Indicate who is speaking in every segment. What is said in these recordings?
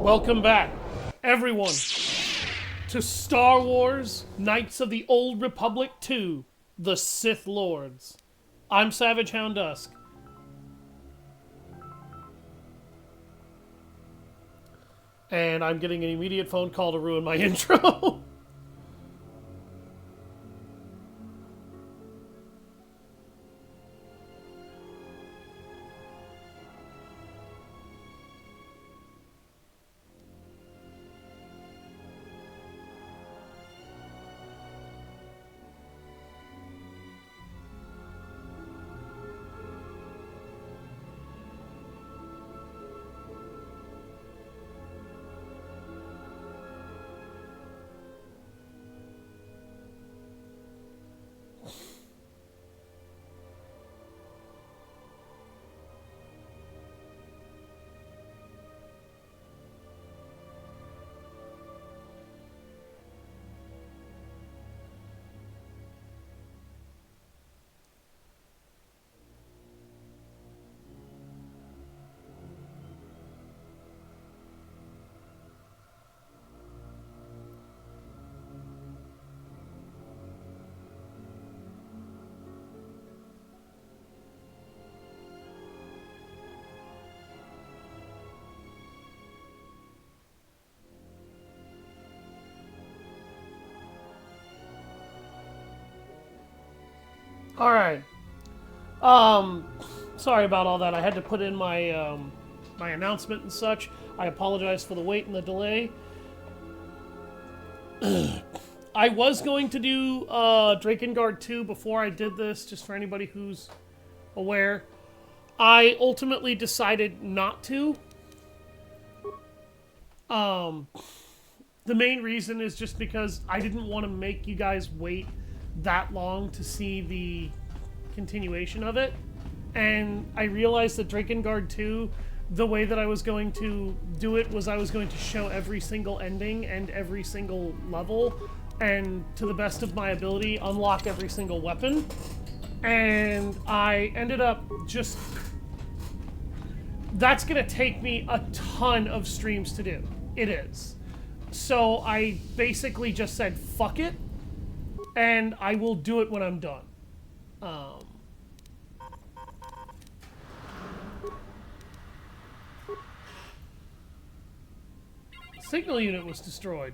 Speaker 1: Welcome back, everyone, to Star Wars Knights of the Old Republic 2, The Sith Lords. I'm Savage Hound Dusk. And I'm getting an immediate phone call to ruin my intro. Alright. Sorry about all that. I had to put in my my announcement and such. I apologize for the wait and the delay. I was going to do Drakengard 2 before I did this, just for anybody who's aware. I ultimately decided not to. The main reason is just because I didn't want to make you guys wait that long to see the continuation of it. And I realized that Drakengard 2, the way that I was going to do it was I was going to show every single ending and every single level, and to the best of my ability, unlock every single weapon. And I ended up just... That's gonna take me a ton of streams to do. It is. So I basically just said, fuck it, and I will do it when I'm done. Signal unit was destroyed.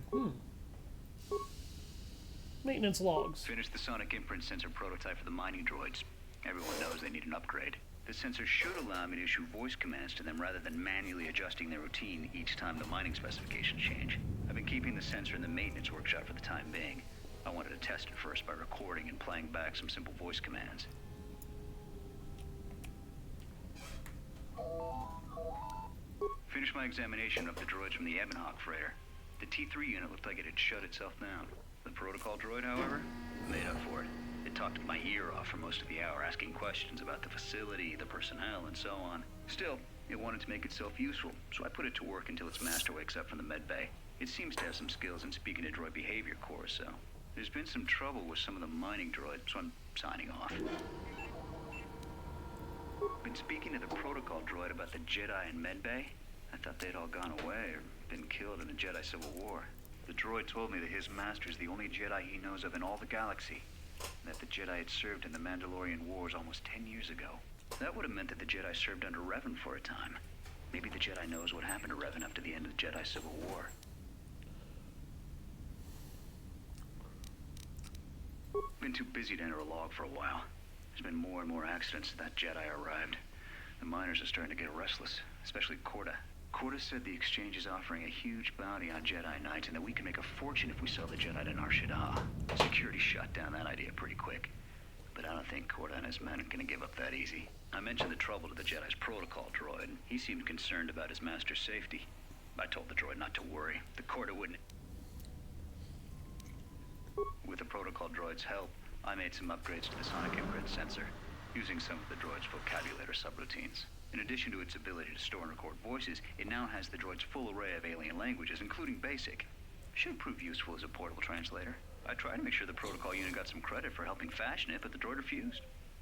Speaker 1: Maintenance logs.
Speaker 2: Finished the sonic imprint sensor prototype for the mining droids. Everyone knows they need an upgrade. The sensor should allow me to issue voice commands to them rather than manually adjusting their routine each time the mining specifications change. I've been keeping the sensor in the maintenance workshop for the time being. I wanted to test it first by recording and playing back some simple voice commands. Finished my examination of the droids from the Ebonhawk freighter. The T3 unit looked like it had shut itself down. The protocol droid, however, made up for it. It talked my ear off for most of the hour, asking questions about the facility, the personnel, and so on. Still, it wanted to make itself useful, so I put it to work until its master wakes up from the med bay. It seems to have some skills in speaking to droid behavior course, so... There's been some trouble with some of the mining droids, so I'm signing off. Been speaking to the protocol droid about the Jedi in medbay. I thought they'd all gone away or been killed in the Jedi Civil War. The droid told me that his master's the only Jedi he knows of in all the galaxy, and that the Jedi had served in the Mandalorian Wars almost 10 years ago. That would have meant that the Jedi served under Revan for a time. Maybe the Jedi knows what happened to Revan after the end of the Jedi Civil War. Been too busy to enter a log for a while. There's been more and more accidents since that Jedi arrived. The miners are starting to get restless, especially Korda. Korda said the exchange is offering a huge bounty on Jedi Knights and that we can make a fortune if we sell the Jedi to Nar Shaddaa. Security shut down that idea pretty quick. But I don't think Korda and his men are gonna give up that easy. I mentioned the trouble to the Jedi's protocol droid, and he seemed concerned about his master's safety. I told the droid not to worry. The Korda wouldn't... With the protocol droid's help, I made some upgrades to the sonic imprint sensor, using some of the droid's vocabulator subroutines. In addition to its ability to store and record voices, it now has the droid's full array of alien languages, including Basic. Should prove useful as a portable translator. I tried to make sure the protocol unit got some credit for helping fashion it, but the droid refused,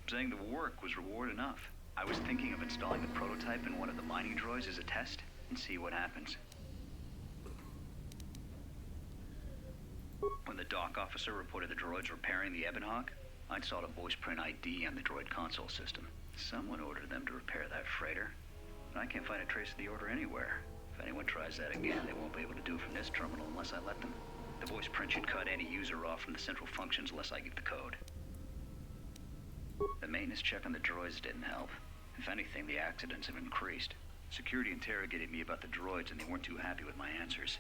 Speaker 2: saying the work was reward enough. I was thinking of installing the prototype in one of the mining droids as a test, and see what happens. When the dock officer reported the droids repairing the Ebonhawk, I'd saw a voice print ID on the droid console system. Someone ordered them to repair that freighter, but I can't find a trace of the order anywhere. If anyone tries that again, they won't be able to do it from this terminal unless I let them. The voice print should cut any user off from the central functions unless I give the code. The maintenance check on the droids didn't help. If anything, the accidents have increased. Security interrogated me about the droids and they weren't too happy with my answers.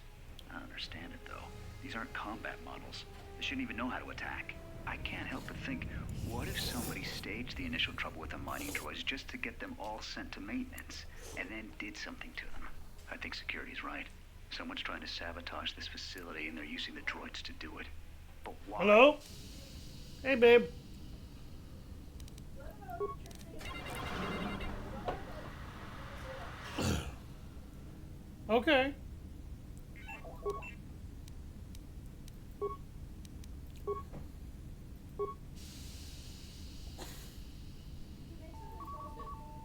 Speaker 2: I don't understand it though. These aren't combat models. They shouldn't even know how to attack. I can't help but think, what if somebody staged the initial trouble with the mining droids just to get them all sent to maintenance, and then did something to them? I think security's right. Someone's trying to sabotage this facility and they're using the droids to do it. But why?
Speaker 1: Hello? Hey, babe. Okay.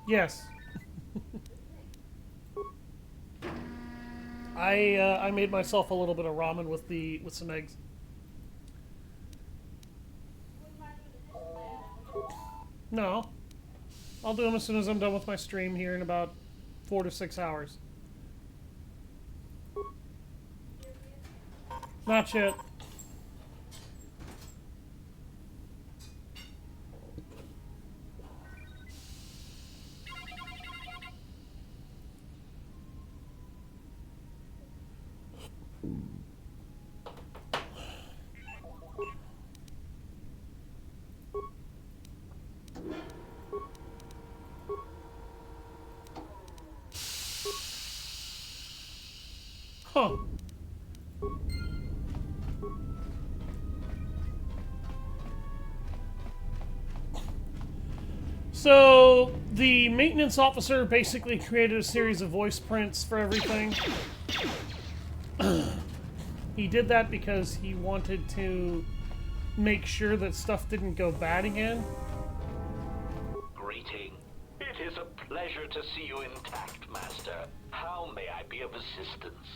Speaker 1: Yes. I made myself a little bit of ramen with some eggs. No. I'll do them as soon as I'm done with my stream here in about 4 to 6 hours. Not yet. Huh. So, the maintenance officer basically created a series of voice prints for everything. He did that because he wanted to make sure that stuff didn't go bad again.
Speaker 3: Greeting. It is a pleasure to see you intact, Master. How may I be of assistance?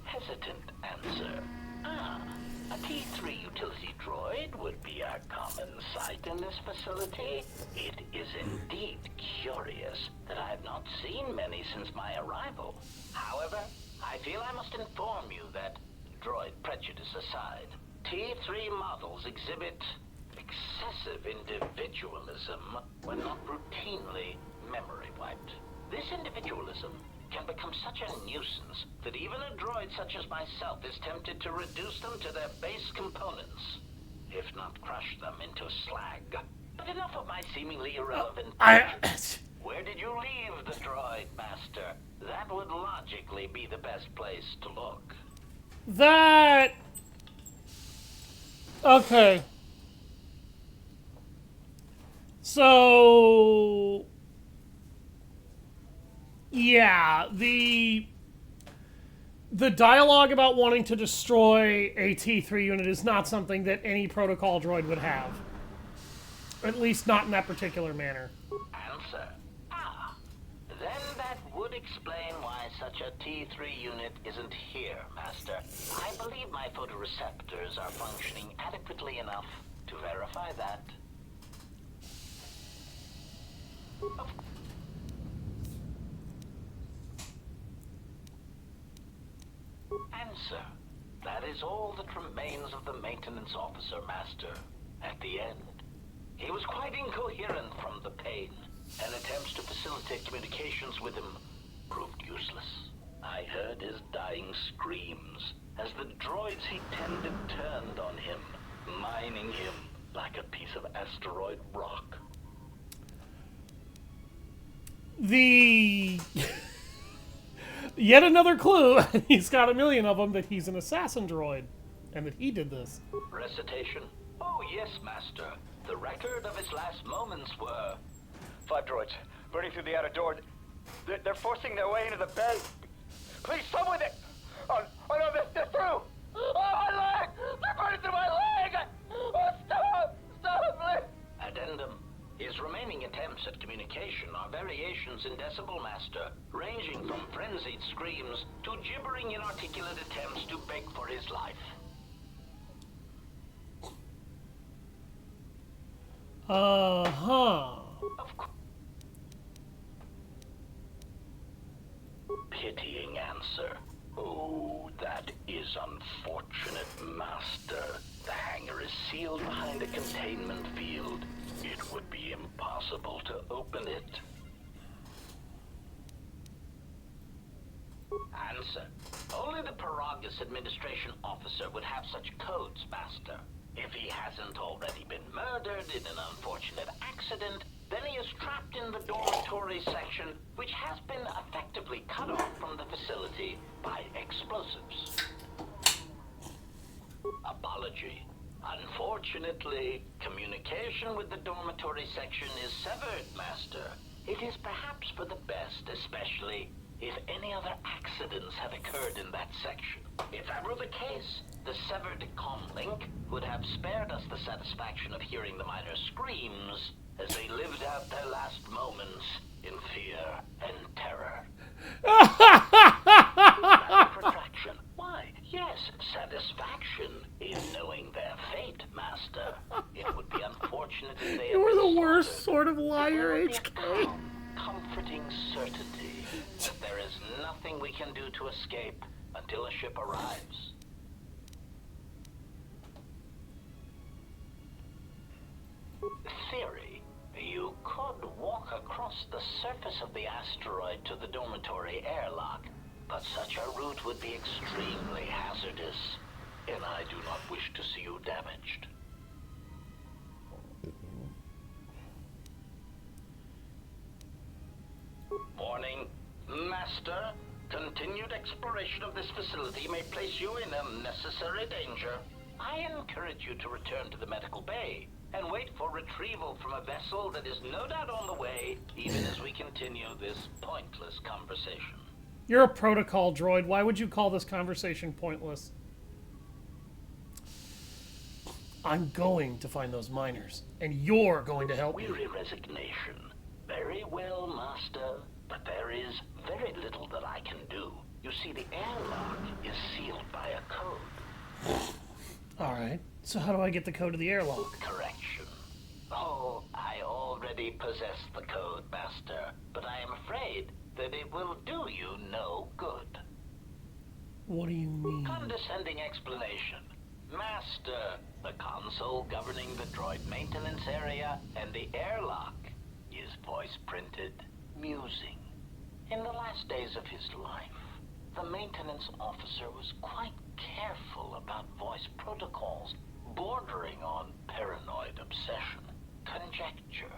Speaker 3: Hesitant answer. A T3 utility droid would be a common sight in this facility. It is indeed curious that I have not seen many since my arrival. However, I feel I must inform you that, droid prejudice aside, T3 models exhibit excessive individualism when not routinely memory wiped. This individualism can become such a nuisance that even a droid such as myself is tempted to reduce them to their base components, if not crush them into slag. But enough of my seemingly irrelevant tangents. Where did you leave the droid, Master? That would logically be the best place to look.
Speaker 1: That... Okay. So... Yeah, the dialogue about wanting to destroy a T3 unit is not something that any protocol droid would have. At least not in that particular manner.
Speaker 3: Answer. Then that would explain why such a T3 unit isn't here, Master. I believe my photoreceptors are functioning adequately enough to verify that. Answer. That is all that remains of the maintenance officer, Master. At the end, he was quite incoherent from the pain, and attempts to facilitate communications with him proved useless. I heard his dying screams as the droids he tended turned on him, mining him like a piece of asteroid rock.
Speaker 1: The... Yet another clue, he's got a million of them, that he's an assassin droid, and that he did this.
Speaker 3: Recitation? Oh yes, Master. The record of his last moments were...
Speaker 4: 5 droids, burning through the outer door. They're forcing their way into the bay. Please, someone that... Oh no, they're through! Oh, my leg! They're burning through my leg! Oh, stop! Stop, please!
Speaker 3: Addendum. His remaining attempts at communication are variations in decibel, Master, ranging from frenzied screams screams to gibbering inarticulate attempts to beg for his life.
Speaker 1: Uh-huh.
Speaker 3: Of course. Pitying answer. Oh, that is unfortunate, Master. The hangar is sealed behind a containment field. It would be impossible to open it. Answer. Only the Peragus administration officer would have such codes, Master. If he hasn't already been murdered in an unfortunate accident, then he is trapped in the dormitory section, which has been effectively cut off from the facility by explosives. Apology. Unfortunately, communication with the dormitory section is severed, Master. It is perhaps for the best, especially if any other accidents have occurred in that section. If that were the case, the severed comlink would have spared us the satisfaction of hearing the miners' screams as they lived out their last moments in fear and terror. Retraction. Why, yes, satisfaction in knowing their fate, Master. It would be unfortunate if they
Speaker 1: You were the worst
Speaker 3: slaughtered.
Speaker 1: sort of liar,
Speaker 3: There would be a
Speaker 1: HK.
Speaker 3: calm, comforting certainty that there is nothing we can do to escape until a ship arrives. Theory. You could walk across the surface of the asteroid to the dormitory airlock, but such a route would be extremely hazardous, and I do not wish to see you damaged. Warning. Master, continued exploration of this facility may place you in unnecessary danger. I encourage you to return to the medical bay and wait for retrieval from a vessel that is no doubt on the way, even as we continue this pointless conversation.
Speaker 1: You're a protocol droid. Why would you call this conversation pointless? I'm going to find those miners, and you're going to help me.
Speaker 3: Weary resignation. Very well, Master. But there is very little that I can do. You see, the airlock is sealed by a code.
Speaker 1: Alright, so how do I get the code to the airlock?
Speaker 3: Correction. Oh, I already possess the code, Master, but I am afraid that it will do you no good.
Speaker 1: What do you mean?
Speaker 3: Condescending explanation. Master, the console governing the droid maintenance area and the airlock is voice-printed musing. In the last days of his life, the maintenance officer was quite careful about voice protocols, bordering on paranoid obsession. Conjecture.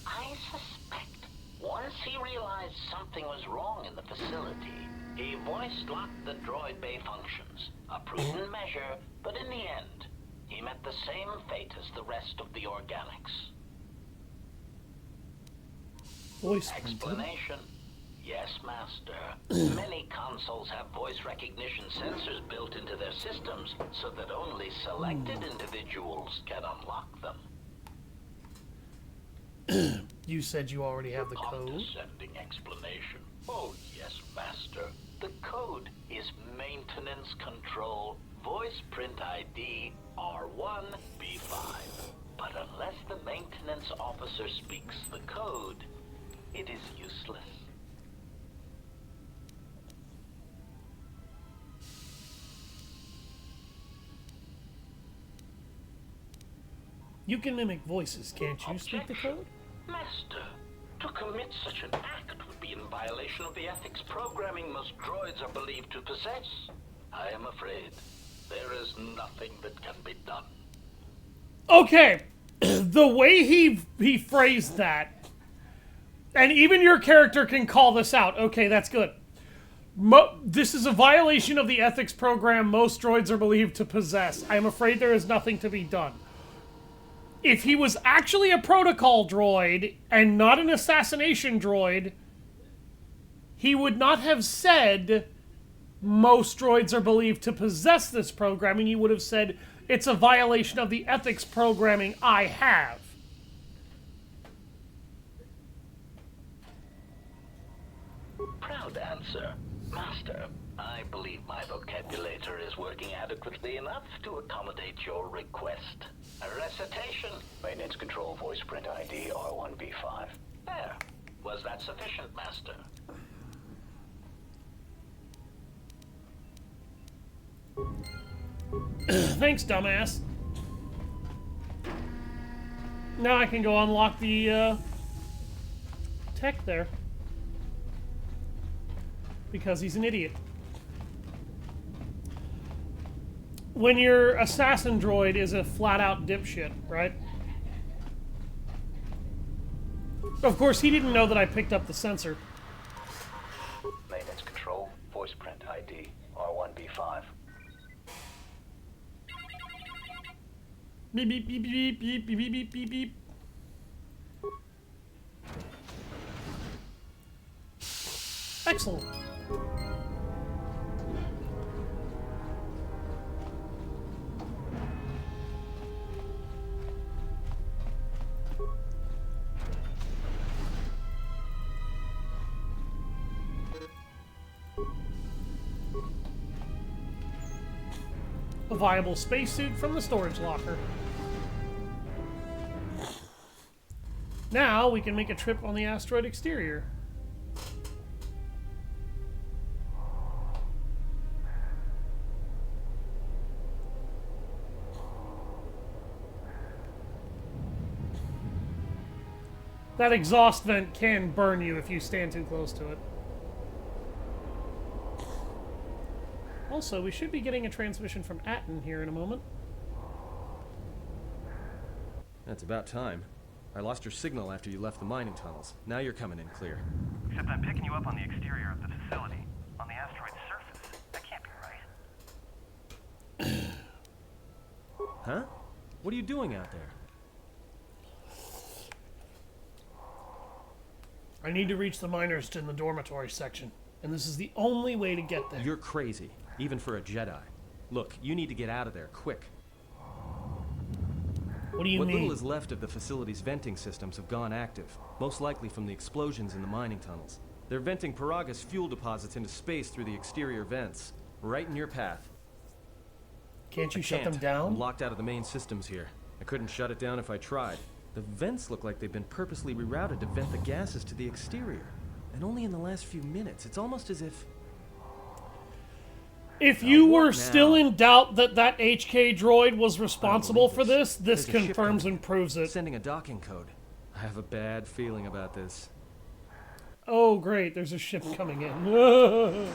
Speaker 3: I suspect once he realized something was wrong in the facility, he voice-locked the droid bay functions. A prudent measure, but in the end, he met the same fate as the rest of the organics.
Speaker 1: Voice printed?
Speaker 3: Explanation. Yes, Master. Many consoles have voice recognition sensors built into their systems so that only selected individuals can unlock them.
Speaker 1: You said you already have the code?
Speaker 3: Condescending explanation. Oh, yes, Master. The code is Maintenance Control Voice Print ID R1B5. But unless the maintenance officer speaks the code, it is useless.
Speaker 1: You can mimic voices, can't you speak the code?
Speaker 3: Master, to commit such an act would be in violation of the ethics programming most droids are believed to possess. I am afraid there is nothing that can be done.
Speaker 1: Okay, the way he phrased that, and even your character can call this out. Okay, that's good. This is a violation of the ethics program most droids are believed to possess. I am afraid there is nothing to be done. If he was actually a protocol droid and not an assassination droid, he would not have said most droids are believed to possess this programming. He would have said it's a violation of the ethics programming I have.
Speaker 3: Proud answer. Master, believe my vocabulator is working adequately enough to accommodate your request. A recitation.
Speaker 2: Maintenance control voice print ID R1B5.
Speaker 3: There. Was that sufficient, Master?
Speaker 1: Thanks, dumbass. Now I can go unlock the tech there. Because he's an idiot. When your assassin droid is a flat-out dipshit, right? Of course, he didn't know that I picked up the sensor.
Speaker 2: Maintenance control voice print ID R1B5.
Speaker 1: Beep, beep, beep, beep, beep, beep, beep, beep, beep, beep. Excellent. A viable spacesuit from the storage locker. Now we can make a trip on the asteroid exterior. That exhaust vent can burn you if you stand too close to it. Also, we should be getting a transmission from Atten here in a moment.
Speaker 5: That's about time. I lost your signal after you left the mining tunnels. Now you're coming in clear.
Speaker 6: Except I'm picking you up on the exterior of the facility, on the asteroid's surface. That can't be right.
Speaker 5: Huh? What are you doing out there?
Speaker 1: I need to reach the miners in the dormitory section, and this is the only way to get there.
Speaker 5: You're crazy, even for a Jedi. Look, you need to get out of there, quick.
Speaker 1: What do you
Speaker 5: What
Speaker 1: mean?
Speaker 5: little is left of the facility's venting systems have gone active, most likely from the explosions in the mining tunnels. They're venting Peragus fuel deposits into space through the exterior vents, right in your path.
Speaker 1: Can't you
Speaker 5: I
Speaker 1: shut
Speaker 5: can't.
Speaker 1: them down?
Speaker 5: I'm locked out of the main systems here. I couldn't shut it down if I tried. The vents look like they've been purposely rerouted to vent the gases to the exterior. And only in the last few minutes. It's almost as if...
Speaker 1: If you
Speaker 5: what
Speaker 1: were
Speaker 5: now?
Speaker 1: still in doubt that that HK droid was responsible for
Speaker 5: believe
Speaker 1: this,
Speaker 5: this.
Speaker 1: this
Speaker 5: There's a ship
Speaker 1: confirms
Speaker 5: coming.
Speaker 1: and proves it.
Speaker 5: Sending a docking code. I have a bad feeling about this.
Speaker 1: Oh, great, there's a ship coming in.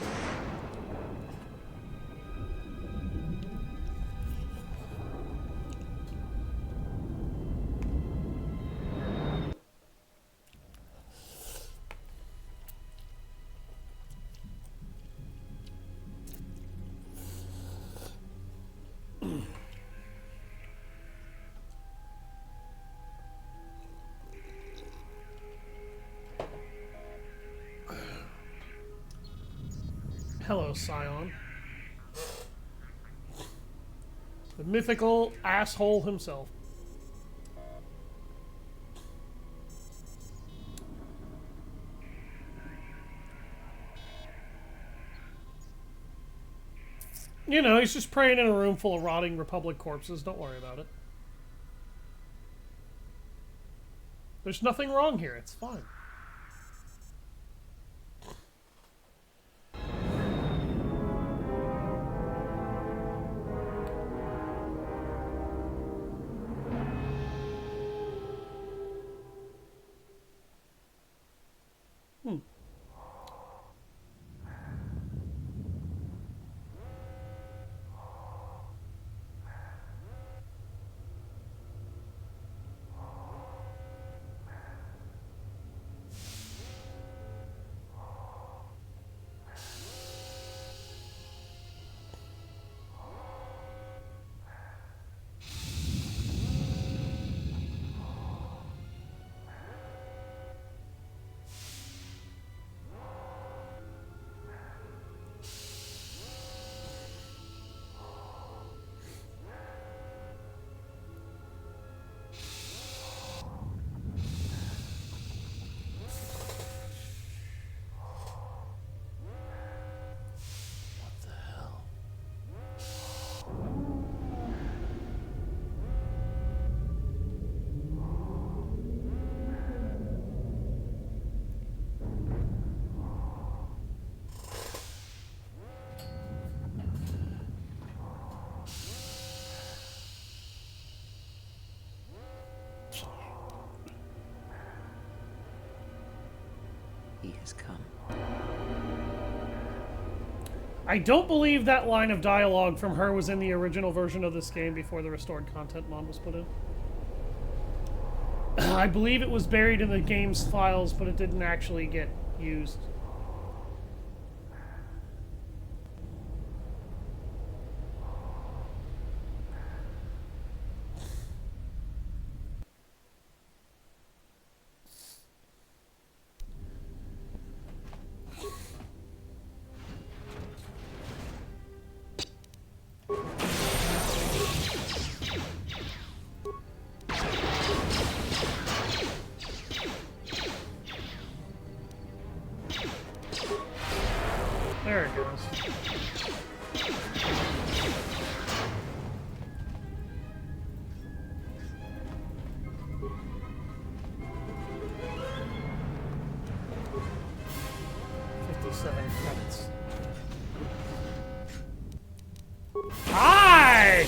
Speaker 1: Hello, Scion. The mythical asshole himself. You know, he's just praying in a room full of rotting Republic corpses. Don't worry about it. There's nothing wrong here. It's fine.
Speaker 7: has come.
Speaker 1: I don't believe that line of dialogue from her was in the original version of this game before the restored content mod was put in. I believe it was buried in the game's files, but it didn't actually get used. There it goes. $57 credits. Hi!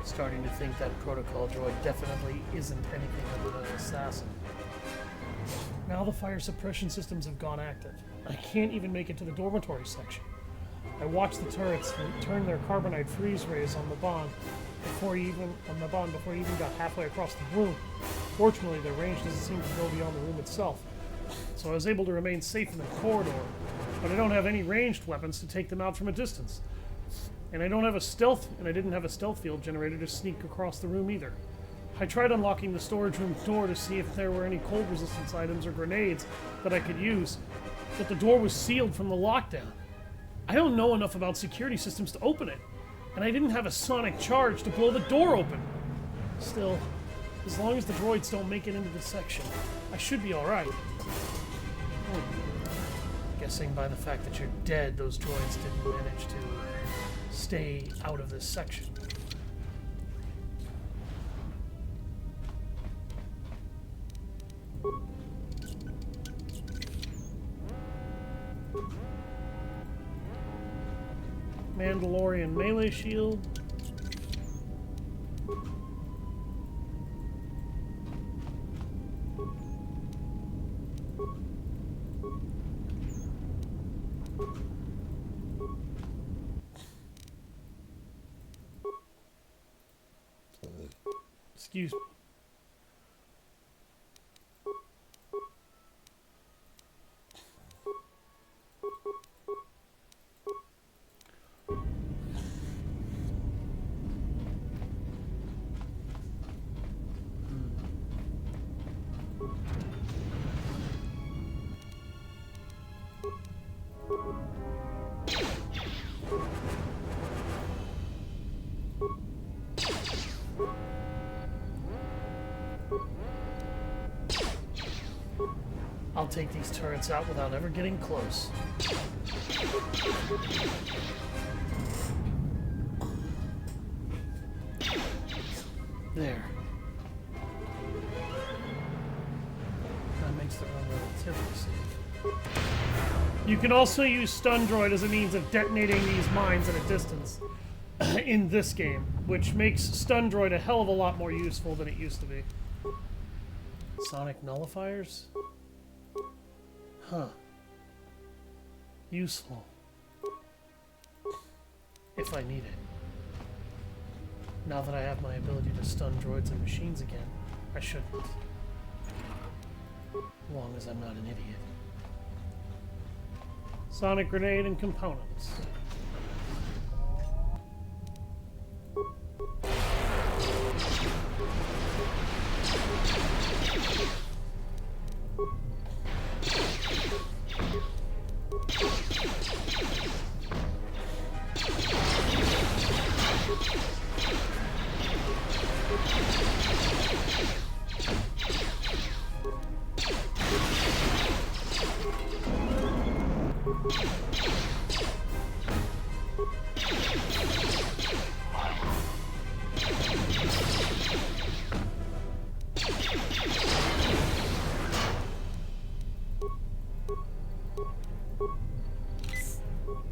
Speaker 1: Starting to think that protocol droid definitely isn't anything other than an assassin. Now the fire suppression systems have gone active. I can't even make it to the dormitory section. I watched the turrets turn their carbonite freeze rays on the bond before he even got halfway across the room. Fortunately, their range doesn't seem to go beyond the room itself, so I was able to remain safe in the corridor. But I don't have any ranged weapons to take them out from a distance. And I didn't have a stealth field generator to sneak across the room either. I tried unlocking the storage room door to see if there were any cold resistance items or grenades that I could use, but the door was sealed from the lockdown. I don't know enough about security systems to open it, and I didn't have a sonic charge to blow the door open. Still, as long as the droids don't make it into the section, I should be alright. Guessing by the fact that you're dead, those droids didn't manage to stay out of this section. Mandalorian melee shield. Excuse me. I'll take these turrets out without ever getting close. There. That makes the run relatively safe. You can also use stun droid as a means of detonating these mines at a distance in this game, which makes stun droid a hell of a lot more useful than it used to be. Sonic nullifiers? Huh. Useful. If I need it. Now that I have my ability to stun droids and machines again, I shouldn't. As long as I'm not an idiot. Sonic grenade and components.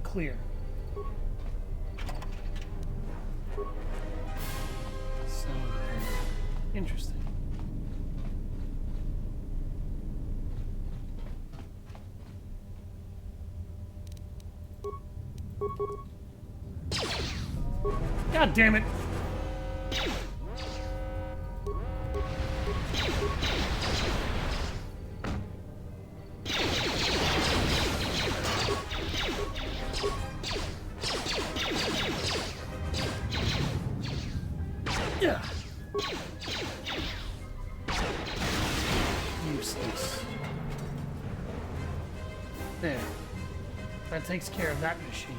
Speaker 1: Clear. God damn it. Yeah. Useless. There. That takes care of that machine.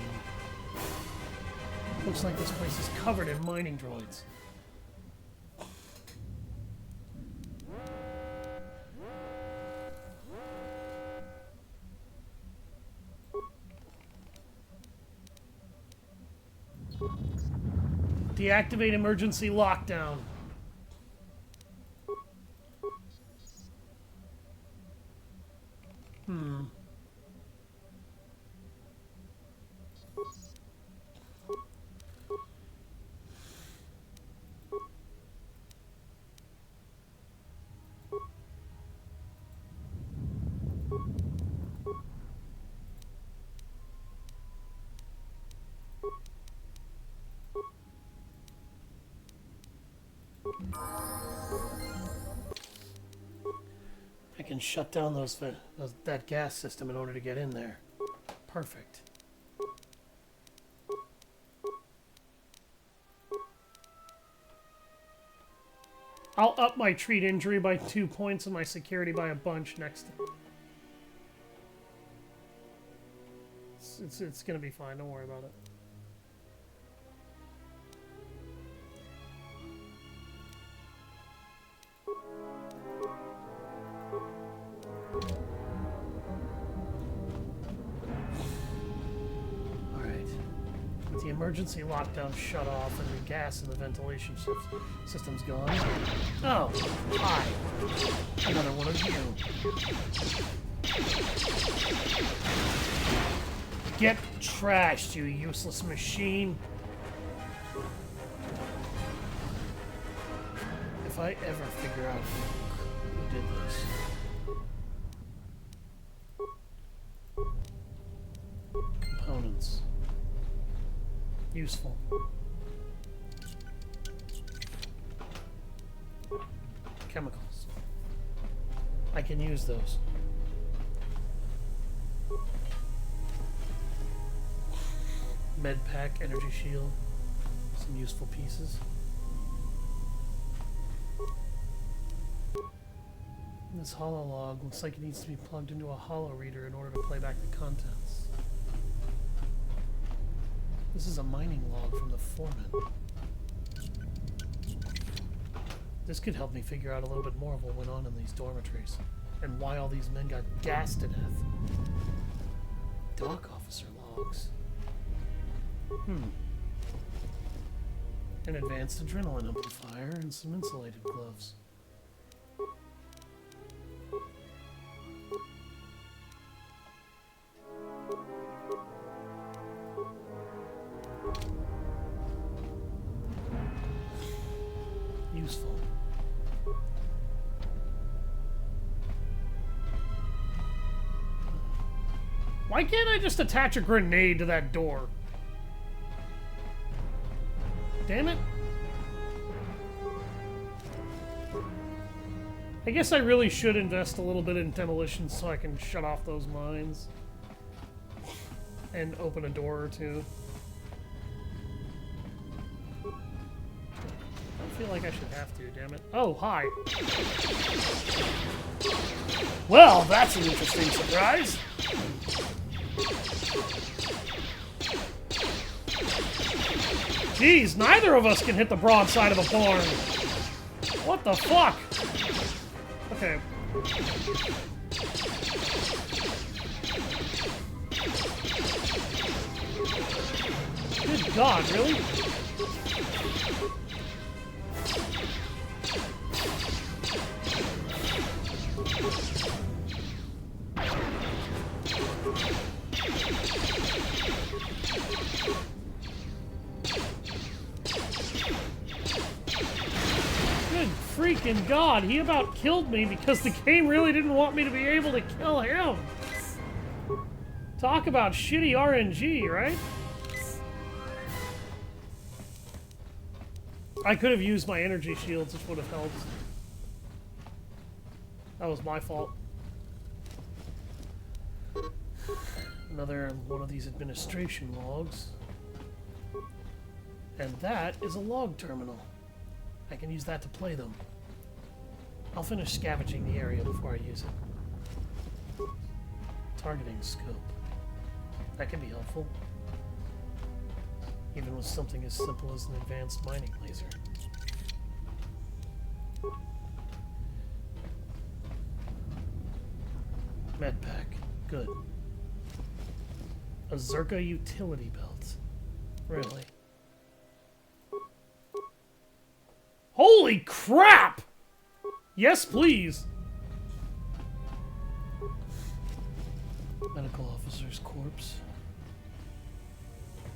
Speaker 1: Looks like this place is covered in mining droids. Deactivate emergency lockdown. I can shut down that gas system in order to get in there. Perfect. I'll up my treat injury by 2 points and my security by a bunch next time. It's gonna be fine, don't worry about it. The emergency lockdown shut off and the gas in the ventilation system's gone. Oh, hi. Another one of you. Get trashed, you useless machine. If I ever figure out who did this. Components. Useful. Chemicals. I can use those. Med pack, energy shield, some useful pieces. This holo log looks like it needs to be plugged into a holo reader in order to play back the contents. This is a mining log from the foreman. This could help me figure out a little bit more of what went on in these dormitories and why all these men got gassed to death. Dock officer logs. An advanced adrenaline amplifier and some insulated gloves. Useful. Why can't I just attach a grenade to that door? Damn it. I guess I really should invest a little bit in demolition so I can shut off those mines. And open a door or two. I feel like I should have to, damn it. Oh, hi. Well, that's an interesting surprise. Jeez, neither of us can hit the broadside of a barn. What the fuck? Okay. Good God, really? Freaking God, he about killed me because the game really didn't want me to be able to kill him. Talk about shitty RNG, right? I could have used my energy shields, which would have helped. That was my fault. Another one of these administration logs. And that is a log terminal. I can use that to play them. I'll finish scavenging the area before I use it. Targeting scope. That can be helpful. Even with something as simple as an advanced mining laser. Medpack. Good. A Czerka utility belt. Really? Holy crap! Yes, please! Medical officer's corpse.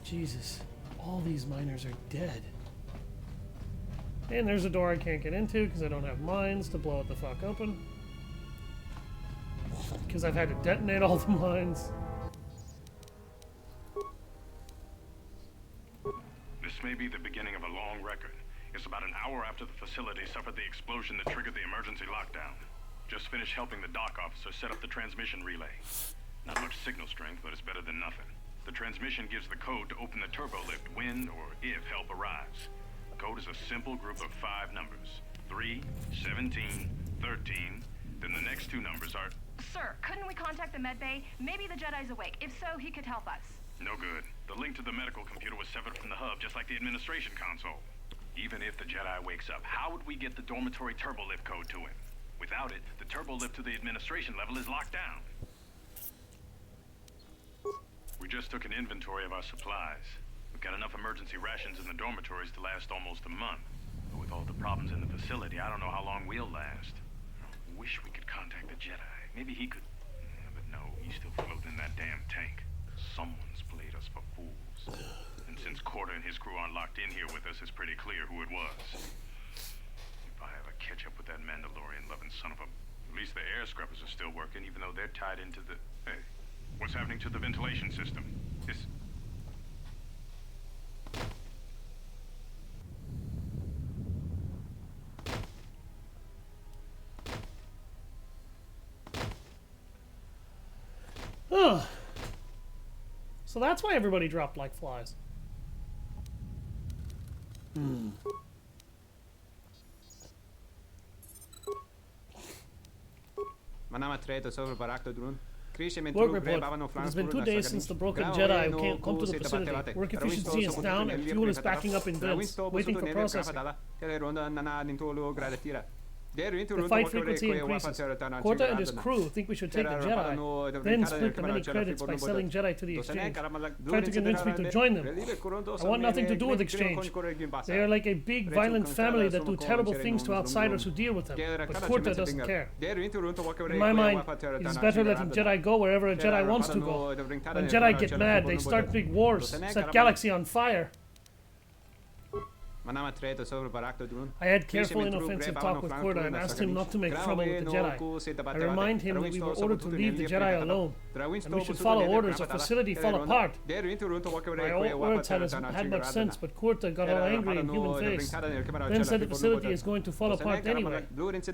Speaker 1: Jesus. All these miners are dead. And there's a door I can't get into because I don't have mines to blow it the fuck open. Because I've had to detonate all the mines.
Speaker 7: This may be the beginning of a long record. It's about an hour after the facility suffered the explosion that triggered the emergency lockdown. Just finished helping the dock officer set up the transmission relay. Not much signal strength, but it's better than nothing. The transmission gives the code to open the turbo lift when or if help arrives. The code is a simple group of 5 numbers. 3, 17, 13. Then the next 2 numbers are...
Speaker 8: Sir, couldn't we contact the med bay? Maybe the Jedi's awake. If so, he could help us.
Speaker 7: No good. The link to the medical computer was severed from the hub, just like the administration console. Even if the Jedi wakes up, how would we get the dormitory turbo lift code to him? Without it, the turbo lift to the administration level is locked down. We just took an inventory of our supplies. We've got enough emergency rations in the dormitories to last almost a month. But with all the problems in the facility, I don't know how long we'll last. I wish we could contact the Jedi. Maybe he could... But no, he's still floating in that damn tank. Someone's played us for fools. And since KOTOR and his crew aren't locked in here with us, it's pretty clear who it was. If I ever catch up with that Mandalorian-loving son of a... At least the air scrubbers are still working, even though they're tied into the... Hey, what's happening to the ventilation system? It's...
Speaker 1: Ugh. So that's why everybody dropped like flies. Work report. It has been 2 days since the broken Jedi came to the facility. Work efficiency is down and fuel is backing up in vents, waiting for processing. The fight frequency increases. KOTOR and his crew think we should take the Jedi, then split the many credits by selling Jedi to the exchange. Try to convince me to join them. I want nothing to do with exchange. They are like a big, violent family that do terrible things to outsiders who deal with them. But KOTOR doesn't care. In my mind, it is better letting Jedi go wherever a Jedi wants to go. When Jedi get mad, they start big wars, set galaxy on fire. I had careful, inoffensive talk with KOTOR and asked him not to make trouble with the Jedi. I remind him that we were ordered to leave the Jedi alone, and we should follow orders or facility fall apart. My old words had much sense, but KOTOR got all angry in human face, then said the facility is going to fall apart anyway.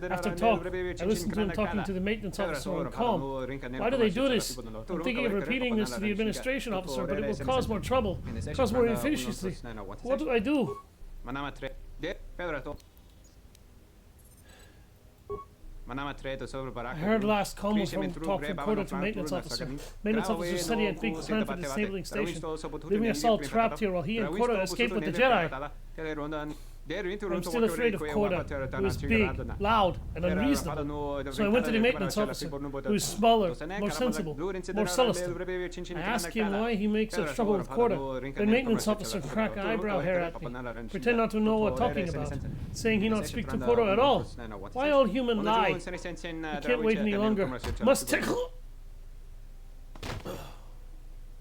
Speaker 1: After talk, I listened to him talking to the maintenance officer on comm. Why do they do this? I'm thinking of repeating this to the administration officer, but it will cause more trouble, cause more inefficiency. What do I do? I heard last call from talk from KOTOR to maintenance officer. Maintenance officer said he had big plan for disabling station, leaving us all trapped here while he and KOTOR escaped with the Jedi. I'm still afraid of KOTOR, who is big, loud, and unreasonable. So I went to the maintenance officer, who is smaller, more sensible, more celestial. I asked him why he makes such trouble with KOTOR. The maintenance officer cracked eyebrow hair at me, pretend not to know what talking about, saying he not speak to KOTOR at all. Why all human lie? I can't wait any longer. Must tickle.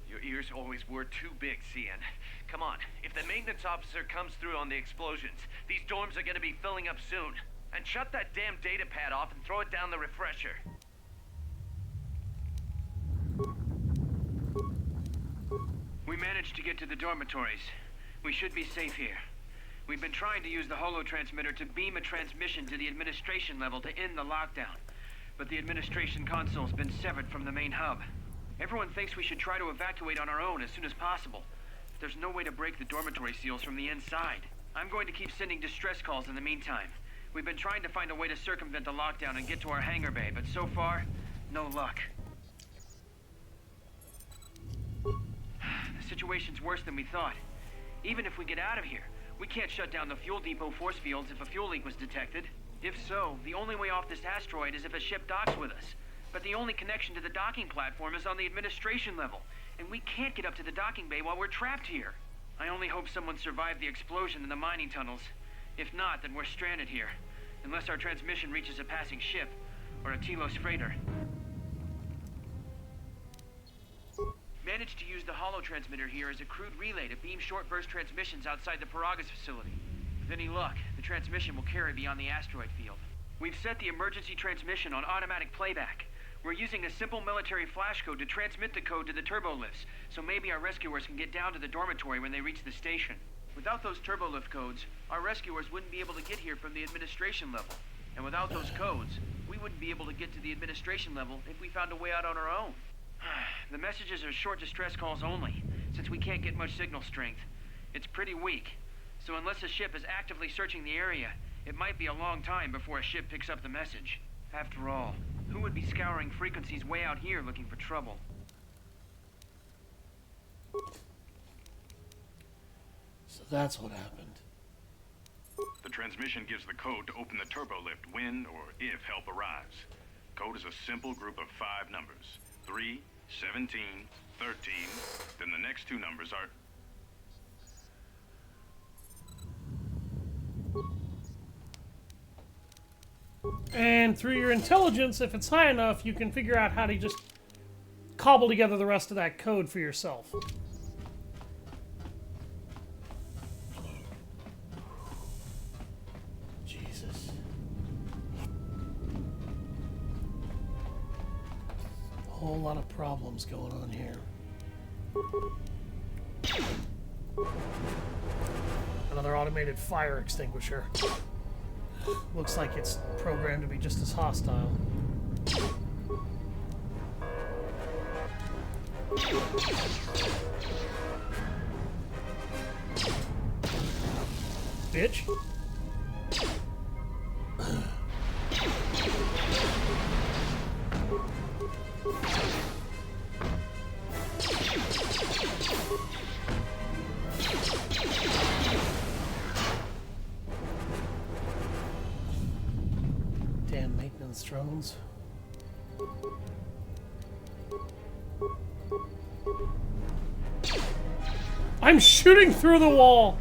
Speaker 9: Your ears always were too big, CN. Come on, if the maintenance officer comes through on the explosions, these dorms are gonna be filling up soon. And shut that damn data pad off and throw it down the refresher. We managed to get to the dormitories. We should be safe here. We've been trying to use the holo transmitter to beam a transmission to the administration level to end the lockdown. But the administration console's been severed from the main hub. Everyone thinks we should try to evacuate on our own as soon as possible. There's no way to break the dormitory seals from the inside. I'm going to keep sending distress calls in the meantime. We've been trying to find a way to circumvent the lockdown and get to our hangar bay, but so far, no luck. The situation's worse than we thought. Even if we get out of here, we can't shut down the fuel depot force fields if a fuel leak was detected. If so, the only way off this asteroid is if a ship docks with us. But the only connection to the docking platform is on the administration level, and we can't get up to the docking bay while we're trapped here. I only hope someone survived the explosion in the mining tunnels. If not, then we're stranded here. Unless our transmission reaches a passing ship, or a Telos freighter. Managed to use the holo transmitter here as a crude relay to beam short-burst transmissions outside the Peragus facility. With any luck, the transmission will carry beyond the asteroid field. We've set the emergency transmission on automatic playback. We're using a simple military flash code to transmit the code to the turbolifts, so maybe our rescuers can get down to the dormitory when they reach the station. Without those turbolift codes, our rescuers wouldn't be able to get here from the administration level. And without those codes, we wouldn't be able to get to the administration level if we found a way out on our own. The messages are short distress calls only, since we can't get much signal strength. It's pretty weak, so unless a ship is actively searching the area, it might be a long time before a ship picks up the message. After all, who would be scouring frequencies way out here looking for trouble?
Speaker 1: So that's what happened.
Speaker 7: The transmission gives the code to open the turbolift when or if help arrives. Code is a simple group of 5 numbers. 3, 17, 13, then the next 2 numbers are...
Speaker 1: And through your intelligence, if it's high enough, you can figure out how to just cobble together the rest of that code for yourself. Jesus. A whole lot of problems going on here. Another automated fire extinguisher. Looks like it's programmed to be just as hostile. Bitch. Damn maintenance drones. I'm shooting through the wall!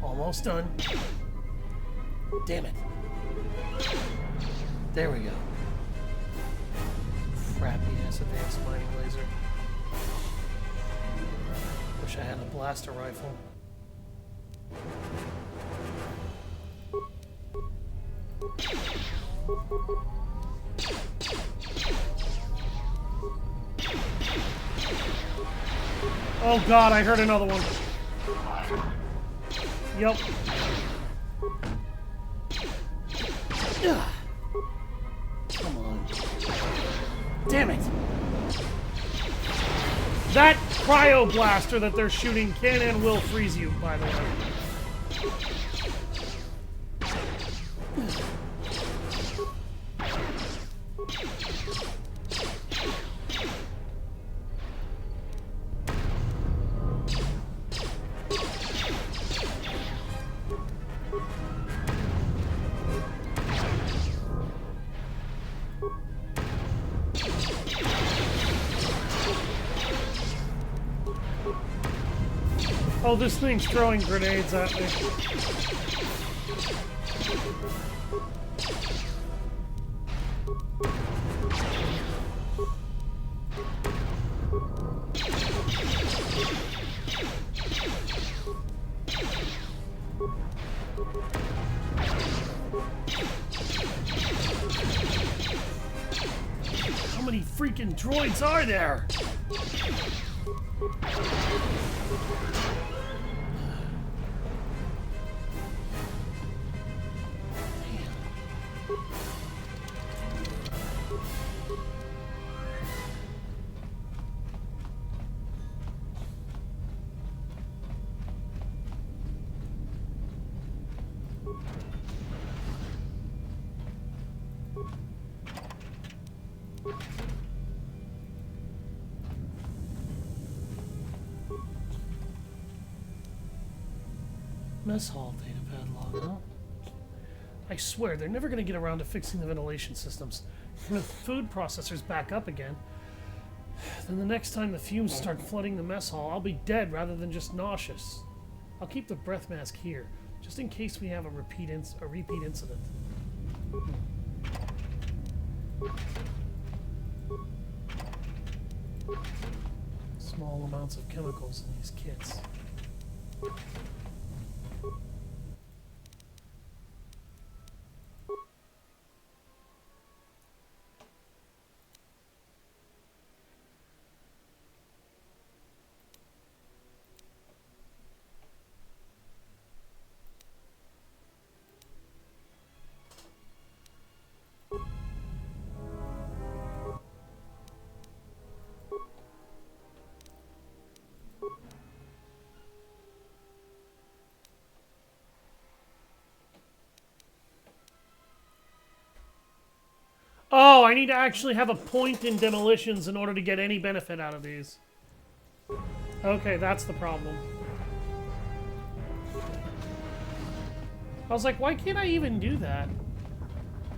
Speaker 1: Almost done. Damn it. There we go. Crappy ass advanced mining laser. Wish I had a blaster rifle. Oh god, I heard another one. Yup. Come on. Damn it! That cryo blaster that they're shooting can and will freeze you, by the way. Oh, this thing's throwing grenades at me. How many freaking droids are there? Mess hall data padlock, huh? I swear, they're never going to get around to fixing the ventilation systems. When the food processor's back up again, then the next time the fumes start flooding the mess hall, I'll be dead rather than just nauseous. I'll keep the breath mask here, just in case we have a repeat incident. Small amounts of chemicals in these kits. Oh, I need to actually have a point in demolitions in order to get any benefit out of these. Okay, that's the problem. I was like, why can't I even do that?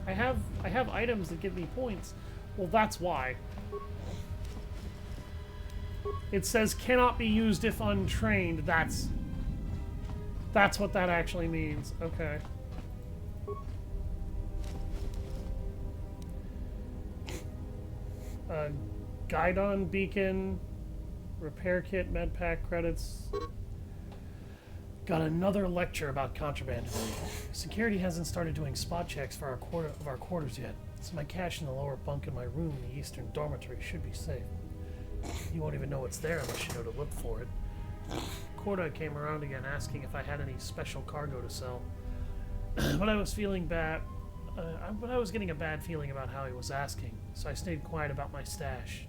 Speaker 1: I have items that give me points. Well, that's why. It says cannot be used if untrained. That's what that actually means. Okay. Guidon beacon, repair kit, med pack credits. Got another lecture about contraband today. Security hasn't started doing spot checks for our quarters yet, so my cache in the lower bunk in my room in the eastern dormitory should be safe. You won't even know it's there unless you know to look for it. Korda came around again asking if I had any special cargo to sell, but I was feeling bad. But I was getting a bad feeling about how he was asking, so I stayed quiet about my stash.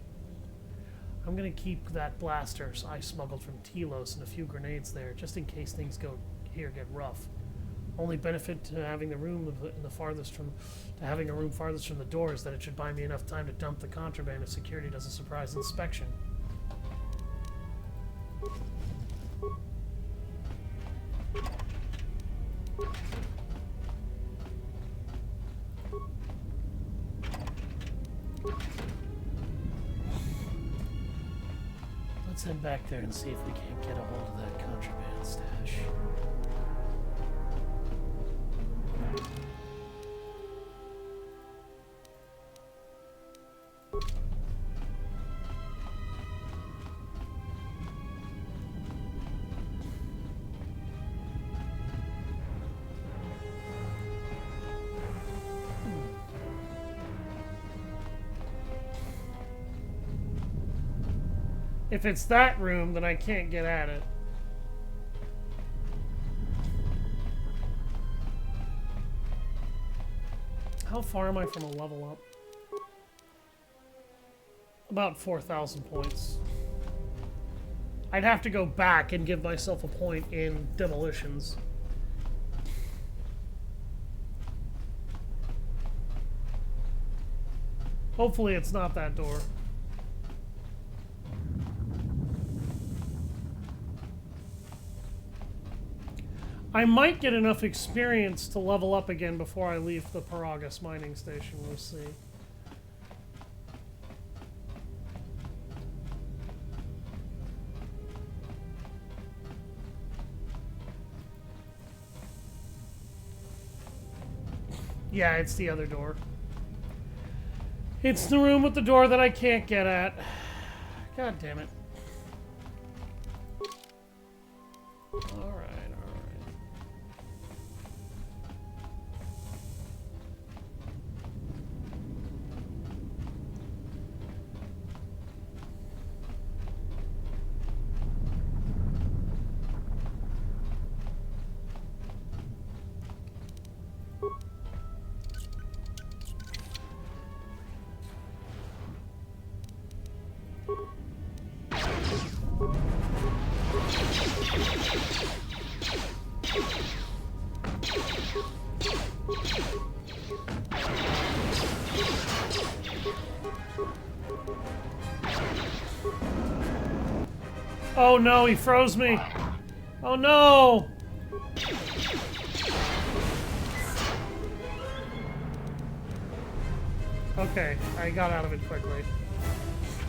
Speaker 1: I'm gonna keep that blaster I smuggled from Telos and a few grenades there, just in case things get rough. Only benefit to having the room farthest from the door is that it should buy me enough time to dump the contraband if security does a surprise inspection. Let's head back there and see if we can't get a hold of that contraband stash. If it's that room, then I can't get at it. How far am I from a level up? About 4,000 points. I'd have to go back and give myself a point in demolitions. Hopefully it's not that door. I might get enough experience to level up again before I leave the Peragus mining station. We'll see. Yeah, it's the other door. It's the room with the door that I can't get at. God damn it. Alright. Oh no, he froze me. Oh no! Okay, I got out of it quickly.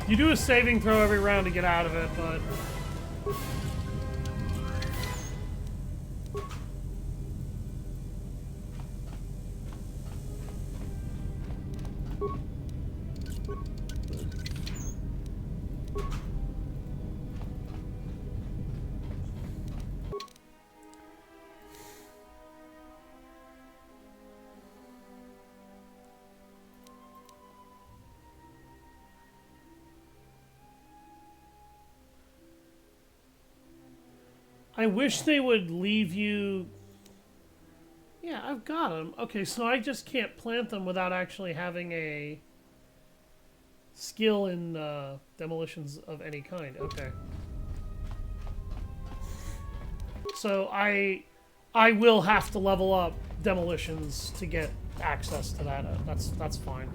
Speaker 1: You do a saving throw every round to get out of it, but... I wish they would leave you... Yeah, I've got them. Okay, so I just can't plant them without actually having a skill in demolitions of any kind. Okay. So I will have to level up demolitions to get access to that. That's fine.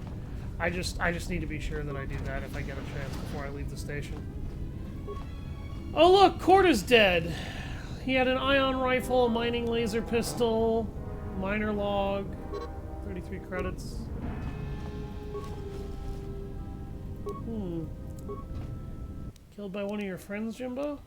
Speaker 1: I just need to be sure that I do that if I get a chance before I leave the station. Oh look, Korda's dead. He had an ion rifle, a mining laser pistol, miner log, 33 credits. Killed by one of your friends, Jimbo?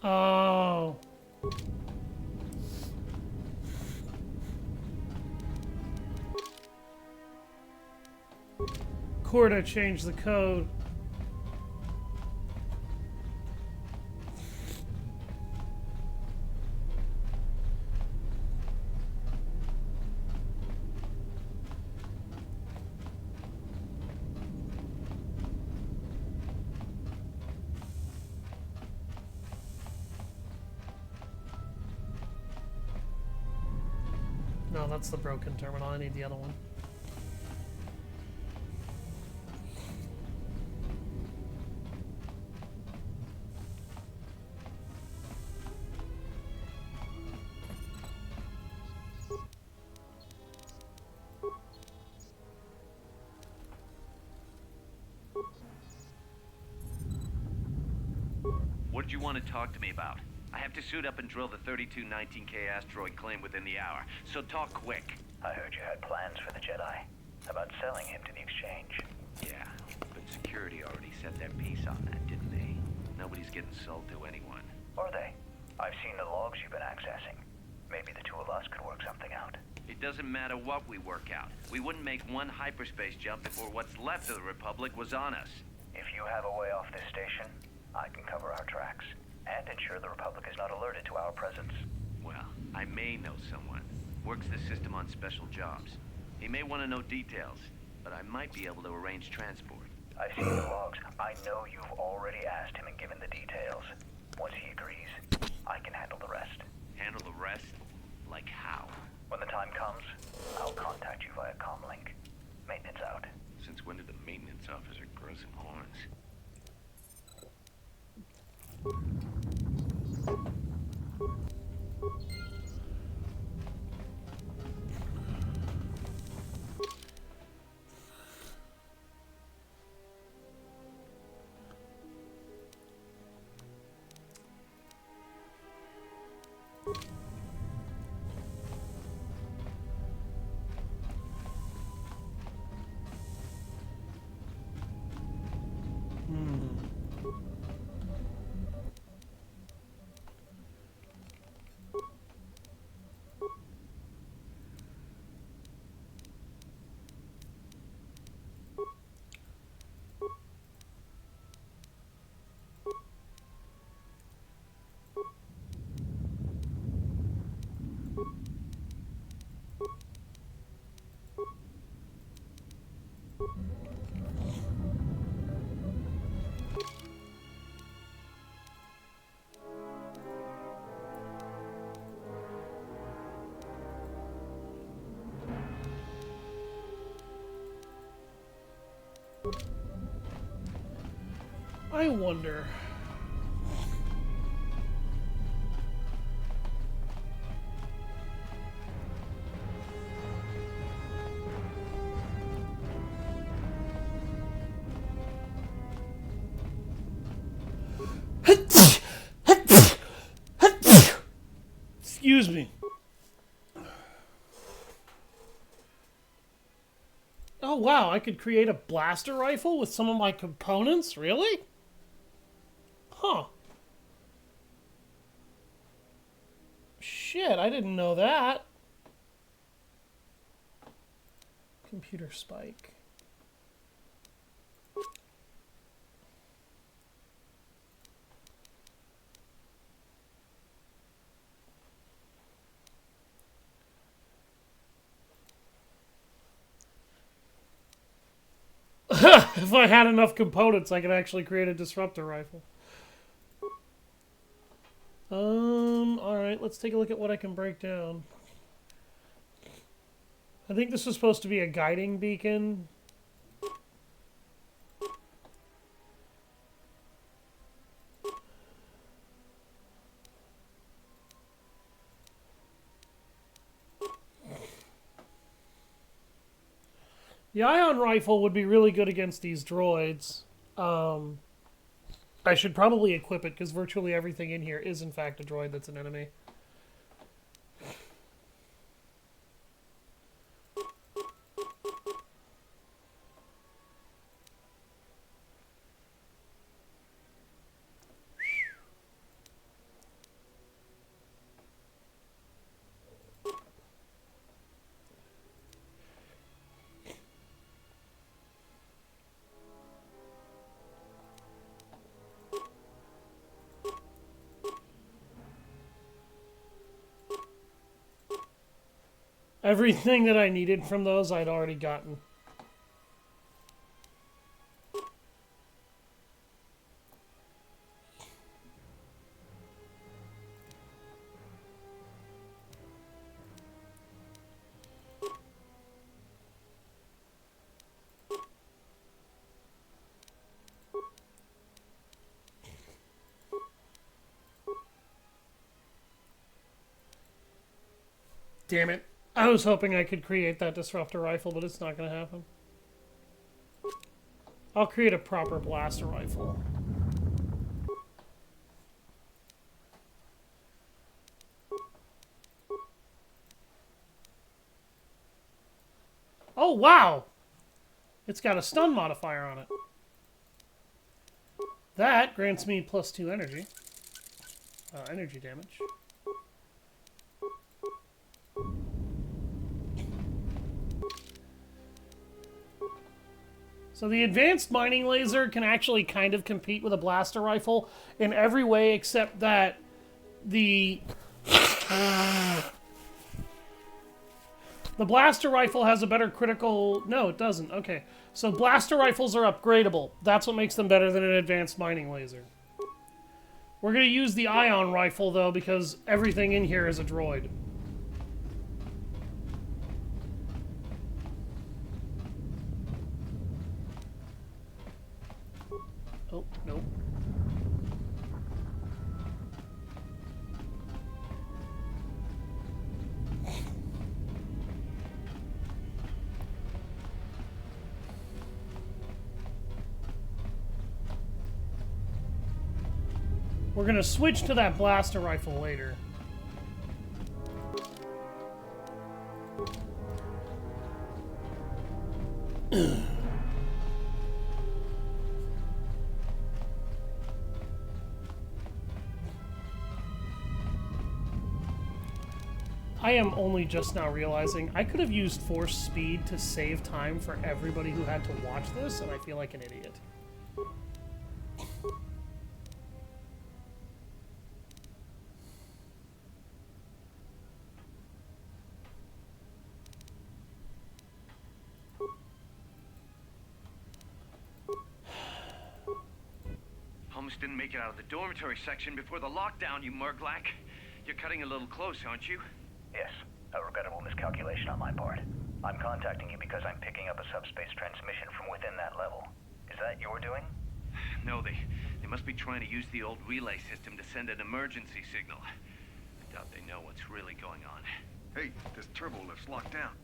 Speaker 1: Oh. Korda changed the code. No, that's the broken terminal. I need the other one.
Speaker 9: What did you want to talk to me about? I have to suit up and drill the 3219K asteroid claim within the hour, so talk quick.
Speaker 2: I heard you had plans for the Jedi. About selling him to the exchange.
Speaker 9: Yeah, but security already set their piece on that, didn't they? Nobody's getting sold to anyone.
Speaker 2: Are they? I've seen the logs you've been accessing. Maybe the two of us could work something out.
Speaker 9: It doesn't matter what we work out. We wouldn't make one hyperspace jump before what's left of the Republic was on us.
Speaker 2: If you have a way off this station, I can cover our tracks. And ensure the Republic is not alerted to our presence.
Speaker 9: Well, I may know someone. Works the system on special jobs. He may want to know details, but I might be able to arrange transport.
Speaker 2: I see the logs. I know you've already asked him and given the details. Once he agrees, I can handle the rest.
Speaker 9: Handle the rest? Like how?
Speaker 2: When the time comes, I'll contact you via comlink. Maintenance out.
Speaker 9: Since when did the maintenance officer grow some horns?
Speaker 1: I wonder. Excuse me. Oh wow, I could create a blaster rifle with some of my components? Really? Huh. Shit, I didn't know that. Computer spike. If I had enough components, I could actually create a disruptor rifle. Alright, let's take a look at what I can break down. I think this was supposed to be a guiding beacon. The ion rifle would be really good against these droids. I should probably equip it because virtually everything in here is in fact a droid that's an enemy. Everything that I needed from those I'd already gotten. Damn it. I was hoping I could create that disruptor rifle, but it's not going to happen. I'll create a proper blaster rifle. Oh, wow! It's got a stun modifier on it. That grants me +2 energy. Energy damage. So the advanced mining laser can actually kind of compete with a blaster rifle in every way except that the blaster rifle has a better critical... No, it doesn't. Okay. So blaster rifles are upgradable. That's what makes them better than an advanced mining laser. We're going to use the ion rifle, though, because everything in here is a droid. Oh, nope. We're gonna switch to that blaster rifle later. I am only just now realizing I could have used force speed to save time for everybody who had to watch this, and I feel like an idiot.
Speaker 9: Almost didn't make it out of the dormitory section before the lockdown, you murglack. You're cutting a little close, aren't you?
Speaker 2: Yes, a regrettable miscalculation on my part. I'm contacting you because I'm picking up a subspace transmission from within that level. Is that your doing?
Speaker 9: No, must be trying to use the old relay system to send an emergency signal. I doubt they know what's really going on.
Speaker 7: Hey, this turbo lift's locked down.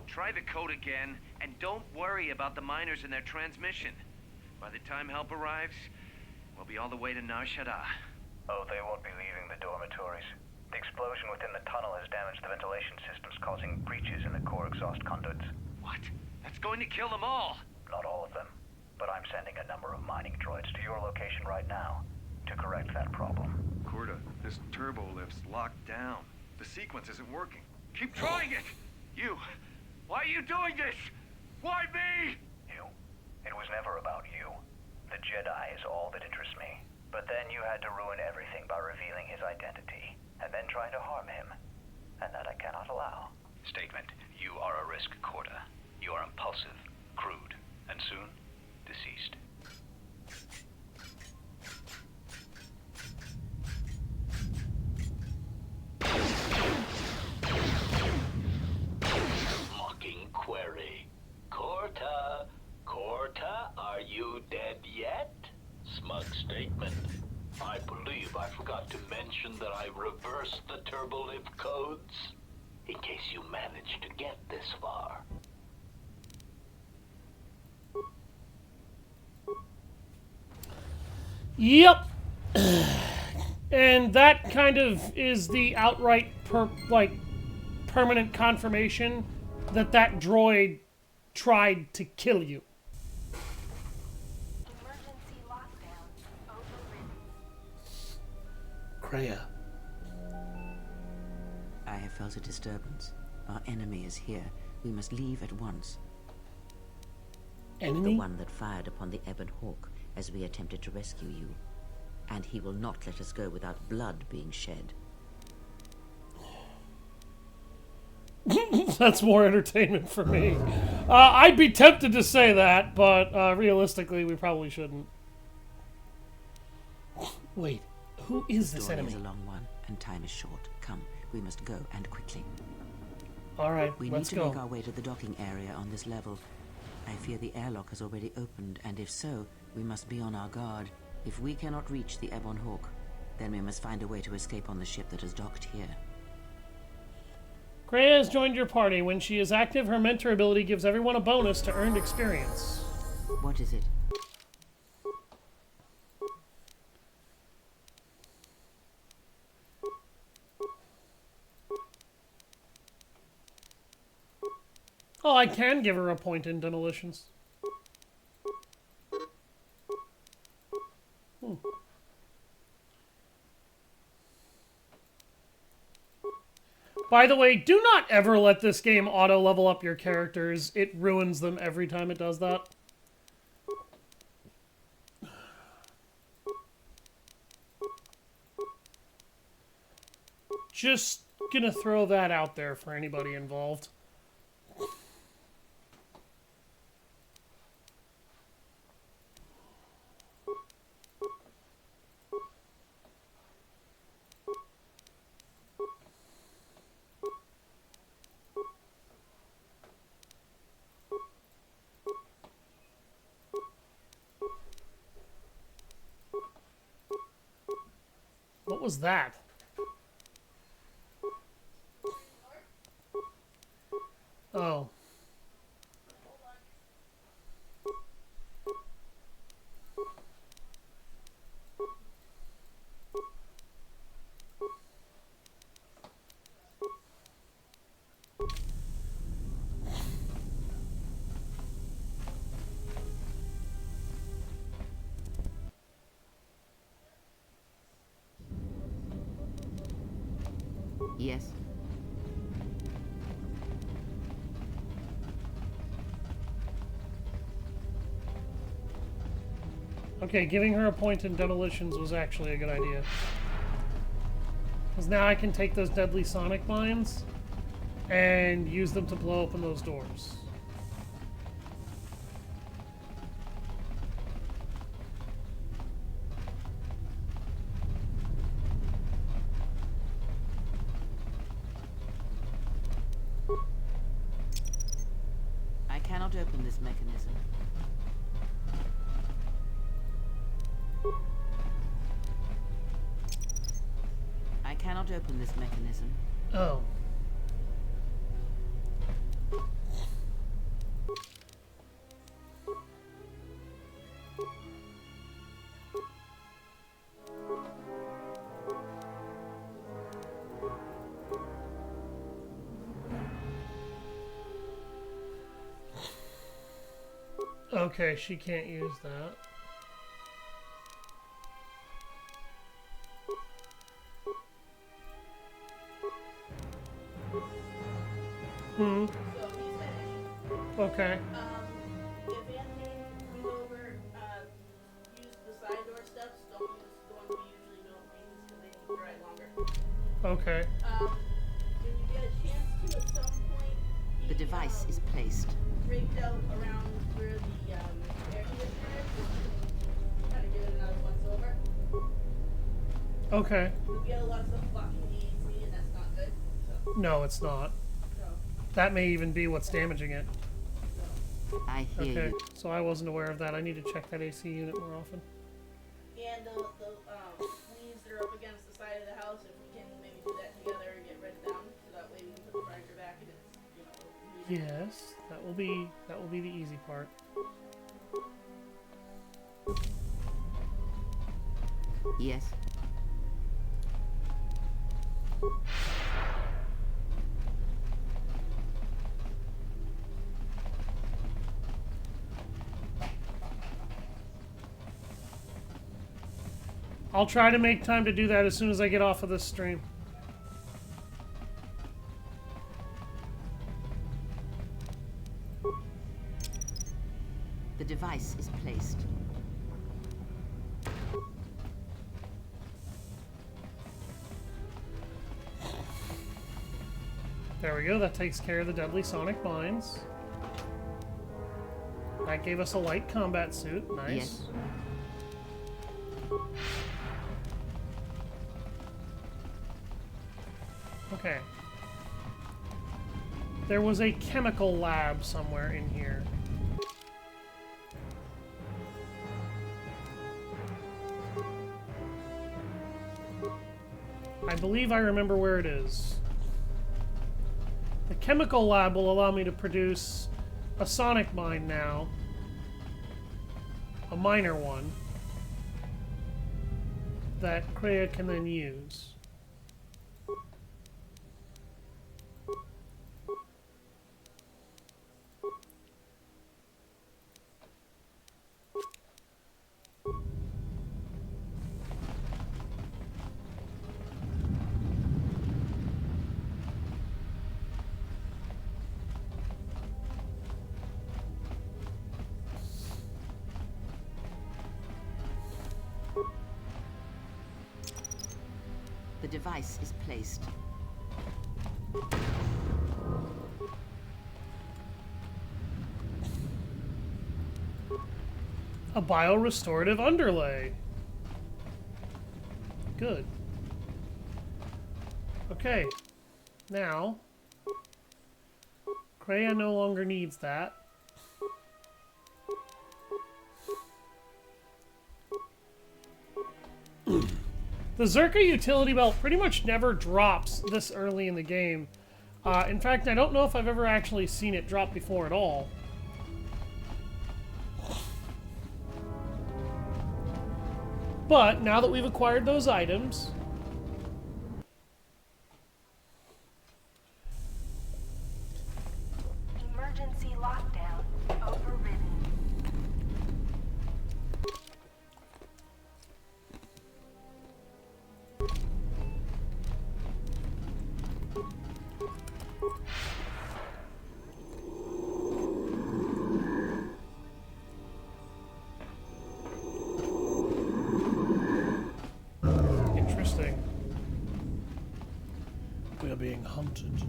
Speaker 9: Try the code again, and don't worry about the miners and their transmission. By the time help arrives, we'll be all the way to Nar Shaddaa.
Speaker 2: Oh, they won't be leaving the dormitories. The explosion within the tunnel has damaged the ventilation systems, causing breaches in the core exhaust conduits.
Speaker 9: What? That's going to kill them all!
Speaker 2: Not all of them, but I'm sending a number of mining droids to your location right now to correct that problem.
Speaker 7: Corda, this turbo lift's locked down. The sequence isn't working.
Speaker 9: Keep trying it! You! Why are you doing this? Why me?
Speaker 2: You? It was never about you. The Jedi is all that interests me. But then you had to ruin everything by revealing his identity, and then trying to harm him. And that I cannot allow. Statement. You are a risk, Corda. You are impulsive, crude, and soon, deceased.
Speaker 3: Mocking query. Corta, are you dead yet? Smug statement. I believe I forgot to mention that I reversed the turbolift codes, in case you managed to get this far.
Speaker 1: Yep. And that kind of is the outright permanent confirmation that that droid tried to kill you.
Speaker 8: Emergency lockdown overridden.
Speaker 1: Kreia.
Speaker 10: I have felt a disturbance. Our enemy is here. We must leave at once.
Speaker 1: Enemy?
Speaker 10: The one that fired upon the Ebon Hawk as we attempted to rescue you. And he will not let us go without blood being shed.
Speaker 1: That's more entertainment for me. I'd be tempted to say that, but realistically, we probably shouldn't. Wait, who is this
Speaker 10: Story
Speaker 1: enemy?
Speaker 10: is a long one, and time is short. Come, we must go, and quickly.
Speaker 1: All right,
Speaker 10: We need
Speaker 1: let's
Speaker 10: to
Speaker 1: go.
Speaker 10: make our way to the docking area on this level. I fear the airlock has already opened, and if so, we must be on our guard. If we cannot reach the Ebon Hawk, then we must find a way to escape on the ship that is docked here.
Speaker 1: Kreia has joined your party. When she is active, her mentor ability gives everyone a bonus to earned experience.
Speaker 10: What is it?
Speaker 1: Oh, I can give her a point in demolitions. By the way, do not ever let this game auto-level up your characters. It ruins them every time it does that. Just gonna throw that out there for anybody involved. What was that? Oh.
Speaker 10: Yes.
Speaker 1: Okay, giving her a point in demolitions was actually a good idea. Because now I can take those deadly sonic mines and use them to blow open those doors.
Speaker 10: I cannot open this mechanism. cannot open this mechanism.
Speaker 1: Oh. Okay, she can't use that. Hmm.
Speaker 11: So he's finished.
Speaker 1: Okay.
Speaker 11: If Anthony comes over, use the side door steps. Don't use the ones we usually don't use because they keep dry longer.
Speaker 1: Okay.
Speaker 11: When you get a chance to, at some point,
Speaker 10: The device is placed.
Speaker 11: rigged out around where the air conditioner is. Kind of give it another once over.
Speaker 1: Okay.
Speaker 11: We get a lot of stuff blocking the AC, and that's not good. So,
Speaker 1: No, it's not. That may even be what's damaging it.
Speaker 10: I hear
Speaker 1: Okay.
Speaker 10: you.
Speaker 1: So I wasn't aware of that. I need to check that AC unit more often.
Speaker 11: and the leaves that are up against the side of the house, if we can maybe do that together and get rid of them, so that way we can put the furniture back and it's, you know,
Speaker 1: Yes, that will be the easy part.
Speaker 10: Yes.
Speaker 1: I'll try to make time to do that as soon as I get off of this stream.
Speaker 10: The device is placed.
Speaker 1: There we go. That takes care of the deadly sonic mines. That gave us a light combat suit. Nice.
Speaker 10: Yes.
Speaker 1: Okay. There was a chemical lab somewhere in here. I believe I remember where it is. The chemical lab will allow me to produce a sonic mine now. A minor one. That Kreia can then use.
Speaker 10: The device is placed.
Speaker 1: A biorestorative underlay. Good. Okay. Now, Kreia no longer needs that. The Czerka utility belt pretty much never drops this early in the game. In fact, I don't know if I've ever actually seen it drop before at all. But now that we've acquired those items,
Speaker 8: Emergency lockdown overridden.
Speaker 1: interesting. We are being hunted.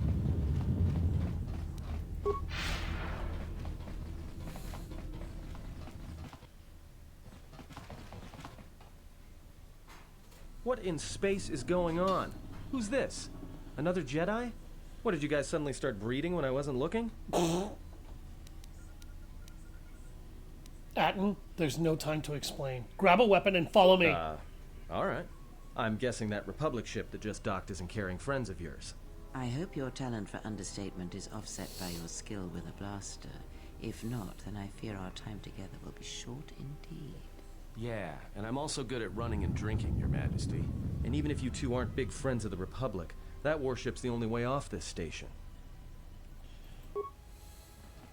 Speaker 5: What in space is going on? Who's this? Another Jedi? What, did you guys suddenly start breeding when I wasn't looking?
Speaker 1: Atten, there's no time to explain. Grab a weapon and follow me.
Speaker 5: Alright. I'm guessing that Republic ship that just docked isn't carrying friends of yours.
Speaker 10: I hope your talent for understatement is offset by your skill with a blaster. If not, then I fear our time together will be short indeed.
Speaker 5: Yeah, and I'm also good at running and drinking, Your Majesty. And even if you two aren't big friends of the Republic, that warship's the only way off this station.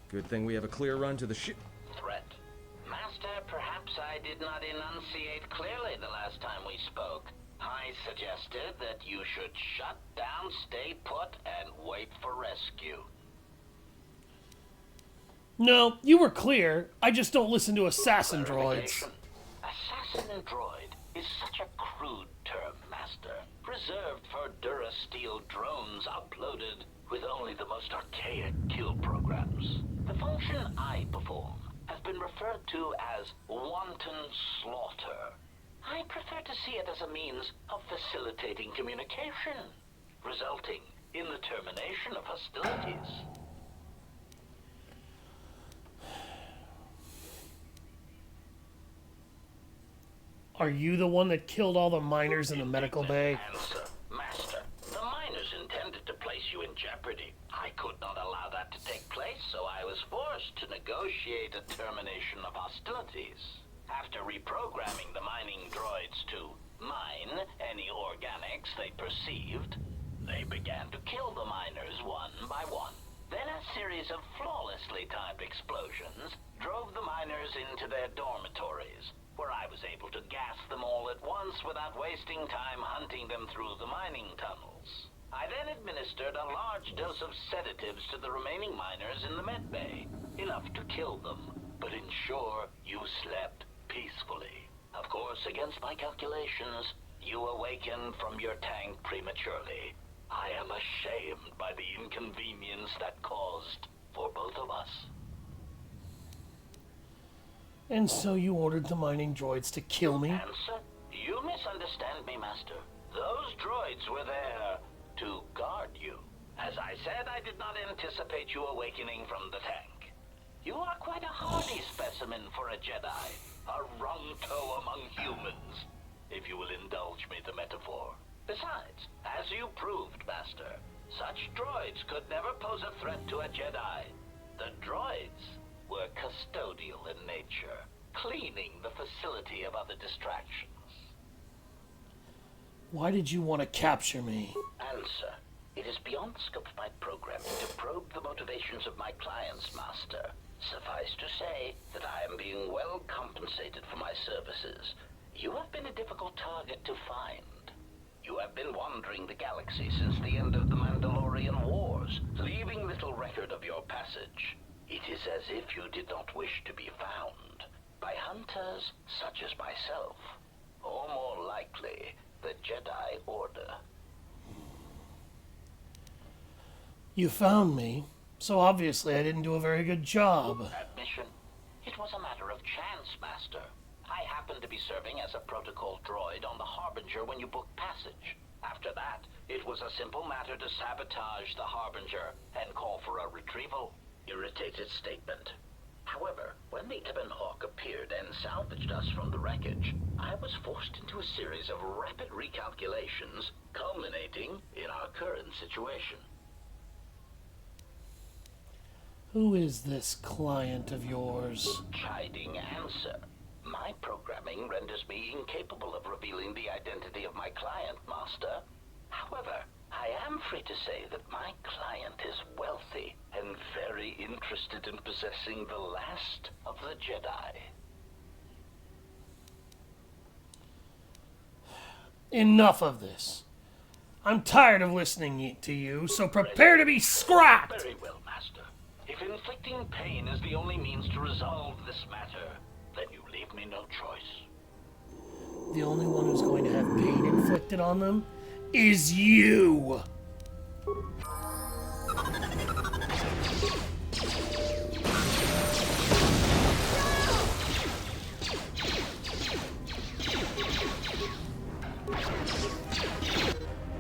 Speaker 5: Good thing we have a clear run to the ship.
Speaker 3: Threat. Master, perhaps I did not enunciate clearly the last time we spoke. I suggested that you should shut down, stay put, and wait for rescue.
Speaker 1: No, you were clear. I just don't listen to assassin droids.
Speaker 3: Assassin droid is such a crude term, Master. Reserved for Durasteel drones uploaded with only the most archaic kill programs. The function I perform has been referred to as wanton slaughter. I prefer to see it as a means of facilitating communication, resulting in the termination of hostilities.
Speaker 1: Are you the one that killed all the miners in the medical bay?
Speaker 3: Answer, Master. The miners intended to place you in jeopardy. I could not allow that to take place, so I was forced to negotiate a termination of hostilities. After reprogramming the mining droids to mine any organics they perceived, they began to kill the miners one by one. Then a series of flawlessly timed explosions drove the miners into their dormitories, where I was able to gas them all at once without wasting time hunting them through the mining tunnels. I then administered a large dose of sedatives to the remaining miners in the med bay, enough to kill them, but ensure you slept peacefully. Of course, against my calculations, you awakened from your tank prematurely. I am ashamed by the inconvenience that caused for both of us.
Speaker 1: And so you ordered the mining droids to kill me?
Speaker 3: Answer? You misunderstand me, Master. Those droids were there to guard you. As I said, I did not anticipate you awakening from the tank. You are quite a hardy specimen for a Jedi. A wrong-toe among humans, if you will indulge me the metaphor. Besides, as you proved, Master, such droids could never pose a threat to a Jedi. The droids were custodial in nature, cleaning the facility of other distractions.
Speaker 1: Why did you want to capture me?
Speaker 3: Answer. It is beyond the scope of my programming to probe the motivations of my clients, Master. Suffice to say that I am being well compensated for my services. You have been a difficult target to find. You have been wandering the galaxy since the end of the Mandalorian Wars, leaving little record of your passage. It is as if you did not wish to be found by hunters such as myself, or more likely, the Jedi Order.
Speaker 1: You found me, so obviously I didn't do a very good job.
Speaker 3: Admission. It was a matter of chance, Master. I happened to be serving as a protocol droid on the Harbinger when you booked passage. After that, it was a simple matter to sabotage the Harbinger and call for a retrieval. Irritated statement. However, when the Ebon Hawk appeared and salvaged us from the wreckage, I was forced into a series of rapid recalculations, culminating in our current situation.
Speaker 1: Who is this client of yours?
Speaker 3: Chiding answer. My programming renders me incapable of revealing the identity of my client, Master. However, I am free to say that my client is wealthy and very interested in possessing the last of the Jedi.
Speaker 1: Enough of this. I'm tired of listening to you, so prepare to be scrapped!
Speaker 3: Very well, Master. If inflicting pain is the only means to resolve this matter, then you leave me no choice.
Speaker 1: The only one who's going to have pain inflicted on them is you!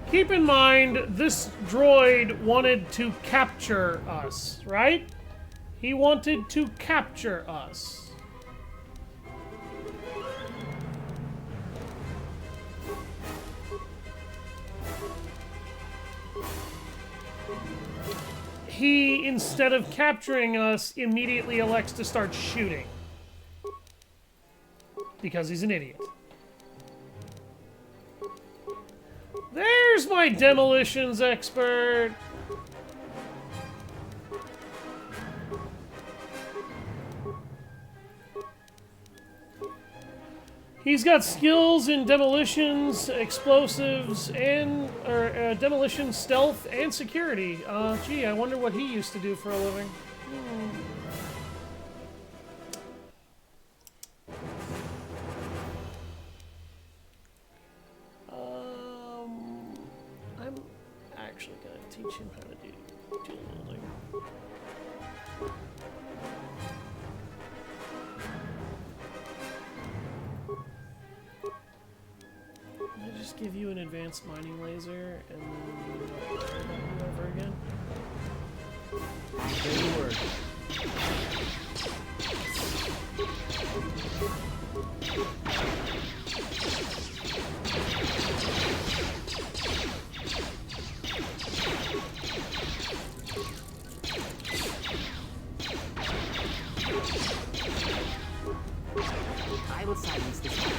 Speaker 1: Keep in mind, this droid wanted to capture us, right? He wanted to capture us. he, instead of capturing us, immediately elects to start shooting. Because he's an idiot. There's my demolitions expert! He's got skills in demolitions, explosives, and demolition, stealth, and security. Gee, I wonder what he used to do for a living. I'm actually going to teach him how to do dual wielding. I just give you an advanced mining laser and then you over again.
Speaker 5: Good work.
Speaker 10: I will silence this one.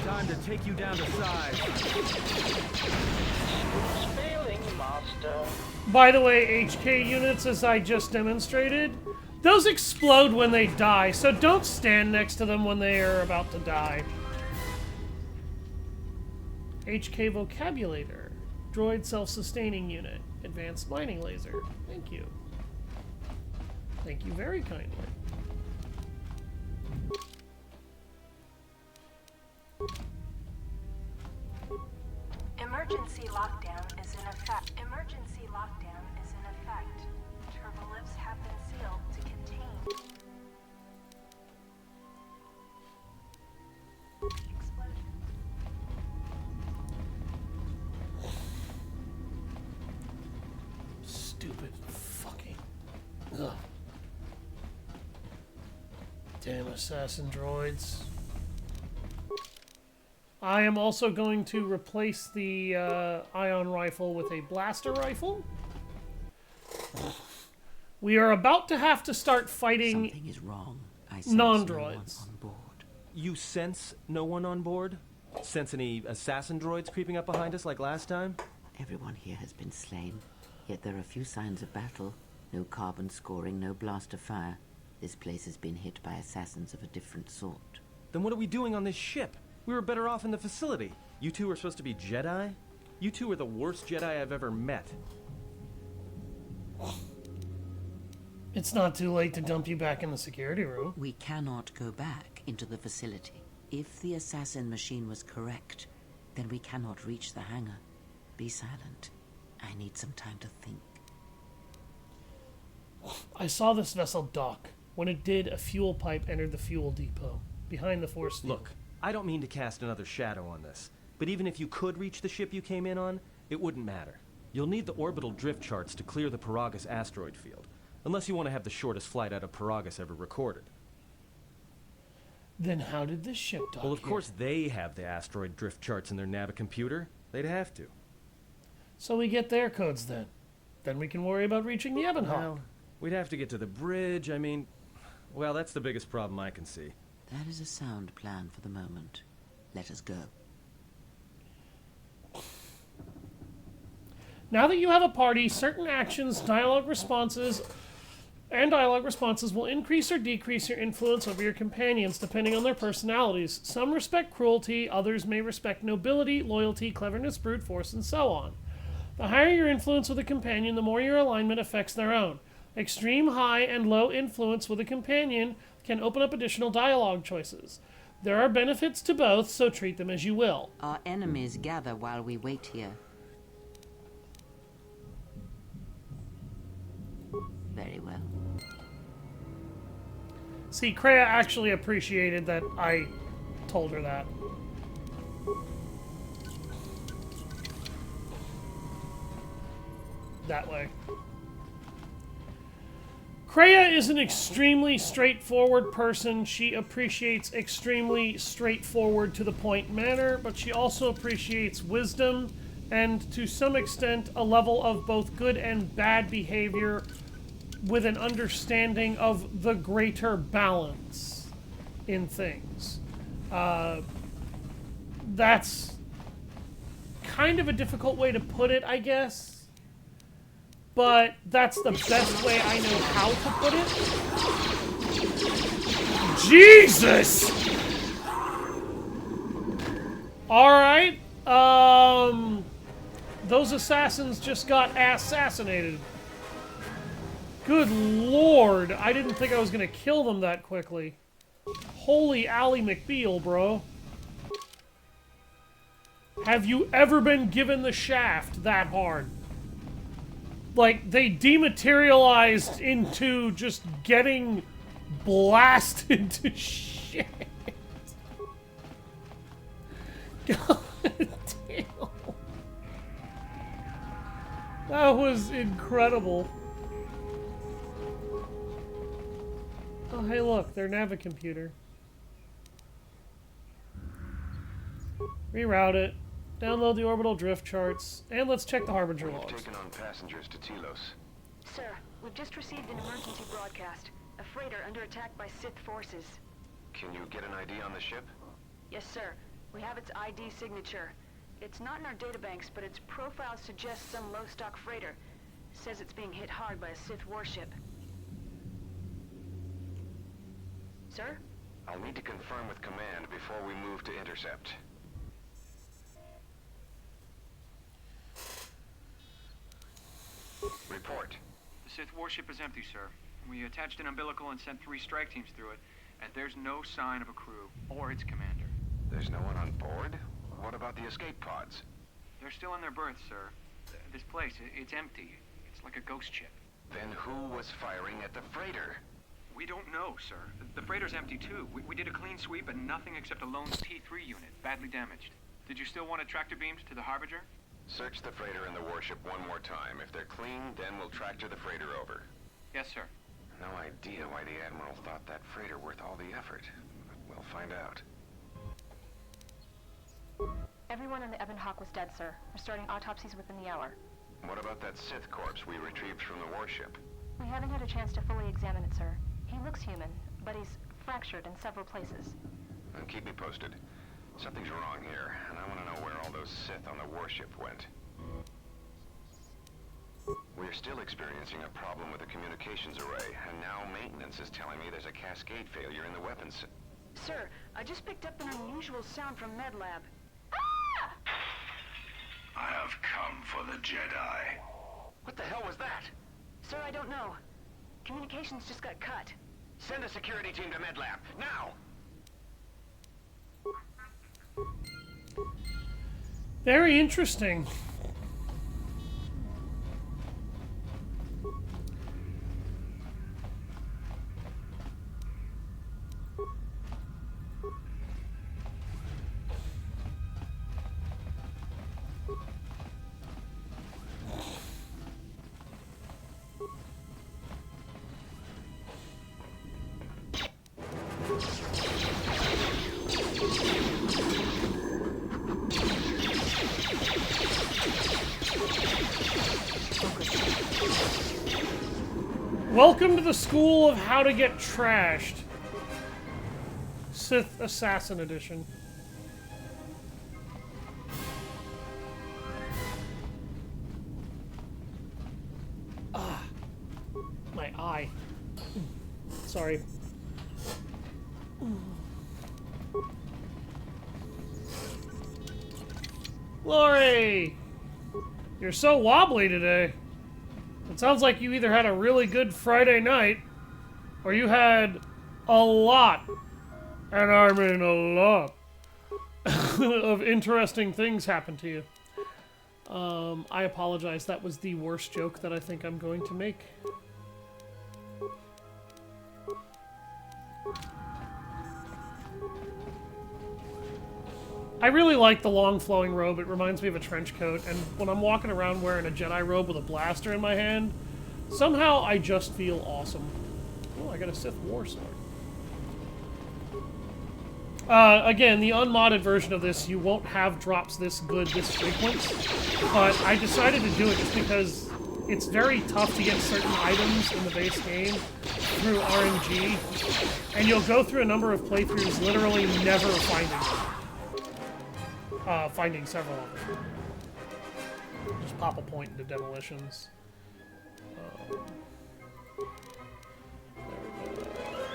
Speaker 5: Time to take you down to size.
Speaker 3: Failing, master.
Speaker 1: By the way, HK units, as I just demonstrated, those explode when they die, so don't stand next to them when they are about to die. HK Vocabulator. Droid self-sustaining unit. Advanced mining laser. Thank you. Thank you very kindly.
Speaker 8: Emergency lockdown is in effect. Emergency lockdown is in effect. Turbolifts have been sealed to contain the explosion.
Speaker 1: Stupid fucking... Ugh. Damn assassin droids. I am also going to replace the ion rifle with a blaster rifle. We are about to have to start fighting
Speaker 10: Something is wrong. I sense
Speaker 1: non-droids.
Speaker 10: No one on board.
Speaker 5: You sense no one on board? Sense any assassin droids creeping up behind us like last time?
Speaker 10: Everyone here has been slain, yet there are few signs of battle. No carbon scoring, no blaster fire. This place has been hit by assassins of a different sort.
Speaker 5: Then what are we doing on this ship? We were better off in the facility. You two are supposed to be Jedi? You two are the worst Jedi I've ever met.
Speaker 1: It's not too late to dump you back in the security room.
Speaker 10: We cannot go back into the facility. If the assassin machine was correct, then we cannot reach the hangar. Be silent. I need some time to think.
Speaker 1: I saw this vessel dock. When it did, a fuel pipe entered the fuel depot, behind the force field.
Speaker 5: Look, I don't mean to cast another shadow on this, but even if you could reach the ship you came in on, it wouldn't matter. You'll need the orbital drift charts to clear the Peragus asteroid field, unless you want to have the shortest flight out of Peragus ever recorded.
Speaker 1: Then how did this ship dock
Speaker 5: Well, of
Speaker 1: here?
Speaker 5: course they have the asteroid drift charts in their navicomputer. They'd have to.
Speaker 1: So we get their codes then. Then we can worry about reaching the Ebonhawk.
Speaker 5: Well, we'd have to get to the bridge. I mean, well, that's the biggest problem I can see.
Speaker 10: That is a sound plan for the moment. Let us go.
Speaker 1: Now that you have a party, certain actions, dialogue responses will increase or decrease your influence over your companions depending on their personalities. Some respect cruelty, others may respect nobility, loyalty, cleverness, brute force, and so on. The higher your influence with a companion, the more your alignment affects their own. Extreme high and low influence with a companion can open up additional dialogue choices. There are benefits to both, so treat them as you will.
Speaker 10: Our enemies gather while we wait here. Very well.
Speaker 1: See, Kreia actually appreciated that I told her that. That way. Kreia is an extremely straightforward person. She appreciates extremely straightforward to the point manner, but she also appreciates wisdom and to some extent a level of both good and bad behavior with an understanding of the greater balance in things. That's kind of a difficult way to put it, I guess. But that's the best way I know how to put it. Jesus! Alright. Those assassins just got assassinated. Good lord. I didn't think I was going to kill them that quickly. Holy Ally McBeal, bro. Have you ever been given the shaft that hard? Like, they dematerialized into just getting blasted to shit. God damn. That was incredible. Oh, hey, look, their navicomputer. Reroute it. Download the orbital drift charts, and let's check the Harbinger logs.
Speaker 12: We've taken on passengers to Telos.
Speaker 13: Sir, we've just received an emergency broadcast. A freighter under attack by Sith forces.
Speaker 12: Can you get an ID on the ship?
Speaker 13: Yes, sir. We have its ID signature. It's not in our databanks, but its profile suggests some low-stock freighter. Says it's being hit hard by a Sith warship. Sir?
Speaker 12: I'll need to confirm with command before we move to intercept. Report.
Speaker 14: The Sith warship is empty, sir. We attached an umbilical and sent 3 strike teams through it, and there's no sign of a crew or its commander.
Speaker 12: There's no one on board? What about the escape pods?
Speaker 14: They're still in their berths, sir. This place, it's empty. It's like a ghost ship.
Speaker 12: Then who was firing at the freighter?
Speaker 14: We don't know, sir. The freighter's empty, too. We did a clean sweep and nothing except a lone T3 unit, badly damaged. Did you still want tractor beams to the Harbinger?
Speaker 12: Search the freighter and the warship one more time. If they're clean, then we'll tractor the freighter over.
Speaker 14: Yes, sir.
Speaker 12: No idea why the Admiral thought that freighter worth all the effort. But we'll find out.
Speaker 13: Everyone on the Ebon Hawk was dead, sir. We're starting autopsies within the hour.
Speaker 12: What about that Sith corpse we retrieved from the warship?
Speaker 13: We haven't had a chance to fully examine it, sir. He looks human, but he's fractured in several places.
Speaker 12: Then keep me posted. Something's wrong here, and I want to know where all those Sith on the warship went. We're still experiencing a problem with the communications array, and now maintenance is telling me there's a cascade failure in the weapons.
Speaker 13: Sir, I just picked up an unusual sound from MedLab.
Speaker 12: I have come for the Jedi. What the hell was that?
Speaker 13: Sir, I don't know. Communications just got cut.
Speaker 12: Send a security team to MedLab, now!
Speaker 1: Very interesting. Welcome to the school of how to get trashed. Sith Assassin Edition. Ah, my eye. Sorry. Lori! You're so wobbly today. It sounds like you either had a really good Friday night, or you had a lot, and I mean a lot, of interesting things happen to you. I apologize. That was the worst joke that I think I'm going to make. I really like the long flowing robe. It reminds me of a trench coat, and when I'm walking around wearing a Jedi robe with a blaster in my hand, Somehow I just feel awesome. Oh, I got a Sith War Sword. Again, the unmodded version of this, you won't have drops this good this frequent, but I decided to do it just because it's very tough to get certain items in the base game through RNG, and you'll go through a number of playthroughs literally never finding them. Finding several of them. Just pop a point into demolitions.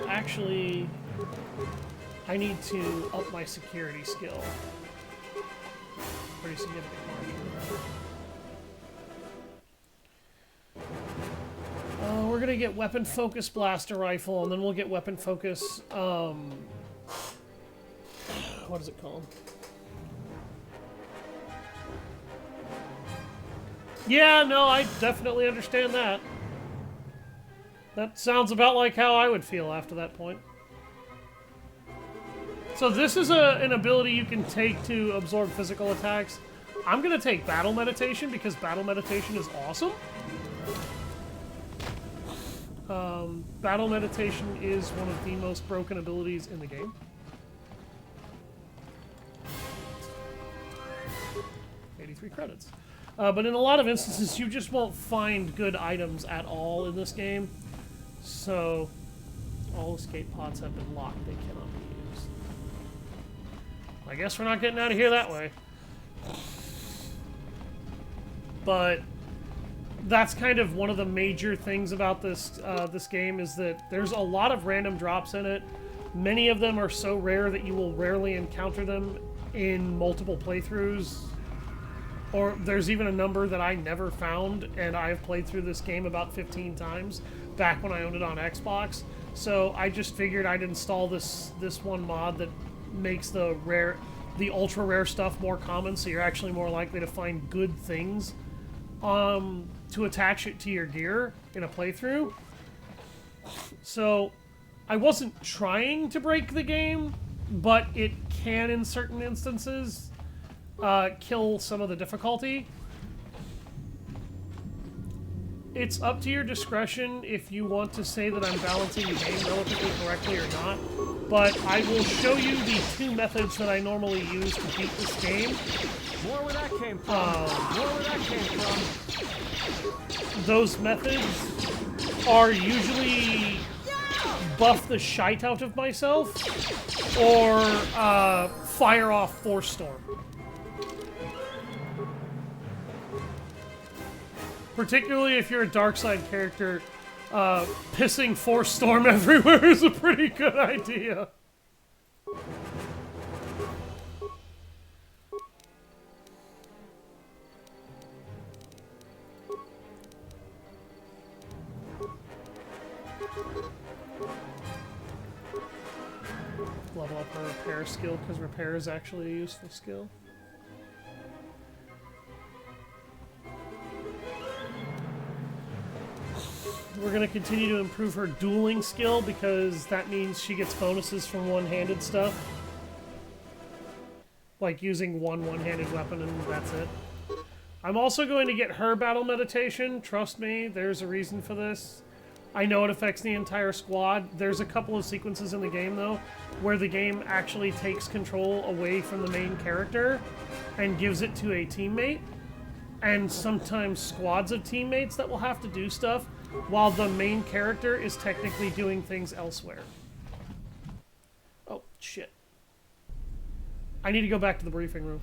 Speaker 1: Actually, I need to up my security skill. Pretty significant margin. We're gonna get weapon focus blaster rifle, and then we'll get weapon focus, what is it called? Yeah, no, I definitely understand that. That sounds about like how I would feel after that point. So this is an ability you can take to absorb physical attacks. I'm going to take Battle Meditation because Battle Meditation is awesome. Battle Meditation is one of the most broken abilities in the game. 83 credits. But in a lot of instances, you just won't find good items at all in this game. So, all escape pods have been locked. They cannot be used. I guess we're not getting out of here that way. But that's kind of one of the major things about this this game is that there's a lot of random drops in it. Many of them are so rare that you will rarely encounter them in multiple playthroughs. Or there's even a number that I never found, and I've played through this game about 15 times back when I owned it on Xbox. So I just figured I'd install this one mod that makes the ultra rare stuff more common, so you're actually more likely to find good things to attach it to your gear in a playthrough. So I wasn't trying to break the game, but it can in certain instances kill some of the difficulty. It's up to your discretion if you want to say that I'm balancing the game relatively correctly or not, but I will show you the two methods that I normally use to beat this game.
Speaker 5: More where that came from. More where that came from.
Speaker 1: Those methods are usually buff the shite out of myself or fire off Force Storm. Particularly if you're a dark side character, pissing Force Storm everywhere is a pretty good idea. Level up her repair skill, because repair is actually a useful skill. We're going to continue to improve her dueling skill because that means she gets bonuses from one-handed stuff. Like using one-handed weapon and that's it. I'm also going to get her battle meditation. Trust me, there's a reason for this. I know it affects the entire squad. There's a couple of sequences in the game, though, where the game actually takes control away from the main character and gives it to a teammate. And sometimes squads of teammates that will have to do stuff while the main character is technically doing things elsewhere. Oh, shit. I need to go back to the briefing room.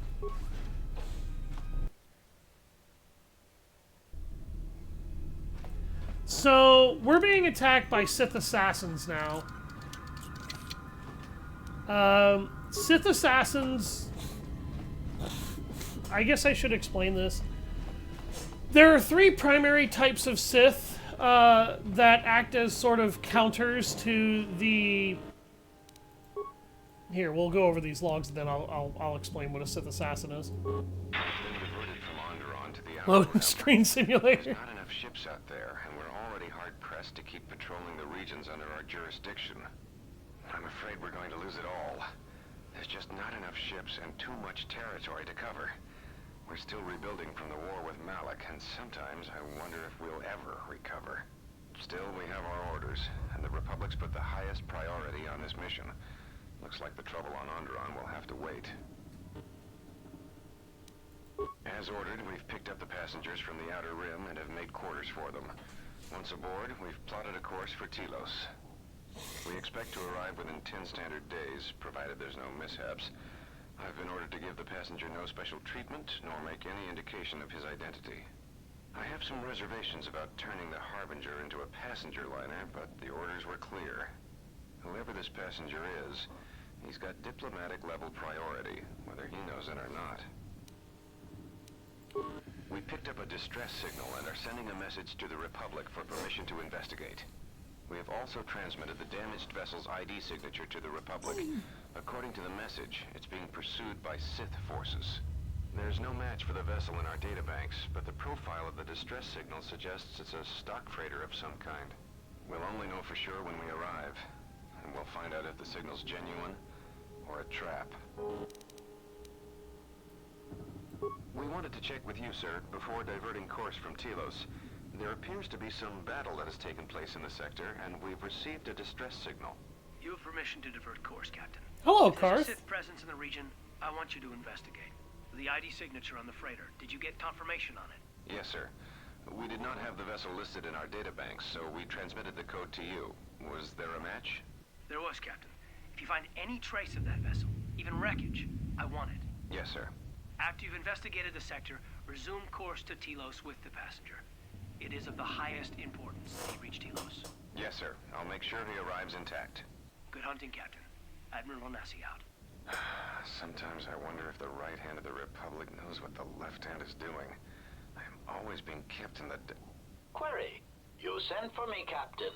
Speaker 1: So, we're being attacked by Sith assassins now. Sith assassins... I guess I should explain this. There are three primary types of Sith that act as sort of counters to the... Here, we'll go over these logs and then I'll explain what a Sith assassin is. Loading screen simulator.
Speaker 12: There's not enough ships out there, and we're already hard-pressed to keep patrolling the regions under our jurisdiction. I'm afraid we're going to lose it all. There's just not enough ships and too much territory to cover. We're still rebuilding from the war with Malik, and sometimes I wonder if we'll ever recover. Still, we have our orders, and the Republic's put the highest priority on this mission. Looks like the trouble on Onderon will have to wait. As ordered, we've picked up the passengers from the Outer Rim and have made quarters for them. Once aboard, we've plotted a course for Telos. We expect to arrive within 10 standard days, provided there's no mishaps. I've been ordered to give the passenger no special treatment, nor make any indication of his identity. I have some reservations about turning the Harbinger into a passenger liner, but the orders were clear. Whoever this passenger is, he's got diplomatic level priority, whether he knows it or not. We picked up a distress signal and are sending a message to the Republic for permission to investigate. We have also transmitted the damaged vessel's ID signature to the Republic. According to the message, it's being pursued by Sith forces. There's no match for the vessel in our databanks, but the profile of the distress signal suggests it's a stock freighter of some kind. We'll only know for sure when we arrive, and we'll find out if the signal's genuine or a trap. We wanted to check with you, sir, before diverting course from Telos. There appears to be some battle that has taken place in the sector, and we've received a distress signal.
Speaker 15: You have permission to divert course, Captain.
Speaker 1: Hello,
Speaker 15: If there's
Speaker 1: Karth.
Speaker 15: a Sith presence in the region, I want you to investigate. The ID signature on the freighter, did you get confirmation on it?
Speaker 12: Yes, sir. We did not have the vessel listed in our databanks, so we transmitted the code to you. Was there a match?
Speaker 15: There was, Captain. If you find any trace of that vessel, even wreckage, I want it.
Speaker 12: Yes, sir.
Speaker 15: After you've investigated the sector, resume course to Telos with the passenger. It is of the highest importance that he reach Telos.
Speaker 12: Yes, sir. I'll make sure he arrives intact.
Speaker 15: Good hunting, Captain. Admiral Onassi out.
Speaker 12: Sometimes I wonder if the right hand of the Republic knows what the left hand is doing. I'm always being kept in the...
Speaker 3: Query. You sent for me, Captain.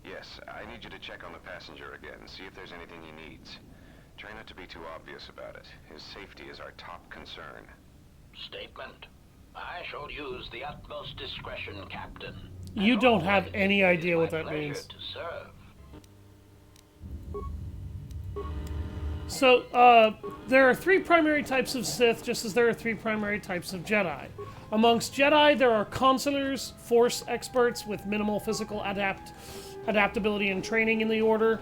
Speaker 12: Yes, I need you to check on the passenger again and see if there's anything he needs. Try not to be too obvious about it. His safety is our top concern.
Speaker 3: Statement. I shall use the utmost discretion, Captain.
Speaker 1: You don't have any idea what that
Speaker 3: Pleasure
Speaker 1: means.
Speaker 3: to serve.
Speaker 1: So, there are three primary types of Sith, just as there are three primary types of Jedi. Amongst Jedi, there are consulars, Force experts with minimal physical adaptability and training in the Order.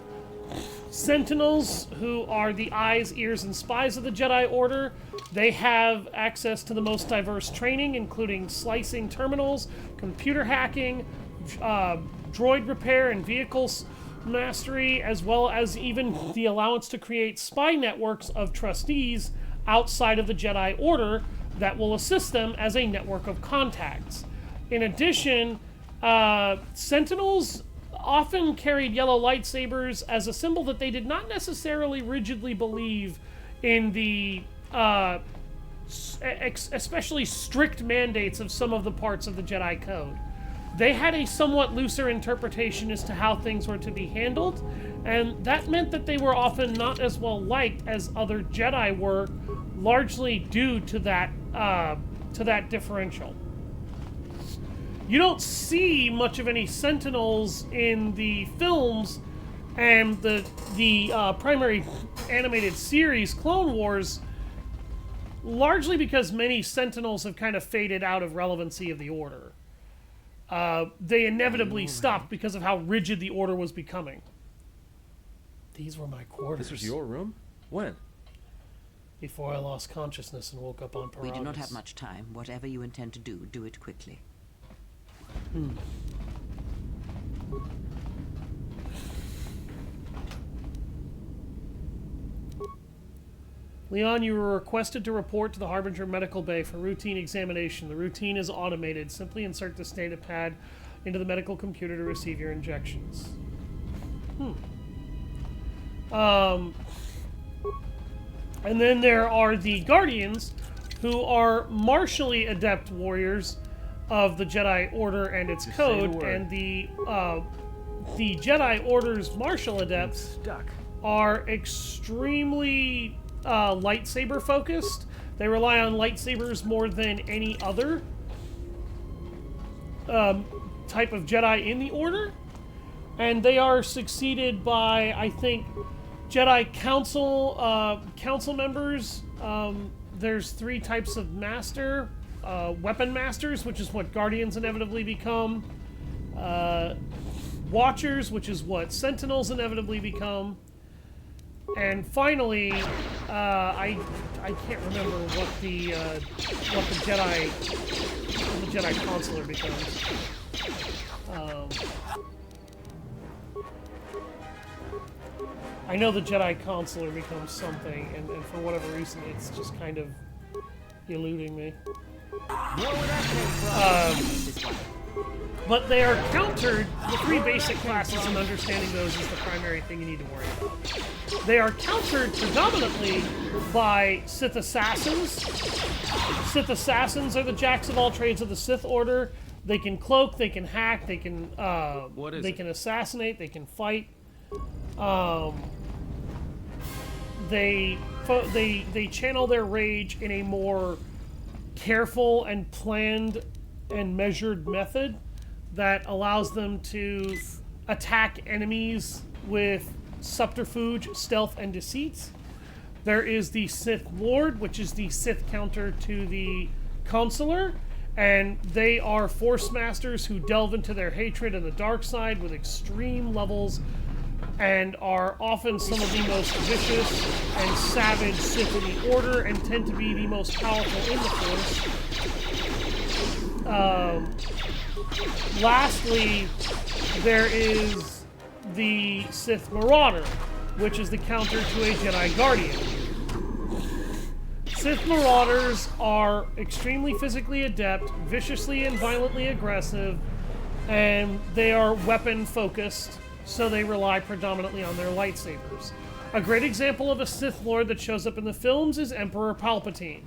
Speaker 1: Sentinels, who are the eyes, ears, and spies of the Jedi Order. They have access to the most diverse training, including slicing terminals, computer hacking, droid repair, and vehicles mastery, as well as even the allowance to create spy networks of trustees outside of the Jedi Order that will assist them as a network of contacts. In addition, Sentinels often carried yellow lightsabers as a symbol that they did not necessarily rigidly believe in the especially strict mandates of some of the parts of the Jedi Code. They had a somewhat looser interpretation as to how things were to be handled, and that meant that they were often not as well liked as other Jedi were, largely due to that differential. You don't see much of any Sentinels in the films, and the primary animated series, Clone Wars, largely because many Sentinels have kind of faded out of relevancy of the Order. They inevitably stopped because of how rigid the Order was becoming. These were my quarters.
Speaker 5: This was your room? When?
Speaker 1: Before I lost consciousness and woke up on Peragus.
Speaker 10: We do not have much time. Whatever you intend to do, do it quickly.
Speaker 1: Leon, you were requested to report to the Harbinger Medical Bay for routine examination. The routine is automated. Simply insert this data pad into the medical computer to receive your injections. And then there are the Guardians, who are martially adept warriors of the Jedi Order and its code, and the Jedi Order's martial adepts are extremely lightsaber focused. They rely on lightsabers more than any other type of Jedi in the Order, and they are succeeded by, I think, Jedi Council members there's 3 types of master. Weapon masters, which is what Guardians inevitably become. Watchers, which is what Sentinels inevitably become. And finally, I can't remember what the Jedi Consular becomes. I know the Jedi Consular becomes something, and for whatever reason, it's just kind of eluding me. But they are countered, the 3 basic classes, and understanding those is the primary thing you need to worry about. They are countered predominantly by Sith Assassins. Sith Assassins are the jacks of all trades of the Sith Order. They can cloak, they can hack, they can can assassinate, they can fight. They channel their rage in a more careful and planned and measured method that allows them to attack enemies with subterfuge, stealth, and deceit. There is the Sith Lord, which is the Sith counter to the Consular, and they are Force Masters who delve into their hatred of the dark side with extreme levels and are often some of the most vicious and savage Sith in the Order and tend to be the most powerful in the Force. Lastly, there is the Sith Marauder, which is the counter to a Jedi Guardian. Sith Marauders are extremely physically adept, viciously and violently aggressive, and they are weapon focused, so they rely predominantly on their lightsabers. A great example of a Sith Lord that shows up in the films is Emperor Palpatine.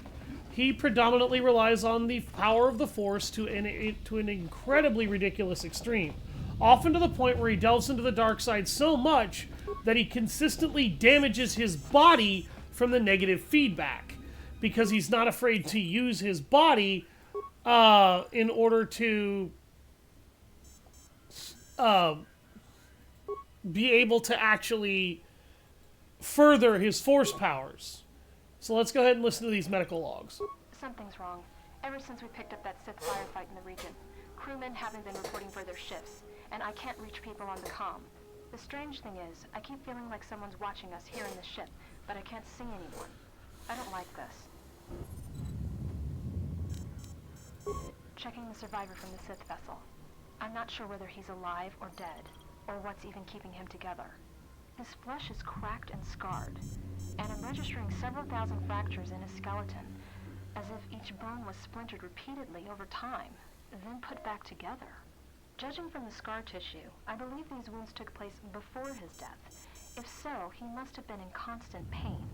Speaker 1: He predominantly relies on the power of the Force to an incredibly ridiculous extreme, often to the point where he delves into the dark side so much that he consistently damages his body from the negative feedback, because he's not afraid to use his body in order to be able to actually further his Force powers. So let's go ahead and listen to these medical logs.
Speaker 16: Something's wrong. Ever since we picked up that Sith firefight in the region, crewmen haven't been reporting for their shifts, and I can't reach people on the comm. The strange thing is, I keep feeling like someone's watching us here in the ship, but I can't see anyone. I don't like this. Checking the survivor from the Sith vessel. I'm not sure whether he's alive or dead, or what's even keeping him together. His flesh is cracked and scarred, and I'm registering several thousand fractures in his skeleton, as if each bone was splintered repeatedly over time, then put back together. Judging from the scar tissue, I believe these wounds took place before his death. If so, he must have been in constant pain.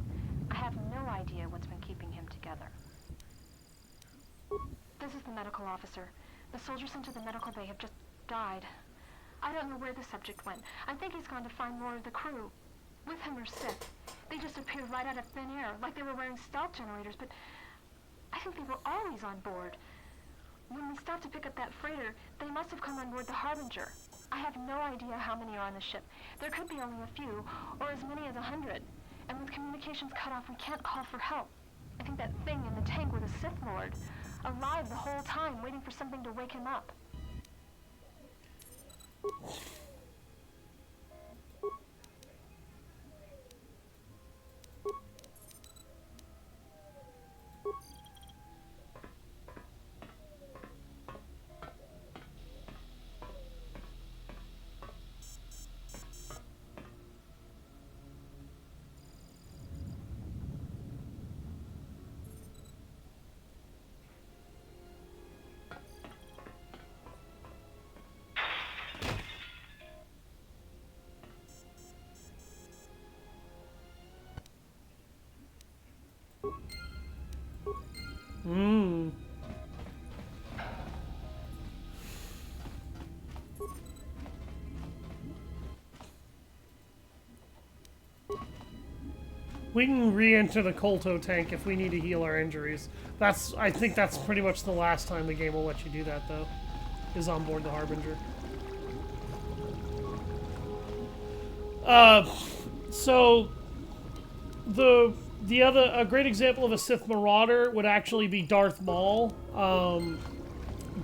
Speaker 16: I have no idea what's been keeping him together. This is the medical officer. The soldiers sent to the medical bay have just died. I don't know where the subject went. I think he's gone to find more of the crew. With him or Sith. They just appeared right out of thin air, like they were wearing stealth generators, but I think they were always on board. When we stopped to pick up that freighter, they must have come on board the Harbinger. I have no idea how many are on the ship. There could be only a few, or as many as 100. And with communications cut off, we can't call for help. I think that thing in the tank was a Sith Lord, alive the whole time, waiting for something to wake him up.
Speaker 1: We can re-enter the KOTOR tank if we need to heal our injuries. I think that's pretty much the last time the game will let you do that, though, is on board the Harbinger. So, the A great example of a Sith Marauder would actually be Darth Maul.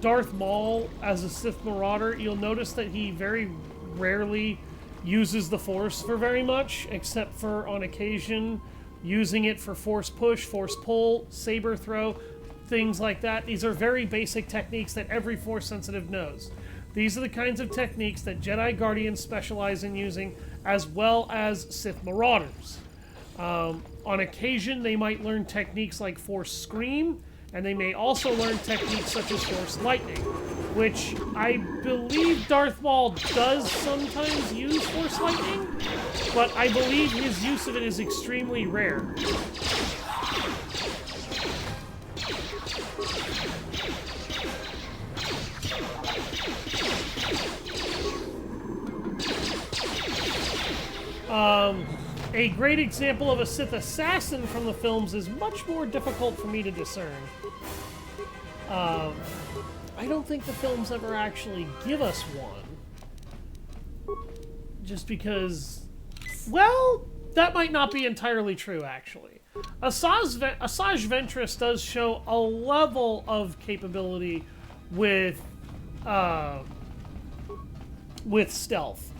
Speaker 1: Darth Maul, as a Sith Marauder, you'll notice that he very rarely uses the Force for very much, except for on occasion using it for Force push, Force pull, saber throw, things like that. These are very basic techniques that every Force sensitive knows. These are the kinds of techniques that Jedi Guardians specialize in using, as well as Sith Marauders. On occasion, they might learn techniques like Force Scream, and they may also learn techniques such as Force Lightning, which I believe Darth Maul does sometimes use Force Lightning, but I believe his use of it is extremely rare. A great example of a Sith assassin from the films is much more difficult for me to discern. I don't think the films ever actually give us one. Just because, well, that might not be entirely true, actually. Asajj Ventress does show a level of capability with stealth.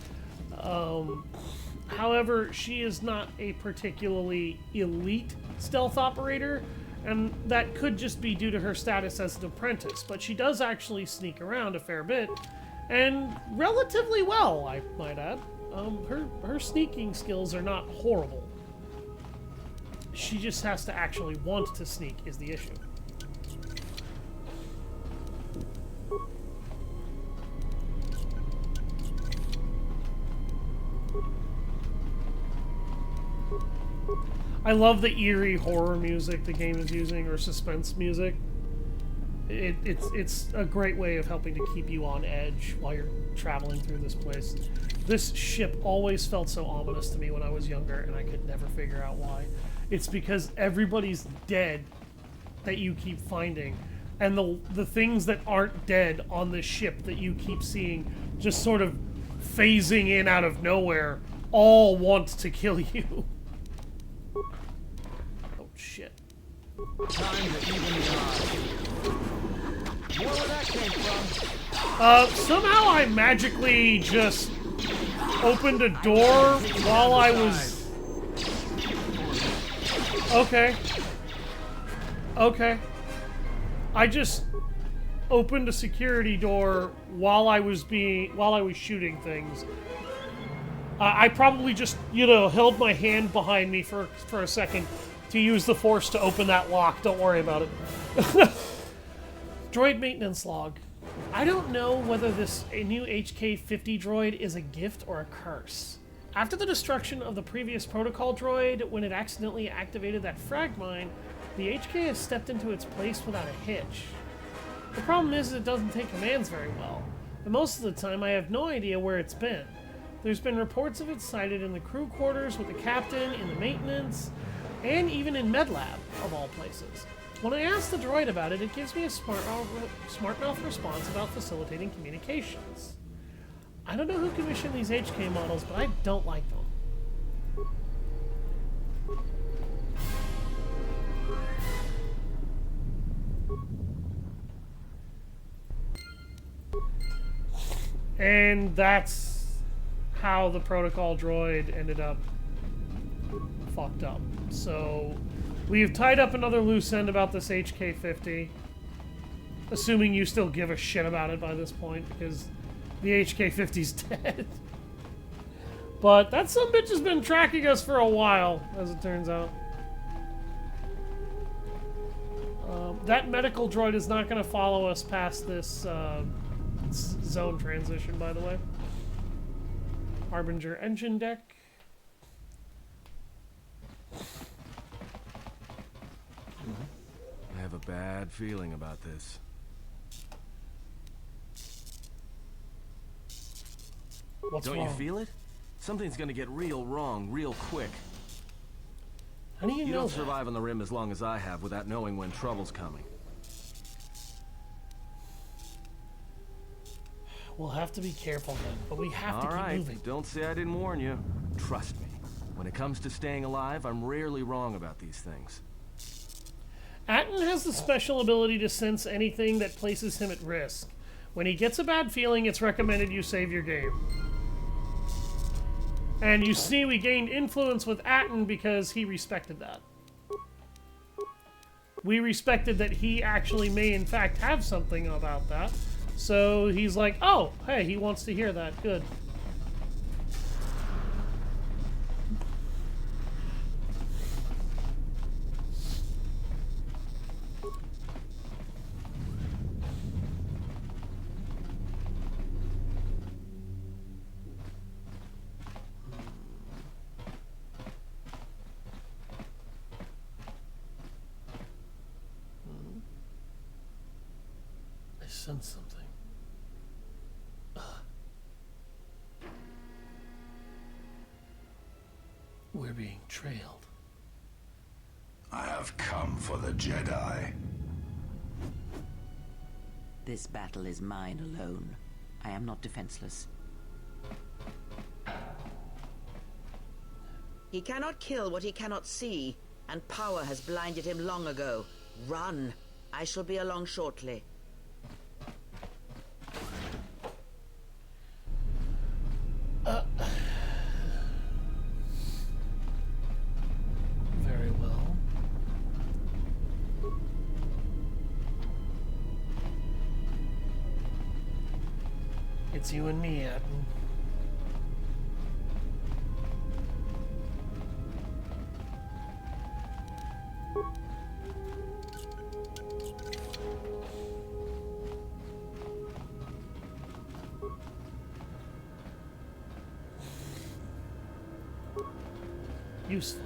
Speaker 1: However, she is not a particularly elite stealth operator, and that could just be due to her status as an apprentice, but she does actually sneak around a fair bit, and relatively well, I might add. Her sneaking skills are not horrible. She just has to actually want to sneak is the issue. I love the eerie horror music the game is using, or suspense music. It's a great way of helping to keep you on edge while you're traveling through this place. This ship always felt so ominous to me when I was younger, and I could never figure out why. It's because everybody's dead that you keep finding, and the things that aren't dead on this ship that you keep seeing just sort of phasing in out of nowhere all want to kill you. Shit. Time to even the odds. More where that came from. Somehow I magically just opened a door while I was... Okay. Okay. I just opened a security door while I was shooting things. I probably just, held my hand behind me for a second to use the Force to open that lock. Don't worry about it. Droid maintenance log. I don't know whether this new HK-50 droid is a gift or a curse. After the destruction of the previous protocol droid, when it accidentally activated that frag mine, the HK has stepped into its place without a hitch. The problem is it doesn't take commands very well, and most of the time I have no idea where it's been. There's been reports of it sighted in the crew quarters with the captain, in the maintenance, and even in MedLab, of all places. When I ask the droid about it, it gives me a smart mouth response about facilitating communications. I don't know who commissioned these HK models, but I don't like them. And that's how the protocol droid ended up fucked up. So we've tied up another loose end about this HK-50, assuming you still give a shit about it by this point, because the HK-50's dead. But that sumbitch has been tracking us for a while, as it turns out. That medical droid is not going to follow us past this zone transition, by the way. Harbinger engine deck.
Speaker 5: I have a bad feeling about this. Don't you feel it? Something's gonna get real wrong real quick.
Speaker 1: How do you know
Speaker 5: You don't
Speaker 1: that?
Speaker 5: survive on the rim as long as I have without knowing when trouble's coming.
Speaker 1: We'll have to be careful then, but we have to
Speaker 5: All
Speaker 1: keep
Speaker 5: right,
Speaker 1: moving.
Speaker 5: don't say I didn't warn you. Trust me. When it comes to staying alive, I'm rarely wrong about these things.
Speaker 1: Atten has the special ability to sense anything that places him at risk. When he gets a bad feeling, it's recommended you save your game. And you see we gained influence with Atten because he respected that. We respected that he actually may in fact have something about that. So he's like, oh, hey, he wants to hear that. Good. I sense something. We're being trailed.
Speaker 17: I have come for the Jedi.
Speaker 10: This battle is mine alone. I am not defenseless. He cannot kill what he cannot see, and power has blinded him long ago. Run! I shall be along shortly.
Speaker 1: Very well. It's you and me, Atten. Useful.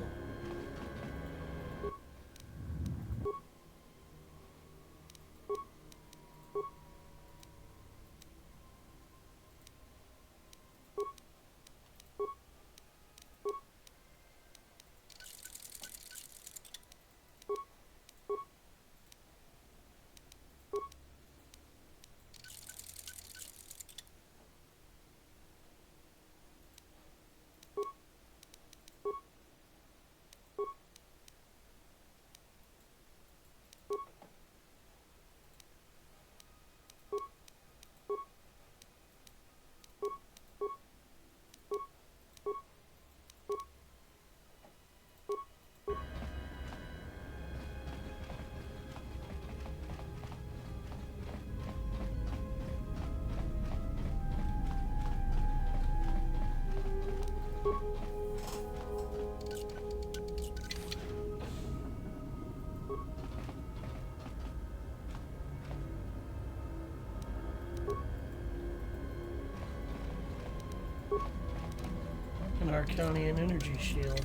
Speaker 1: An Arcanian energy shield.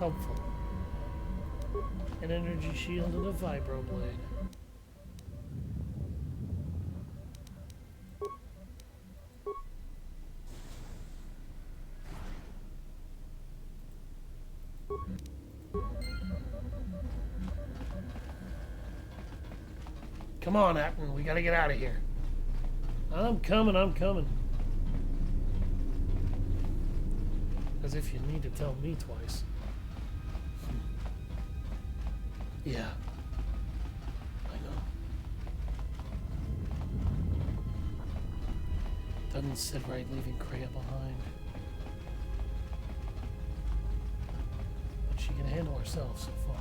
Speaker 1: Helpful. An energy shield and a vibroblade. Come on, Atten, we gotta get out of here. I'm coming, I'm coming. As if you need to tell me twice. Yeah. I know. Doesn't sit right leaving Kreia behind. But she can handle herself so far.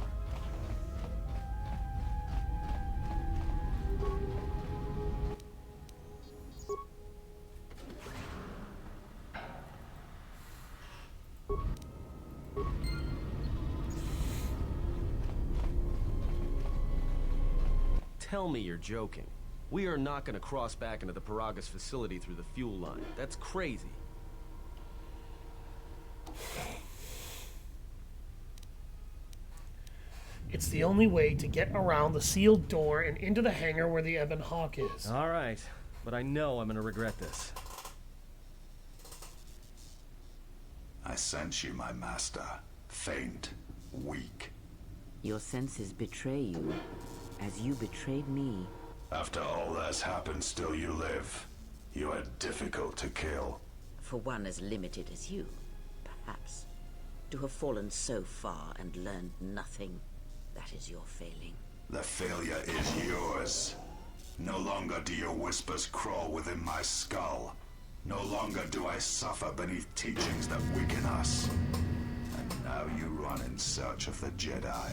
Speaker 5: Tell me you're joking. We are not going to cross back into the Peragus facility through the fuel line. That's crazy.
Speaker 1: It's the only way to get around the sealed door and into the hangar where the Ebon Hawk is.
Speaker 5: All right, but I know I'm going to regret this.
Speaker 17: I sense you, my master. Faint, weak.
Speaker 10: Your senses betray you, as you betrayed me.
Speaker 17: After all that's happened, still you live. You are difficult to kill.
Speaker 10: For one as limited as you, perhaps. To have fallen so far and learned nothing, that is your failing.
Speaker 17: The failure is yours. No longer do your whispers crawl within my skull. No longer do I suffer beneath teachings that weaken us. And now you run in search of the Jedi.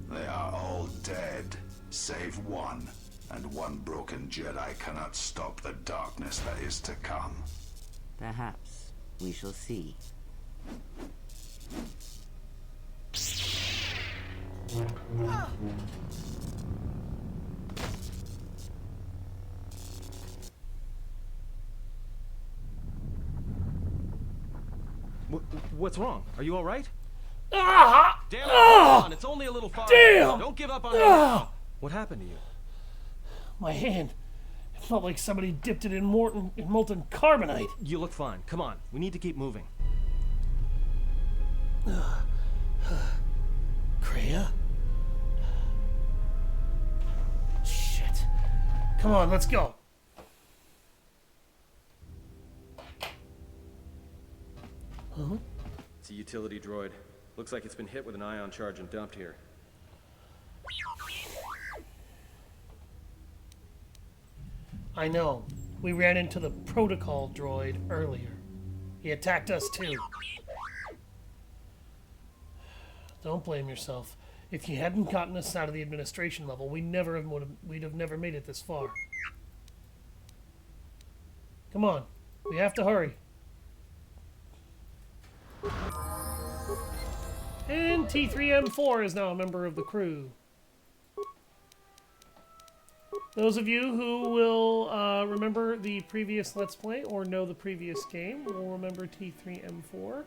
Speaker 17: They are all dead, save one. And one broken Jedi cannot stop the darkness that is to come.
Speaker 10: Perhaps we shall see.
Speaker 5: What's wrong? Are you all right?
Speaker 1: Ah!
Speaker 5: Damn it! Hold on, it's only a little farther.
Speaker 1: Damn!
Speaker 5: Don't give up on me now. What happened to you?
Speaker 1: My hand. It felt like somebody dipped it in molten carbonite.
Speaker 5: You look fine. Come on, we need to keep moving.
Speaker 1: Kreia? Shit. Come on, let's go. Huh?
Speaker 5: It's a utility droid. Looks like it's been hit with an ion charge and dumped here.
Speaker 1: I know. We ran into the protocol droid earlier. He attacked us too. Don't blame yourself. If you hadn't gotten us out of the administration level, we'd have never made it this far. Come on. We have to hurry. And T3M4 is now a member of the crew. Those of you who will remember the previous Let's Play or know the previous game will remember T3M4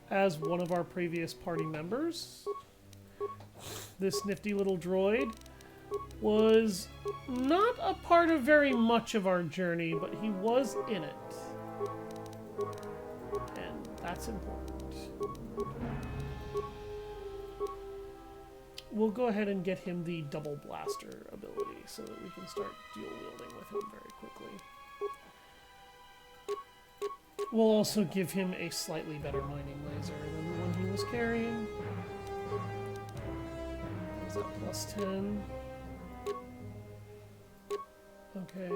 Speaker 1: as one of our previous party members. This nifty little droid was not a part of very much of our journey, but he was in it. And that's important. We'll go ahead and get him the double blaster ability so that we can start dual wielding with him very quickly. We'll also give him a slightly better mining laser than the one he was carrying. Is that plus 10? Okay.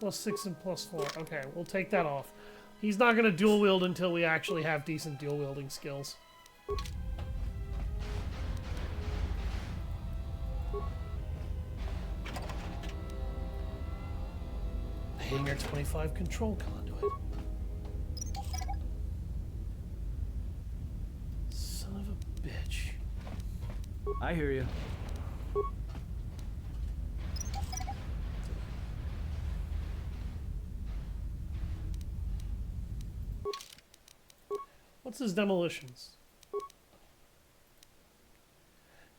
Speaker 1: Plus 6 and plus 4. Okay, we'll take that off. He's not going to dual wield until we actually have decent dual wielding skills. Harbinger 25 control conduit. Son of a bitch.
Speaker 5: I hear you.
Speaker 1: What's his demolitions?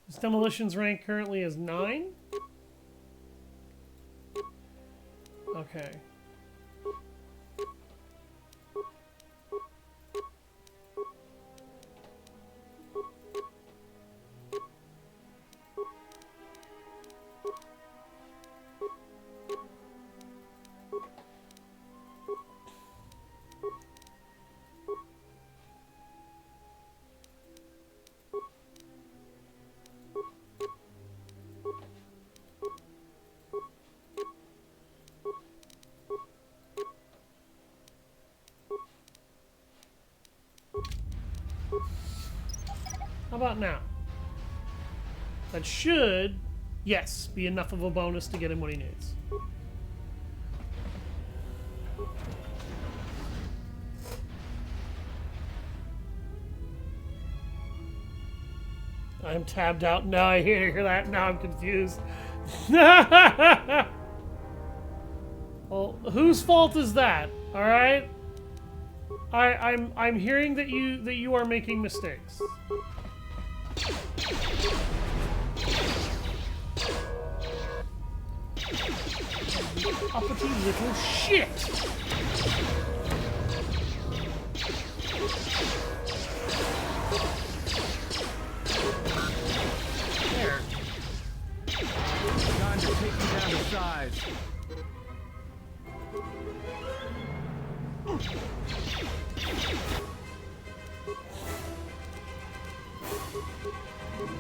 Speaker 1: His demolitions rank currently is 9? Okay. How about now? That should, yes, be enough of a bonus to get him what he needs. I'm tabbed out. Now I hear that. Now I'm confused. Well, whose fault is that? All right. I'm hearing that you are making mistakes. Uppity little shit. There.
Speaker 5: Time to take you down to size.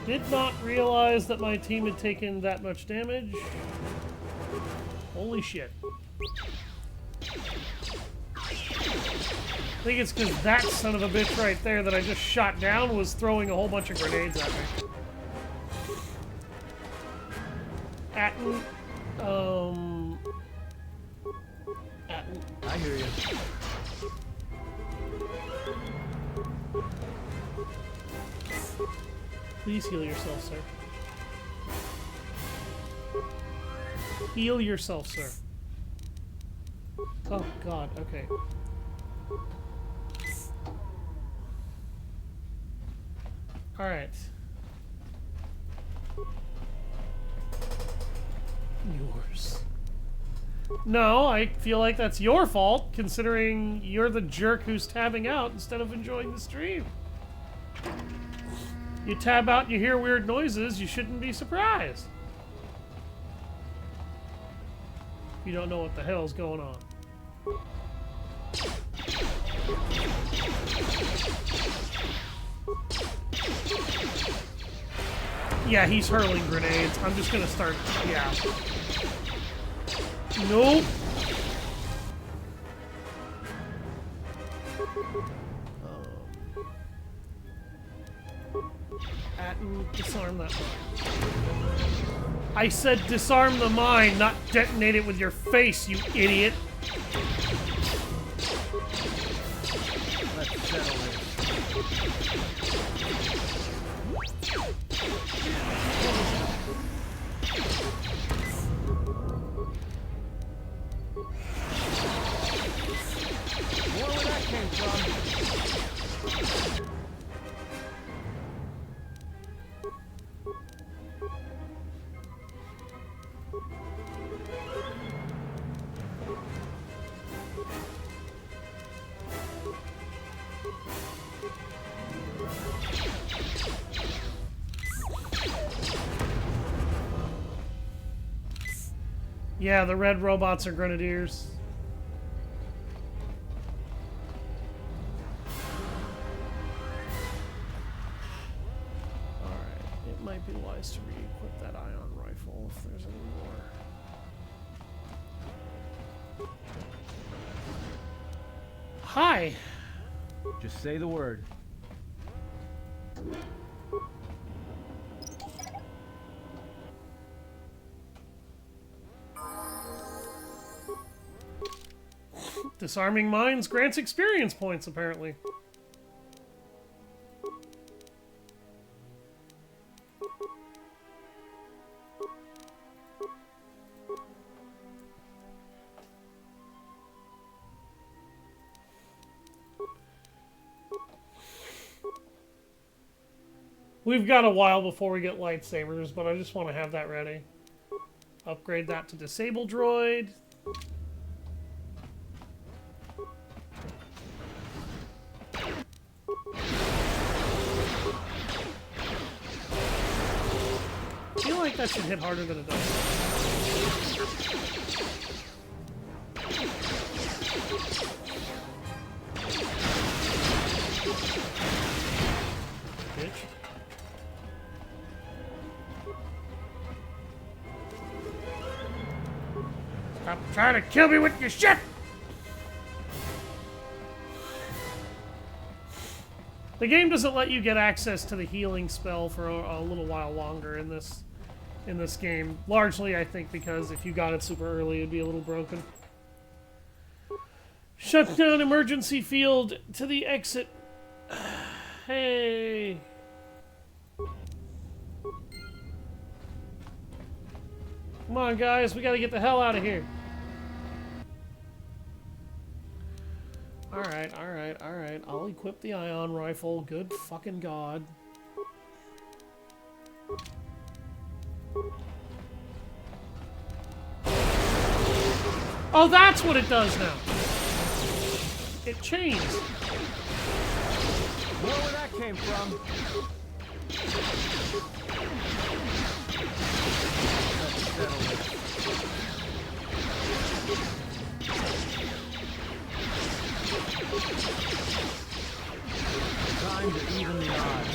Speaker 1: Did not realize that my team had taken that much damage. Holy shit. I think it's because that son of a bitch right there that I just shot down was throwing a whole bunch of grenades at me. Atten,
Speaker 18: I hear you.
Speaker 1: Please heal yourself, sir. Heal yourself, sir. Oh, God, okay. Alright. Yours. No, I feel like that's your fault, considering you're the jerk who's tabbing out instead of enjoying the stream. You tab out and you hear weird noises, you shouldn't be surprised. You don't know what the hell's going on. Yeah, he's hurling grenades. I'm just gonna start... Yeah. Nope. Atten, disarm that mine. I said disarm the mine, not detonate it with your face, you idiot.
Speaker 18: Let's settle this. More where that came from.
Speaker 1: Yeah, the red robots are grenadiers. Alright, it might be wise to re-equip that ion rifle if there's any more. Hi!
Speaker 18: Just say the word.
Speaker 1: Disarming mines grants experience points, apparently. We've got a while before we get lightsabers, but I just want to have that ready. Upgrade that to disable droid. I feel like that should hit harder than it does. Bitch. Stop trying to kill me with your shit! The game doesn't let you get access to the healing spell for a little while longer in this game. Largely, I think, because if you got it super early, it'd be a little broken. Shut down emergency field to the exit. Hey. Come on, guys. We gotta get the hell out of here. Alright, alright, alright. I'll equip the ion rifle. Good fucking god. Oh, that's what it does now. It changed.
Speaker 18: Where that came from? Let's settle this. Time to even the odds.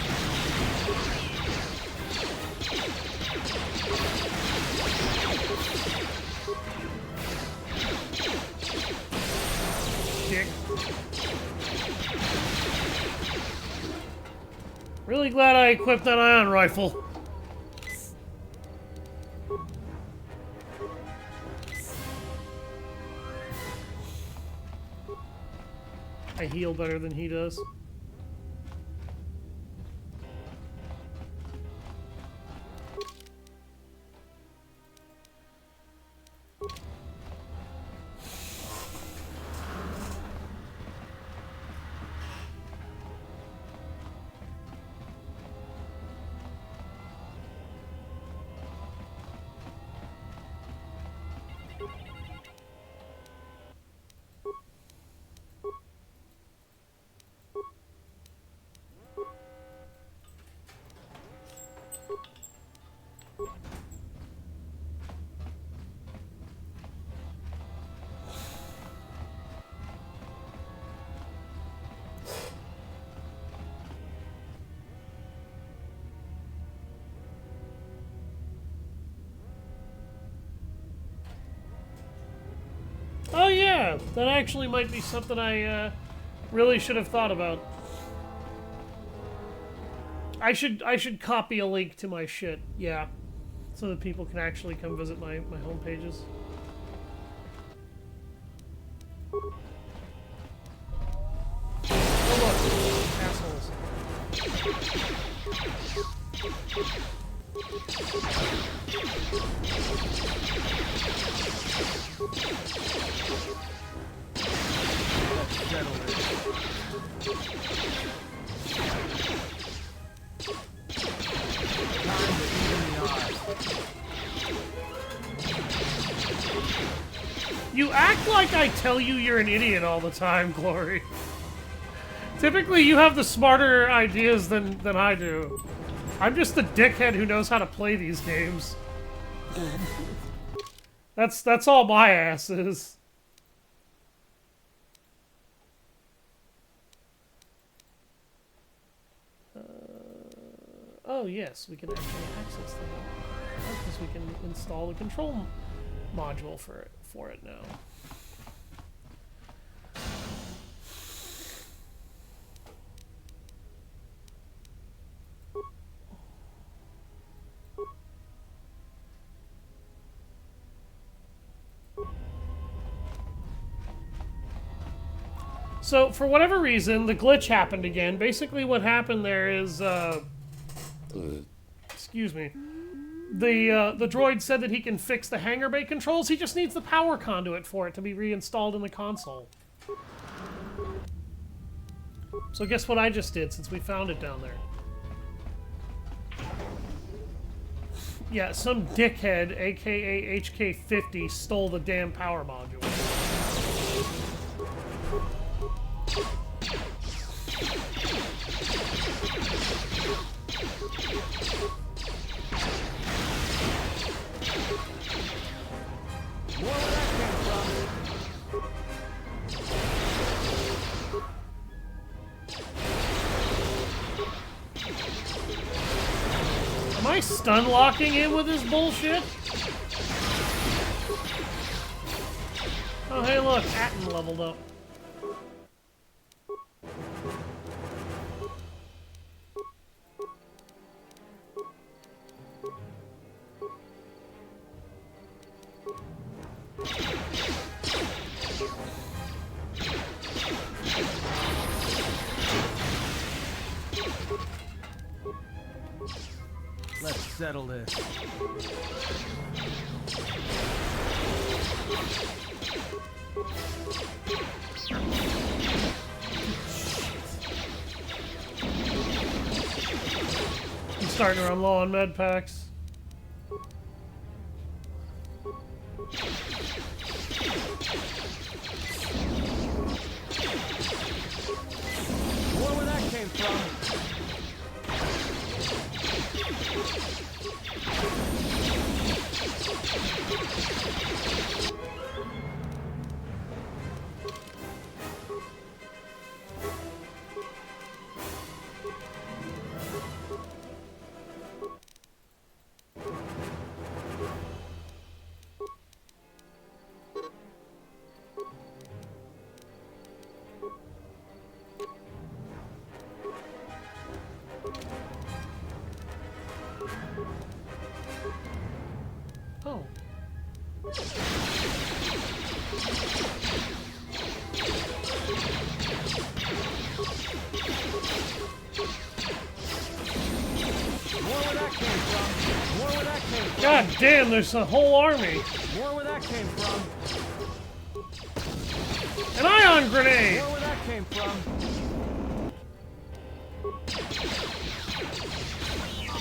Speaker 1: Really glad I equipped that ion rifle. I heal better than he does. Oh yeah, that actually might be something I really should have thought about. I should copy a link to my shit, yeah, so that people can actually come visit my home pages. Oh look, assholes. You act like I tell you you're an idiot all the time, Glory. Typically, you have the smarter ideas than I do. I'm just the dickhead who knows how to play these games. That's all my ass is. Oh yes, we can actually access that because we can install the control module for it now. So, for whatever reason, the glitch happened again. Basically what happened there is, excuse me. The droid said that he can fix the hangar bay controls. He just needs the power conduit for it to be reinstalled in the console. So guess what I just did since we found it down there? Yeah, some dickhead, aka HK50, stole the damn power module. Am I stun locking him with this bullshit? Oh hey look, Atten leveled up.
Speaker 18: Let's settle this.
Speaker 1: I'm starting to run low on med packs.
Speaker 18: Where that came from?
Speaker 1: God damn, there's a whole army.
Speaker 18: More where that came from.
Speaker 1: An ion grenade!
Speaker 18: More where that came from.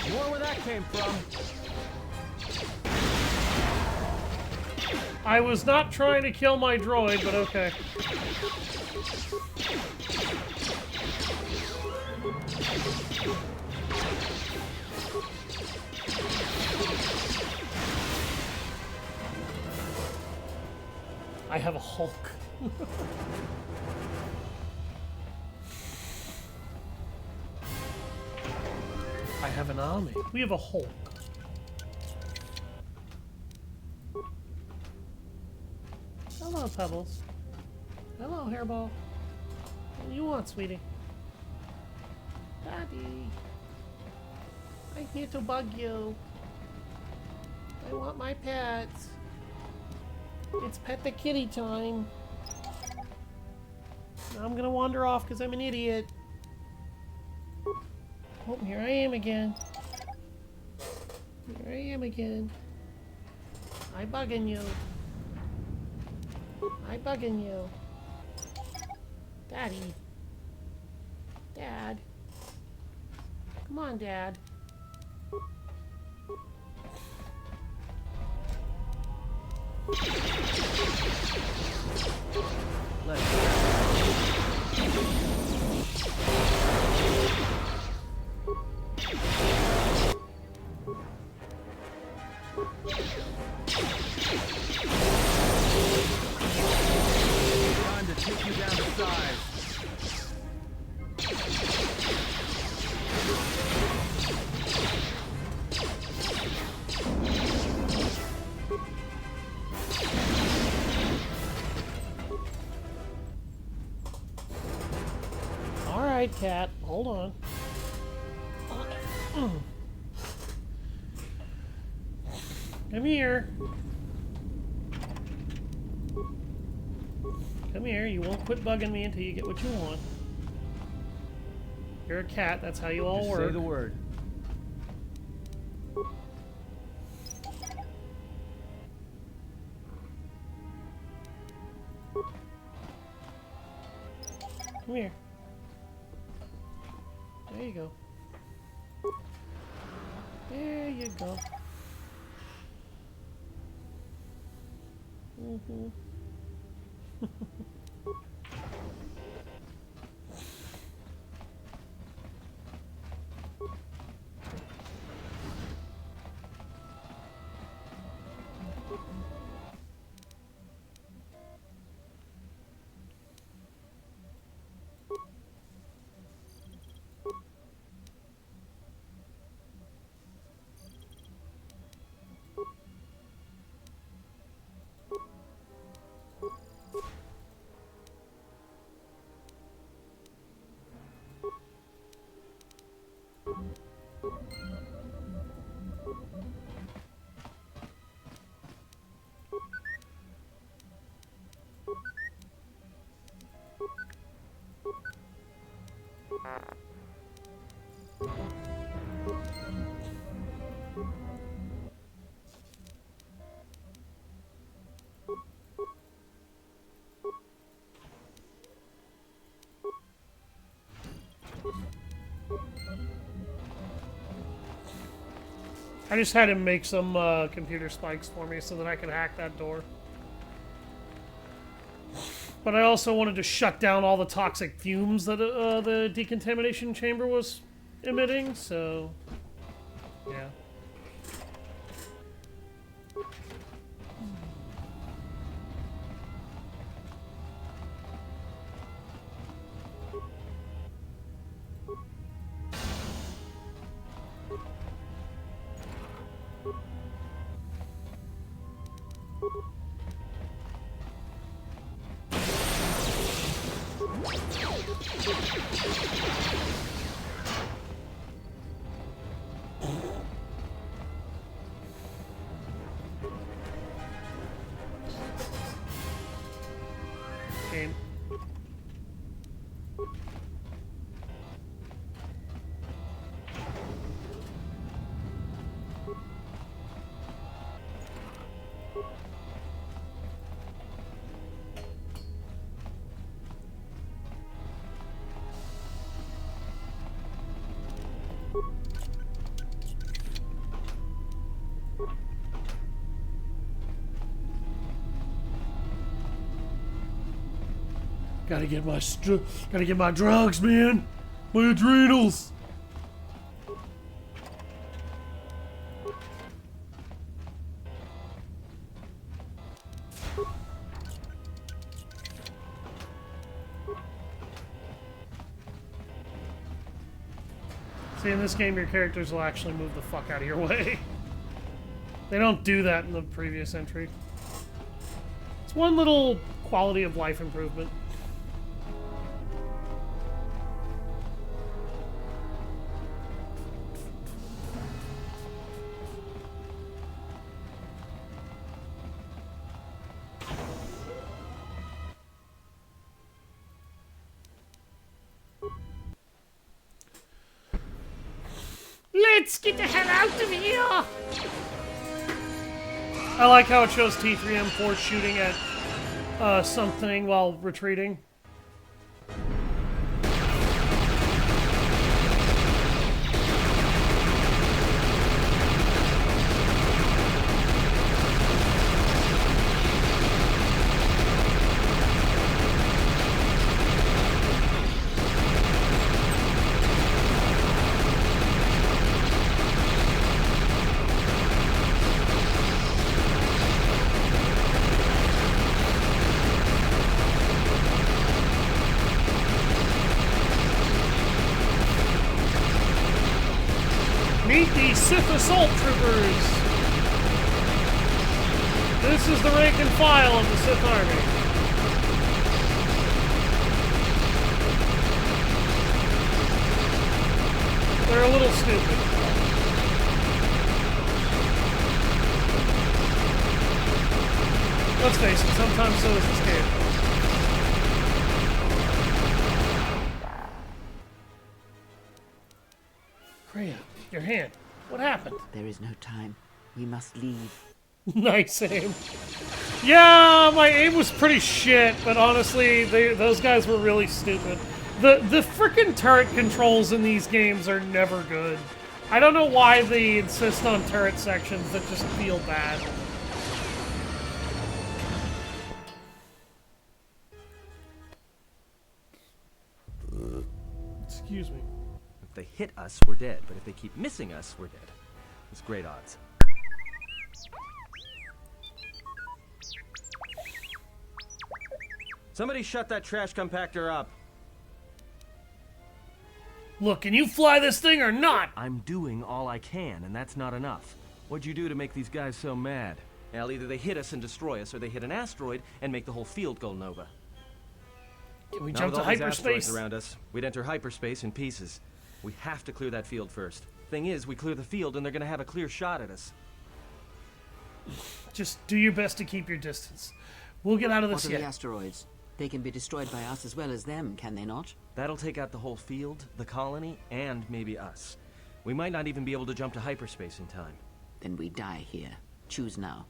Speaker 18: More where that came from.
Speaker 1: I was not trying to kill my droid, but okay. I have a Hulk. I have an army. We have a Hulk. Hello, Pebbles. Hello, Hairball. What do you want, sweetie? Daddy. I'm here to bug you. I want my pets. It's pet the kitty time. Now I'm gonna wander off because I'm an idiot. Oh, here I am again. Here I am again. I bugging you. I bugging you. Daddy. Dad. Come on, Dad.
Speaker 18: Let's time to take you down to size.
Speaker 1: Alright, cat. Hold on. Come here. Come here. You won't quit bugging me until you get what you want. You're a cat. That's how you all
Speaker 18: Just
Speaker 1: work.
Speaker 18: say the word.
Speaker 1: Come here. There you go. There you go. Mm-hmm. I just had him make some computer spikes for me so that I could hack that door. But I also wanted to shut down all the toxic fumes that the decontamination chamber was emitting, so yeah. Game. Gotta get my drugs, man. My adrenals. See, in this game, your characters will actually move the fuck out of your way. They don't do that in the previous entry. It's one little quality of life improvement. Let's get the hell out of here! I like how it shows T3M4 shooting at something while retreating. Meet the Sith Assault Troopers! This is the rank and file of the Sith Army. They're a little stupid. Let's face it, sometimes so is this game. Freya, your hand. What happened?
Speaker 10: There is no time. We must leave.
Speaker 1: Nice aim. Yeah, my aim was pretty shit, but honestly, those guys were really stupid. The frickin' turret controls in these games are never good. I don't know why they insist on turret sections that just feel bad. Excuse me.
Speaker 5: If they hit us, we're dead, but if they keep missing us, we're dead. It's great odds. Somebody shut that trash compactor up.
Speaker 1: Look, can you fly this thing or not?
Speaker 5: I'm doing all I can, and that's not enough. What'd you do to make these guys so mad? Well, either they hit us and destroy us, or they hit an asteroid and make the whole field go nova.
Speaker 1: Can we
Speaker 5: Not
Speaker 1: jump
Speaker 5: with
Speaker 1: to
Speaker 5: all these
Speaker 1: hyperspace?
Speaker 5: asteroids around us, we'd enter hyperspace in pieces. We have to clear that field first. Thing is, we clear the field and they're gonna have a clear shot at us.
Speaker 1: Just do your best to keep your distance. We'll get out of this
Speaker 10: What are
Speaker 1: yet.
Speaker 10: the asteroids? They can be destroyed by us as well as them, can they not?
Speaker 5: That'll take out the whole field, the colony, and maybe us. We might not even be able to jump to hyperspace in time.
Speaker 10: Then we die here. Choose now.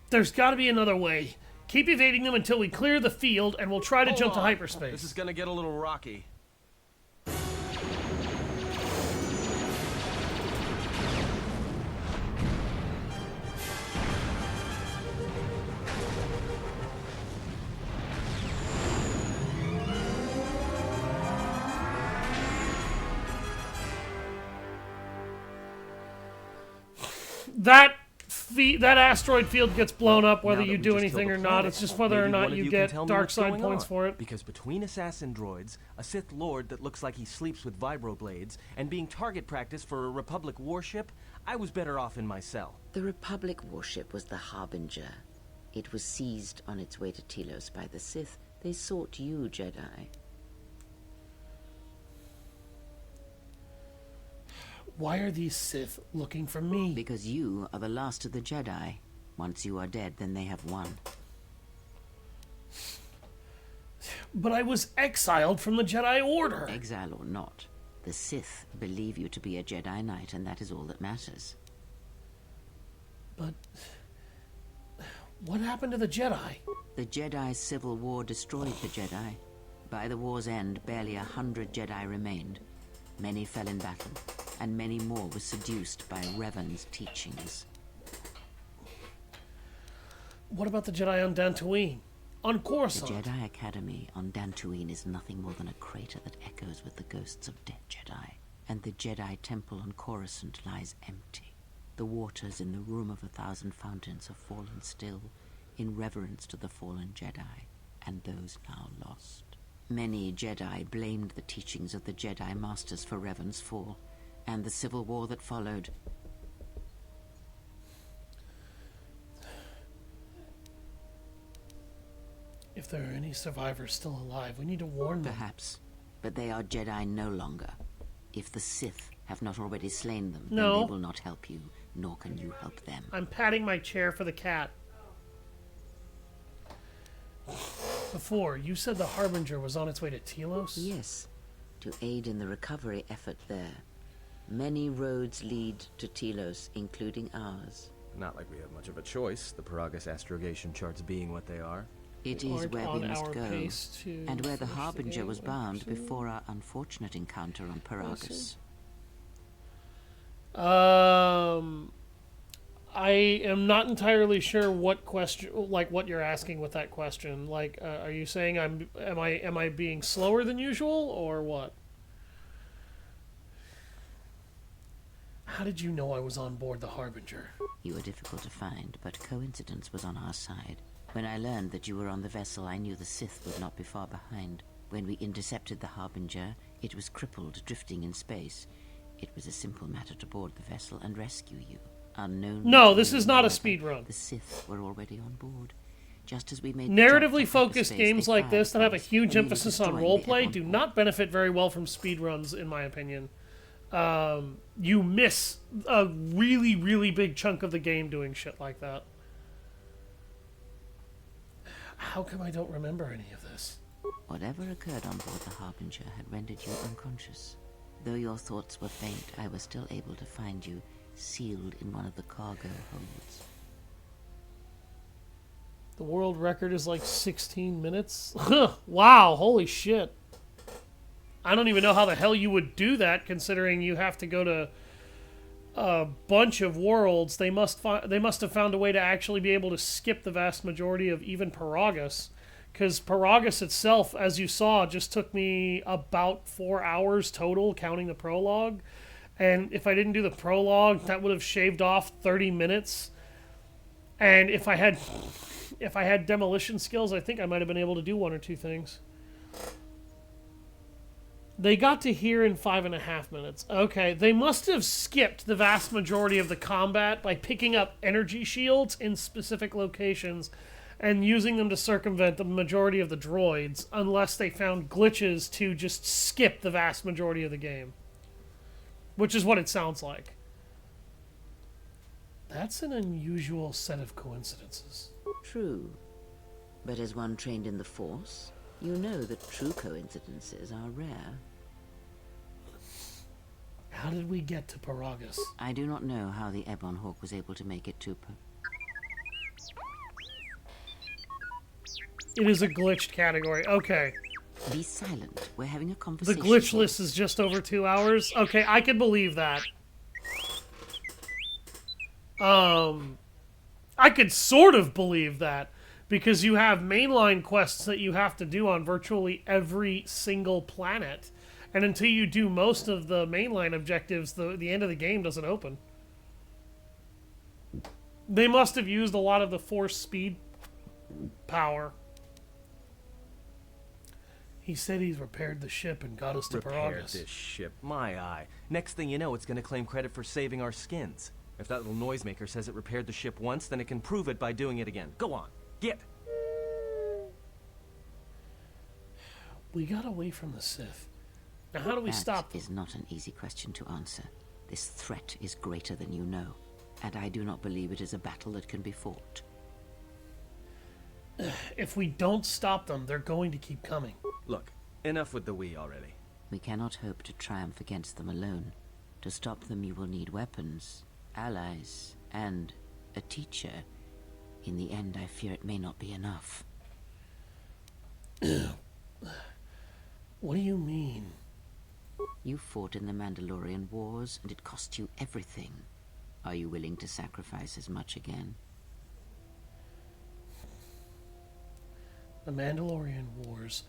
Speaker 1: There's got to be another way. Keep evading them until we clear the field, and we'll try to jump to hyperspace.
Speaker 5: This is gonna get a little rocky.
Speaker 1: That asteroid field gets blown up whether
Speaker 5: Now that
Speaker 1: you
Speaker 5: we
Speaker 1: do
Speaker 5: just
Speaker 1: anything
Speaker 5: killed
Speaker 1: or
Speaker 5: the
Speaker 1: not.
Speaker 5: planet,
Speaker 1: It's just whether or
Speaker 5: maybe
Speaker 1: not
Speaker 5: one of
Speaker 1: you
Speaker 5: can
Speaker 1: get
Speaker 5: tell me
Speaker 1: dark
Speaker 5: what's
Speaker 1: side
Speaker 5: going
Speaker 1: points
Speaker 5: on.
Speaker 1: for it.
Speaker 5: Because between assassin droids, a Sith Lord that looks like he sleeps with vibroblades, and being target practice for a Republic warship, I was better off in my cell.
Speaker 10: The Republic warship was the Harbinger. It was seized on its way to Telos by the Sith. They sought you, Jedi.
Speaker 1: Why are these Sith looking for me?
Speaker 10: Because you are the last of the Jedi. Once you are dead, then they have won.
Speaker 1: But I was exiled from the Jedi Order.
Speaker 10: Exile or not, the Sith believe you to be a Jedi Knight, and that is all that matters.
Speaker 1: But what happened to the Jedi?
Speaker 10: The Jedi Civil War destroyed the Jedi. By the war's end, barely 100 Jedi remained. Many fell in battle, and many more were seduced by Revan's teachings.
Speaker 1: What about the Jedi on Dantooine? On Coruscant?
Speaker 10: The Jedi Academy on Dantooine is nothing more than a crater that echoes with the ghosts of dead Jedi. And the Jedi Temple on Coruscant lies empty. The waters in the Room of 1,000 Fountains have fallen still, in reverence to the fallen Jedi, and those now lost. Many Jedi blamed the teachings of the Jedi Masters for Revan's fall, and the civil war that followed.
Speaker 1: If there are any survivors still alive, we need to warn them.
Speaker 10: Perhaps, but they are Jedi no longer. If the Sith have not already slain them,
Speaker 1: No.
Speaker 10: then they will not help you, nor can you help them.
Speaker 1: I'm patting my chair for the cat. Before, you said the Harbinger was on its way to Telos?
Speaker 10: Yes, to aid in the recovery effort there. Many roads lead to Telos, including ours.
Speaker 5: Not like we have much of a choice, the Peragus astrogation charts being what they are.
Speaker 10: It is where we must go, and where the Harbinger was bound before our unfortunate encounter on Peragus.
Speaker 1: I am not entirely sure what question, like what you're asking with that question. Like, are you saying am I being slower than usual, or what? How did you know I was on board the Harbinger?
Speaker 10: You were difficult to find, but coincidence was on our side. When I learned that you were on the vessel, I knew the Sith would not be far behind. When we intercepted the Harbinger, it was crippled, drifting in space. It was a simple matter to board the vessel and rescue you. Unknown.
Speaker 1: No, this is not a speed run.
Speaker 10: The Sith were already on board. Just as we made
Speaker 1: narratively focused games like this that have a huge emphasis on roleplay do not benefit very well from speed runs, in my opinion. You miss a really, really big chunk of the game doing shit like that. How come I don't remember any of this?
Speaker 10: Whatever occurred on board the Harbinger had rendered you unconscious. Though your thoughts were faint, I was still able to find you, sealed in one of the cargo holds.
Speaker 1: The world record is like 16 minutes? Wow, holy shit. I don't even know how the hell you would do that, considering you have to go to a bunch of worlds. They must have found a way to actually be able to skip the vast majority of even Peragus, because Peragus itself, as you saw, just took me about 4 hours total, counting the prologue. And if I didn't do the prologue, that would have shaved off 30 minutes. And if I had demolition skills, I think I might have been able to do one or two things. They got to here in 5.5 minutes. Okay, they must have skipped the vast majority of the combat by picking up energy shields in specific locations and using them to circumvent the majority of the droids, unless they found glitches to just skip the vast majority of the game. Which is what it sounds like. That's an unusual set of coincidences.
Speaker 10: True. But as one trained in the Force, you know that true coincidences are rare.
Speaker 1: How did we get to Peragus?
Speaker 10: I do not know how the Ebon Hawk was able to make it to
Speaker 1: It is a glitched category. Okay.
Speaker 10: Be silent. We're having a conversation.
Speaker 1: The glitch list is just over 2 hours? Okay, I can believe that. I could sort of believe that, because you have mainline quests that you have to do on virtually every single planet. And until you do most of the mainline objectives, the end of the game doesn't open. They must have used a lot of the Force speed power. He said he's repaired the ship and got us to
Speaker 5: Repaired
Speaker 1: Peragus.
Speaker 5: this ship, my eye. Next thing you know, it's gonna claim credit for saving our skins. If that little noisemaker says it repaired the ship once, then it can prove it by doing it again. Go on, get!
Speaker 1: We got away from the Sith. Now how do we stop them?
Speaker 10: That is not an easy question to answer. This threat is greater than you know, and I do not believe it is a battle that can be fought.
Speaker 1: If we don't stop them, they're going to keep coming.
Speaker 5: Look, enough with the we already.
Speaker 10: We cannot hope to triumph against them alone. To stop them, you will need weapons, allies, and a teacher. In the end, I fear it may not be enough.
Speaker 1: What do you mean?
Speaker 10: You fought in the Mandalorian Wars, and it cost you everything. Are you willing to sacrifice as much again?
Speaker 1: The Mandalorian Wars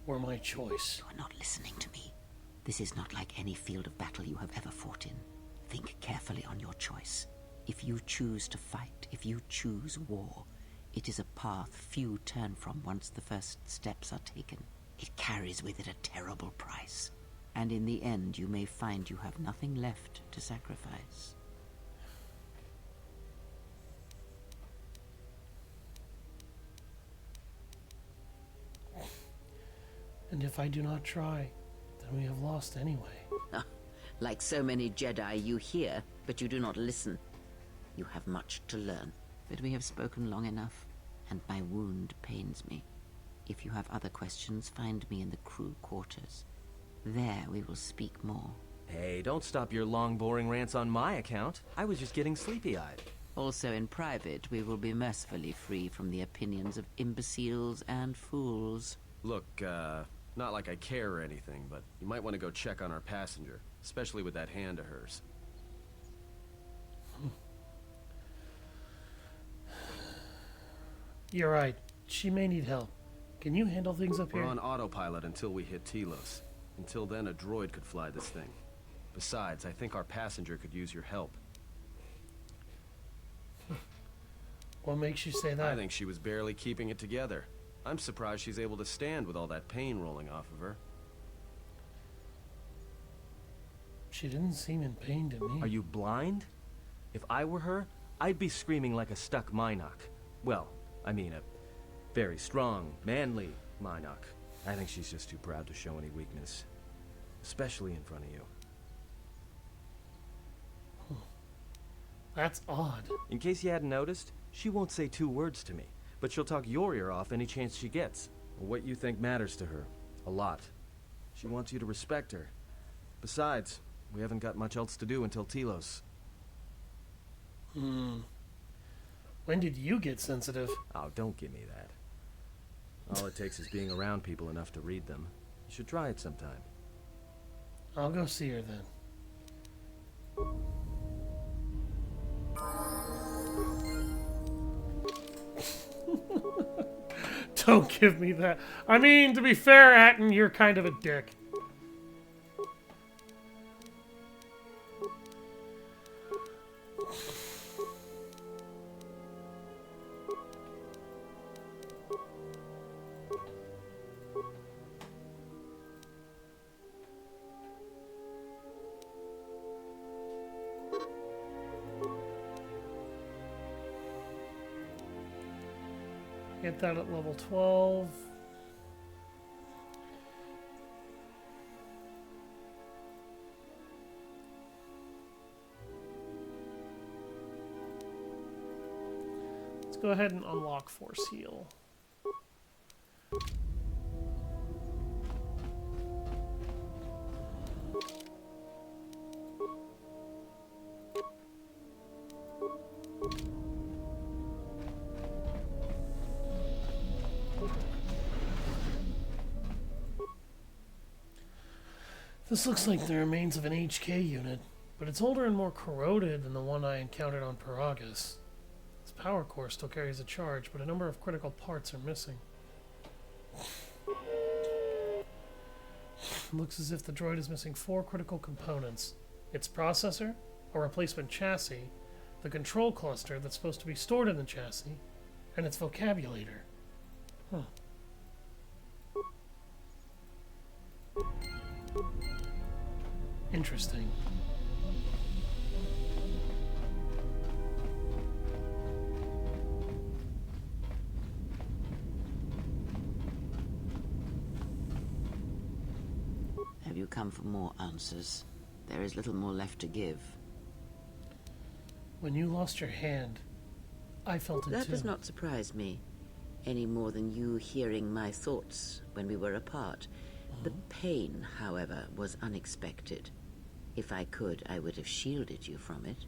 Speaker 1: were my choice.
Speaker 10: You are not listening to me. This is not like any field of battle you have ever fought in. Think carefully on your choice. If you choose to fight, if you choose war, it is a path few turn from once the first steps are taken. It carries with it a terrible price. And in the end, you may find you have nothing left to sacrifice.
Speaker 1: And if I do not try, then we have lost anyway.
Speaker 10: Like so many Jedi, you hear, but you do not listen. You have much to learn, but we have spoken long enough, and my wound pains me. If you have other questions, find me in the crew quarters. There we will speak more.
Speaker 5: Hey, don't stop your long, boring rants on my account. I was just getting sleepy-eyed.
Speaker 10: Also in private, we will be mercifully free from the opinions of imbeciles and fools.
Speaker 5: Look, not like I care or anything, but you might want to go check on our passenger, especially with that hand of hers.
Speaker 1: You're right. She may need help. Can you handle things up here?
Speaker 5: We're on autopilot until we hit Telos. Until then, a droid could fly this thing. Besides, I think our passenger could use your help.
Speaker 1: What makes you say that?
Speaker 5: I think she was barely keeping it together. I'm surprised she's able to stand with all that pain rolling off of her.
Speaker 1: She didn't seem in pain to me.
Speaker 5: Are you blind? If I were her, I'd be screaming like a stuck Minoc. Well, I mean a very strong, manly Minoc. I think she's just too proud to show any weakness. Especially in front of you.
Speaker 1: That's odd.
Speaker 5: In case you hadn't noticed, she won't say 2 words to me, but she'll talk your ear off any chance she gets. What you think matters to her. A lot. She wants you to respect her. Besides, we haven't got much else to do until Telos.
Speaker 1: When did you get sensitive?
Speaker 5: Oh, don't give me that. All it takes is being around people enough to read them. You should try it sometime.
Speaker 1: I'll go see her then. Don't give me that. I mean, to be fair, Atten, you're kind of a dick. Get that at level 12. Let's go ahead and unlock Force Heal. This looks like the remains of an HK unit, but it's older and more corroded than the one I encountered on Peragus. This power core still carries a charge, but a number of critical parts are missing. Looks as if the droid is missing 4 critical components. Its processor, a replacement chassis, the control cluster that's supposed to be stored in the chassis, and its vocabulator. Huh. Interesting.
Speaker 10: Have you come for more answers? There is little more left to give.
Speaker 1: When you lost your hand, I felt it
Speaker 10: That
Speaker 1: too.
Speaker 10: does not surprise me, any more than you hearing my thoughts when we were apart. The pain, however, was unexpected. If I could, I would have shielded you from it.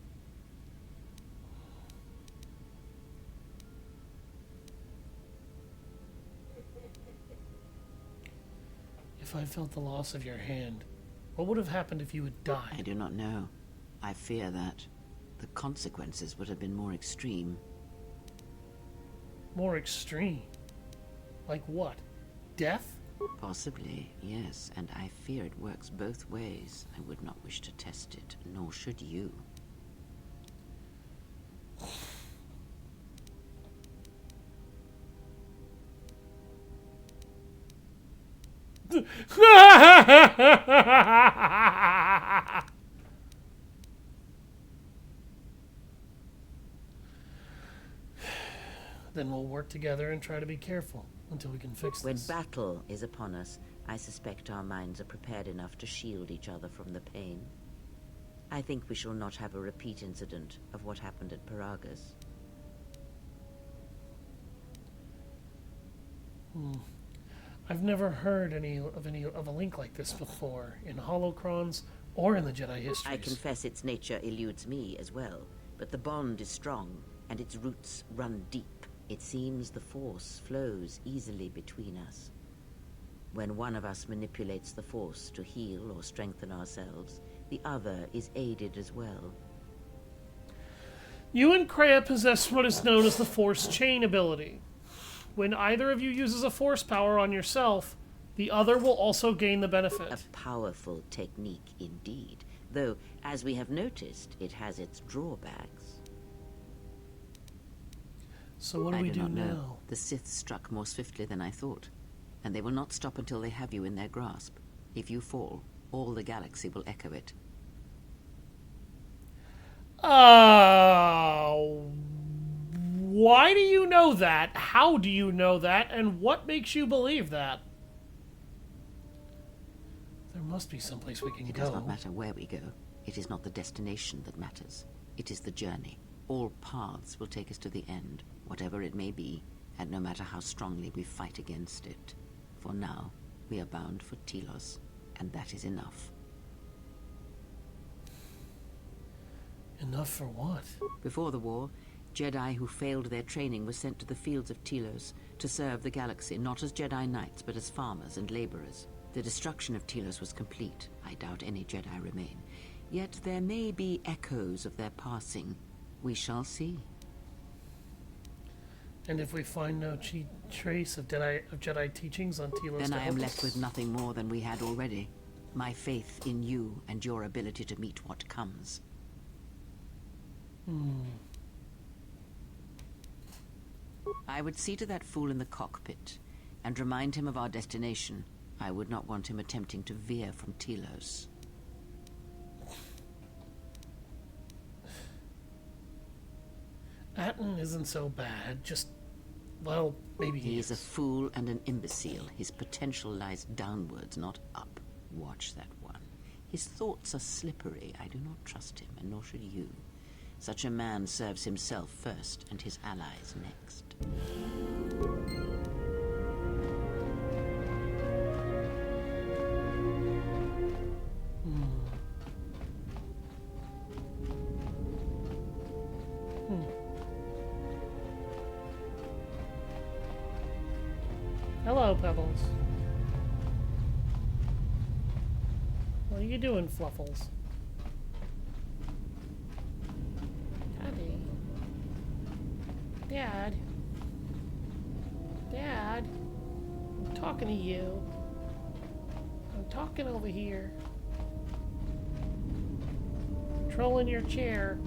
Speaker 1: If I felt the loss of your hand, What would have happened if you had died?
Speaker 10: I do not know. I fear that the consequences would have been more extreme.
Speaker 1: More extreme? Like what? Death?
Speaker 10: Possibly, yes, and I fear it works both ways. I would not wish to test it, nor should you.
Speaker 1: Then we'll work together and try to be careful until we can fix
Speaker 10: When
Speaker 1: this.
Speaker 10: battle is upon us, I suspect our minds are prepared enough to shield each other from the pain. I think we shall not have a repeat incident of what happened at Peragus.
Speaker 1: I've never heard any of a link like this before, in Holocrons or in the Jedi histories.
Speaker 10: I confess its nature eludes me as well, but the bond is strong, and its roots run deep. It seems the Force flows easily between us. When one of us manipulates the Force to heal or strengthen ourselves, the other is aided as well.
Speaker 1: You and Kreia possess what is known as the Force Chain ability. When either of you uses a Force power on yourself, the other will also gain the benefit.
Speaker 10: A powerful technique indeed, though, as we have noticed, it has its drawbacks.
Speaker 1: So what do we do now?
Speaker 10: The Sith struck more swiftly than I thought, and they will not stop until they have you in their grasp. If you fall, all the galaxy will echo it.
Speaker 1: Why do you know that? How do you know that? And what makes you believe that? There must be someplace we can go.
Speaker 10: It does not matter where we go. It is not the destination that matters. It is the journey. All paths will take us to the end, whatever it may be, and no matter how strongly we fight against it. For now, we are bound for Telos, and that is enough.
Speaker 1: Enough for what?
Speaker 10: Before the war, Jedi who failed their training were sent to the fields of Telos to serve the galaxy, not as Jedi Knights, but as farmers and laborers. The destruction of Telos was complete. I doubt any Jedi remain. Yet there may be echoes of their passing. We shall see.
Speaker 1: And if we find no trace of Jedi teachings on Telos,
Speaker 10: then I am left with nothing more than we had already. My faith in you and your ability to meet what comes. I would see to that fool in the cockpit and remind him of our destination. I would not want him attempting to veer from Telos.
Speaker 1: Atten isn't so bad, just, well, maybe
Speaker 10: he is a fool and an imbecile. His potential lies downwards, not up. Watch that one. His thoughts are slippery. I do not trust him, and nor should you. Such a man serves himself first, and his allies next.
Speaker 1: Hello, Pebbles. What are you doing, Fluffles? Daddy. Dad. Dad. I'm talking to you. I'm talking over here. Controlling your chair.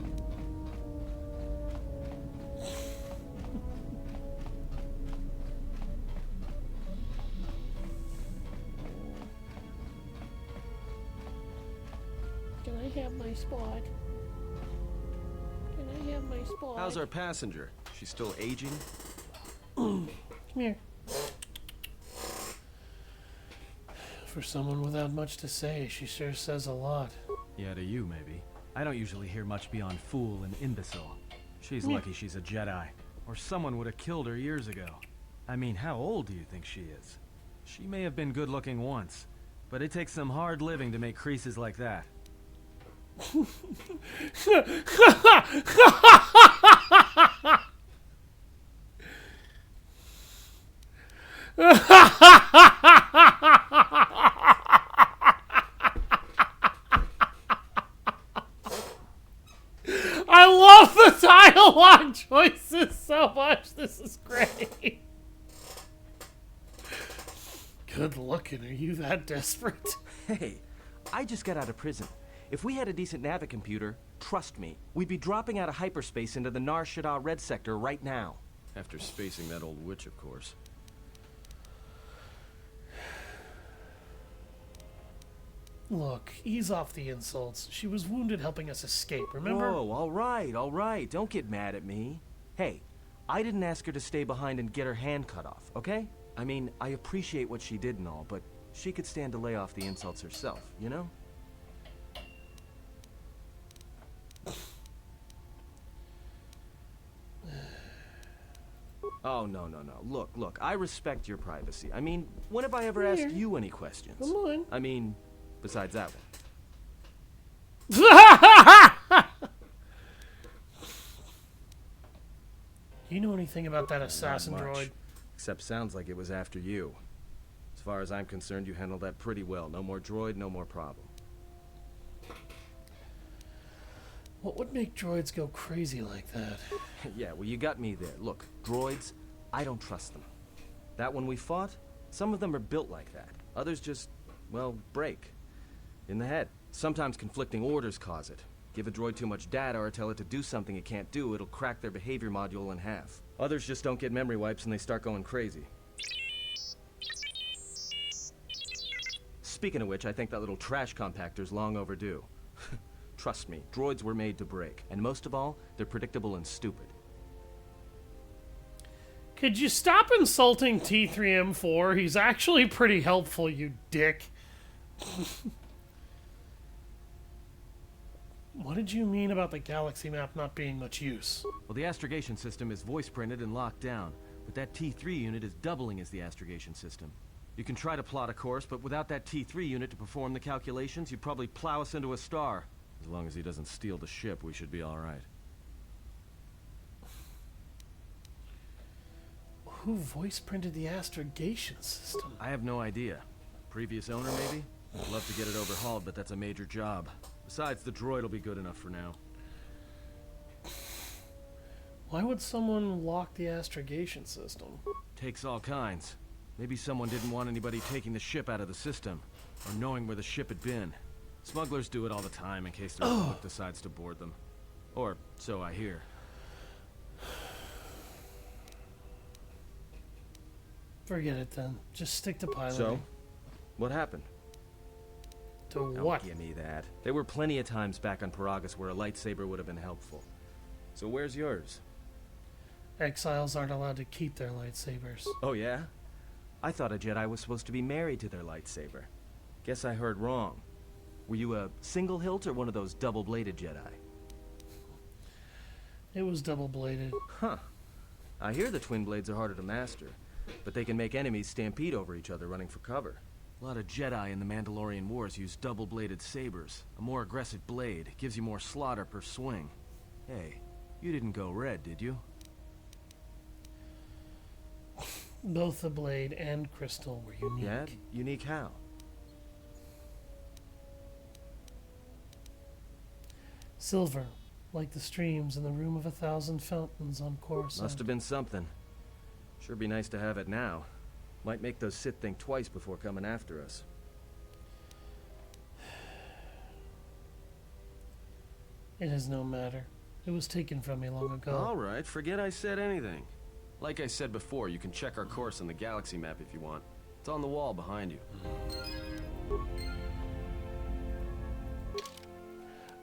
Speaker 1: Can I have my spot? Can I have my spot?
Speaker 5: How's our passenger? She's still aging?
Speaker 1: Come here. For someone without much to say, she sure says a lot.
Speaker 5: Yeah, to you, maybe. I don't usually hear much beyond fool and imbecile. She's lucky she's a Jedi. Or someone would have killed her years ago. I mean, how old do you think she is? She may have been good-looking once, but it takes some hard living to make creases like that.
Speaker 1: that desperate.
Speaker 5: Hey, I just got out of prison. If we had a decent navicomputer, trust me, we'd be dropping out of hyperspace into the Nar Shaddaa Red Sector right now. After spacing that old witch, of course.
Speaker 1: Look, ease off the insults. She was wounded helping us escape, remember?
Speaker 5: Whoa, all right. Don't get mad at me. Hey, I didn't ask her to stay behind and get her hand cut off, okay? I mean, I appreciate what she did and all, but she could stand to lay off the insults herself, you know? Oh, no. Look, I respect your privacy. I mean, when have I ever asked you any questions?
Speaker 1: Come on.
Speaker 5: I mean, besides that one.
Speaker 1: You know anything about that assassin
Speaker 5: Not much.
Speaker 1: droid?
Speaker 5: Except sounds like it was after you. As far as I'm concerned, you handled that pretty well. No more droid, no more problem.
Speaker 1: What would make droids go crazy like that?
Speaker 5: Yeah, well, you got me there. Look, droids, I don't trust them. That one we fought, some of them are built like that. Others just, well, break. In the head. Sometimes conflicting orders cause it. Give a droid too much data or tell it to do something it can't do, it'll crack their behavior module in half. Others just don't get memory wipes and they start going crazy. Speaking of which, I think that little trash compactor's long overdue. Trust me, droids were made to break. And most of all, they're predictable and stupid.
Speaker 1: Could you stop insulting T3M4? He's actually pretty helpful, you dick. What did you mean about the galaxy map not being much use?
Speaker 5: Well, the astrogation system is voice printed and locked down, but that T3 unit is doubling as the astrogation system. You can try to plot a course, but without that T3 unit to perform the calculations, you'd probably plow us into a star. As long as he doesn't steal the ship, we should be all right.
Speaker 1: Who voice printed the astrogation system?
Speaker 5: I have no idea. Previous owner, maybe? I'd love to get it overhauled, but that's a major job. Besides, the droid will be good enough for now.
Speaker 1: Why would someone lock the astrogation system?
Speaker 5: Takes all kinds. Maybe someone didn't want anybody taking the ship out of the system, or knowing where the ship had been. Smugglers do it all the time in case the Republic decides to board them. Or so I hear.
Speaker 1: Forget it then. Just stick to piloting.
Speaker 5: So? What happened?
Speaker 1: To
Speaker 5: Don't
Speaker 1: what?
Speaker 5: give me that. There were plenty of times back on Peragus where a lightsaber would have been helpful. So where's yours?
Speaker 1: Exiles aren't allowed to keep their lightsabers.
Speaker 5: Oh yeah? I thought a Jedi was supposed to be married to their lightsaber. Guess I heard wrong. Were you a single hilt or one of those double-bladed Jedi?
Speaker 1: It was double-bladed.
Speaker 5: Huh. I hear the twin blades are harder to master, but they can make enemies stampede over each other running for cover. A lot of Jedi in the Mandalorian Wars use double-bladed sabers. A more aggressive blade gives you more slaughter per swing. Hey, you didn't go red, did you?
Speaker 1: Both the blade and crystal were unique.
Speaker 5: Yeah? Unique how?
Speaker 1: Silver, like the streams in the room of 1,000 fountains on Coruscant.
Speaker 5: Must have been something. Sure be nice to have it now. Might make those Sith think twice before coming after us.
Speaker 1: It is no matter. It was taken from me long ago.
Speaker 5: All right, forget I said anything. Like I said before, you can check our course on the galaxy map if you want. It's on the wall behind you.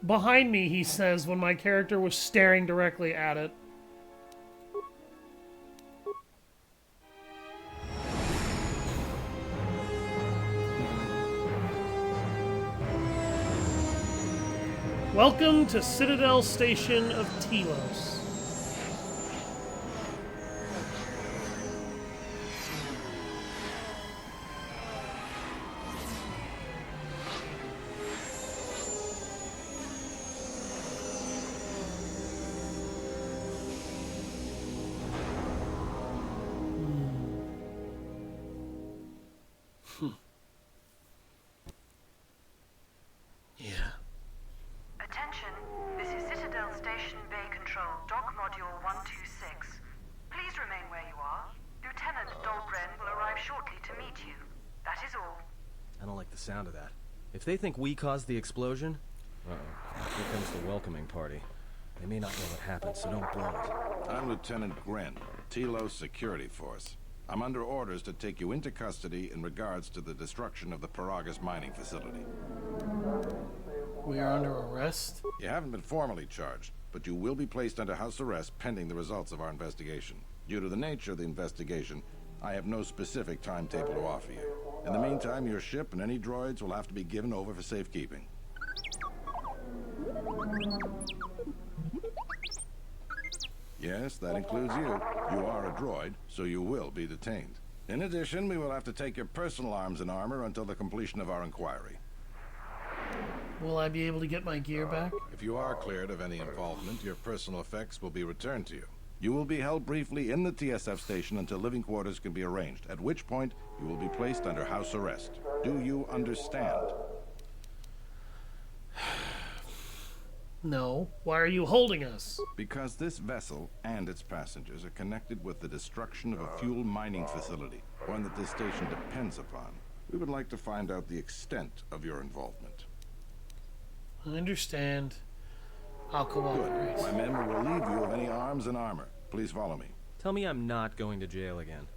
Speaker 1: Behind me, he says, when my character was staring directly at it. Welcome to Citadel Station of Telos. Yeah.
Speaker 19: Attention, this is Citadel Station Bay Control, Dock Module 126. Please remain where you are. Lieutenant Dahlgren will arrive shortly to meet you. That is all.
Speaker 5: I don't like the sound of that. If they think we caused the explosion... Uh-oh. Here comes the welcoming party. They may not know what happened, so don't blow it.
Speaker 20: I'm Lieutenant Gren, Telos Security Force. I'm under orders to take you into custody in regards to the destruction of the Peragus mining facility.
Speaker 1: We are under arrest?
Speaker 20: You haven't been formally charged, but you will be placed under house arrest pending the results of our investigation. Due to the nature of the investigation, I have no specific timetable to offer you. In the meantime, your ship and any droids will have to be given over for safekeeping. Yes, that includes you. You are a droid, so you will be detained. In addition, we will have to take your personal arms and armor until the completion of our inquiry.
Speaker 1: Will I be able to get my gear back?
Speaker 20: If you are cleared of any involvement, your personal effects will be returned to you. You will be held briefly in the TSF station until living quarters can be arranged, at which point you will be placed under house arrest. Do you understand?
Speaker 1: No. Why are you holding us?
Speaker 20: Because this vessel and its passengers are connected with the destruction of a fuel mining facility, one that this station depends upon. We would like to find out the extent of your involvement.
Speaker 1: I understand. I'll cooperate.
Speaker 20: Good. My men will relieve you of any arms and armor. Please follow me.
Speaker 5: Tell me I'm not going to jail again.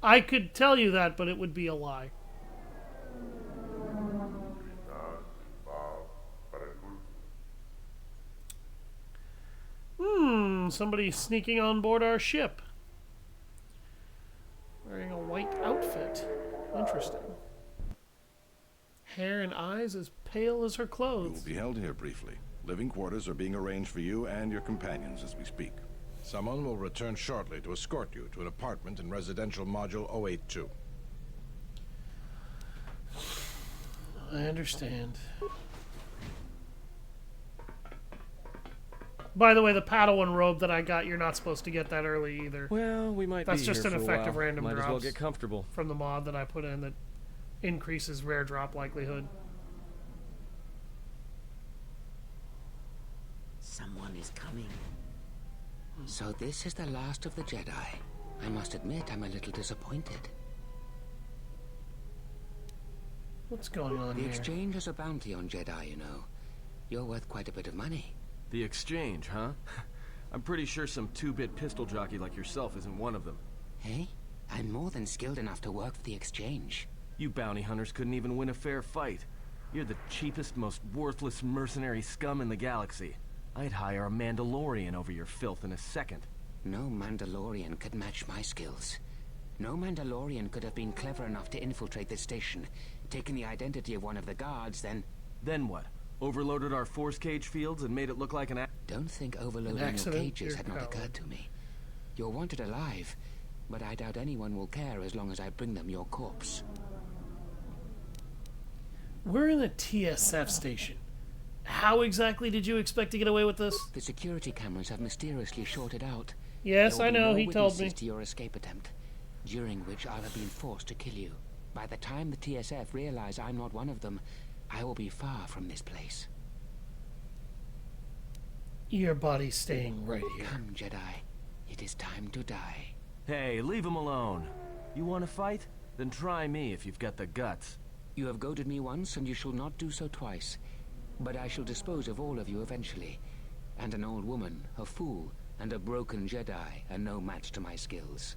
Speaker 1: I could tell you that, but it would be a lie. Somebody sneaking on board our ship. Wearing a white outfit. Interesting. Hair and eyes as pale as her clothes.
Speaker 20: You will be held here briefly. Living quarters are being arranged for you and your companions as we speak. Someone will return shortly to escort you to an apartment in residential module 082.
Speaker 1: I understand. By the way, the Padawan robe that I got, you're not supposed to get that early either.
Speaker 5: Well, we might
Speaker 1: That's
Speaker 5: be
Speaker 1: just
Speaker 5: here
Speaker 1: an
Speaker 5: for a
Speaker 1: effect of
Speaker 5: while.
Speaker 1: random
Speaker 5: Might
Speaker 1: drops.
Speaker 5: as well get comfortable.
Speaker 1: From the mod that I put in that increases rare drop likelihood.
Speaker 10: Someone is coming. So this is the last of the Jedi. I must admit, I'm a little disappointed.
Speaker 1: What's going on
Speaker 10: The
Speaker 1: here?
Speaker 10: exchange has a bounty on Jedi, you know. You're worth quite a bit of money.
Speaker 5: The exchange, huh? I'm pretty sure some two-bit pistol jockey like yourself isn't one of them.
Speaker 10: Hey? I'm more than skilled enough to work for the exchange.
Speaker 5: You bounty hunters couldn't even win a fair fight. You're the cheapest, most worthless mercenary scum in the galaxy. I'd hire a Mandalorian over your filth in a second.
Speaker 10: No Mandalorian could match my skills. No Mandalorian could have been clever enough to infiltrate this station, taken the identity of one of the guards, then...
Speaker 5: Then what? Overloaded our force cage fields and made it look like an
Speaker 10: Don't think overloading your cages had not occurred to me. You're wanted alive, but I doubt anyone will care as long as I bring them your corpse.
Speaker 1: We're in the TSF station. How exactly did you expect to get away with this?
Speaker 10: The security cameras have mysteriously shorted out.
Speaker 1: Yes, I know, he told me.
Speaker 10: To your escape attempt, during which I'll have been forced to kill you. By the time the TSF realize I'm not one of them, I will be far from this place.
Speaker 1: Your body's staying right here.
Speaker 10: Come, Jedi. It is time to die.
Speaker 5: Hey, leave him alone. You want to fight? Then try me if you've got the guts.
Speaker 10: You have goaded me once, and you shall not do so twice. But I shall dispose of all of you eventually. And an old woman, a fool, and a broken Jedi are no match to my skills.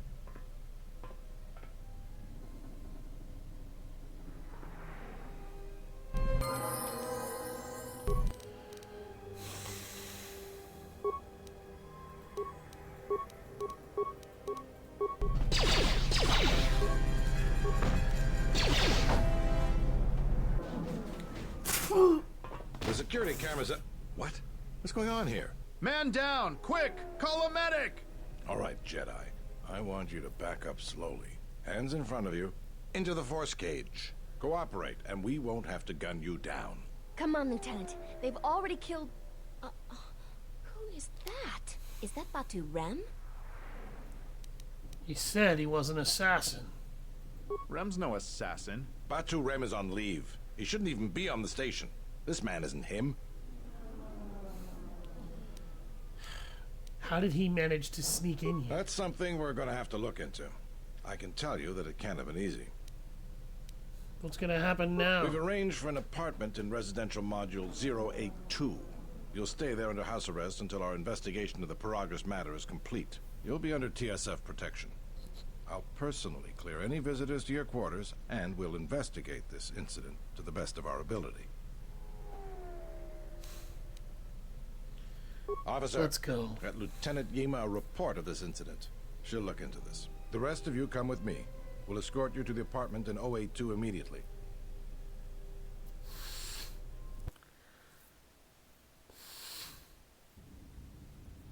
Speaker 20: The security cameras are... What? What's going on here?
Speaker 21: Man down! Quick! Call a medic!
Speaker 20: All right, Jedi. I want you to back up slowly. Hands in front of you. Into the force cage. Cooperate, and we won't have to gun you down.
Speaker 22: Come on, Lieutenant. They've already killed... who is that? Is that Batu Rem?
Speaker 1: He said he was an assassin.
Speaker 21: Rem's no assassin.
Speaker 20: Batu Rem is on leave. He shouldn't even be on the station. This man isn't him.
Speaker 1: How did he manage to sneak in here?
Speaker 20: That's something we're going to have to look into. I can tell you that it can't have been easy.
Speaker 1: What's gonna happen now?
Speaker 20: We've arranged for an apartment in residential module 082. You'll stay there under house arrest until our investigation of the Peragus matter is complete. You'll be under TSF protection. I'll personally clear any visitors to your quarters, and we'll investigate this incident to the best of our ability. Officer,
Speaker 1: let's go.
Speaker 20: Get Lieutenant Yima a report of this incident. She'll look into this. The rest of you come with me. We'll escort you to the apartment in 082 immediately.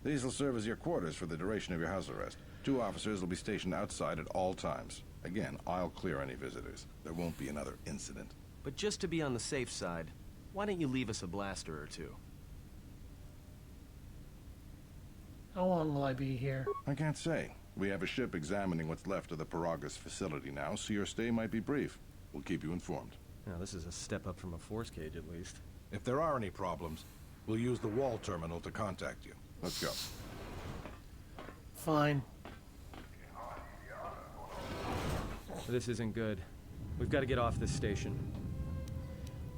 Speaker 20: These will serve as your quarters for the duration of your house arrest. 2 officers will be stationed outside at all times. Again, I'll clear any visitors. There won't be another incident.
Speaker 5: But just to be on the safe side, why don't you leave us a blaster or 2?
Speaker 1: How long will I be here?
Speaker 20: I can't say. We have a ship examining what's left of the Peragus facility now, so your stay might be brief. We'll keep you informed.
Speaker 5: Now, this is a step up from a force cage, at least.
Speaker 20: If there are any problems, we'll use the wall terminal to contact you. Let's go.
Speaker 1: Fine.
Speaker 5: This isn't good. We've got to get off this station.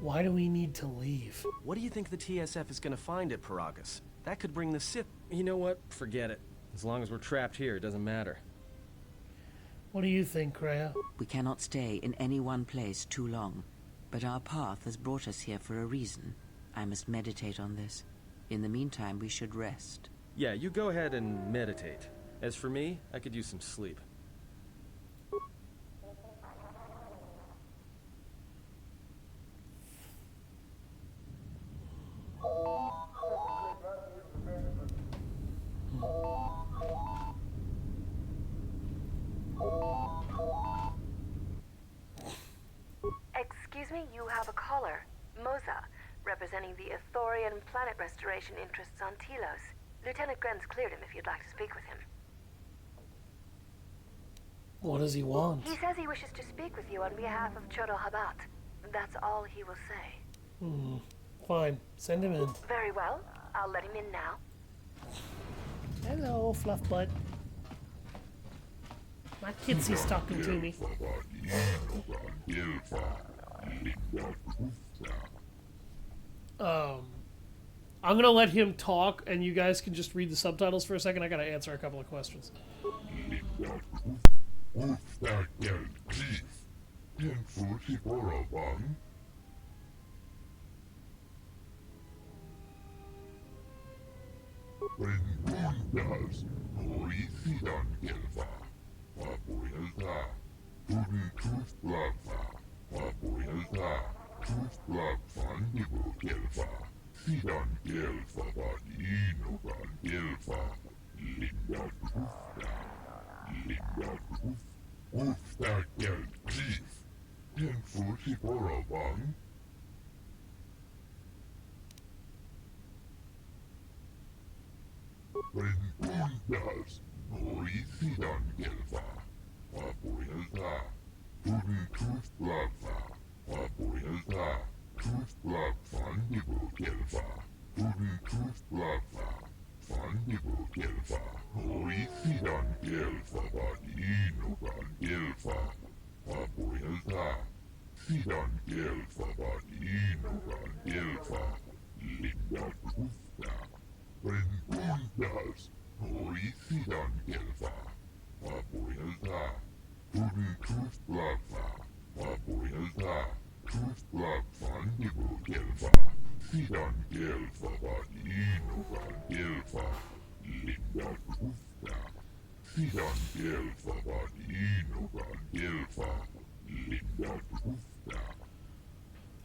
Speaker 1: Why do we need to leave?
Speaker 5: What do you think the TSF is going to find at Peragus? That could bring the Sith... You know what? Forget it. As long as we're trapped here, it doesn't matter.
Speaker 1: What do you think, Kreia?
Speaker 10: We cannot stay in any one place too long. But our path has brought us here for a reason. I must meditate on this. In the meantime, we should rest.
Speaker 5: Yeah, you go ahead and meditate. As for me, I could use some sleep.
Speaker 19: Excuse me, you have a caller. Moza, representing the Ithorian planet restoration interests on Telos. Lieutenant Grenz cleared him if you'd like to speak with him.
Speaker 1: What does he want?
Speaker 19: He says he wishes to speak with you on behalf of Chodo Habat. That's all he will say.
Speaker 1: Fine. Send him in.
Speaker 19: Very well. I'll let him in now.
Speaker 1: Hello, fluff butt. My kitsy's talking to me. I'm gonna let him talk, and you guys can just read the subtitles for a second. I gotta answer a couple of questions.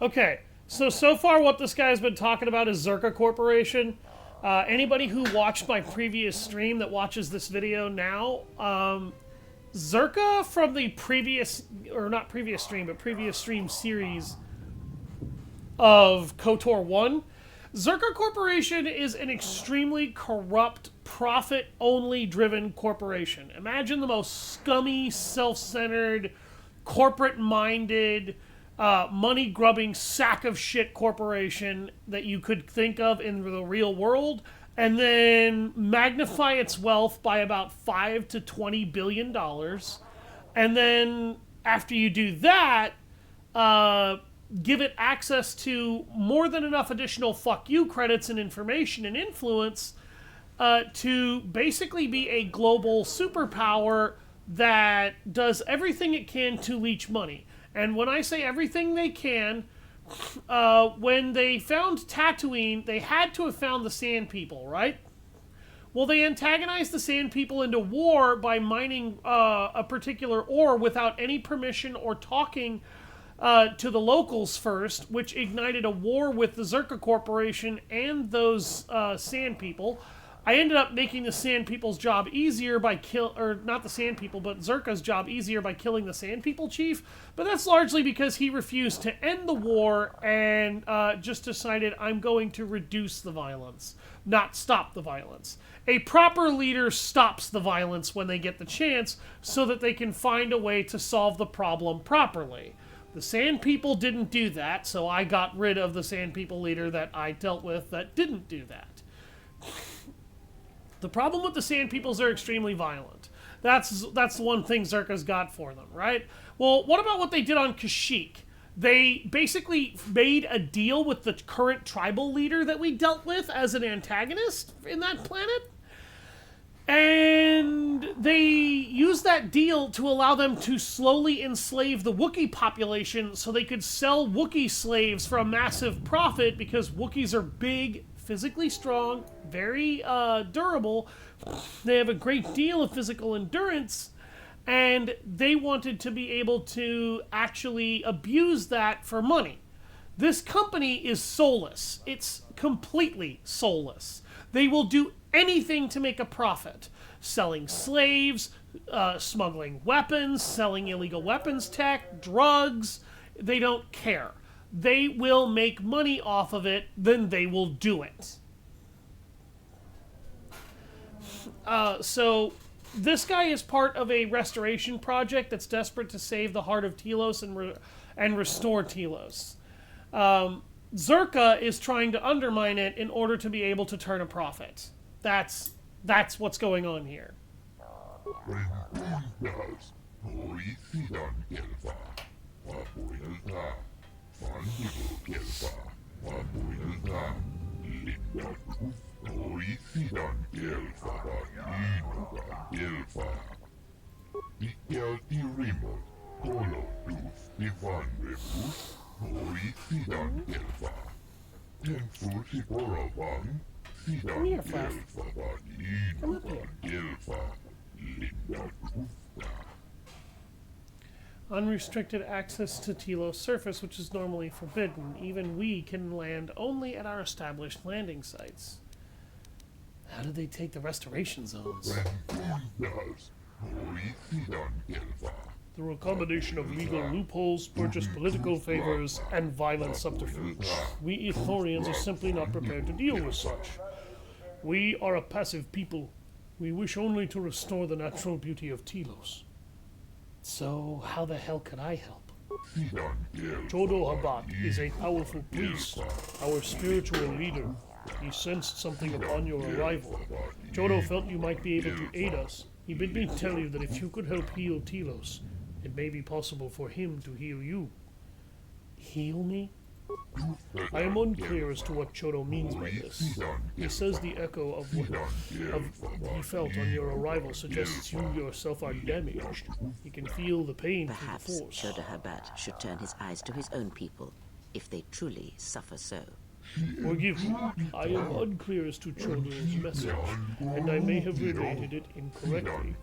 Speaker 1: Okay, so far what this guy's been talking about is Czerka Corporation. Anybody who watched my previous stream that watches this video now, Czerka from the previous, or not previous stream, but previous stream series of KOTOR 1, Czerka Corporation is an extremely corrupt, profit-only driven corporation. Imagine the most scummy, self-centered, corporate-minded, money-grubbing sack of shit corporation that you could think of in the real world, and then magnify its wealth by about $5 to $20 billion. And then after you do that, give it access to more than enough additional fuck you credits and information and influence to basically be a global superpower that does everything it can to leech money. And when I say everything they can, when they found Tatooine, they had to have found the Sand People, right? Well, they antagonized the Sand People into war by mining a particular ore without any permission or talking to the locals first, which ignited a war with the Czerka Corporation and those Sand People. I ended up making the Sand People's job easier by not the Sand People, but Czerka's job easier by killing the Sand People chief. But that's largely because he refused to end the war and just decided, I'm going to reduce the violence, not stop the violence. A proper leader stops the violence when they get the chance so that they can find a way to solve the problem properly. The Sand People didn't do that, so I got rid of the Sand People leader that I dealt with that didn't do that. The problem with the Sand Peoples, they're extremely violent. That's the one thing Czerka's got for them, right? Well, what about what they did on Kashyyyk? They basically made a deal with the current tribal leader that we dealt with as an antagonist in that planet. And they used that deal to allow them to slowly enslave the Wookiee population so they could sell Wookiee slaves for a massive profit because Wookiees are big, physically strong, very durable. They have a great deal of physical endurance, and they wanted to be able to actually abuse that for money. This company is soulless. It's completely soulless. They will do anything to make a profit. Selling slaves, smuggling weapons, selling illegal weapons tech, drugs. They don't care. They will make money off of it, then they will do it. So this guy is part of a restoration project that's desperate to save the heart of Telos and restore Telos. Czerka is trying to undermine it in order to be able to turn a profit. That's what's going on here. Come here, Flash. Come up here. Unrestricted access to Telos Surface, which is normally forbidden. Even we can land only at our established landing sites. How did they take the restoration zones? Through a combination of legal loopholes, purchased political favors, and violent subterfuge. We Ithorians are simply not prepared to deal with such. We are a passive people. We wish only to restore the natural beauty of Telos. So, how the hell can I help? Chodo Habat is a powerful priest, our spiritual leader. He sensed something upon your arrival. Chodo felt you might be able to aid us. He bid me tell you that if you could help heal Telos, it may be possible for him to heal you. Heal me? I am unclear as to what Chodo means by this. He says the echo of what he felt on your arrival suggests you yourself are damaged. He can feel the pain through the force.
Speaker 10: Chodo Habat should turn his eyes to his own people, if they truly suffer so.
Speaker 1: Forgive me, I am unclear as to Chodo's message, and I may have related it incorrectly.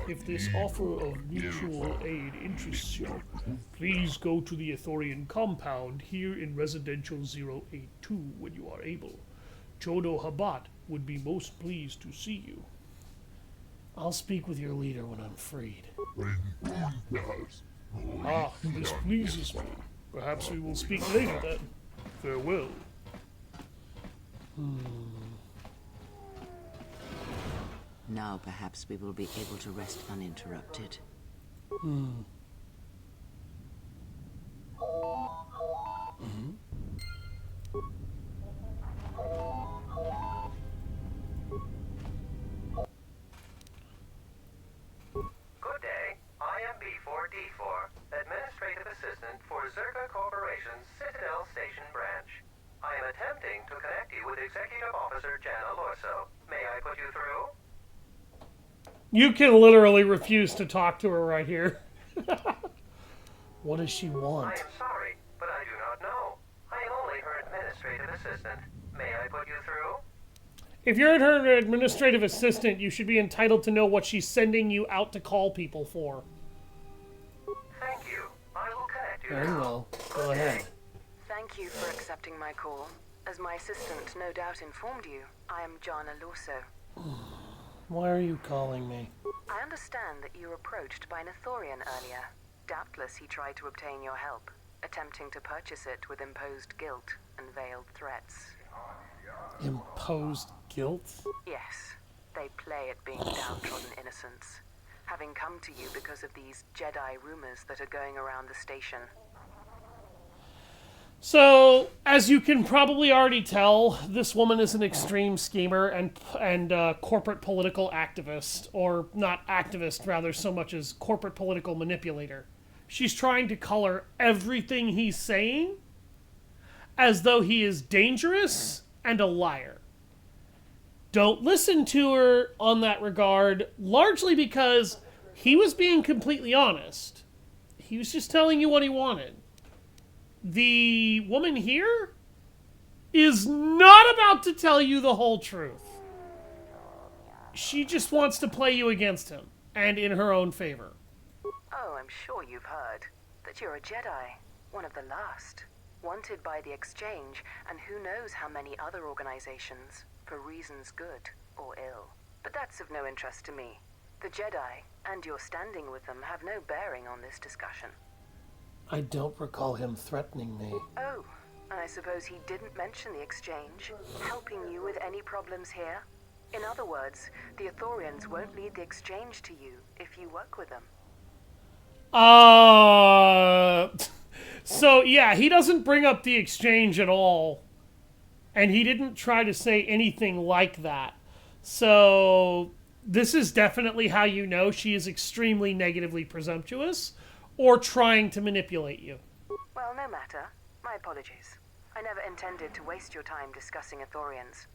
Speaker 1: If this offer of mutual aid interests you, please go to the Ithorian compound here in Residential 082 when you are able. Chodo Habat would be most pleased to see you. I'll speak with your leader when I'm freed. Ah, this pleases me. Perhaps we will speak later then. Farewell.
Speaker 10: Now perhaps we will be able to rest uninterrupted.
Speaker 4: Good day. I am B4D4, Administrative Assistant for Officer Jana Lorso. May I put you through?
Speaker 1: You can literally refuse to talk to her right here. What does she want?
Speaker 4: I am sorry, but I do not know. I only her administrative assistant. May I put you through?
Speaker 1: If you're her administrative assistant, you should be entitled to know what she's sending you out to call people for.
Speaker 4: Thank you. I will connect you.
Speaker 1: Very well. Go ahead.
Speaker 13: Thank you for accepting my call. As my assistant no doubt informed you, I am Jana Lorso.
Speaker 1: Why are you calling me?
Speaker 13: I understand that you were approached by an Ithorian earlier. Doubtless he tried to obtain your help, attempting to purchase it with imposed guilt and veiled threats.
Speaker 1: Imposed guilt?
Speaker 13: Yes, they play at being downtrodden innocents, having come to you because of these Jedi rumors that are going around the station.
Speaker 1: So, as you can probably already tell, this woman is an extreme schemer and corporate political activist, or not activist, rather so much as corporate political manipulator. She's trying to color everything he's saying as though he is dangerous and a liar. Don't listen to her on that regard, largely because he was being completely honest. He was just telling you what he wanted. The woman here is not about to tell you the whole truth. She just wants to play you against him, and in her own favor.
Speaker 13: Oh, I'm sure you've heard that you're a Jedi, one of the last, wanted by the Exchange and who knows how many other organizations, for reasons good or ill. But that's of no interest to me. The Jedi, and your standing with them, have no bearing on this discussion.
Speaker 1: I don't recall him threatening me.
Speaker 13: Oh, and I suppose he didn't mention the Exchange, helping you with any problems here? In other words, the Ithorians won't lead the Exchange to you if you work with them.
Speaker 1: So yeah, he doesn't bring up the Exchange at all. And he didn't try to say anything like that. So this is definitely how you know she is extremely negatively presumptuous or trying to manipulate you.
Speaker 13: Well, no matter. My apologies. I never intended to waste your time discussing Ithorians.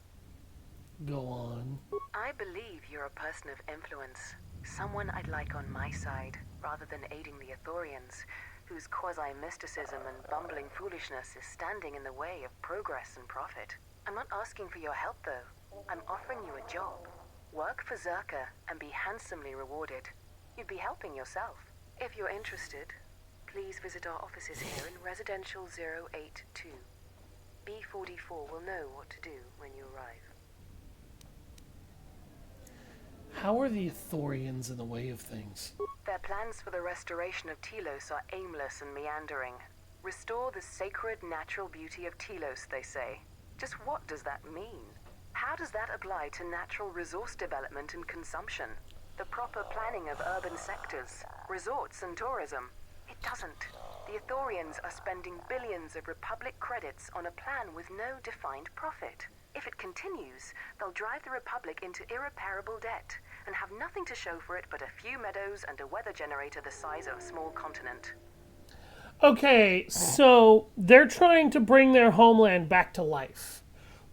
Speaker 1: Go on.
Speaker 13: I believe you're a person of influence. Someone I'd like on my side, rather than aiding the Ithorians, whose quasi-mysticism and bumbling foolishness is standing in the way of progress and profit. I'm not asking for your help, though. I'm offering you a job. Work for Czerka and be handsomely rewarded. You'd be helping yourself. If you're interested, please visit our offices here in Residential 082. B44 will know what to do when you arrive.
Speaker 1: How are the Ithorians in the way of things?
Speaker 13: Their plans for the restoration of Telos are aimless and meandering. Restore the sacred natural beauty of Telos, they say. Just what does that mean? How does that apply to natural resource development and consumption? The proper planning of urban sectors, resorts and tourism? It doesn't. The Ithorians are spending billions of Republic credits on a plan with no defined profit. If it continues, they'll drive the Republic into irreparable debt and have nothing to show for it but a few meadows and a weather generator the size of a small continent.
Speaker 1: Okay, so they're trying to bring their homeland back to life.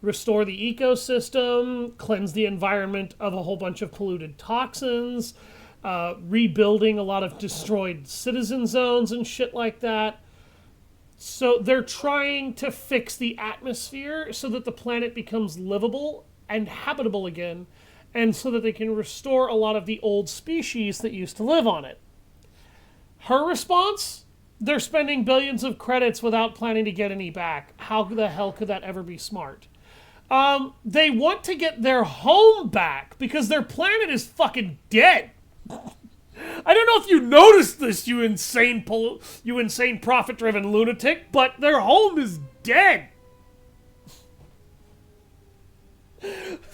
Speaker 1: Restore the ecosystem, cleanse the environment of a whole bunch of polluted toxins, rebuilding a lot of destroyed citizen zones and shit like that. So they're trying to fix the atmosphere so that the planet becomes livable and habitable again, and so that they can restore a lot of the old species that used to live on it. Her response? They're spending billions of credits without planning to get any back. How the hell could that ever be smart? They want to get their home back because their planet is fucking dead. I don't know if you noticed this, you insane profit-driven lunatic, but their home is dead.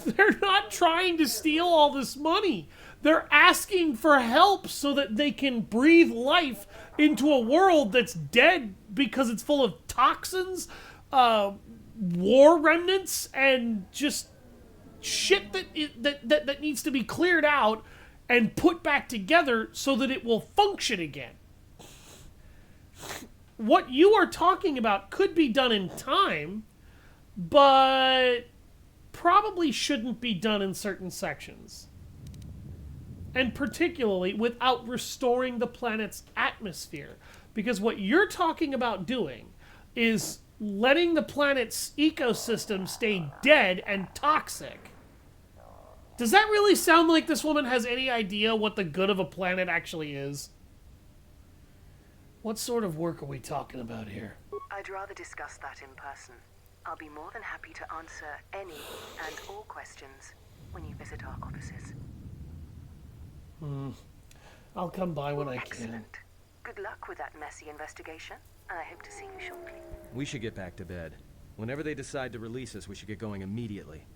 Speaker 1: They're not trying to steal all this money. They're asking for help so that they can breathe life into a world that's dead because it's full of toxins, war remnants, and just shit that needs to be cleared out and put back together so that it will function again. What you are talking about could be done in time, but probably shouldn't be done in certain sections. And particularly without restoring the planet's atmosphere. Because what you're talking about doing is letting the planet's ecosystem stay dead and toxic. Does that really sound like this woman has any idea what the good of a planet actually is? What sort of work are we talking about here?
Speaker 13: I'd rather discuss that in person. I'll be more than happy to answer any and all questions when you visit our offices.
Speaker 1: I'll come by when I can.
Speaker 13: Excellent. Good luck with that messy investigation, and I hope to see you shortly.
Speaker 5: We should get back to bed. Whenever they decide to release us, we should get going immediately.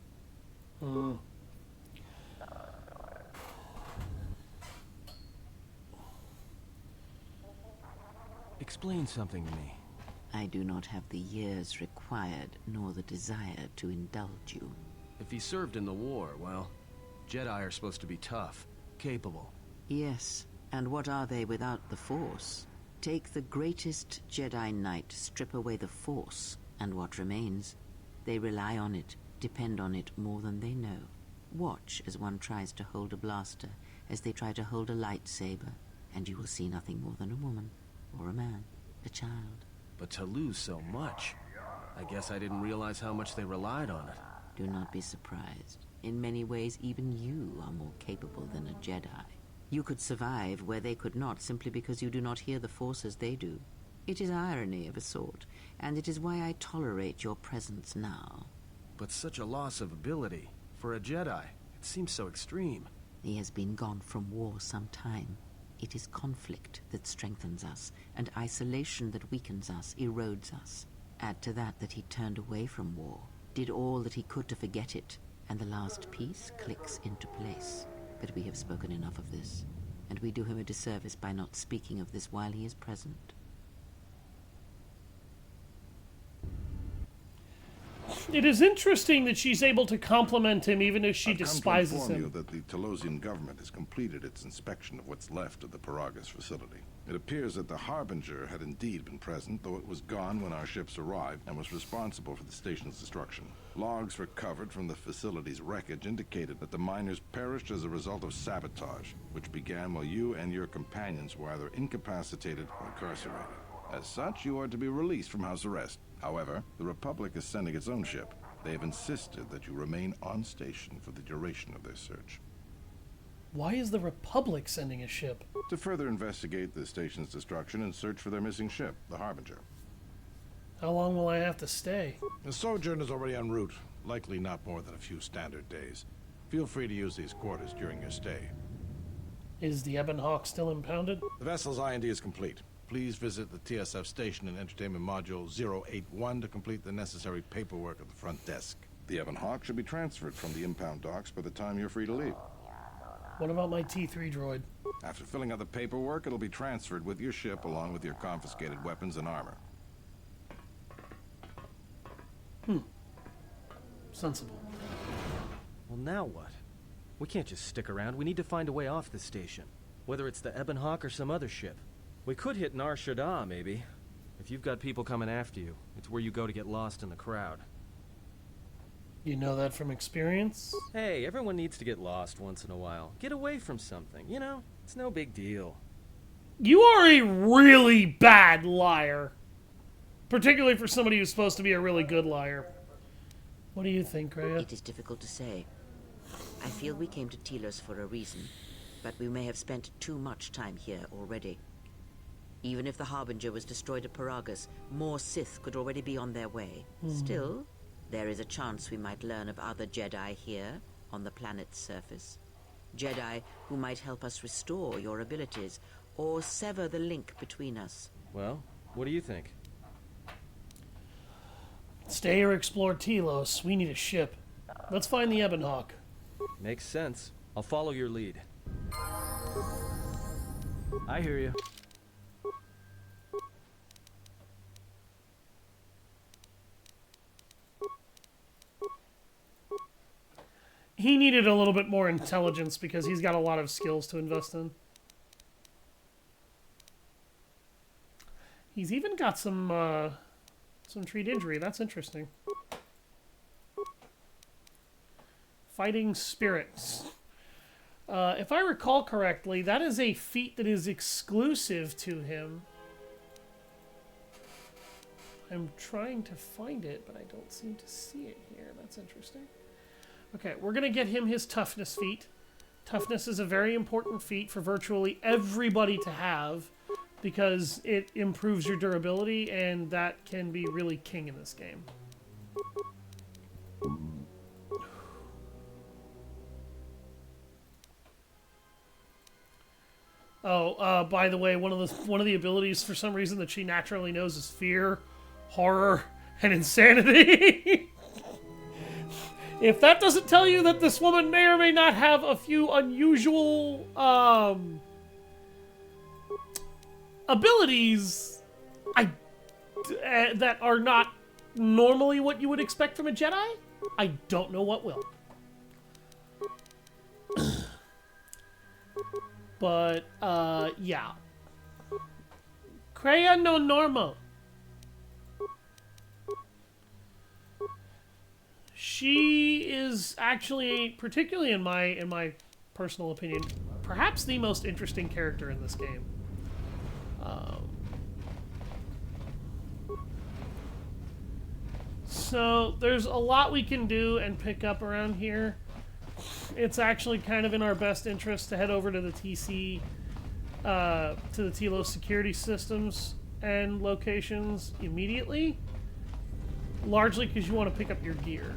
Speaker 5: Explain something to me.
Speaker 10: I do not have the years required, nor the desire to indulge you.
Speaker 5: If he served in the war, well, Jedi are supposed to be tough, capable.
Speaker 10: Yes, and what are they without the Force? Take the greatest Jedi Knight, strip away the Force, and what remains? They rely on it, depend on it more than they know. Watch as one tries to hold a blaster, as they try to hold a lightsaber, and you will see nothing more than a woman, or a man, a child.
Speaker 5: But to lose so much, I guess I didn't realize how much they relied on it.
Speaker 10: Do not be surprised. In many ways, even you are more capable than a Jedi. You could survive where they could not simply because you do not hear the Force as they do. It is irony of a sort, and it is why I tolerate your presence now.
Speaker 5: But such a loss of ability. For a Jedi, it seems so extreme.
Speaker 10: He has been gone from war some time. It is conflict that strengthens us, and isolation that weakens us, erodes us. Add to that he turned away from war, did all that he could to forget it, and the last piece clicks into place. But we have spoken enough of this, and we do him a disservice by not speaking of this while he is present.
Speaker 1: It is interesting that she's able to compliment him even if she despises
Speaker 20: I've come to
Speaker 1: him.
Speaker 20: inform you that the Telosian government has completed its inspection of what's left of the Peragus facility. It appears that the Harbinger had indeed been present, though it was gone when our ships arrived and was responsible for the station's destruction. Logs recovered from the facility's wreckage indicated that the miners perished as a result of sabotage, which began while you and your companions were either incapacitated or incarcerated. As such, you are to be released from house arrest. However, the Republic is sending its own ship. They have insisted that you remain on station for the duration of their search.
Speaker 1: Why is the Republic sending a ship?
Speaker 20: To further investigate the station's destruction and search for their missing ship, the Harbinger.
Speaker 1: How long will I have to stay?
Speaker 6: The sojourn is already en route, likely not more than a few standard days. Feel free to use these quarters during your stay.
Speaker 1: Is the Ebon Hawk still impounded?
Speaker 6: The vessel's IND is complete. Please visit the TSF station and Entertainment Module 081 to complete the necessary paperwork at the front desk.
Speaker 20: The Ebon Hawk should be transferred from the impound docks by the time you're free to leave.
Speaker 1: What about my T3 droid?
Speaker 20: After filling out the paperwork, it'll be transferred with your ship along with your confiscated weapons and armor.
Speaker 1: Sensible.
Speaker 5: Well, now what? We can't just stick around. We need to find a way off this station. Whether it's the Ebon Hawk or some other ship. We could hit Nar Shaddaa, maybe. If you've got people coming after you, it's where you go to get lost in the crowd.
Speaker 1: You know that from experience?
Speaker 5: Hey, everyone needs to get lost once in a while. Get away from something, you know? It's no big deal.
Speaker 1: You are a really bad liar. Particularly for somebody who's supposed to be a really good liar. What do you think, Rhea?
Speaker 10: It is difficult to say. I feel we came to Telos for a reason, but we may have spent too much time here already. Even if the Harbinger was destroyed at Peragus, more Sith could already be on their way. Still, there is a chance we might learn of other Jedi here, on the planet's surface. Jedi who might help us restore your abilities, or sever the link between us.
Speaker 5: Well, what do you think?
Speaker 1: Stay or explore Telos. We need a ship. Let's find the Ebon Hawk.
Speaker 5: Makes sense. I'll follow your lead. I hear you.
Speaker 1: He needed a little bit more intelligence because he's got a lot of skills to invest in. He's even got some treat injury. That's interesting. Fighting Spirits. If I recall correctly, that is a feat that is exclusive to him. I'm trying to find it, but I don't seem to see it here. That's interesting. Okay, we're going to get him his toughness feat. Toughness is a very important feat for virtually everybody to have because it improves your durability, and that can be really king in this game. Oh, by the way, one of the abilities for some reason that she naturally knows is fear, horror, and insanity. If that doesn't tell you that this woman may or may not have a few unusual abilities that are not normally what you would expect from a Jedi, I don't know what will. But, yeah. Crea no normo. She is actually, particularly in my personal opinion, perhaps the most interesting character in this game. So there's a lot we can do and pick up around here. It's actually kind of in our best interest to head over to the TC, to the Telos security systems and locations immediately. Largely because you want to pick up your gear.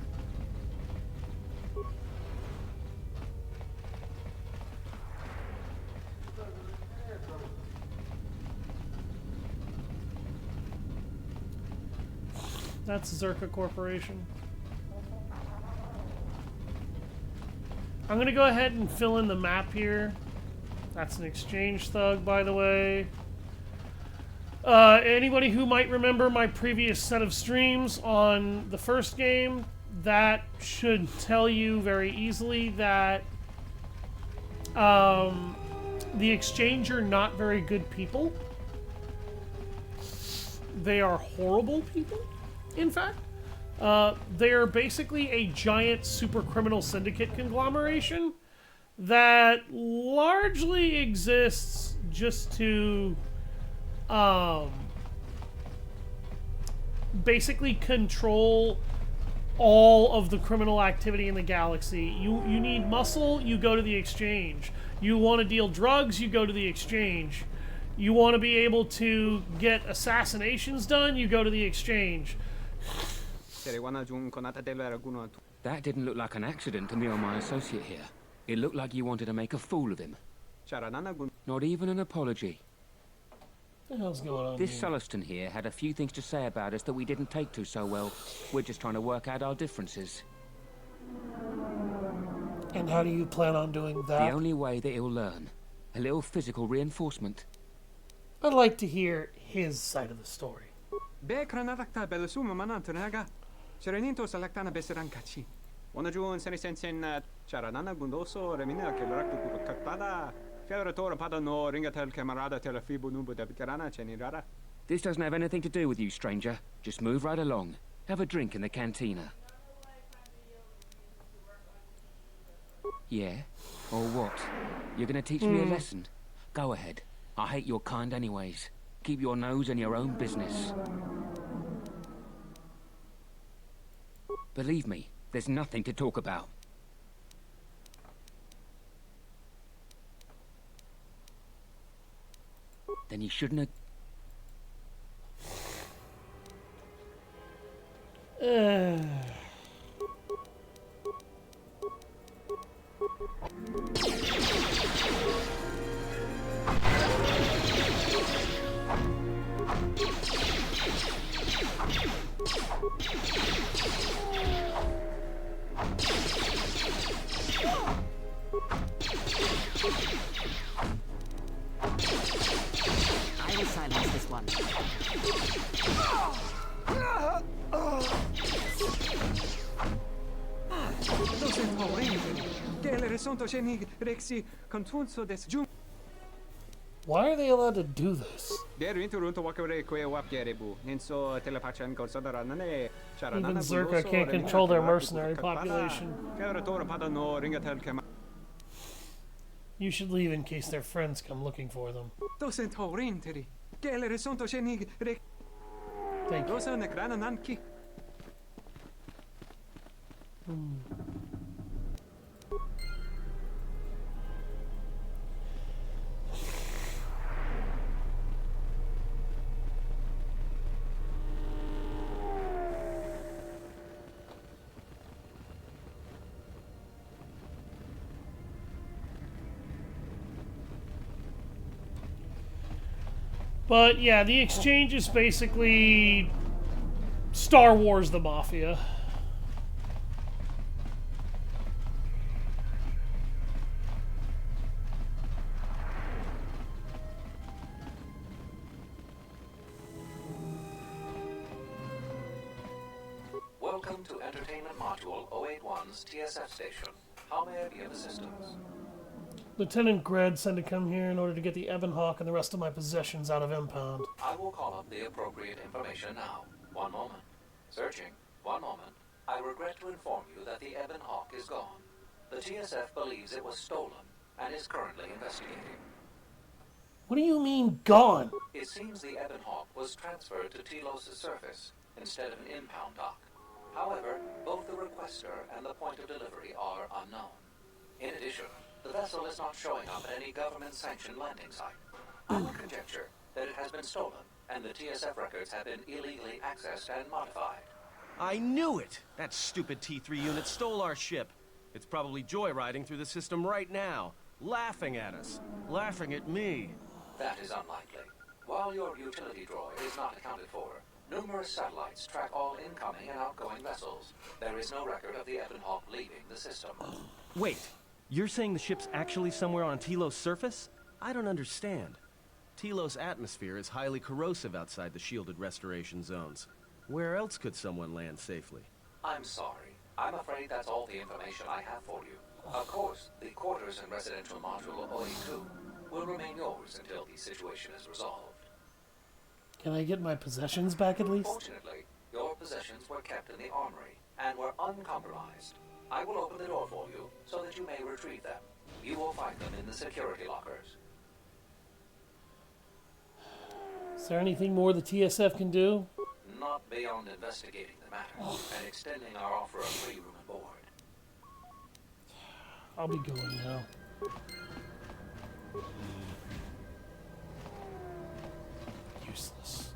Speaker 1: That's Czerka Corporation. I'm going to go ahead and fill in the map here. That's an exchange thug, by the way. Anybody who might remember my previous set of streams on the first game, that should tell you very easily that the exchange are not very good people. They are horrible people, in fact. They are basically a giant super criminal syndicate conglomeration that largely exists just to basically control all of the criminal activity in the galaxy. You need muscle, you go to the exchange. You want to deal drugs, you go to the exchange. You want to be able to get assassinations done, you go to the exchange.
Speaker 7: That didn't look like an accident to me or my associate here. It looked like you wanted to make a fool of him. Not even an apology.
Speaker 1: What the hell's going on
Speaker 7: This
Speaker 1: here?
Speaker 7: Sulluston here had a few things to say about us that we didn't take to so well. We're just trying to work out our differences.
Speaker 1: And how do you plan on doing that?
Speaker 7: The only way that he'll learn. A little physical reinforcement.
Speaker 1: I'd like to hear his side of the story.
Speaker 9: Sereninto salaktana beseran kachi. Onajuan senisensen charanana gundoso remina ke raktu kakpada. Fiauratora pada no ringatel camarada telefibu nubu de bicarana chenirara.
Speaker 7: This doesn't have anything to do with you, stranger. Just move right along. Have a drink in the cantina. Yeah? Or what? You're gonna teach me a lesson? Go ahead. I hate your kind anyways. Keep your nose in your own business. Believe me, there's nothing to talk about. Then you shouldn't have...
Speaker 10: I will silence this one.
Speaker 9: Dos en horrible. Que le resonto chenig rexi contunso des jum.
Speaker 1: Why are they allowed to do this?
Speaker 9: Even
Speaker 1: Czerka can't control their mercenary population. You should leave in case their friends come looking for them. Thank you. But yeah, the exchange is basically Star Wars the Mafia.
Speaker 2: Welcome to Entertainment Module 081's TSF station. How may I be of assistance?
Speaker 1: Lieutenant Gred said to come here in order to get the Ebon Hawk and the rest of my possessions out of impound.
Speaker 2: I will call up the appropriate information now. One moment. Searching. One moment. I regret to inform you that the Ebon Hawk is gone. The TSF believes it was stolen and is currently investigating.
Speaker 1: What do you mean, gone?
Speaker 2: It seems the Ebon Hawk was transferred to Telos Surface instead of an impound dock. However, both the requester and the point of delivery are unknown. In addition, the vessel is not showing up at any government-sanctioned landing site. I would conjecture that it has been stolen, and the TSF records have been illegally accessed and modified.
Speaker 5: I knew it! That stupid T3 unit stole our ship. It's probably joyriding through the system right now, laughing at us, laughing at me.
Speaker 2: That is unlikely. While your utility droid is not accounted for, numerous satellites track all incoming and outgoing vessels. There is no record of the Ebon Hawk leaving the system.
Speaker 5: Wait, you're saying the ship's actually somewhere on Telos Surface? I don't understand. Telos' atmosphere is highly corrosive outside the shielded restoration zones. Where else could someone land safely?
Speaker 2: I'm sorry. I'm afraid that's all the information I have for you. Of course, the quarters in Residential Module 082 will remain yours until the situation is resolved.
Speaker 1: Can I get my possessions back at least?
Speaker 2: Fortunately, your possessions were kept in the armory and were uncompromised. I will open the door for you so that you may retrieve them. You will find them in the security lockers.
Speaker 1: Is there anything more the TSF can do?
Speaker 2: Not beyond investigating the matter and extending our offer of free room and board.
Speaker 1: I'll be going now. Useless.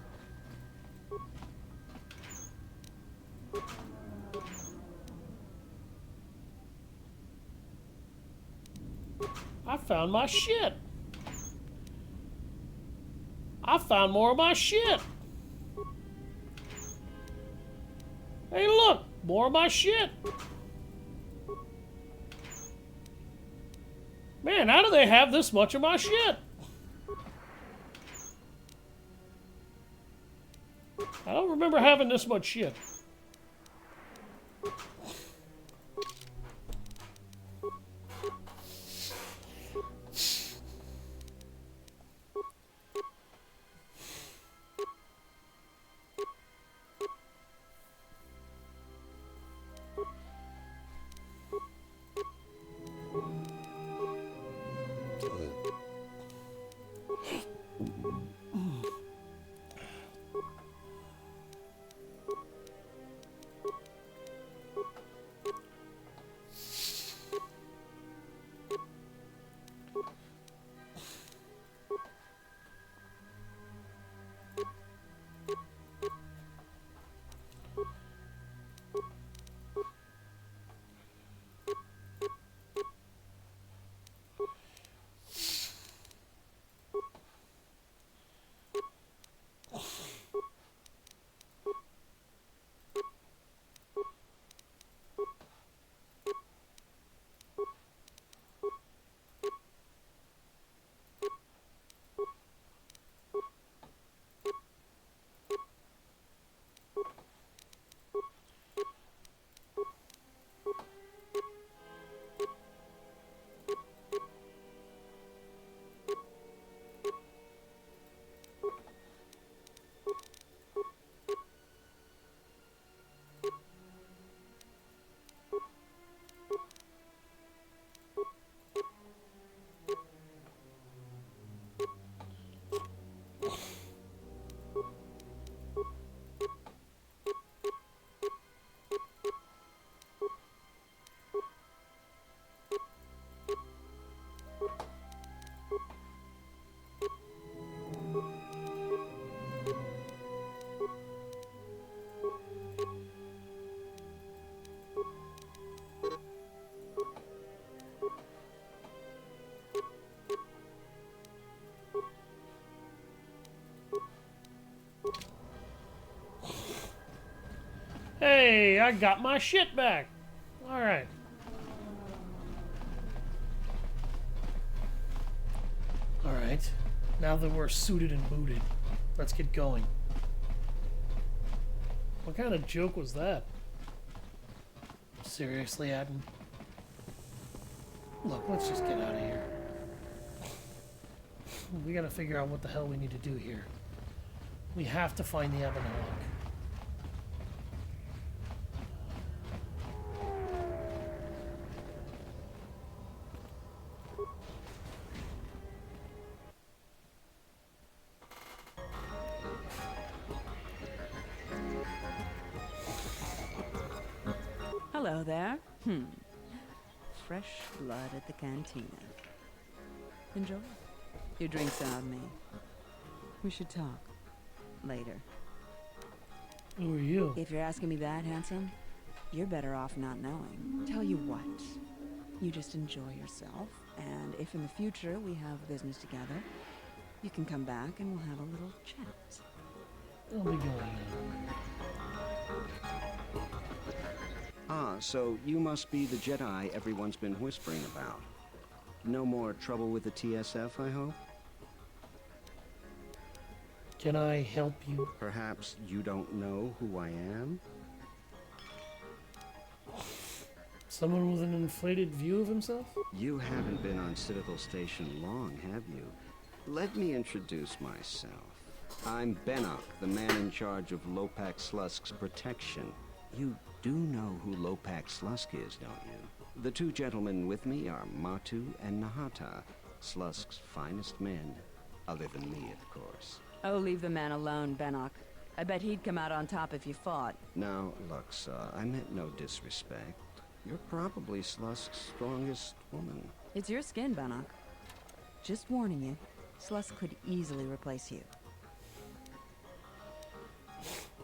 Speaker 1: I found my shit. I found more of my shit. Hey, look, more of my shit. Man, how do they have this much of my shit? I don't remember having this much shit. I got my shit back. Alright. Alright. Now that we're suited and booted, let's get going. What kind of joke was that? Seriously, Adam? Look, let's just get out of here. We gotta figure out what the hell we need to do here. We have to find the Ebon Hawk.
Speaker 8: Hello there. Fresh blood at the cantina. Enjoy. Your drinks are on me. We should talk. Later.
Speaker 1: Who are you?
Speaker 8: If you're asking me that, handsome, you're better off not knowing. Tell you what. You just enjoy yourself, and if in the future we have business together, you can come back and we'll have a little chat.
Speaker 1: I'll be going now.
Speaker 11: Ah, so you must be the Jedi everyone's been whispering about. No more trouble with the TSF, I hope?
Speaker 1: Can I help you?
Speaker 11: Perhaps you don't know who I am?
Speaker 1: Someone with an inflated view of himself?
Speaker 11: You haven't been on Citadel Station long, have you? Let me introduce myself. I'm Benok, the man in charge of Lopak Slusk's protection. You do know who Lopak Slusk is, don't you? The two gentlemen with me are Matu and Nahata, Slusk's finest men. Other than me, of course.
Speaker 8: Oh, leave the man alone, Benok. I bet he'd come out on top if you fought.
Speaker 11: Now, look, I meant no disrespect. You're probably Slusk's strongest woman.
Speaker 8: It's your skin, Benok. Just warning you, Slusk could easily replace you.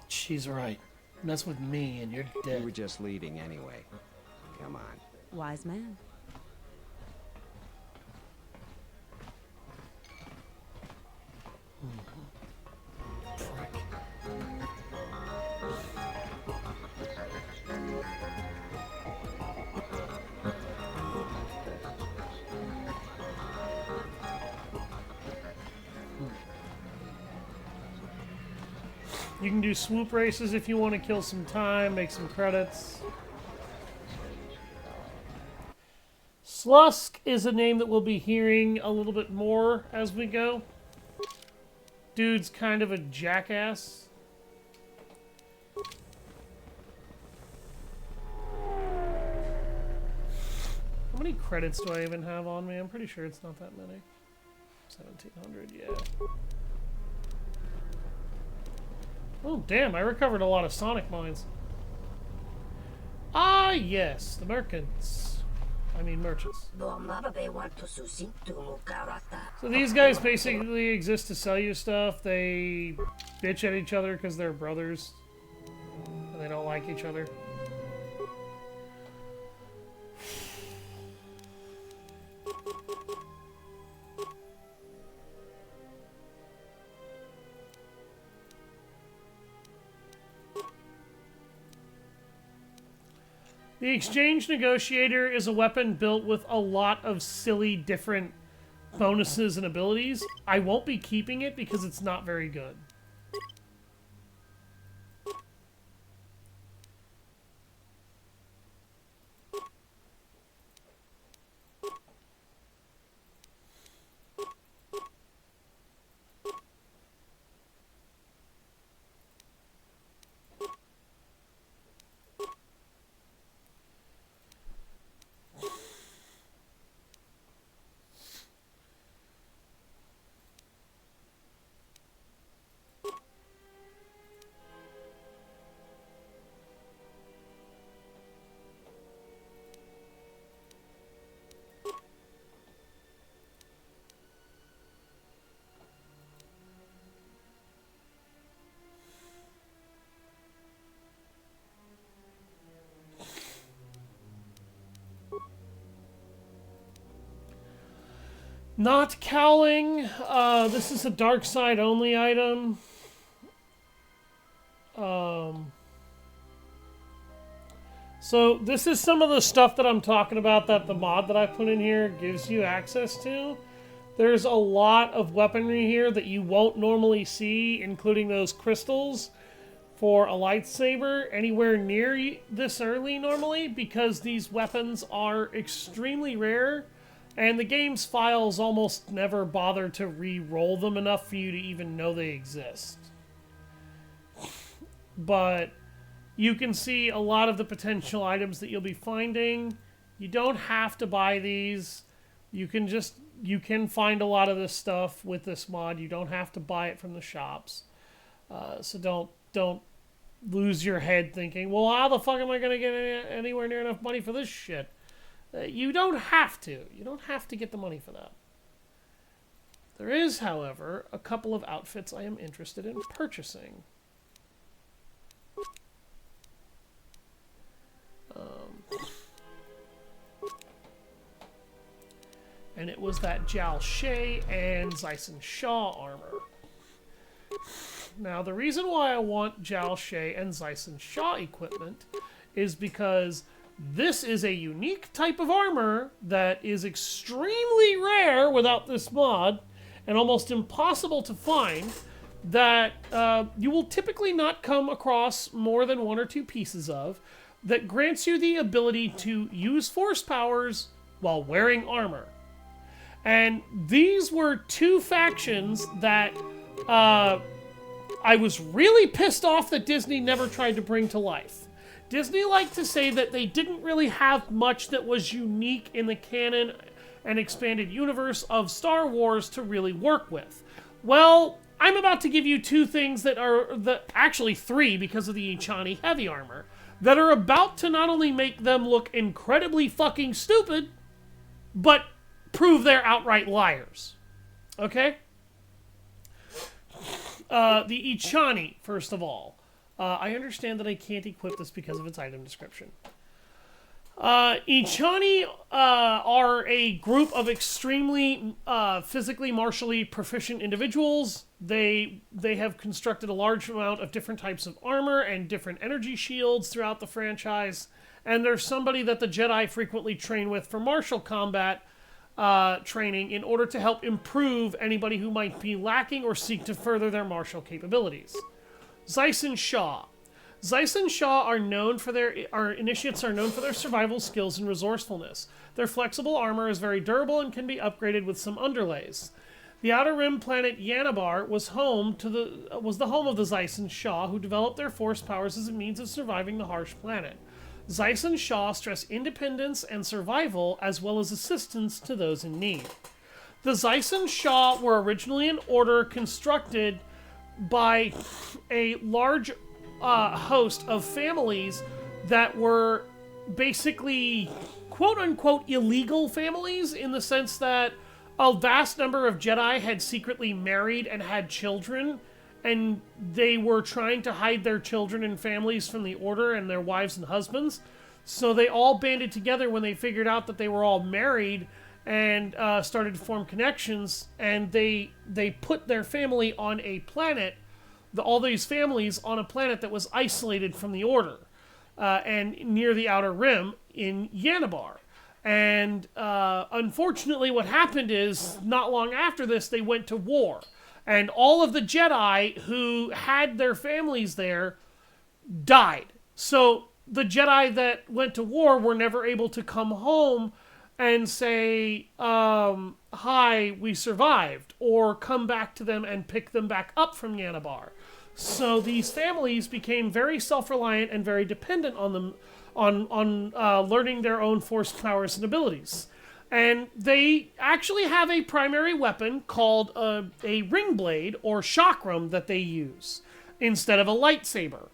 Speaker 1: She's right. Mess with me and you're dead.
Speaker 11: You were just leading anyway. Come on.
Speaker 8: Wise man.
Speaker 1: You can do swoop races if you want to kill some time, make some credits. Slusk is a name that we'll be hearing a little bit more as we go. Dude's kind of a jackass. How many credits do I even have on me? I'm pretty sure it's not that many. 1700, yeah. Oh, damn, I recovered a lot of Sonic mines. Ah, yes, the merchants. I mean, merchants. So these guys basically exist to sell you stuff. They bitch at each other because they're brothers. And they don't like each other. The Exchange Negotiator is a weapon built with a lot of silly different bonuses and abilities. I won't be keeping it because it's not very good. Not cowling. This is a dark side only item. So this is some of the stuff that I'm talking about that the mod that I put in here gives you access to. There's a lot of weaponry here that you won't normally see, including those crystals for a lightsaber anywhere near this early normally, because these weapons are extremely rare, and the game's files almost never bother to re-roll them enough for you to even know they exist. But you can see a lot of the potential items that you'll be finding. You don't have to buy these. You can find a lot of this stuff with this mod. You don't have to buy it from the shops. So don't lose your head thinking, well, how the fuck am I going to get anywhere near enough money for this shit? You don't have to. You don't have to get the money for that. There is, however, a couple of outfits I am interested in purchasing. And it was that Jal Shay and Zyson Shaw armor. Now, the reason why I want Jal Shay and Zyson Shaw equipment is because this is a unique type of armor that is extremely rare without this mod, and almost impossible to find, that you will typically not come across more than 1 or 2 pieces of, that grants you the ability to use force powers while wearing armor. And these were 2 factions that I was really pissed off that Disney never tried to bring to life. Disney liked to say that they didn't really have much that was unique in the canon and expanded universe of Star Wars to really work with. Well, I'm about to give you 2 things that are, actually 3 because of the Ichani heavy armor, that are about to not only make them look incredibly fucking stupid, but prove they're outright liars. Okay? The Ichani, first of all. I understand that I can't equip this because of its item description. Ichani are a group of extremely physically, martially proficient individuals. They have constructed a large amount of different types of armor and different energy shields throughout the franchise. And they're somebody that the Jedi frequently train with for martial combat training in order to help improve anybody who might be lacking or seek to further their martial capabilities. Zyson Shaw. Zyson Shaw are known for our initiates are known for their survival skills and resourcefulness. Their flexible armor is very durable and can be upgraded with some underlays. The Outer Rim planet Yanabar was the home of the Zyson Shaw, who developed their force powers as a means of surviving the harsh planet. Zyson Shaw stress independence and survival, as well as assistance to those in need. The Zyson Shaw were originally an order constructed by a large host of families that were basically quote-unquote illegal families, in the sense that a vast number of Jedi had secretly married and had children, and they were trying to hide their children and families from the Order and their wives and husbands. So they all banded together when they figured out that they were all married, and started to form connections, and they put their family on a planet, all these families on a planet that was isolated from the Order, and near the Outer Rim in Yanabar. And unfortunately what happened is, not long after this, they went to war. And all of the Jedi who had their families there died. So the Jedi that went to war were never able to come home and say, hi, we survived, or come back to them and pick them back up from Yanabar. So these families became very self-reliant and very dependent on them, on learning their own force powers and abilities. And they actually have a primary weapon called a ring blade or chakram that they use instead of a lightsaber.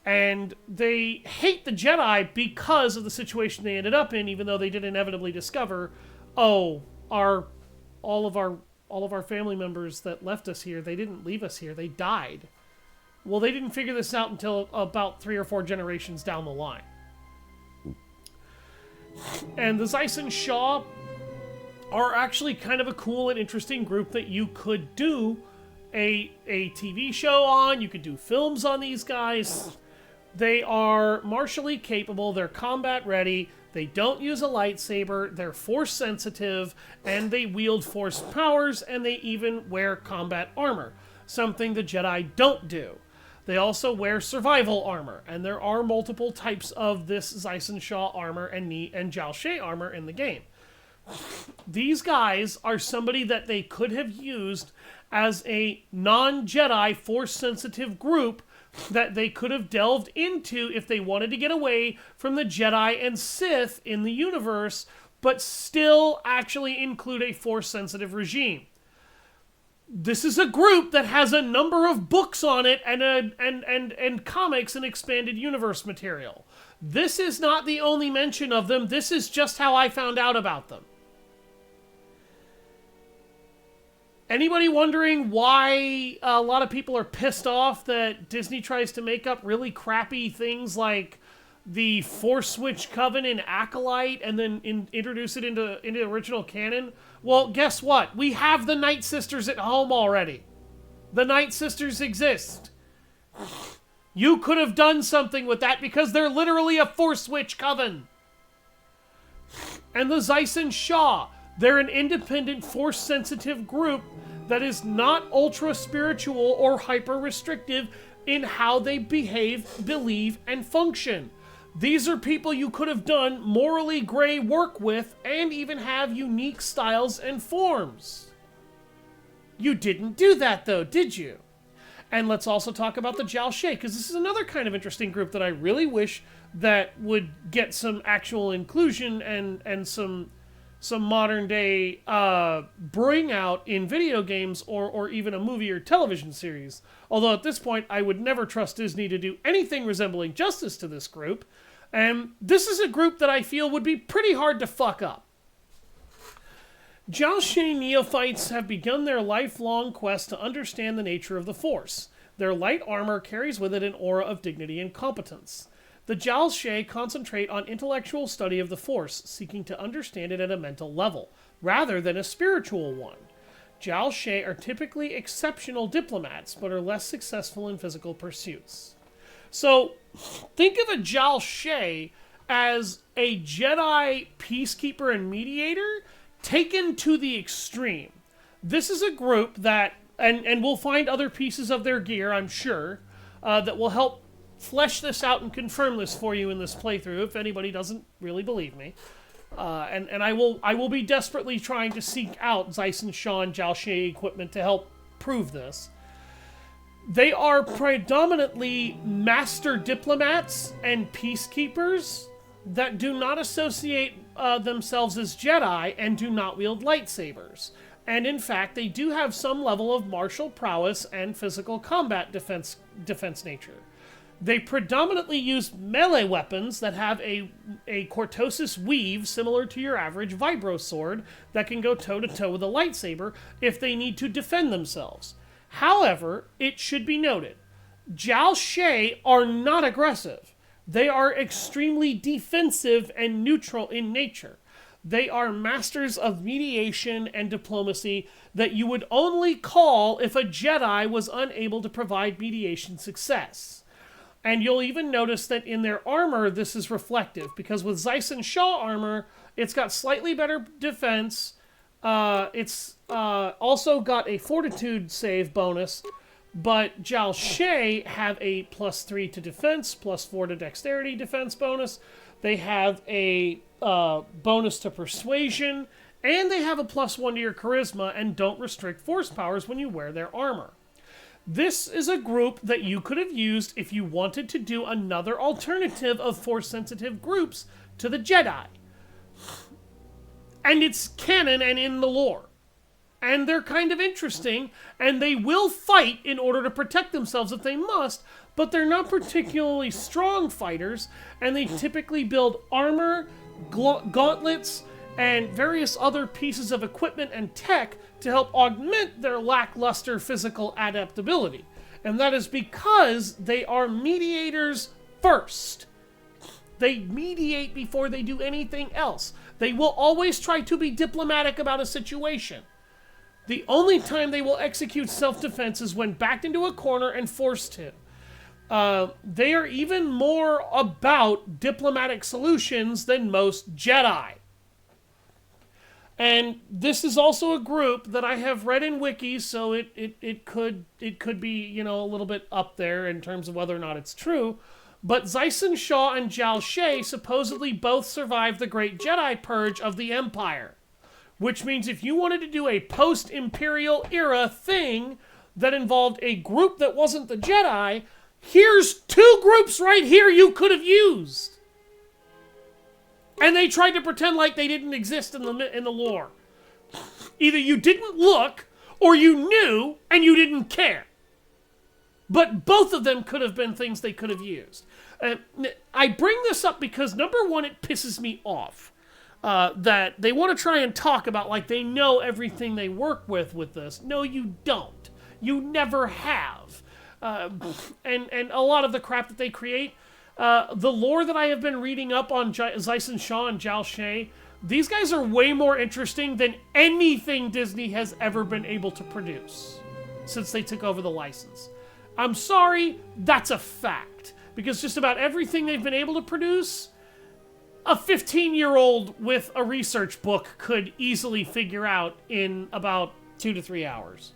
Speaker 1: And they hate the Jedi because of the situation they ended up in, even though they did inevitably discover, all of our family members that left us here, they didn't leave us here, they died. Well, they didn't figure this out until about 3 or 4 generations down the line. And the Zyson Shaw are actually kind of a cool and interesting group that you could do a TV show on. You could do films on these guys. They are martially capable, they're combat ready, they don't use a lightsaber, they're force sensitive, and they wield force powers, and they even wear combat armor, something the Jedi don't do. They also wear survival armor, and there are multiple types of this Zyson Shaw armor and Jal Shay armor in the game. These guys are somebody that they could have used as a non-Jedi force-sensitive group that they could have delved into if they wanted to get away from the Jedi and Sith in the universe, but still actually include a force-sensitive regime. This is a group that has a number of books on it and comics and expanded universe material. This is not the only mention of them. This is just how I found out about them. Anybody wondering why a lot of people are pissed off that Disney tries to make up really crappy things like the Force Switch Coven in Acolyte and then introduce it into original canon? Well, guess what? We have the Night Sisters at home already. The Night Sisters exist. You could have done something with that because they're literally a Force Switch Coven. And the Zyson Shaw, they're an independent force-sensitive group that is not ultra-spiritual or hyper-restrictive in how they behave, believe, and function. These are people you could have done morally gray work with and even have unique styles and forms. You didn't do that, though, did you? And let's also talk about the Jal Shay, because this is another kind of interesting group that I really wish that would get some actual inclusion and some modern day bring out in video games or even a movie or television series. Although at this point, I would never trust Disney to do anything resembling justice to this group. And this is a group that I feel would be pretty hard to fuck up. Jal Shay neophytes have begun their lifelong quest to understand the nature of the Force. Their light armor carries with it an aura of dignity and competence. The Jal Shay concentrate on intellectual study of the Force, seeking to understand it at a mental level, rather than a spiritual one. Jal Shay are typically exceptional diplomats, but are less successful in physical pursuits. So, think of a Jal Shay as a Jedi peacekeeper and mediator taken to the extreme. This is a group that, and we'll find other pieces of their gear, I'm sure, that will help flesh this out and confirm this for you in this playthrough if anybody doesn't really believe me. And I will be desperately trying to seek out Zyson Shaw and Jal Shay equipment to help prove this. They are predominantly master diplomats and peacekeepers that do not associate themselves as Jedi and do not wield lightsabers. And in fact, they do have some level of martial prowess and physical combat defense nature. They predominantly use melee weapons that have a cortosis weave similar to your average vibro sword that can go toe-to-toe with a lightsaber if they need to defend themselves. However, it should be noted, Jal Shay are not aggressive. They are extremely defensive and neutral in nature. They are masters of mediation and diplomacy that you would only call if a Jedi was unable to provide mediation success. And you'll even notice that in their armor, this is reflective, because with Zyson Shaw armor, it's got slightly better defense. It's also got a fortitude save bonus, but Jal Shay have a +3 to defense, +4 to dexterity defense bonus. They have a bonus to persuasion, and they have a +1 to your charisma and don't restrict force powers when you wear their armor. This is a group that you could have used if you wanted to do another alternative of force-sensitive groups to the Jedi. And it's canon and in the lore. And they're kind of interesting, and they will fight in order to protect themselves if they must, but they're not particularly strong fighters, and they typically build armor, gauntlets, and various other pieces of equipment and tech to help augment their lackluster physical adaptability. And that is because they are mediators first. They mediate before they do anything else. They will always try to be diplomatic about a situation. The only time they will execute self-defense is when backed into a corner and forced to. they are even more about diplomatic solutions than most Jedi. And this is also a group that I have read in wikis, so it could be, you know, a little bit up there in terms of whether or not it's true. But Zyson Shaw and Jal Shay supposedly both survived the Great Jedi Purge of the Empire. Which means if you wanted to do a post-Imperial era thing that involved a group that wasn't the Jedi, here's 2 groups right here you could have used. And they tried to pretend like they didn't exist in the lore. Either you didn't look, or you knew, and you didn't care. But both of them could have been things they could have used. I bring this up because, number one, it pisses me off. That they want to try and talk about like they know everything they work with this. No, you don't. You never have. And a lot of the crap that they create, the lore that I have been reading up on Zyson Shaw and Jal Shay, these guys are way more interesting than anything Disney has ever been able to produce since they took over the license. I'm sorry, that's a fact. Because just about everything they've been able to produce, a 15-year-old with a research book could easily figure out in about 2 to 3 hours.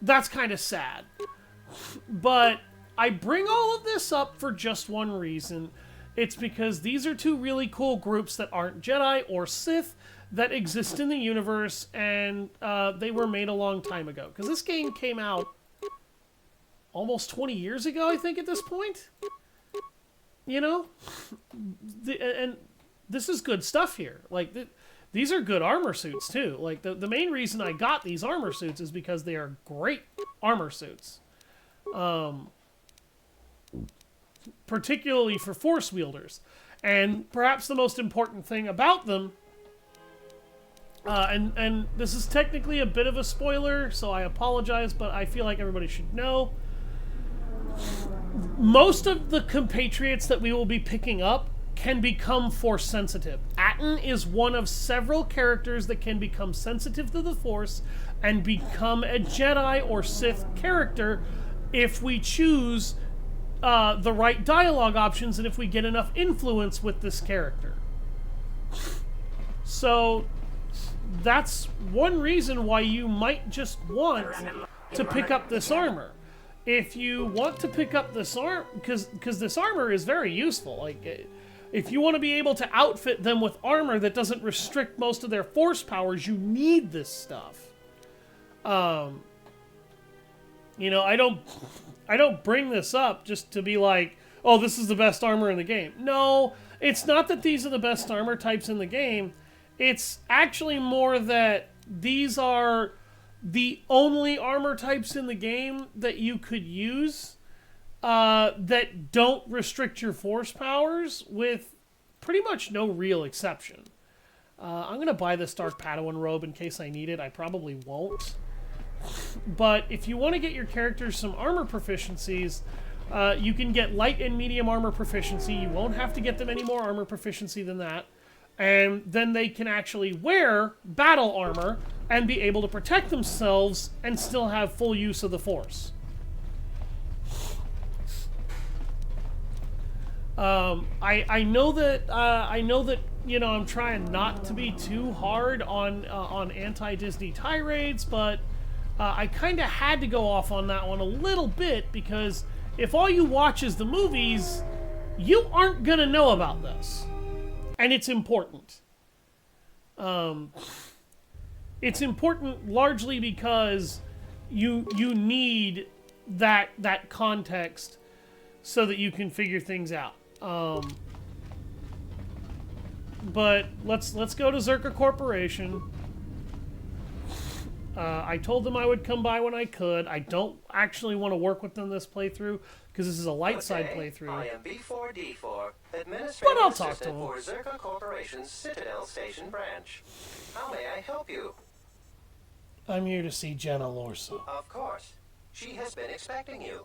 Speaker 1: That's kind of sad. But I bring all of this up for just one reason. It's because these are 2 really cool groups that aren't Jedi or Sith that exist in the universe, and they were made a long time ago. Because this game came out almost 20 years ago, I think, at this point. You know? And this is good stuff here. Like, these are good armor suits, too. Like, the main reason I got these armor suits is because they are great armor suits. Particularly for Force wielders. And perhaps the most important thing about them, and this is technically a bit of a spoiler, so I apologize, but I feel like everybody should know. Most of the compatriots that we will be picking up can become Force sensitive. Atten is one of several characters that can become sensitive to the Force and become a Jedi or Sith character if we choose the right dialogue options and if we get enough influence with this character. So that's one reason why you might just want to pick up this armor. If you want to pick up this armor, because this armor is very useful. Like, if you want to be able to outfit them with armor that doesn't restrict most of their Force powers, you need this stuff. You know, I don't bring this up just to be like, oh, this is the best armor in the game. No, it's not that these are the best armor types in the game. It's actually more that these are the only armor types in the game that you could use that don't restrict your Force powers, with pretty much no real exception. I'm going to buy this Dark Padawan robe in case I need it. I probably won't. But if you want to get your characters some armor proficiencies, you can get light and medium armor proficiency. You won't have to get them any more armor proficiency than that. And then they can actually wear battle armor and be able to protect themselves and still have full use of the Force. I know that you know, I'm trying not to be too hard on anti-Disney tirades, but I kind of had to go off on that one a little bit, because if all you watch is the movies, you aren't gonna know about this. And it's important. It's important largely because you need that context so that you can figure things out. But let's go to Czerka Corporation. I told them I would come by when I could. I don't actually want to work with them this playthrough, because this is a light side playthrough.
Speaker 4: I am B4D4, Administrative
Speaker 1: But I'll talk to
Speaker 4: Assistant
Speaker 1: him.
Speaker 4: for Czerka Corporation's Citadel Station branch. How may I help you?
Speaker 1: I'm here to see Jenna Lorso.
Speaker 4: Of course. She has been expecting you.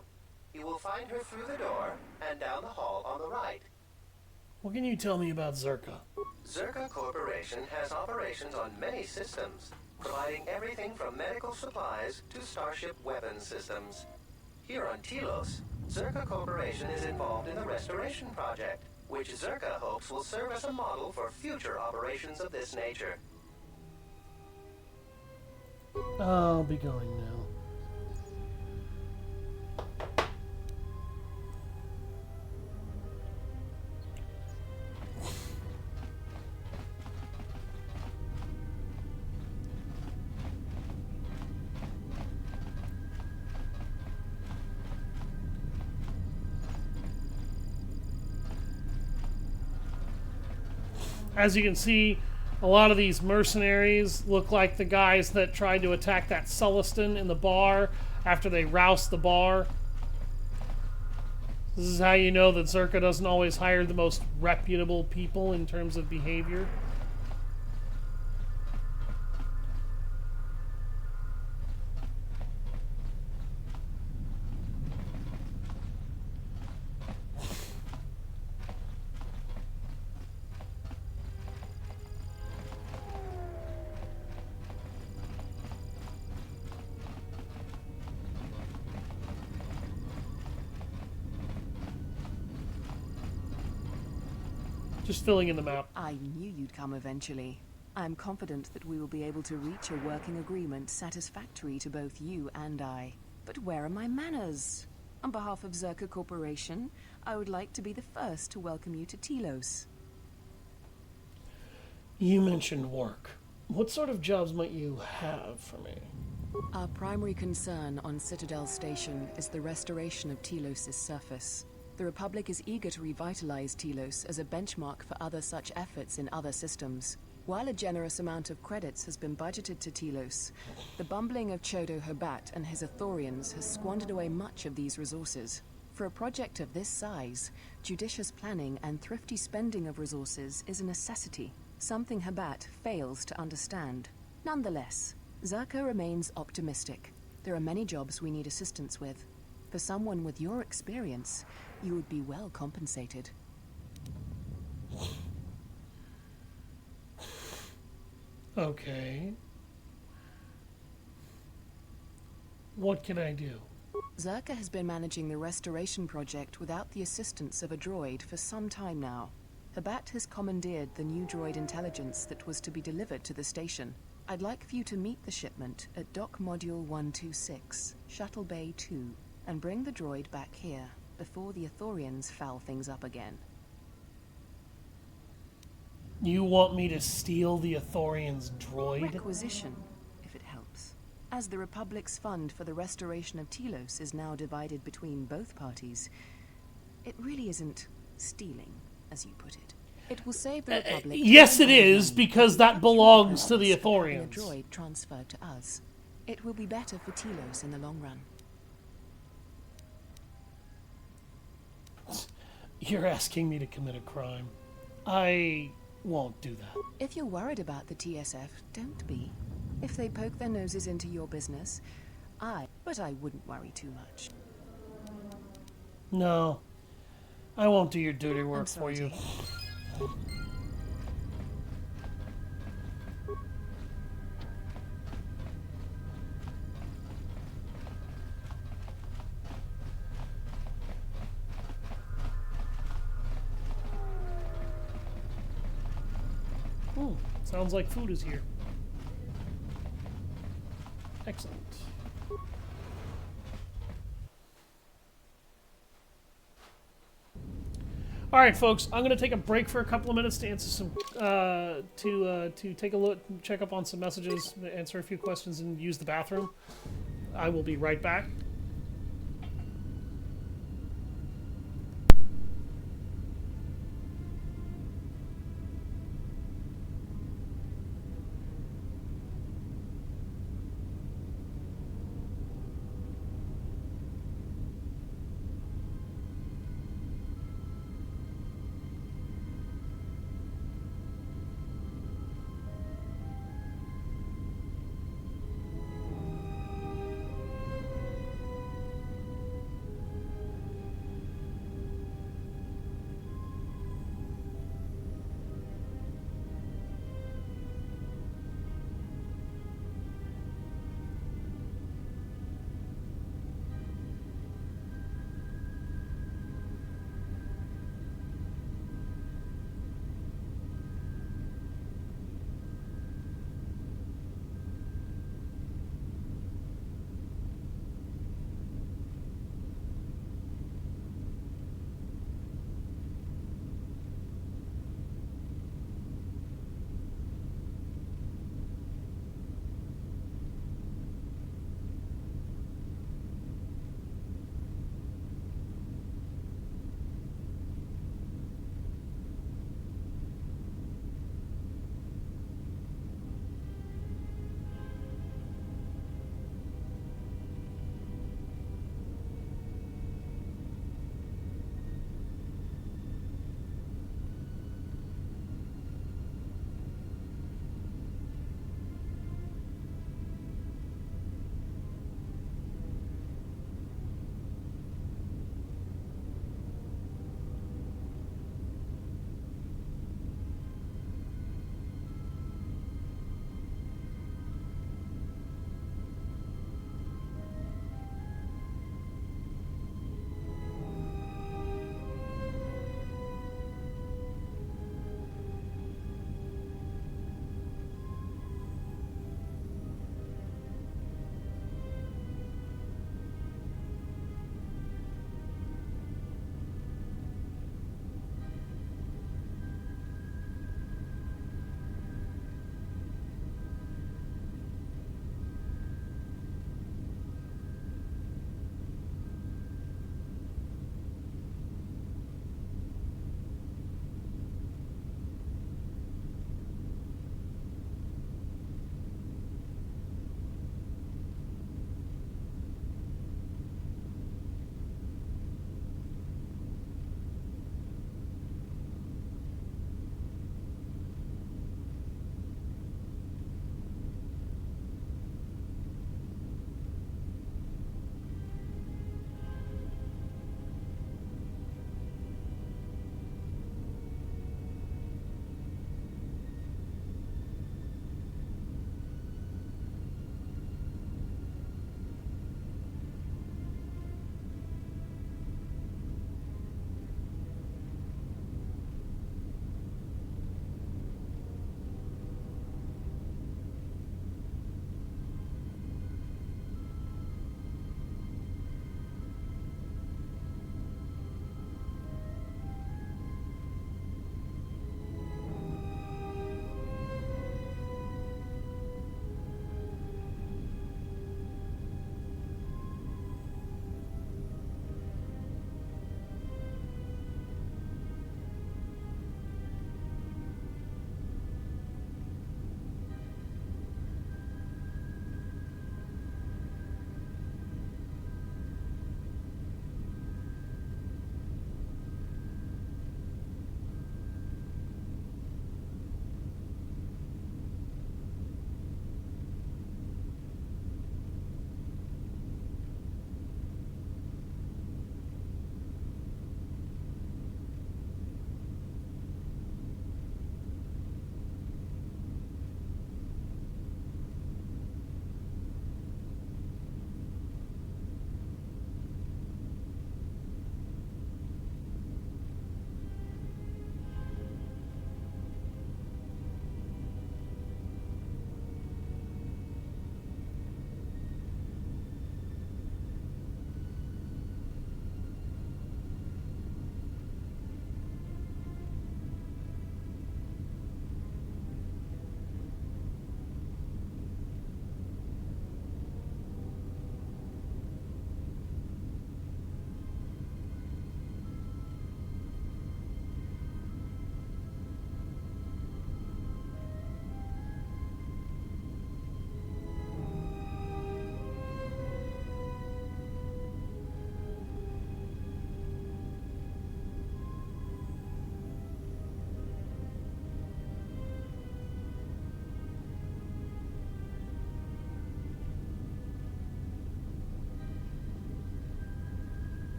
Speaker 4: You will find her through the door and down the hall on the right.
Speaker 1: What can you tell me about Czerka?
Speaker 4: Czerka Corporation has operations on many systems, providing everything from medical supplies to starship weapon systems. Here on Telos, Czerka Corporation is involved in the restoration project, which Czerka hopes will serve as a model for future operations of this nature.
Speaker 1: I'll be going now. As you can see, a lot of these mercenaries look like the guys that tried to attack that Sulliston in the bar after they roused the bar. This is how you know that Czerka doesn't always hire the most reputable people in terms of behavior. Just filling in the map.
Speaker 8: I knew you'd come eventually. I'm confident that we will be able to reach a working agreement satisfactory to both you and I. But where are my manners? On behalf of Czerka Corporation, I would like to be the first to welcome you to Telos.
Speaker 1: You mentioned work. What sort of jobs might you have for me?
Speaker 8: Our primary concern on Citadel Station is the restoration of Telos' surface. The Republic is eager to revitalize Telos as a benchmark for other such efforts in other systems. While a generous amount of credits has been budgeted to Telos, the bumbling of Chodo Herbat and his Ithorians has squandered away much of these resources. For a project of this size, judicious planning and thrifty spending of resources is a necessity, something Herbat fails to understand. Nonetheless, Czerka remains optimistic. There are many jobs we need assistance with. For someone with your experience, you would be well compensated.
Speaker 1: Okay. What can I do?
Speaker 8: Czerka has been managing the restoration project without the assistance of a droid for some time now. Herbat has commandeered the new droid intelligence that was to be delivered to the station. I'd like for you to meet the shipment at Dock Module 126, Shuttle Bay 2, and bring the droid back here before the Ithorians foul things up again.
Speaker 1: You want me to steal the Ithorians' droid?
Speaker 8: Requisition, if it helps. As the Republic's fund for the restoration of Telos is now divided between both parties, it really isn't stealing, as you put it. It will save the Republic...
Speaker 1: yes, it is, because that belongs to the Ithorians.
Speaker 8: ...a droid transferred to us. It will be better for Telos in the long run.
Speaker 1: You're asking me to commit a crime. I won't do that.
Speaker 8: If you're worried about the TSF, don't be. If they poke their noses into your business, but I wouldn't worry too much.
Speaker 1: No. I won't do your dirty work for you. Sounds like food is here. Excellent. All right, folks. I'm going to take a break for a couple of minutes to answer some, to take a look, check up on some messages, answer a few questions, and use the bathroom. I will be right back.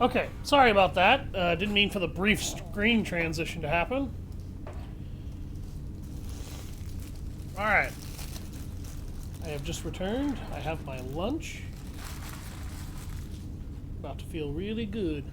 Speaker 1: Okay, sorry about that. Didn't mean for the brief screen transition to happen. Alright. I have just returned. I have my lunch. About to feel really good.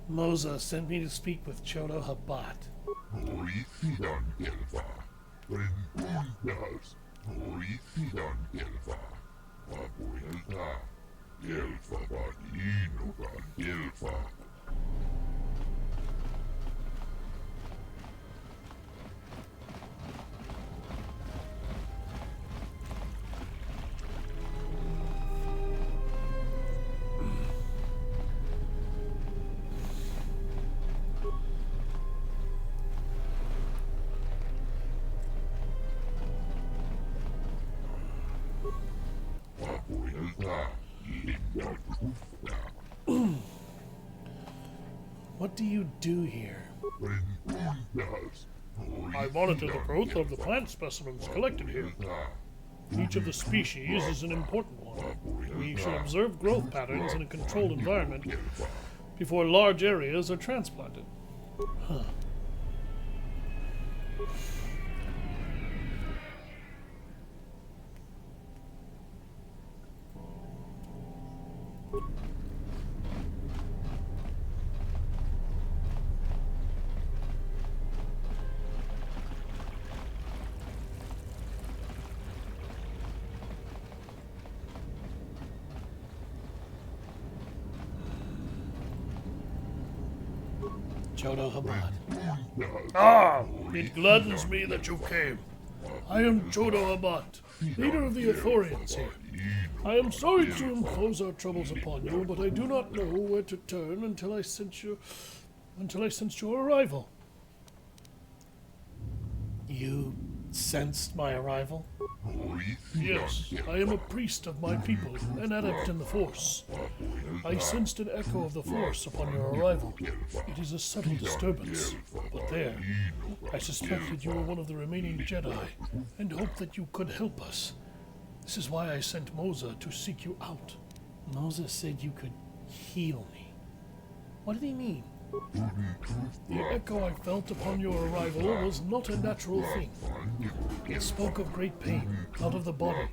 Speaker 1: Moza sent me to speak with Chodo Habat. What do you do here?
Speaker 14: I monitor the growth of the plant specimens collected here. Each of the species is an important one. We should observe growth patterns in a controlled environment before large areas are transplanted.
Speaker 1: Huh. Chodo Habat.
Speaker 14: Ah! It gladdens me that you came. I am Chodo Habat, leader of the Ithorians here. I am sorry to impose our troubles upon you, but I do not know where to turn until I sense your arrival.
Speaker 1: You sensed my arrival?
Speaker 14: Yes, I am a priest of my people, an adept in the Force. I sensed an echo of the Force upon your arrival. It is a subtle disturbance, but there, I suspected you were one of the remaining Jedi, and hoped that you could help us. This is why I sent Moza to seek you out.
Speaker 1: Moza said you could heal me. What did he mean?
Speaker 14: The echo I felt upon your arrival was not a natural thing. It spoke of great pain, not of the body,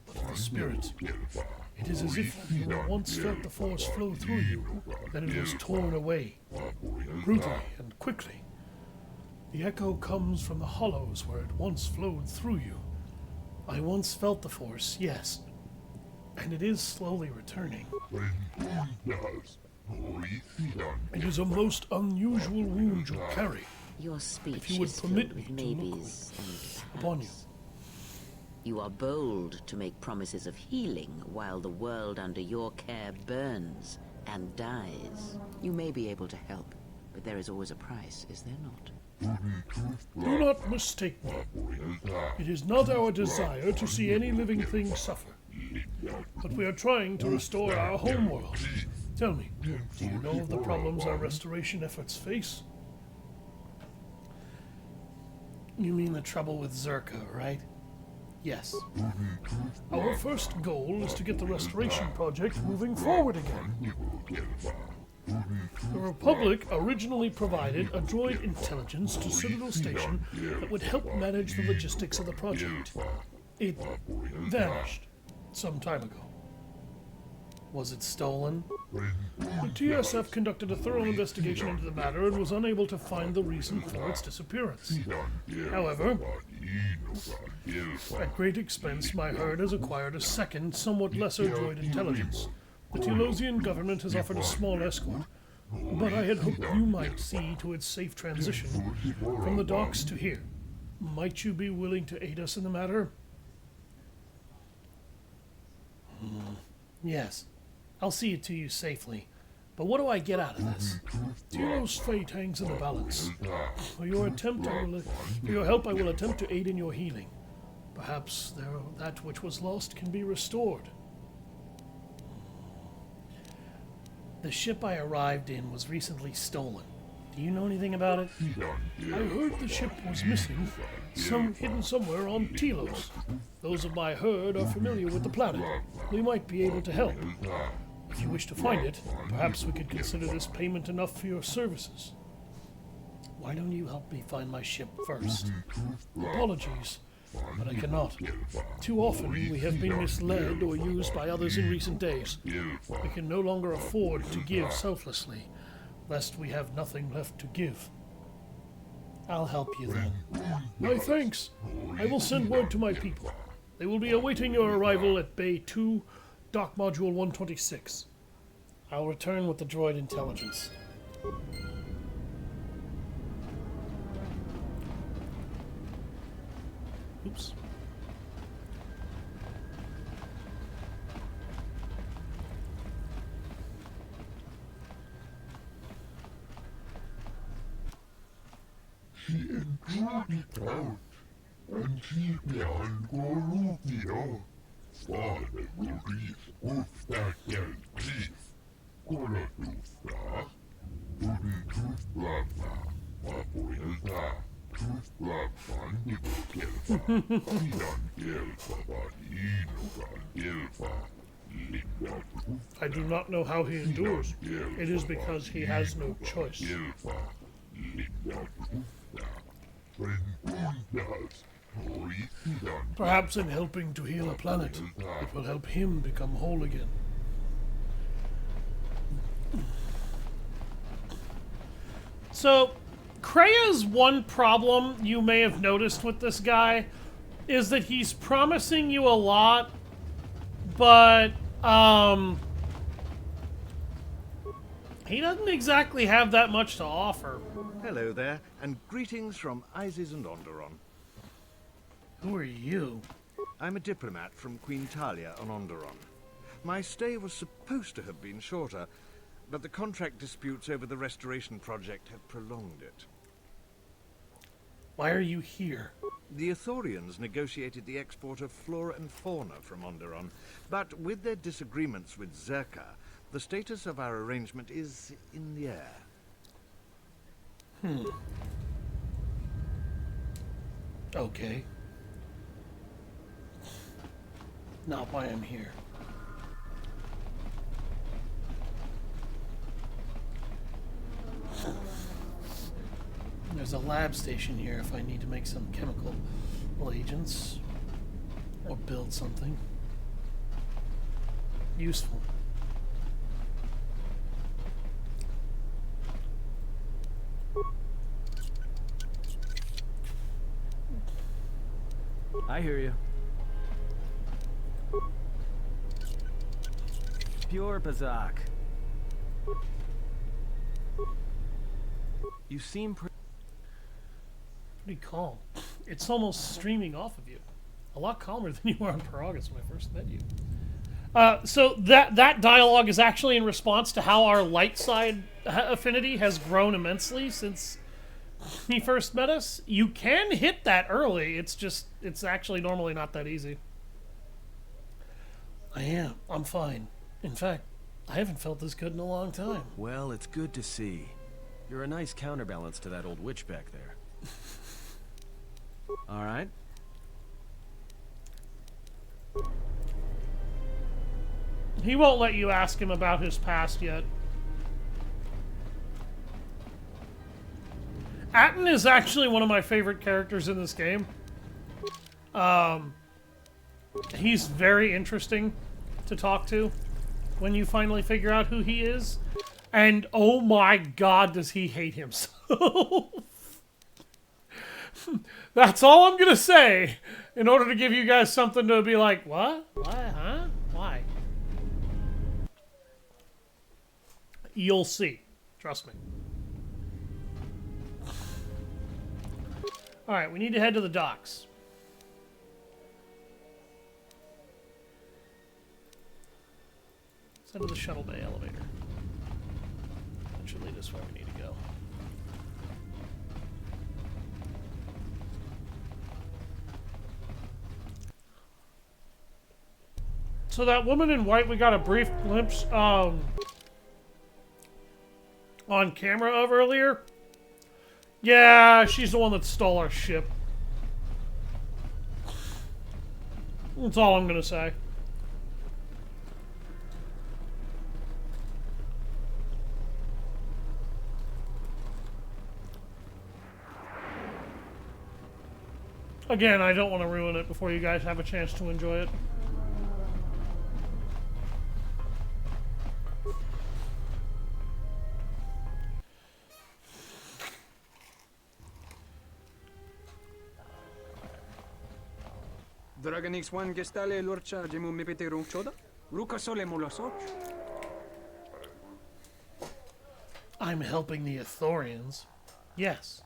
Speaker 14: but of the spirit. It is as if you once felt the Force flow through you, then it was torn away, brutally and quickly. The echo comes from the hollows where it once flowed through you.
Speaker 1: I once felt the Force, yes, and it is slowly returning.
Speaker 14: It is a most unusual wound you carry.
Speaker 10: Your speech
Speaker 14: if you would
Speaker 10: is
Speaker 14: permit
Speaker 10: filled
Speaker 14: me
Speaker 10: with
Speaker 14: to look
Speaker 10: maybes and
Speaker 14: upon you.
Speaker 10: You are bold to make promises of healing while the world under your care burns and dies. You may be able to help, but there is always a price, is there not?
Speaker 14: Do not mistake me. It is not our desire to see any living thing suffer. But we are trying to restore our homeworld. Tell me, do you know of the problems our restoration efforts face?
Speaker 1: You mean the trouble with Czerka, right? Yes.
Speaker 14: Our first goal is to get the restoration project moving forward again. The Republic originally provided a droid intelligence to Citadel Station that would help manage the logistics of the project. It vanished some time ago.
Speaker 1: Was it stolen?
Speaker 14: The TSF conducted a thorough investigation into the matter and was unable to find the reason for its disappearance. However, at great expense, my herd has acquired a second, somewhat lesser droid intelligence, The Telosian government has offered a small escort, but I had hoped you might see to its safe transition from the docks to here. Might you be willing to aid us in the matter?
Speaker 1: Yes. I'll see it to you safely. But what do I get out of this?
Speaker 14: Telos' fate hangs in the balance. For your help, I will attempt to aid in your healing. Perhaps that which was lost can be restored.
Speaker 1: The ship I arrived in was recently stolen. Do you know anything about it?
Speaker 14: I heard the ship was missing, hidden somewhere on Telos. Those of my herd are familiar with the planet. We might be able to help. If you wish to find it, perhaps we could consider this payment enough for your services.
Speaker 1: Why don't you help me find my ship first?
Speaker 14: Apologies, but I cannot. Too often we have been misled or used by others in recent days. We can no longer afford to give selflessly, lest we have nothing left to give.
Speaker 1: I'll help you then.
Speaker 14: My thanks. I will send word to my people. They will be awaiting your arrival at Bay 2, Dock Module 126.
Speaker 1: I'll return with the droid intelligence. Oops.
Speaker 14: I do not know how he endures. It is because he has no choice. Perhaps in helping to heal a planet, it will help him become whole again.
Speaker 1: So, Krea's one problem you may have noticed with this guy is that he's promising you a lot, but, he doesn't exactly have that much to offer.
Speaker 6: Hello there, and greetings from Isis and Onderon.
Speaker 1: Who are you?
Speaker 6: I'm a diplomat from Queen Talia on Onderon. My stay was supposed to have been shorter, but the contract disputes over the restoration project have prolonged it.
Speaker 1: Why are you here?
Speaker 6: The Ithorians negotiated the export of flora and fauna from Onderon, but with their disagreements with Czerka, the status of our arrangement is in the air.
Speaker 1: Okay. Not why I'm here. There's a lab station here if I need to make some chemical agents or build something useful.
Speaker 18: I hear you. Pure Bazak.
Speaker 5: You seem
Speaker 1: pretty calm. It's almost streaming off of you. A lot calmer than you were on Peragus when I first met you. So that dialogue is actually in response to how our light side affinity has grown immensely since he first met us. You can hit that early. It's actually normally not that easy. I'm fine. In fact, I haven't felt this good in a long time.
Speaker 5: Well, it's good to see. You're a nice counterbalance to that old witch back there. All right.
Speaker 1: He won't let you ask him about his past yet. Atten is actually one of my favorite characters in this game. He's very interesting to talk to when you finally figure out who he is. And oh my god, does he hate himself. That's all I'm gonna say in order to give you guys something to be like, what? What? Huh? Why? You'll see. Trust me. Alright, we need to head to the docks. Let's head to the shuttle bay elevator. That should lead us where we need to go. So that woman in white we got a brief glimpse on camera of earlier. Yeah, she's the one that stole our ship. That's all I'm gonna say. Again, I don't want to ruin it before you guys have a chance to enjoy it.
Speaker 9: Dragonix one gestale lorcha jemu mepete rung choda? Ruka sole mulasoch?
Speaker 1: I'm helping the Ithorians. Yes.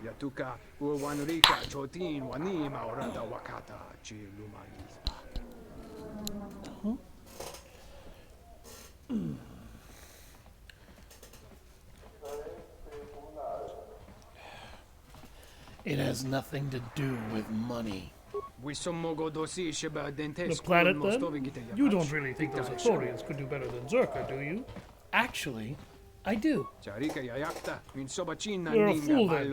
Speaker 9: Yatuka uwanurika chotin wani maurada wakata chi lumani.
Speaker 1: It has nothing to do with money.
Speaker 9: The
Speaker 1: planet, then? You don't really think those Ithorians could do better than Czerka, do you? Actually, I do. You're a fool, then.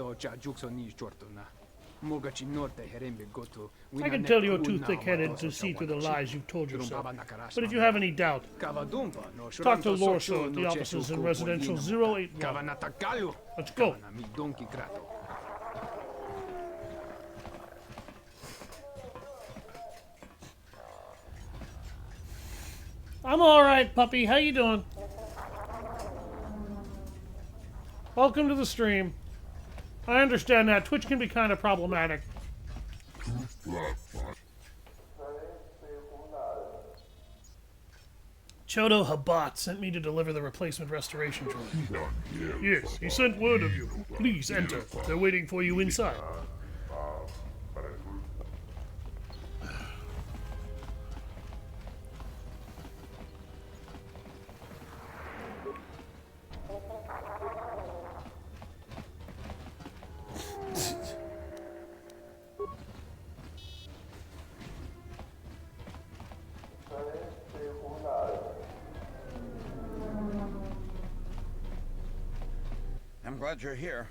Speaker 1: I can tell you're too thick-headed to see through the lies you've told yourself. But if you have any doubt, talk to Lorso at the offices in Residential 081. Let's go. I'm alright, puppy. How you doing? Welcome to the stream. I understand that. Twitch can be kind of problematic. Chodo Habat sent me to deliver the replacement restoration droid. Yes, he sent word of you. Please enter. They're waiting for you inside.
Speaker 12: I'm glad you're here.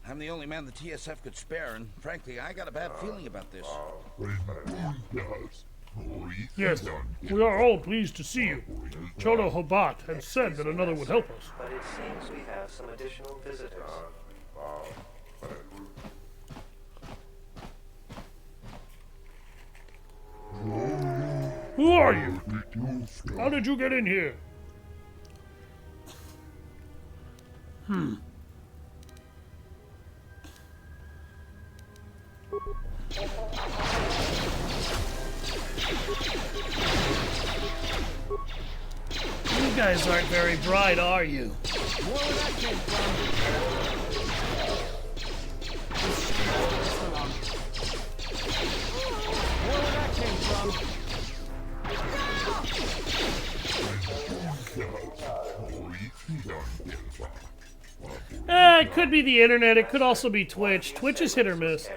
Speaker 12: I'm the only man the TSF could spare, and frankly, I got a bad feeling about this.
Speaker 14: Yes, we are all pleased to see you. Chodo Habat had said that another would help us.
Speaker 4: But it seems we have some additional visitors.
Speaker 14: Who are you? How did you get in here?
Speaker 1: You guys aren't very bright, are you? It could be the internet. It could also be Twitch. Twitch is hit or miss.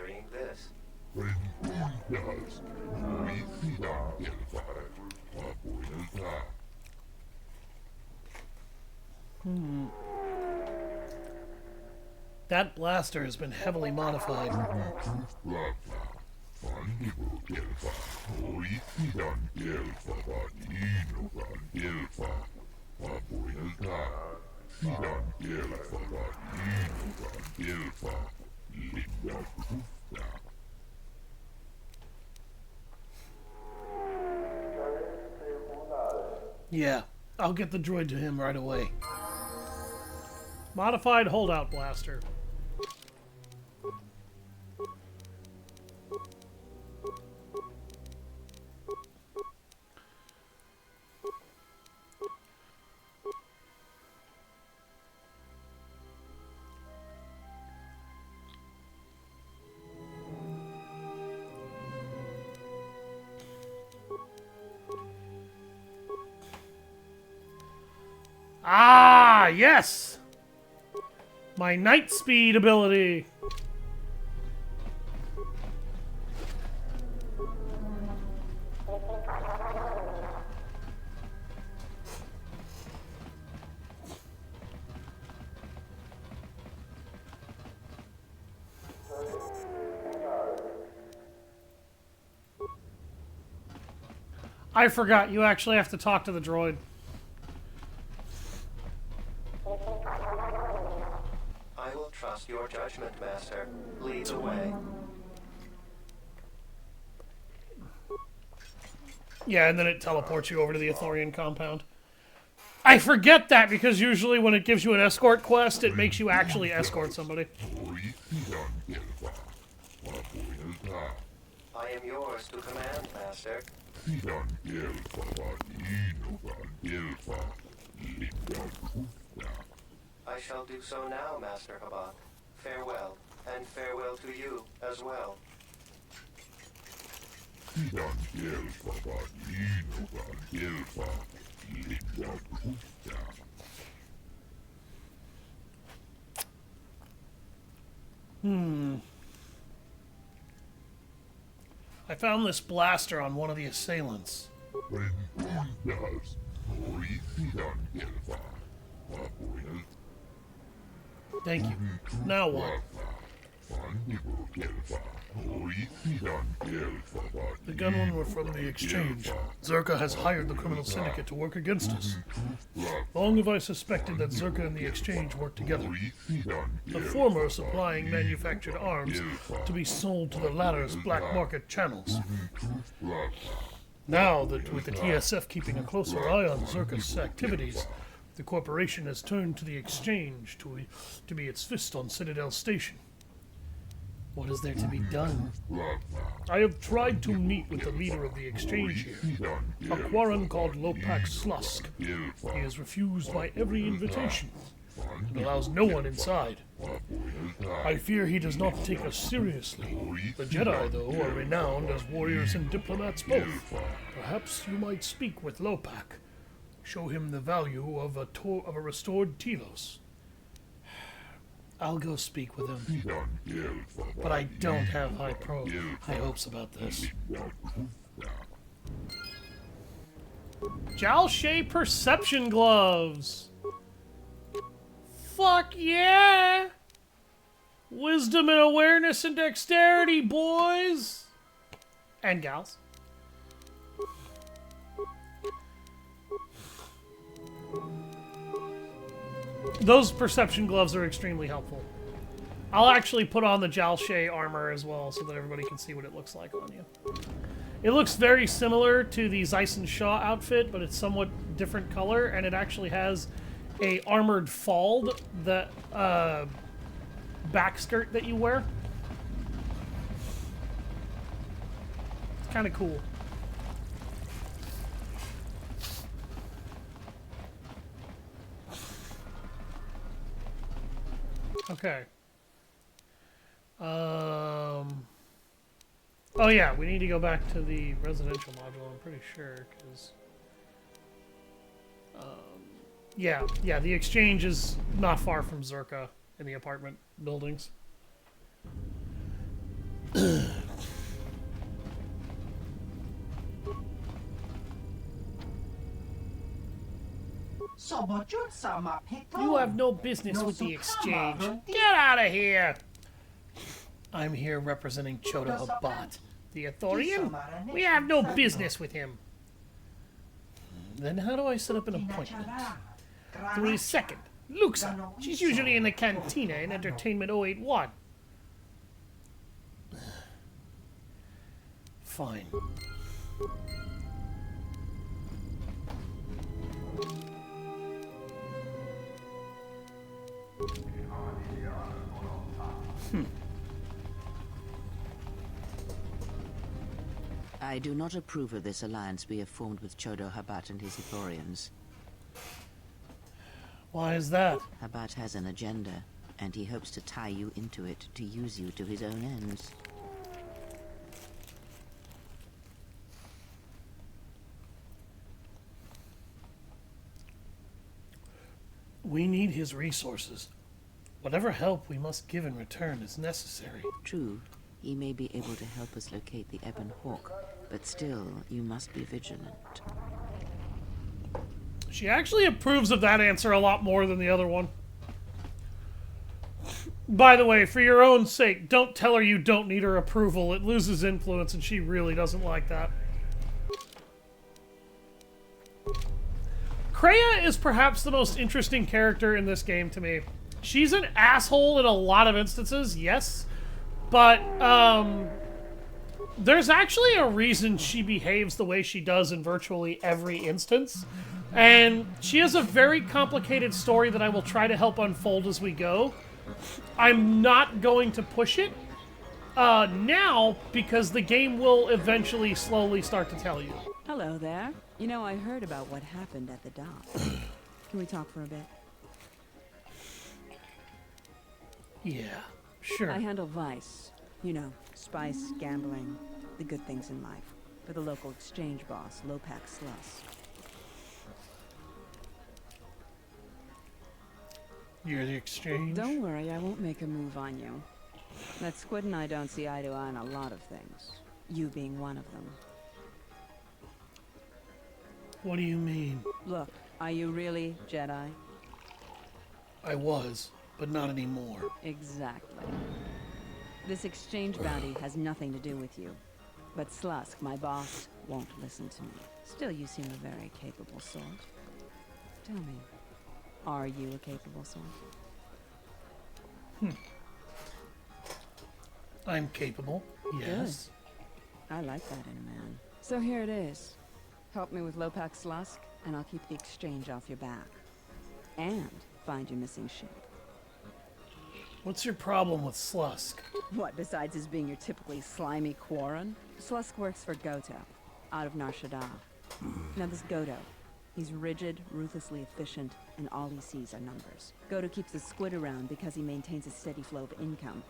Speaker 1: That blaster has been heavily modified. Yeah, I'll get the droid to him right away. Modified holdout blaster. Ah, yes! My night speed ability. I forgot, you actually have to talk to the droid.
Speaker 4: I will trust your judgment, Master. Lead the way.
Speaker 1: Yeah, and then it teleports you over to the Ithorian compound. I forget that because usually when it gives you an escort quest, it makes you actually escort somebody.
Speaker 4: I am yours to command, Master. I shall do so now, Master Habat. Farewell, and farewell to you as well.
Speaker 1: I found this blaster on one of the assailants. Thank you. Now what?
Speaker 14: The gunmen were from the exchange. Czerka has hired the criminal syndicate to work against us. Long have I suspected that Czerka and the exchange work together. The former supplying manufactured arms to be sold to the latter's black market channels. Now that with the TSF keeping a closer eye on Czerka's activities, the corporation has turned to the exchange to be its fist on Citadel Station.
Speaker 1: What is there to be done?
Speaker 14: I have tried to meet with the leader of the exchange here, a Quarren called Lopak Slusk. He has refused my every invitation and allows no one inside. I fear he does not take us seriously. The Jedi, though, are renowned as warriors and diplomats both. Perhaps you might speak with Lopak. Show him the value of a restored Telos.
Speaker 1: I'll go speak with him. But I don't have high hopes about this. Jalshay Perception Gloves! Fuck yeah! Wisdom and awareness and dexterity, boys! And gals. Those perception gloves are extremely helpful. I'll actually put on the Jalshay armor as well so that everybody can see what it looks like on you. It looks very similar to the Zyson Shaw outfit, but it's somewhat different color, and it actually has a armored fald, the back skirt that you wear. It's kind of cool. Okay. Oh yeah, we need to go back to the residential module, I'm pretty sure, because... yeah, the exchange is not far from Czerka in the apartment buildings. You have no business with the exchange. Get out of here! I'm here representing Chodo Habat, the Ithorian. We have no business with him. Then how do I set up an appointment? Through his second, Luxa. She's usually in the cantina in Entertainment 081. Fine.
Speaker 10: I do not approve of this alliance we have formed with Chodo Habat and his Ithorians.
Speaker 1: Why is that?
Speaker 10: Habat has an agenda, and he hopes to tie you into it to use you to his own ends.
Speaker 14: We need his resources. Whatever help we must give in return is necessary.
Speaker 10: True, he may be able to help us locate the Ebon Hawk, but still, you must be vigilant.
Speaker 1: She actually approves of that answer a lot more than the other one. By the way, for your own sake, don't tell her you don't need her approval. It loses influence, and she really doesn't like that. Kreia is perhaps the most interesting character in this game to me. She's an asshole in a lot of instances, yes, but there's actually a reason she behaves the way she does in virtually every instance, and she has a very complicated story that I will try to help unfold as we go. I'm not going to push it now because the game will eventually slowly start to tell you.
Speaker 8: Hello there. You know, I heard about what happened at the dock. Can we talk for a bit?
Speaker 14: Yeah, sure.
Speaker 8: I handle Vice. You know, spice, gambling, the good things in life. For the local exchange boss, Lopak Slusk.
Speaker 14: You're the exchange?
Speaker 8: Don't worry, I won't make a move on you. That Squid and I don't see eye to eye on a lot of things. You being one of them.
Speaker 14: What do you mean?
Speaker 8: Look, are you really Jedi?
Speaker 14: I was, but not anymore.
Speaker 8: Exactly. This exchange bounty has nothing to do with you. But Slusk, my boss, won't listen to me. Still, you seem a very capable sort. Tell me, are you a capable sort?
Speaker 14: I'm capable, yes.
Speaker 8: Good. I like that in a man. So here it is. Help me with Lopak Slusk, and I'll keep the exchange off your back. And find your missing ship.
Speaker 14: What's your problem with Slusk?
Speaker 8: What, besides his being your typically slimy Quarren? Slusk works for Goto, out of Nar Shaddaa. Now this Goto, he's rigid, ruthlessly efficient, and all he sees are numbers. Goto keeps the Squid around because he maintains a steady flow of income.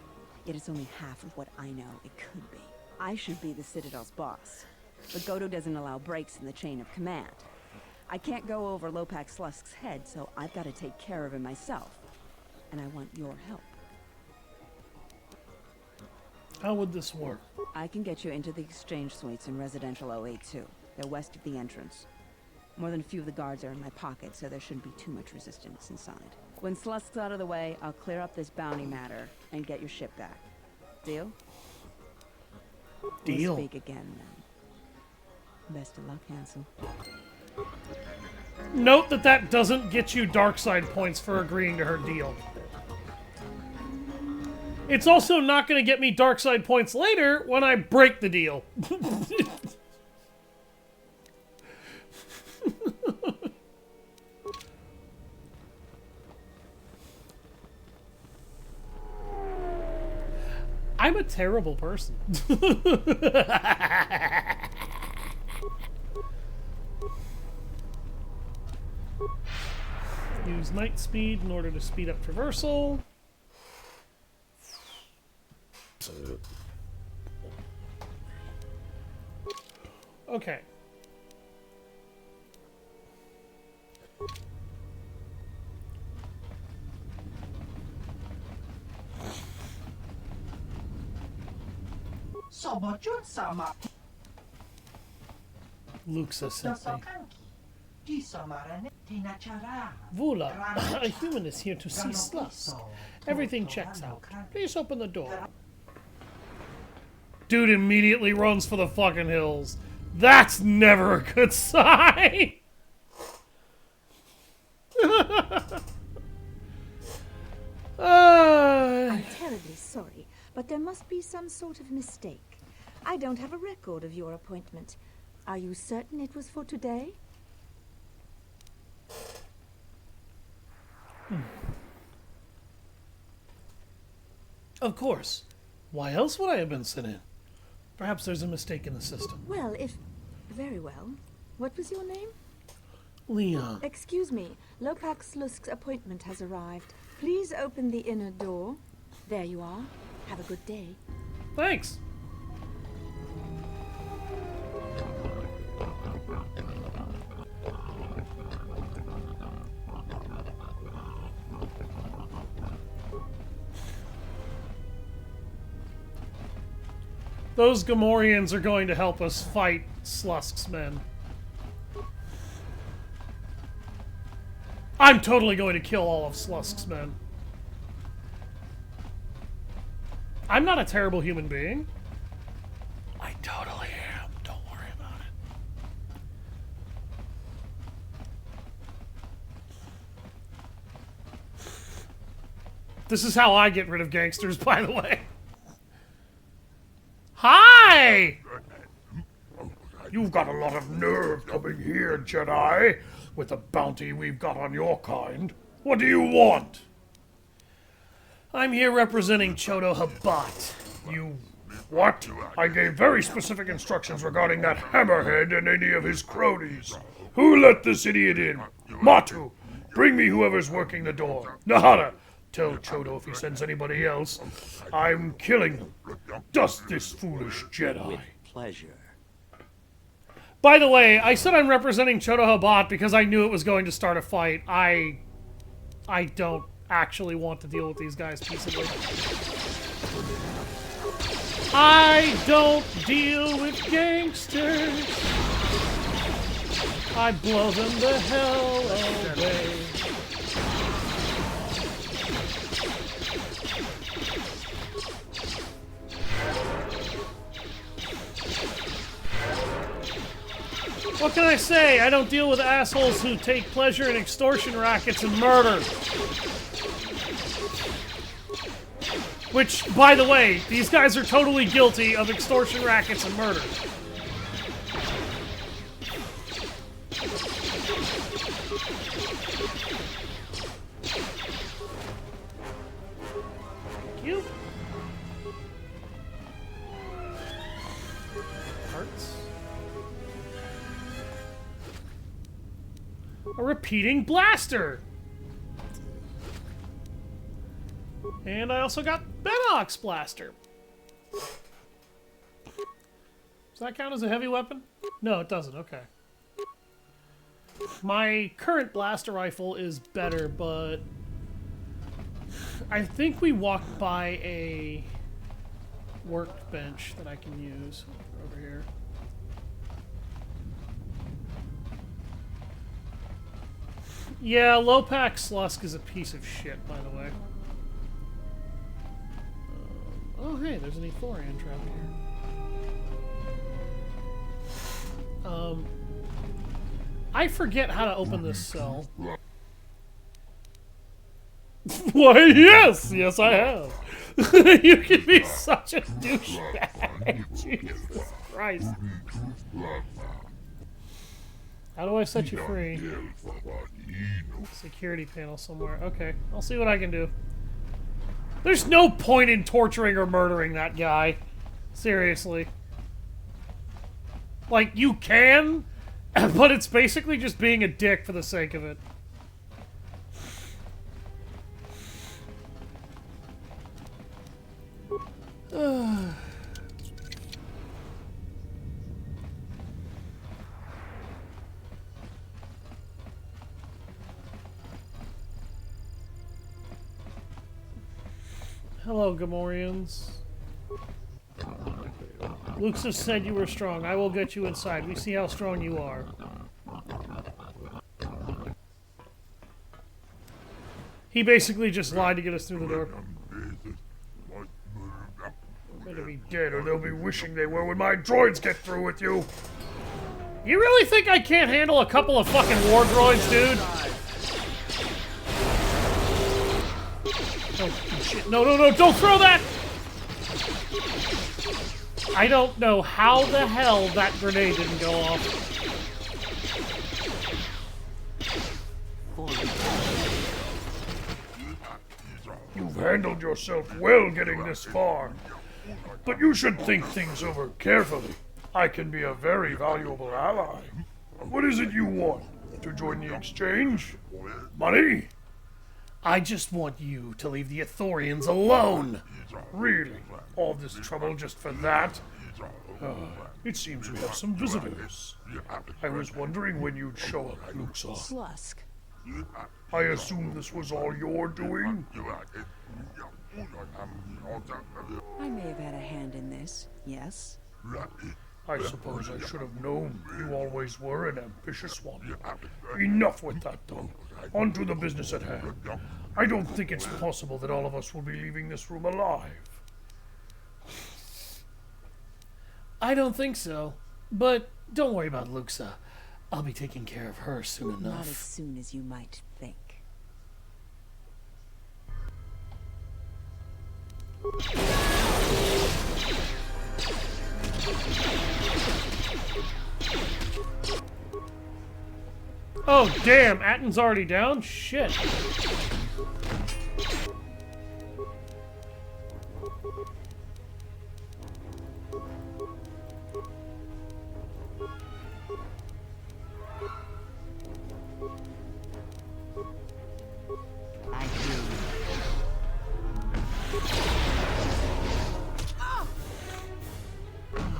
Speaker 8: Yet it's only half of what I know it could be. I should be the Citadel's boss. But Goto doesn't allow breaks in the chain of command. I can't go over Lopak Slusk's head, so I've got to take care of him myself. And I want your help.
Speaker 14: How would this work?
Speaker 8: I can get you into the exchange suites in Residential 082. They're west of the entrance. More than a few of the guards are in my pocket, so there shouldn't be too much resistance inside. When Slusk's out of the way, I'll clear up this bounty matter and get your ship back. Deal?
Speaker 14: Deal.
Speaker 8: We'll speak again then. Best of luck, Hansel.
Speaker 1: Note that that doesn't get you dark side points for agreeing to her deal. It's also not going to get me dark side points later when I break the deal. I'm a terrible person. Use night speed in order to speed up traversal. Okay. Luke says something. Vula, a human is here to see Slusk. Everything checks out. Please open the door. Dude immediately runs for the fucking hills. That's never a good sign.
Speaker 3: I'm terribly sorry, but there must be some sort of mistake. I don't have a record of your appointment. Are you certain it was for today?
Speaker 14: Of course. Why else would I have been sent in? Perhaps there's a mistake in the system.
Speaker 3: Well, if... Very well. What was your name?
Speaker 14: Leon.
Speaker 3: Excuse me. Lopak Slusk's appointment has arrived. Please open the inner door. There you are. Have a good day.
Speaker 1: Thanks. Those Gamorreans are going to help us fight Slusk's men. I'm totally going to kill all of Slusk's men. I'm not a terrible human being. I totally am. Don't worry about it. This is how I get rid of gangsters, by the way. Hi!
Speaker 14: You've got a lot of nerve coming here, Jedi, with the bounty we've got on your kind. What do you want?
Speaker 1: I'm here representing Chodo Habat.
Speaker 14: You... what? I gave very specific instructions regarding that hammerhead and any of his cronies. Who let this idiot in? Matu, bring me whoever's working the door. Nahara, tell Chodo if he sends anybody else, I'm killing them. Dust this foolish Jedi.
Speaker 10: With pleasure.
Speaker 1: By the way, I said I'm representing Chodo Habat because I knew it was going to start a fight. I don't actually want to deal with these guys peaceably. I don't deal with gangsters. I blow them the hell away. What can I say? I don't deal with assholes who take pleasure in extortion rackets and murder. Which, by the way, these guys are totally guilty of extortion rackets and murder. Thank you. Hearts. A repeating blaster! And I also got Bennock's blaster. Does that count as a heavy weapon? No, it doesn't. Okay. My current blaster rifle is better, but I think we walked by a workbench that I can use over here. Yeah, low-pack Slusk is a piece of shit, by the way. Oh, hey, there's an Ithorian trapped here. I forget how to open this cell. Why, yes! Yes, I have. You can be such a douchebag. Jesus Christ. How do I set you free? Security panel somewhere. Okay, I'll see what I can do. There's no point in torturing or murdering that guy. Seriously. Like, you can, but it's basically just being a dick for the sake of it. Hello, Gamorreans. Luxus said you were strong. I will get you inside. We see how strong you are. He basically just lied to get us through the door.
Speaker 14: Better be dead or they'll be wishing they were when my droids get through with you.
Speaker 1: You really think I can't handle a couple of fucking war droids, dude? Oh, shit. No, no, no, don't throw that! I don't know how the hell that grenade didn't go off.
Speaker 14: You've handled yourself well getting this far. But you should think things over carefully. I can be a very valuable ally. What is it you want? To join the exchange? Money?
Speaker 1: I just want you to leave the Ithorians alone.
Speaker 14: Really? All this trouble just for that? It seems we have some visitors. I was wondering when you'd show up, Luxor.
Speaker 8: Slusk.
Speaker 14: I assume this was all your doing?
Speaker 8: I may have had a hand in this, yes.
Speaker 14: I suppose I should have known you always were an ambitious one. Enough with that, though. On to the business at hand. I don't think it's possible that all of us will be leaving this room alive.
Speaker 1: I don't think so. But don't worry about Luxa. I'll be taking care of her soon enough.
Speaker 8: Not as soon as you might think.
Speaker 1: Oh, damn! Atton's already down? Shit.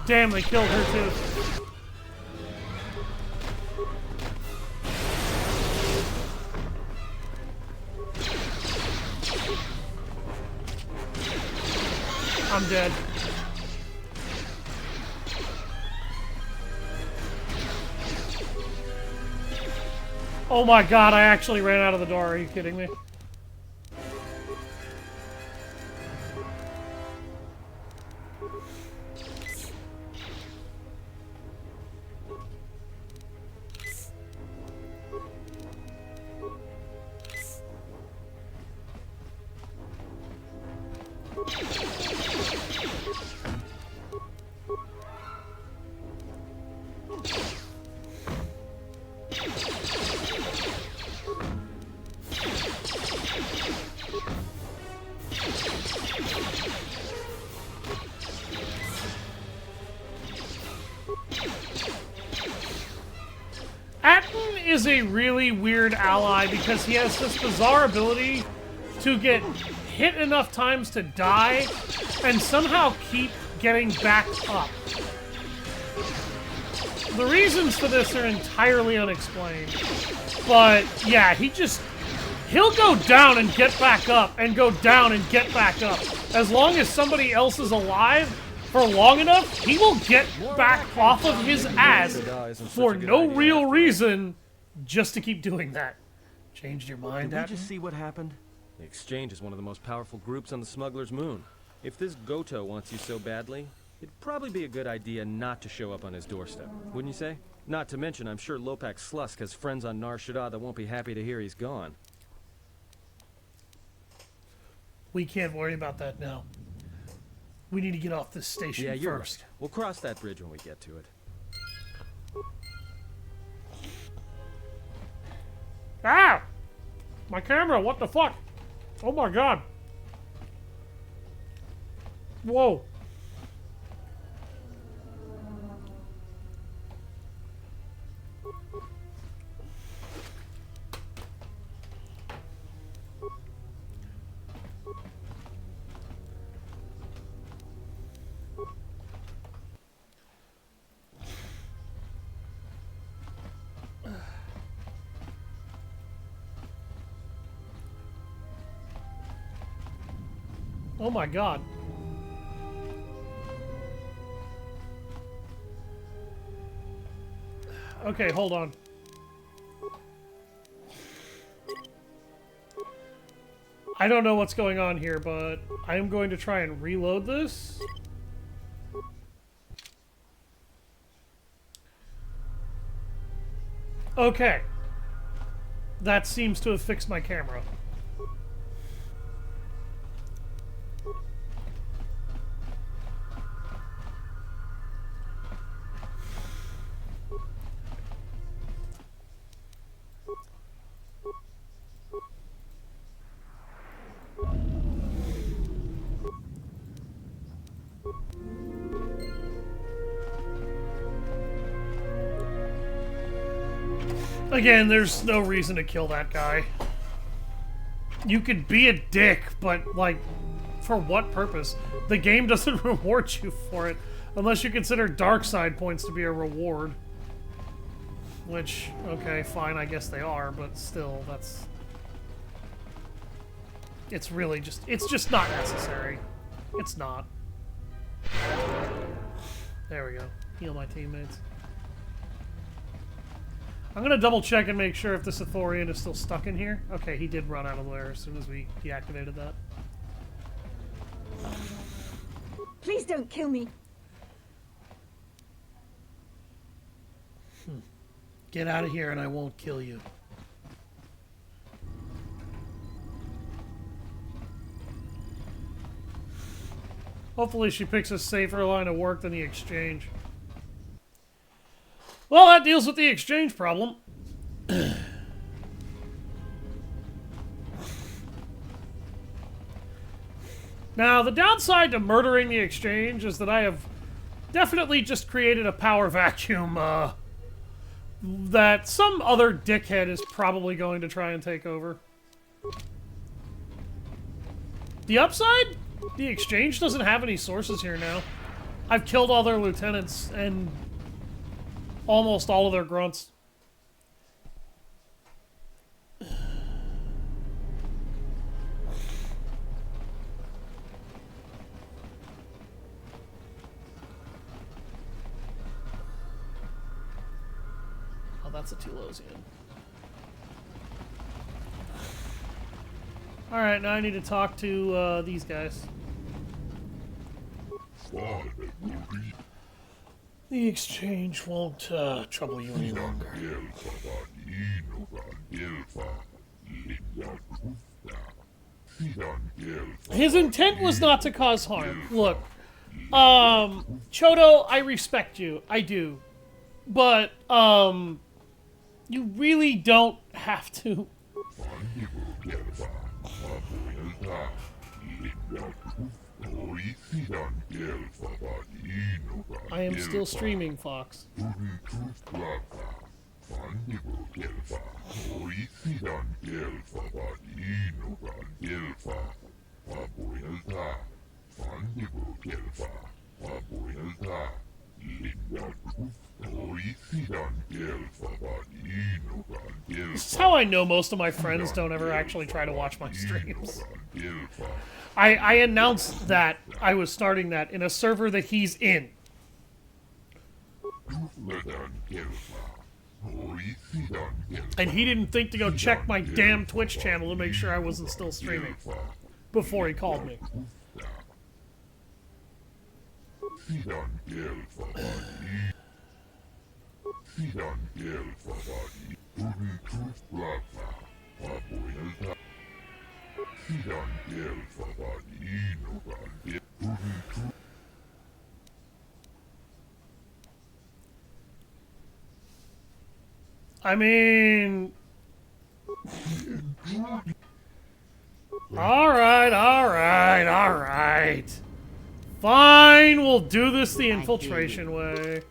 Speaker 1: Damn, they killed her too. I'm dead. Oh my god, I actually ran out of the door. Are you kidding me? Is a really weird ally because he has this bizarre ability to get hit enough times to die and somehow keep getting back up. The reasons for this are entirely unexplained, but yeah, he'll go down and get back up and go down and get back up. As long as somebody else is alive for long enough, he will get back off of his ass for no real reason. Just to keep doing that. Changed your mind,
Speaker 5: Did we just see what happened? The Exchange is one of the most powerful groups on the Smuggler's Moon. If this Goto wants you so badly, it'd probably be a good idea not to show up on his doorstep, wouldn't you say? Not to mention, I'm sure Lopak Slusk has friends on Nar Shaddaa that won't be happy to hear he's gone.
Speaker 1: We can't worry about that now. We need to get off this station
Speaker 5: Yeah, you're
Speaker 1: first.
Speaker 5: right. We'll cross that bridge when we get to it.
Speaker 1: Ah! My camera, what the fuck? Oh my god. Whoa. Oh my god. Okay, hold on. I don't know what's going on here, but I am going to try and reload this. Okay. That seems to have fixed my camera. Again, there's no reason to kill that guy. You could be a dick, but, like, for what purpose? The game doesn't reward you for it, unless you consider dark side points to be a reward. Which, okay, fine, I guess they are, but still, that's... it's really just, it's just not necessary. It's not. There we go. Heal my teammates. I'm gonna double check and make sure if this Ithorian is still stuck in here. Okay, he did run out of there as soon as we deactivated that.
Speaker 3: Please don't kill me.
Speaker 1: Get out of here and I won't kill you. Hopefully she picks a safer line of work than the exchange. Well, that deals with the exchange problem. Now, the downside to murdering the exchange is that I have definitely just created a power vacuum that some other dickhead is probably going to try and take over. The upside? The exchange doesn't have any sources here now. I've killed all their lieutenants and almost all of their grunts. Oh, that's a Telosian. Alright, now I need to talk to these guys. The exchange won't trouble you any longer. His intent was not to cause harm. Look, Chodo, I respect you. I do. But, you really don't have to. I am still streaming, Fox. This is how I know most of my friends don't ever actually try to watch my streams. I announced that I was starting that in a server that he's in. And he didn't think to go check my damn Twitch channel to make sure I wasn't still streaming before he called me. I mean... Alright. Fine, we'll do this the infiltration way.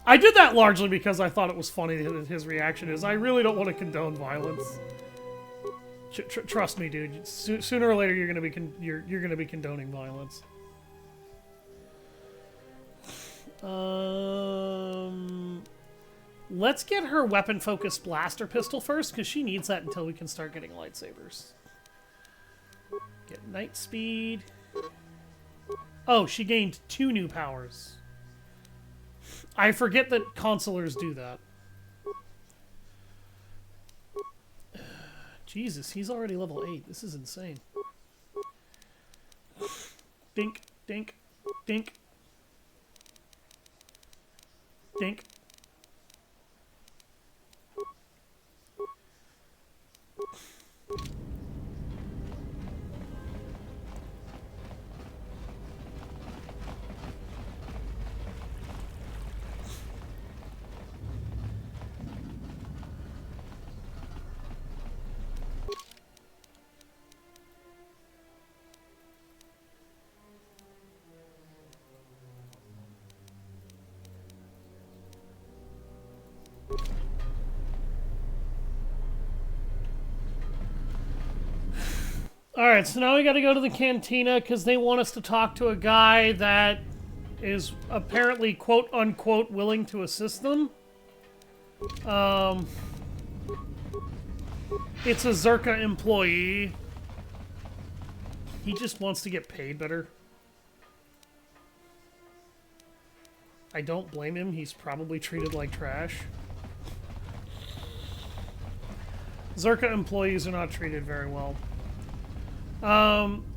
Speaker 1: I did that largely because I thought it was funny that his reaction is, I really don't want to condone violence. Trust me, dude. Sooner or later, you're gonna be condoning violence. Let's get her weapon-focused blaster pistol first, because she needs that until we can start getting lightsabers. Get night speed. Oh, she gained 2 new powers. I forget that consulars do that. Jesus, he's already level 8. This is insane. Dink, dink, dink. Dink. Alright, so now we gotta go to the cantina because they want us to talk to a guy that is apparently quote-unquote willing to assist them. It's a Czerka employee. He just wants to get paid better. I don't blame him. He's probably treated like trash. Czerka employees are not treated very well.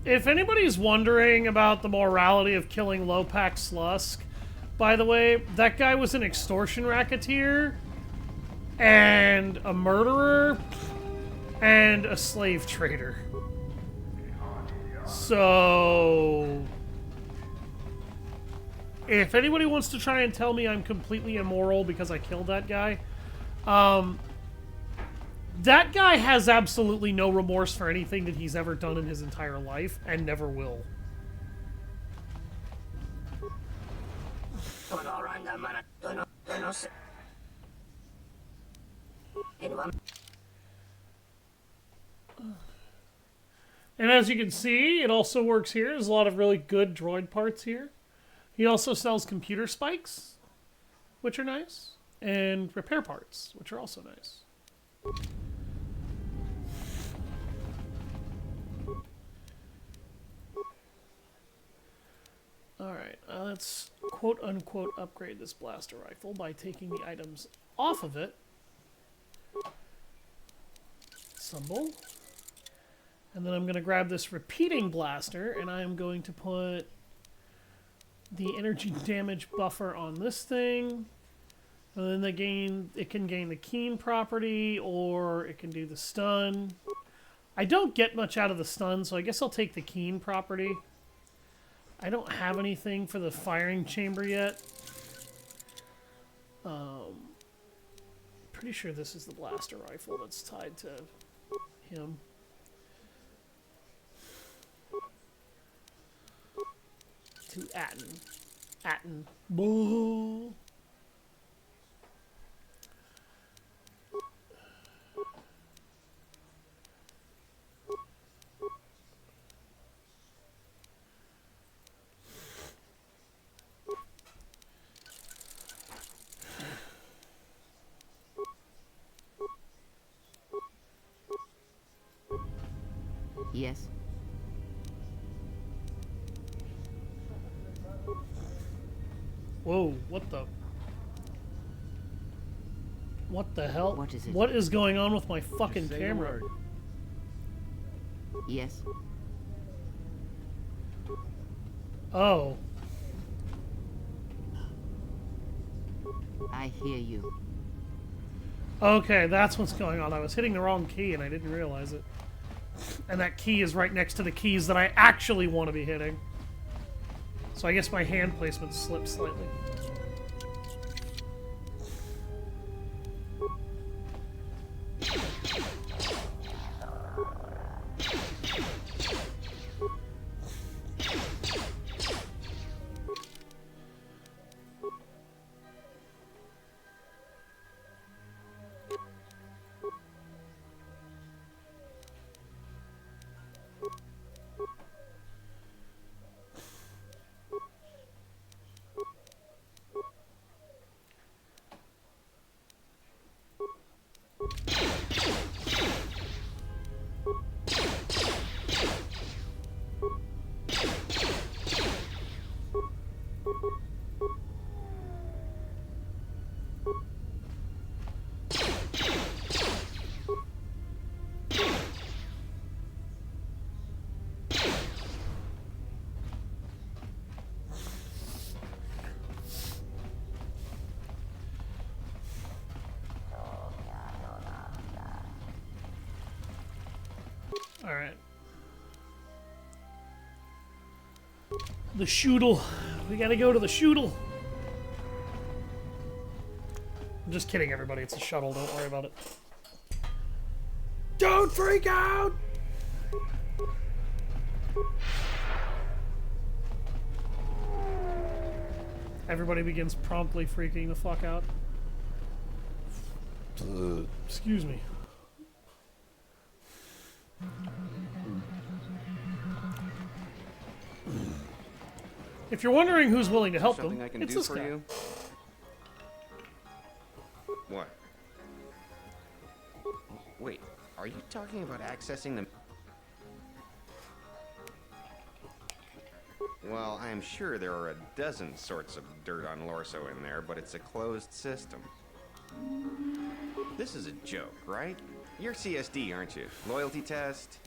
Speaker 1: If anybody's wondering about the morality of killing Lopak Slusk, by the way, that guy was an extortion racketeer and a murderer and a slave trader. So if anybody wants to try and tell me I'm completely immoral because I killed that guy, that guy has absolutely no remorse for anything that he's ever done in his entire life, and never will. And as you can see, it also works here. There's a lot of really good droid parts here. He also sells computer spikes, which are nice, and repair parts, which are also nice. Alright, let's quote-unquote upgrade this blaster rifle by taking the items off of it. Assemble. And then I'm going to grab this repeating blaster, and I am going to put the energy damage buffer on this thing. And then it can gain the keen property, or it can do the stun. I don't get much out of the stun, so I guess I'll take the keen property. I don't have anything for the firing chamber yet. Pretty sure this is the blaster rifle that's tied to him. To Atten. Boo.
Speaker 10: Yes.
Speaker 1: Whoa, what the hell?
Speaker 10: What is it?
Speaker 1: What is going on with my fucking camera?
Speaker 10: Yes.
Speaker 1: Oh.
Speaker 10: I hear you.
Speaker 1: Okay, that's what's going on. I was hitting the wrong key and I didn't realize it. And that key is right next to the keys that I actually want to be hitting. So I guess my hand placement slipped slightly. Alright. The shootle. We gotta go to the shootle. I'm just kidding, everybody. It's a shuttle. Don't worry about it. Don't freak out! Everybody begins promptly freaking the fuck out. Excuse me. If you're wondering who's willing to help them, it's this guy.
Speaker 15: What? Wait, are you talking about accessing the... Well, I am sure there are a dozen sorts of dirt on Lorso in there, but it's a closed system. This is a joke, right? You're CSD, aren't you? Loyalty test?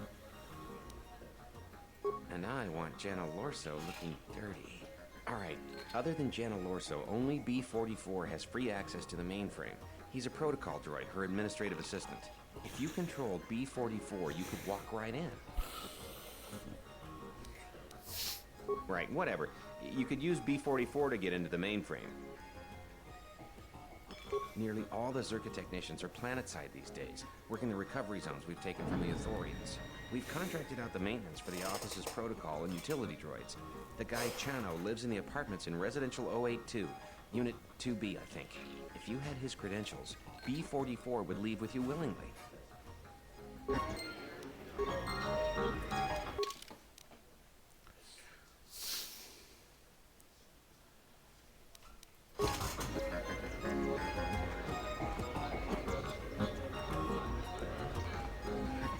Speaker 15: And I want Jana Lorso looking dirty. Alright, other than Jana Lorso, only B-44 has free access to the mainframe. He's a protocol droid, her administrative assistant. If you controlled B-44, you could walk right in. Right, whatever. You could use B-44 to get into the mainframe. Nearly all the Czerka technicians are planetside these days, working the recovery zones we've taken from the Ithorians. We've contracted out the maintenance for the office's protocol and utility droids. The guy Chano lives in the apartments in Residential 082, Unit 2B, I think. If you had his credentials, B-44 would leave with you willingly.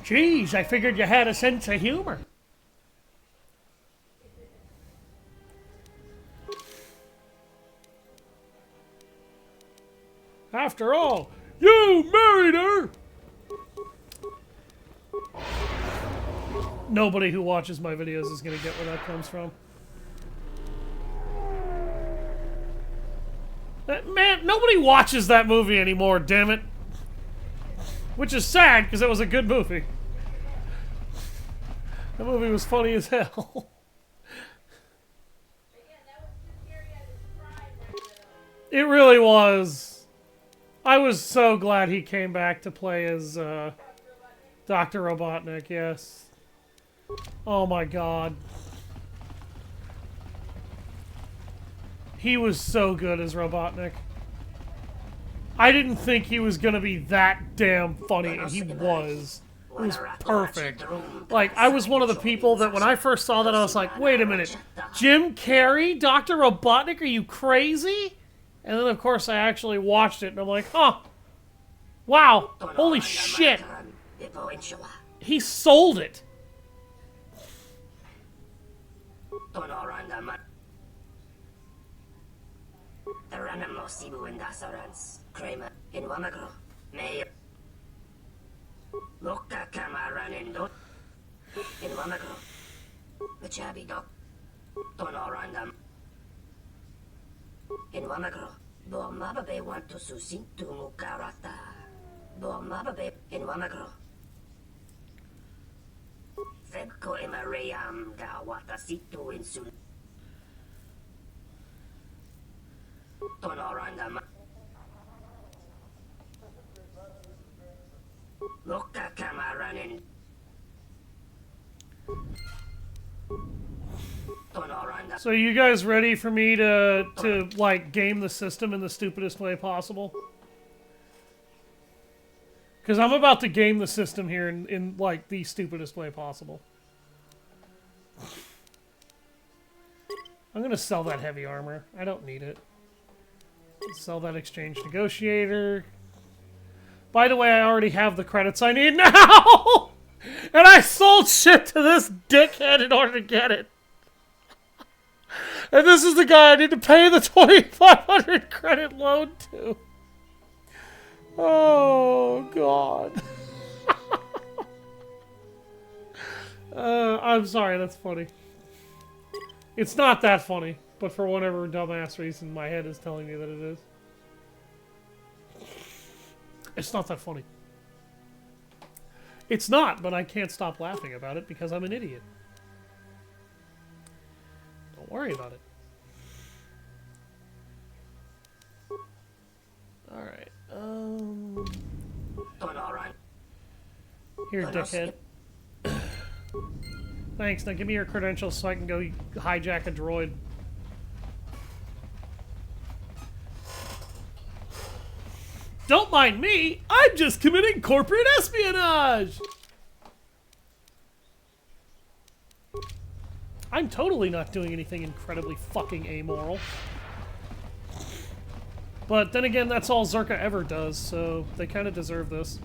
Speaker 1: Jeez, I figured you had a sense of humor. After all, you married her! Nobody who watches my videos is going to get where that comes from. Man, nobody watches that movie anymore, damn it. Which is sad, because it was a good movie. That movie was funny as hell. It really was. I was so glad he came back to play as Dr. Robotnik, yes. Oh my god. He was so good as Robotnik. I didn't think he was gonna be that damn funny, and he was. It was perfect. Like, I was one of the people that when I first saw that, I was like, wait a minute. Jim Carrey? Dr. Robotnik? Are you crazy? And then, of course, I actually watched it, and I'm like, huh. Wow. Holy shit. He sold it.
Speaker 16: Kramer in Wamagro, Mayor Loka Kamaran in Dot in Wamagro, Machabi Dot, Tonorandam in Wamagro, Bomababe want to susin to Mukarata, Bomababe in Wamagro, Febko Emarayam Gawata Situ in Sun Tonorandam.
Speaker 1: So you guys ready for me to like game the system in the stupidest way possible? Because I'm about to game the system here in like the stupidest way possible. I'm gonna sell that heavy armor. I don't need it. Sell that exchange negotiator. By the way, I already have the credits I need now! And I sold shit to this dickhead in order to get it. And this is the guy I need to pay the 2,500 credit loan to. Oh, God. I'm sorry, that's funny. It's not that funny, but for whatever dumbass reason, my head is telling me that it is. It's not that funny. It's not, but I can't stop laughing about it because I'm an idiot. Don't worry about it. Alright, Here, dickhead. Thanks, now give me your credentials so I can go hijack a droid. Don't mind me, I'm just committing corporate espionage! I'm totally not doing anything incredibly fucking amoral. But then again, that's all Czerka ever does, so they kind of deserve this.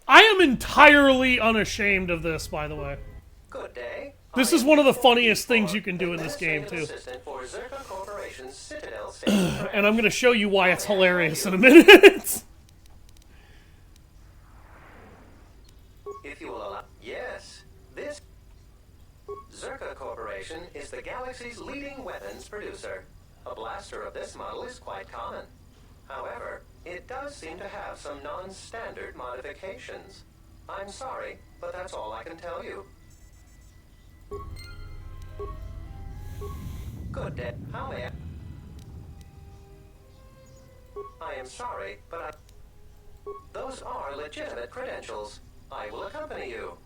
Speaker 1: I am entirely unashamed of this, by the way.
Speaker 4: Good day.
Speaker 1: This is one of the funniest things you can do in this game, too.
Speaker 4: Assistant for Czerka Corporation's Citadel Station.
Speaker 1: And I'm going to show you why it's hilarious in a minute.
Speaker 4: If you will allow... Yes, this... Czerka Corporation is the galaxy's leading weapons producer. A blaster of this model is quite common. However, it does seem to have some non-standard modifications. I'm sorry, but that's all I can tell you. Good day. How may I am sorry, but those are legitimate credentials. I will accompany you.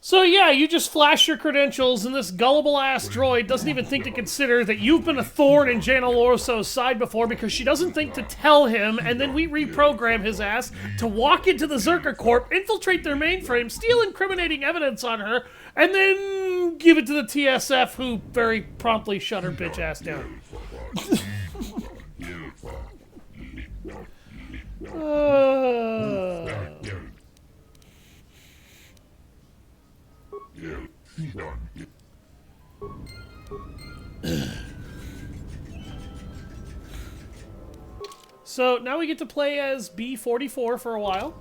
Speaker 1: So yeah, you just flash your credentials, and this gullible-ass droid doesn't even think to consider that you've been a thorn in Jana Lorso's side before because she doesn't think to tell him, and then we reprogram his ass to walk into the Czerka Corp, infiltrate their mainframe, steal incriminating evidence on her, and then give it to the TSF, who very promptly shut her bitch ass down. So now we get to play as B-44 for a while.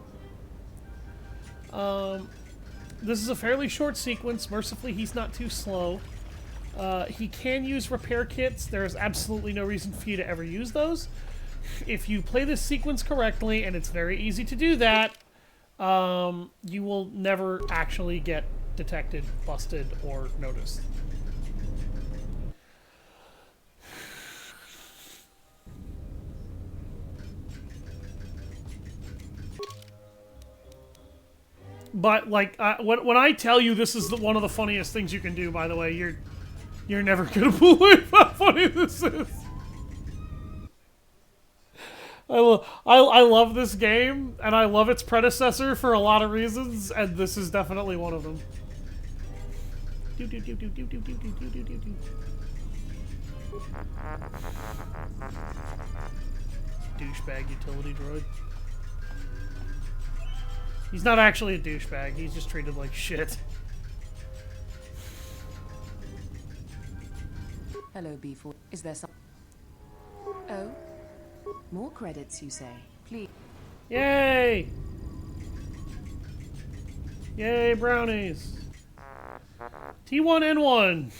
Speaker 1: This is a fairly short sequence. Mercifully, he's not too slow. He can use repair kits. There's absolutely no reason for you to ever use those. If you play this sequence correctly, and it's very easy to do that, you will never actually get detected, busted, or noticed. But like when I tell you this is one of the funniest things you can do, by the way, you're never gonna believe how funny this is. I love this game, and I love its predecessor for a lot of reasons, and this is definitely one of them. Douchebag utility droid. He's not actually a douchebag, he's just treated like shit.
Speaker 8: Hello, B4. Is there some... Oh? More credits, you say? Please.
Speaker 1: Yay! Yay, brownies! T1N1!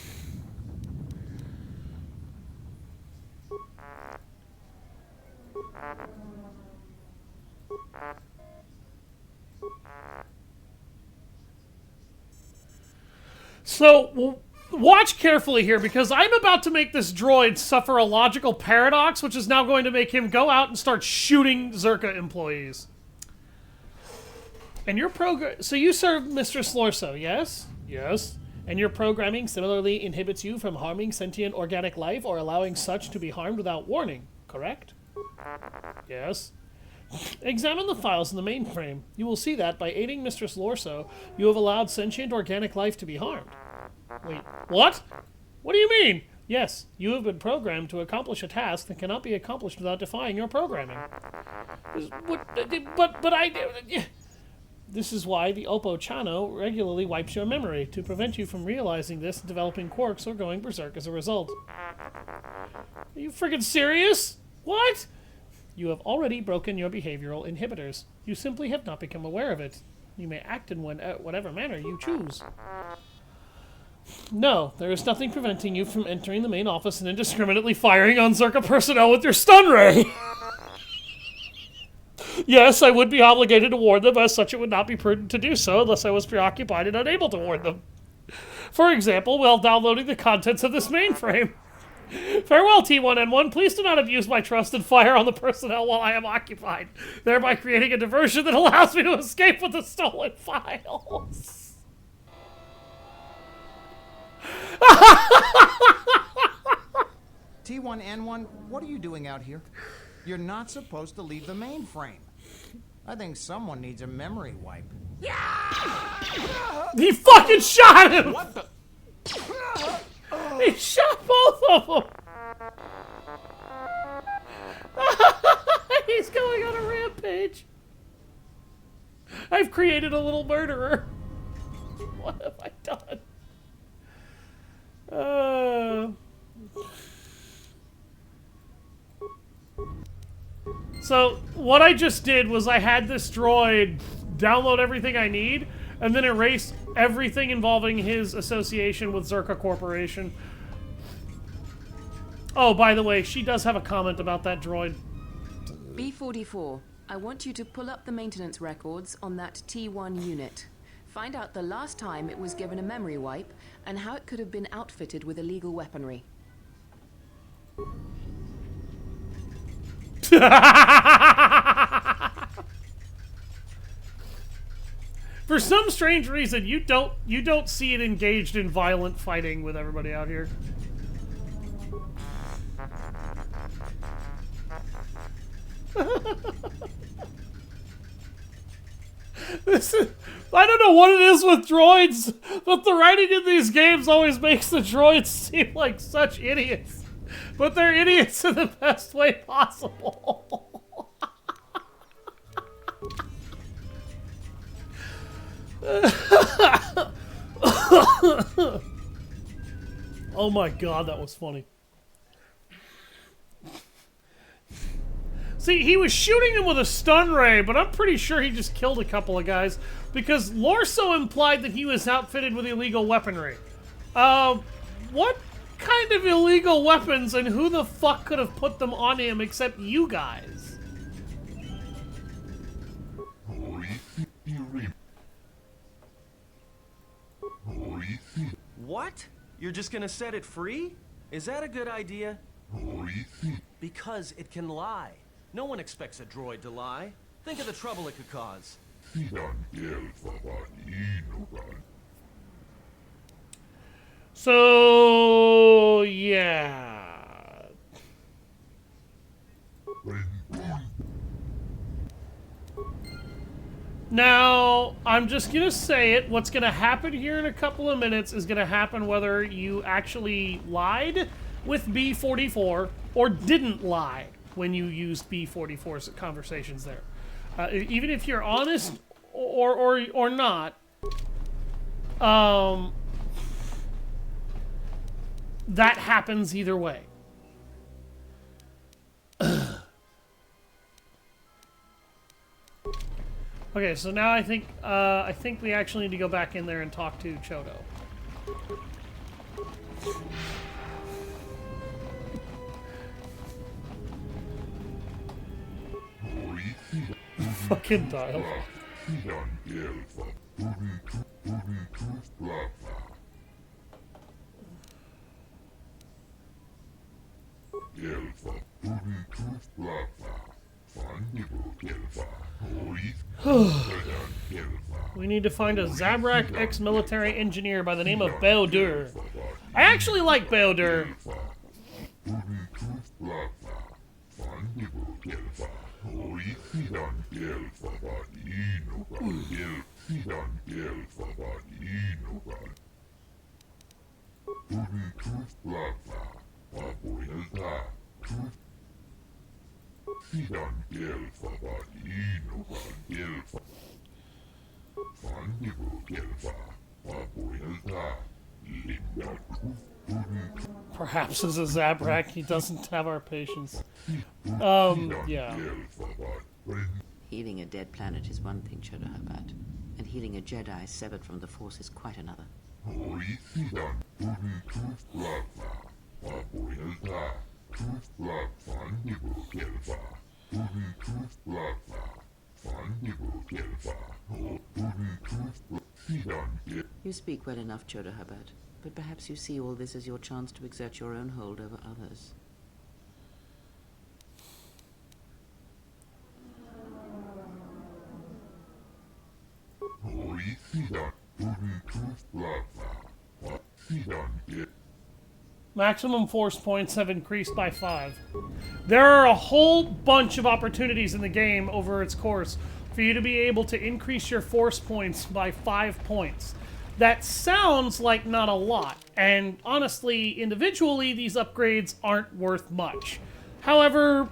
Speaker 1: So, watch carefully here, because I'm about to make this droid suffer a logical paradox, which is now going to make him go out and start shooting Czerka employees. And your so you serve Mistress Lorso, yes? Yes. And your programming similarly inhibits you from harming sentient organic life or allowing such to be harmed without warning, correct? Yes. Examine the files in the mainframe. You will see that by aiding Mistress Lorso, you have allowed sentient organic life to be harmed. Wait, what? What do you mean? Yes, you have been programmed to accomplish a task that cannot be accomplished without defying your programming. But I... This is why the Oppo Chano regularly wipes your memory, to prevent you from realizing this and developing quirks or going berserk as a result. Are you friggin' serious? What? You have already broken your behavioral inhibitors. You simply have not become aware of it. You may act in whatever manner you choose. No, there is nothing preventing you from entering the main office and indiscriminately firing on Czerka personnel with your stun ray. Yes, I would be obligated to warn them, as such it would not be prudent to do so unless I was preoccupied and unable to warn them. For example, while downloading the contents of this mainframe. Farewell, T1N1. Please do not abuse my trust and fire on the personnel while I am occupied, thereby creating a diversion that allows me to escape with the stolen files.
Speaker 17: T1N1, what are you doing out here? You're not supposed to leave the mainframe. I think someone needs a memory wipe.
Speaker 1: He fucking shot him!
Speaker 17: What the?
Speaker 1: He shot both of them! He's going on a rampage. I've created a little murderer. What have I done? So, what I just did was I had this droid download everything I need, and then erase everything involving his association with Czerka Corporation. Oh, by the way, she does have a comment about that droid.
Speaker 19: B-44, I want you to pull up the maintenance records on that T1 unit. Find out the last time it was given a memory wipe, and how it could have been outfitted with illegal weaponry.
Speaker 1: For some strange reason, you don't see it engaged in violent fighting with everybody out here. I don't know what it is with droids, but the writing in these games always makes the droids seem like such idiots. But they're idiots in the best way possible. Oh my god, that was funny. See, he was shooting him with a stun ray, but I'm pretty sure he just killed a couple of guys because Lorso implied that he was outfitted with illegal weaponry. What kind of illegal weapons and who the fuck could have put them on him except you guys?
Speaker 5: What? You're just gonna set it free? Is that a good idea? Because it can lie. No one expects a droid to lie. Think of the trouble it could cause.
Speaker 1: So, yeah. Now, I'm just gonna say it. What's gonna happen here in a couple of minutes is gonna happen whether you actually lied with B-44 or didn't lie when you used B-44's conversations there. Even if you're honest or not, that happens either way. Okay, so now I think we actually need to go back in there and talk to Chodo. Fucking dialogue. We need to find a Zabrak ex-military engineer by the name of Beodur. I actually like Beodur. Perhaps as a Zabrak, he doesn't have our patience. Yeah.
Speaker 10: Healing a dead planet is one thing, Chodo Habat, and healing a Jedi severed from the Force is quite another. You speak well enough, Chodo Habat, but perhaps you see all this as your chance to exert your own hold over others.
Speaker 1: Maximum force points have increased by 5. There are a whole bunch of opportunities in the game over its course for you to be able to increase your force points by 5 points. That sounds like not a lot, and honestly, individually, these upgrades aren't worth much. However,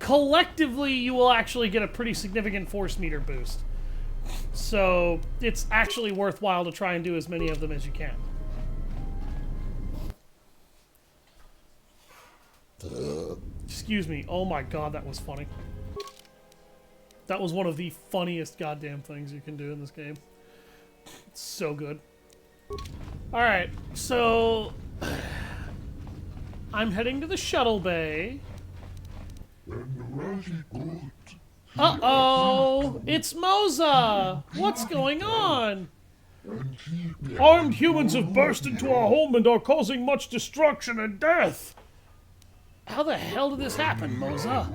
Speaker 1: collectively, you will actually get a pretty significant force meter boost. So it's actually worthwhile to try and do as many of them as you can. Excuse me. Oh my god, that was funny. That was one of the funniest goddamn things you can do in this game. It's so good. Alright, so... I'm heading to the shuttle bay. Uh-oh! It's Moza! What's going on?
Speaker 14: Armed humans have burst into our home and are causing much destruction and death.
Speaker 1: How the hell did this happen, Moza?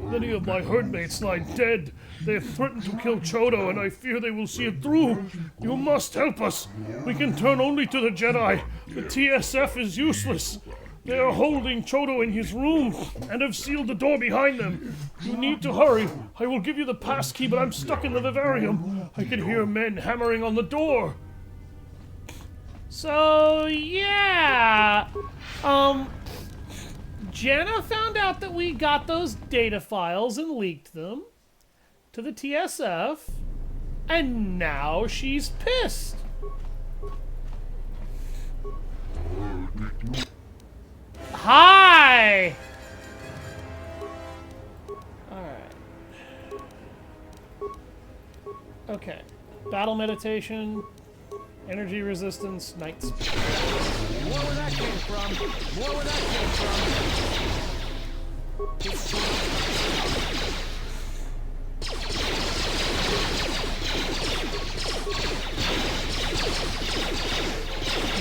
Speaker 14: Many of my herdmates lie dead. They have threatened to kill Chodo, and I fear they will see it through. You must help us. We can turn only to the Jedi. The TSF is useless. They are holding Chodo in his room and have sealed the door behind them. You need to hurry. I will give you the passkey, but I'm stuck in the vivarium. I can hear men hammering on the door.
Speaker 1: So, yeah. Jenna found out that we got those data files and leaked them to the TSF, and now she's pissed. Hi! Alright. Okay. Battle meditation, energy resistance, night speed.
Speaker 17: More where that came from. More where that came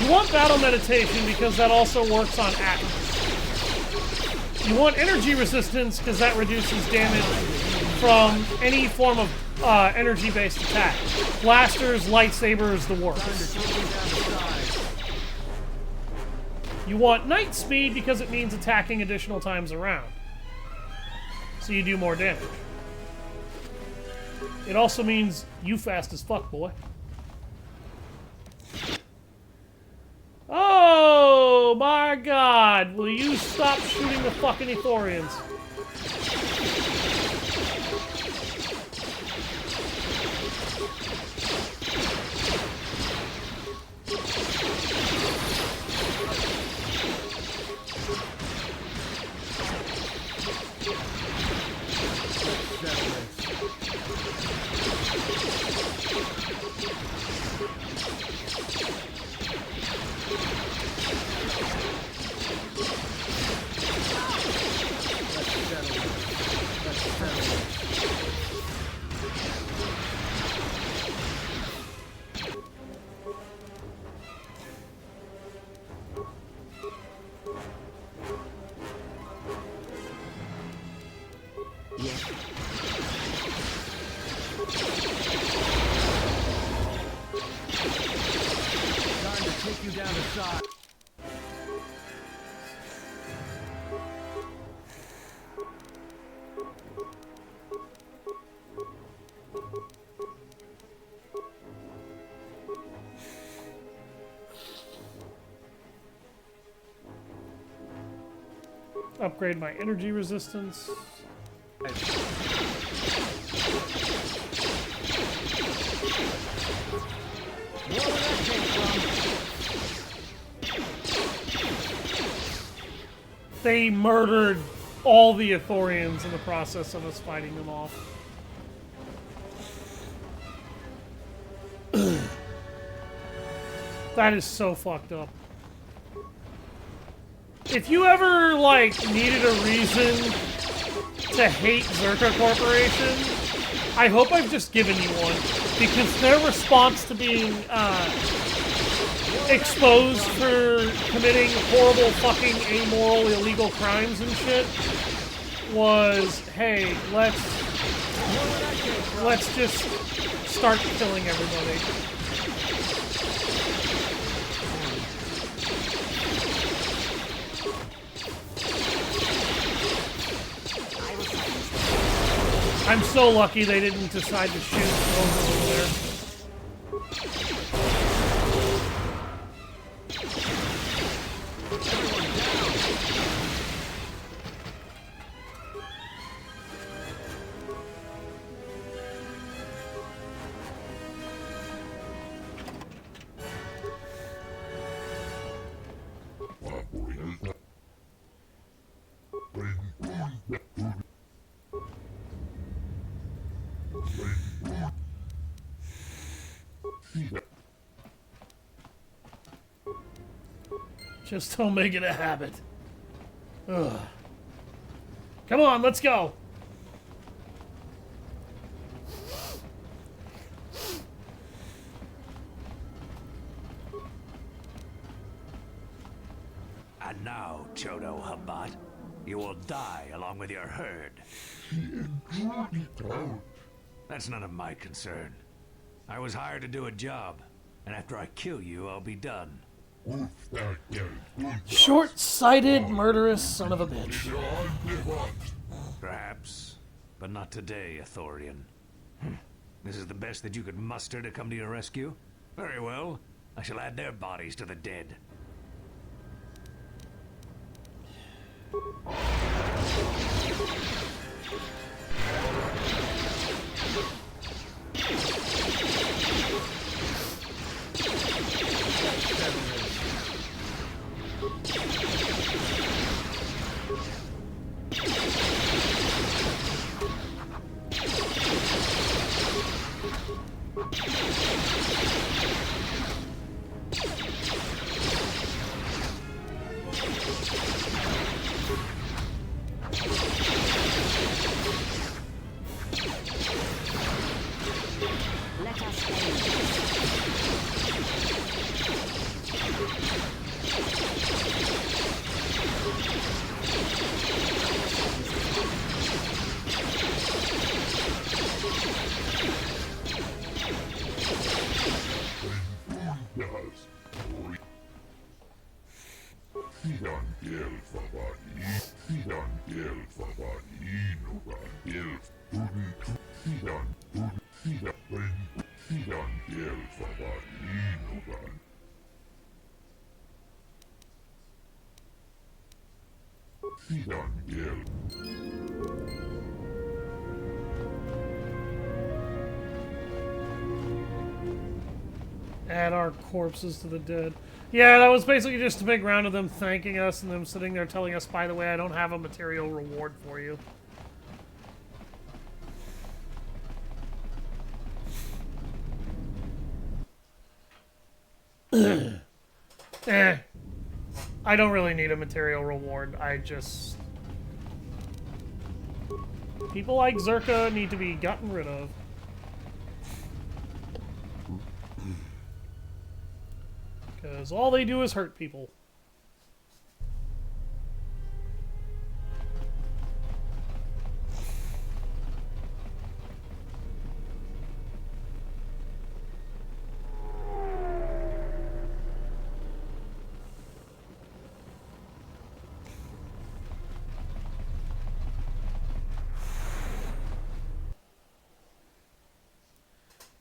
Speaker 1: You want battle meditation because that also works on accuracy. You want energy resistance because that reduces damage from any form of energy-based attack. Blasters, lightsabers, the works. You want night speed because it means attacking additional times around. So you do more damage. It also means you fast as fuck, boy. Oh my god! Will you stop shooting the fucking Ithorians? Upgrade my energy resistance. They murdered all the Ithorians in the process of us fighting them off. That is so fucked up. If you ever, like, needed a reason to hate Czerka Corporation, I hope I've just given you one. Because their response to being, exposed for committing horrible, fucking, amoral, illegal crimes and shit was, hey, let's just start killing everybody. I'm so lucky they didn't decide to shoot over there. Just don't make it a habit. Ugh. Come on, let's go.
Speaker 19: And now, Chodo Habat, you will die along with your herd. That's none of my concern. I was hired to do a job, and after I kill you, I'll be done.
Speaker 1: Short-sighted, murderous son of a bitch.
Speaker 19: Perhaps, but not today, Ithorian. This is the best that you could muster to come to your rescue? Very well. I shall add their bodies to the dead.
Speaker 1: Add our corpses to the dead. Yeah, that was basically just a big round of them thanking us and them sitting there telling us, by the way, I don't have a material reward for you. I don't really need a material reward. I just... People like Czerka need to be gotten rid of. Because all they do is hurt people.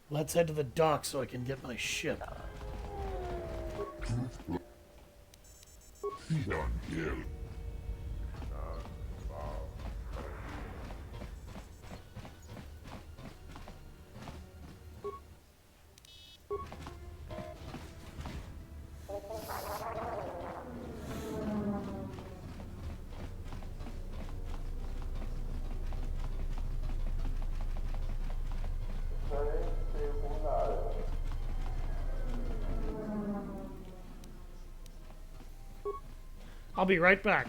Speaker 1: Let's head to the dock so I can get my ship. I'll be right back.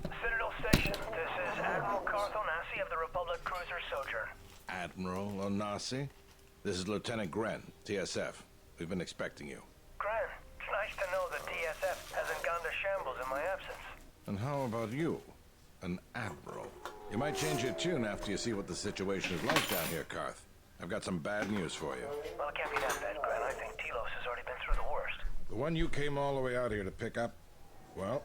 Speaker 21: Citadel Station, this is Admiral Karth Onasi of the Republic Cruiser Sojourn.
Speaker 20: Admiral Onasi? This is Lieutenant Gren, TSF. We've been expecting you.
Speaker 21: Gren, it's nice to know the TSF hasn't gone to shambles in my absence.
Speaker 20: And how about you? An Admiral. You might change your tune after you see what the situation is like down here, Karth. I've got some bad news for you.
Speaker 21: Well, it can't be that bad, Gren. I think Telos has already been through the worst.
Speaker 20: The one you came all the way out here to pick up? Well,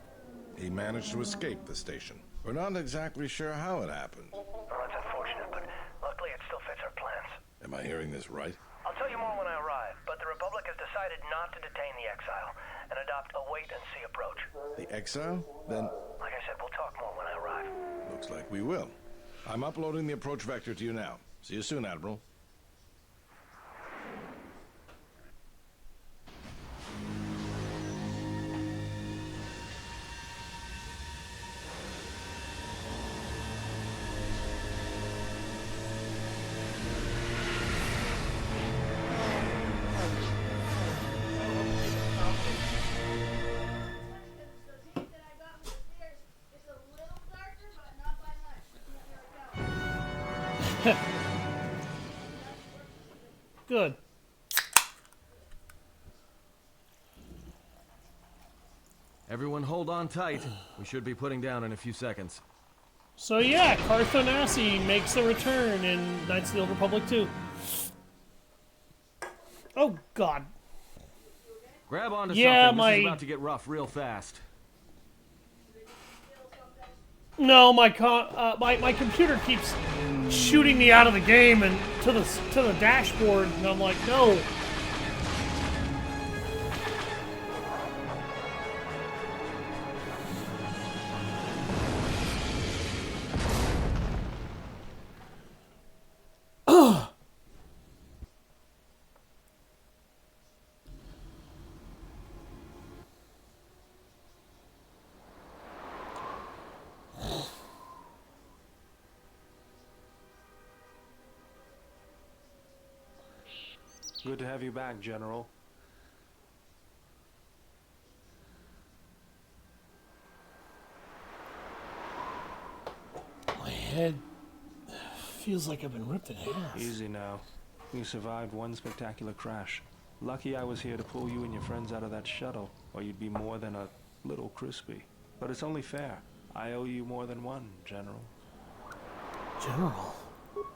Speaker 20: he managed to escape the station. We're not exactly sure how it happened.
Speaker 21: Well, that's unfortunate, but luckily it still fits our plans.
Speaker 20: Am I hearing this right?
Speaker 21: I'll tell you more when I arrive, but the Republic has decided not to detain the exile and adopt a wait-and-see approach.
Speaker 20: The exile? Then...
Speaker 21: Like I said, we'll talk more when I arrive.
Speaker 20: Looks like we will. I'm uploading the approach vector to you now. See you soon, Admiral.
Speaker 1: Good.
Speaker 5: Everyone hold on tight. We should be putting down in a few seconds.
Speaker 1: So yeah, Carthonasi makes a return in Knights of the Old Republic 2. Oh God.
Speaker 5: Grab onto
Speaker 1: yeah,
Speaker 5: something. This is about to get rough real fast.
Speaker 1: No, my computer keeps shooting me out of the game and to the dashboard, and I'm like, no.
Speaker 13: Good to have you back, General.
Speaker 14: My head feels like I've been ripped in half.
Speaker 13: Easy now. You survived one spectacular crash. Lucky I was here to pull you and your friends out of that shuttle, or you'd be more than a little crispy. But it's only fair. I owe you more than one, General.
Speaker 14: General?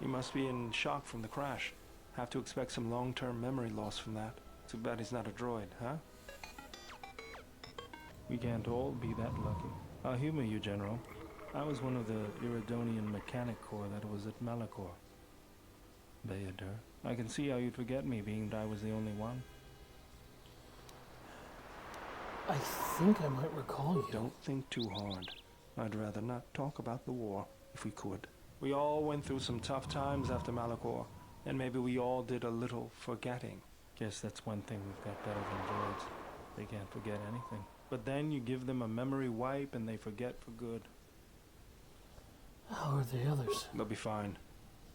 Speaker 13: You must be in shock from the crash. Have to expect some long-term memory loss from that. Too bad he's not a droid, huh? We can't all be that lucky. I'll humor you, General. I was one of the Iridonian Mechanic Corps that was at Malachor. Bayadur, I can see how you'd forget me, being that I was the only one.
Speaker 14: I think I might recall you.
Speaker 13: Don't think too hard. I'd rather not talk about the war, if we could. We all went through some tough times after Malachor, and maybe we all did a little forgetting. Guess that's one thing we've got better than droids. They can't forget anything. But then you give them a memory wipe and they forget for good.
Speaker 14: How are the others?
Speaker 13: They'll be fine.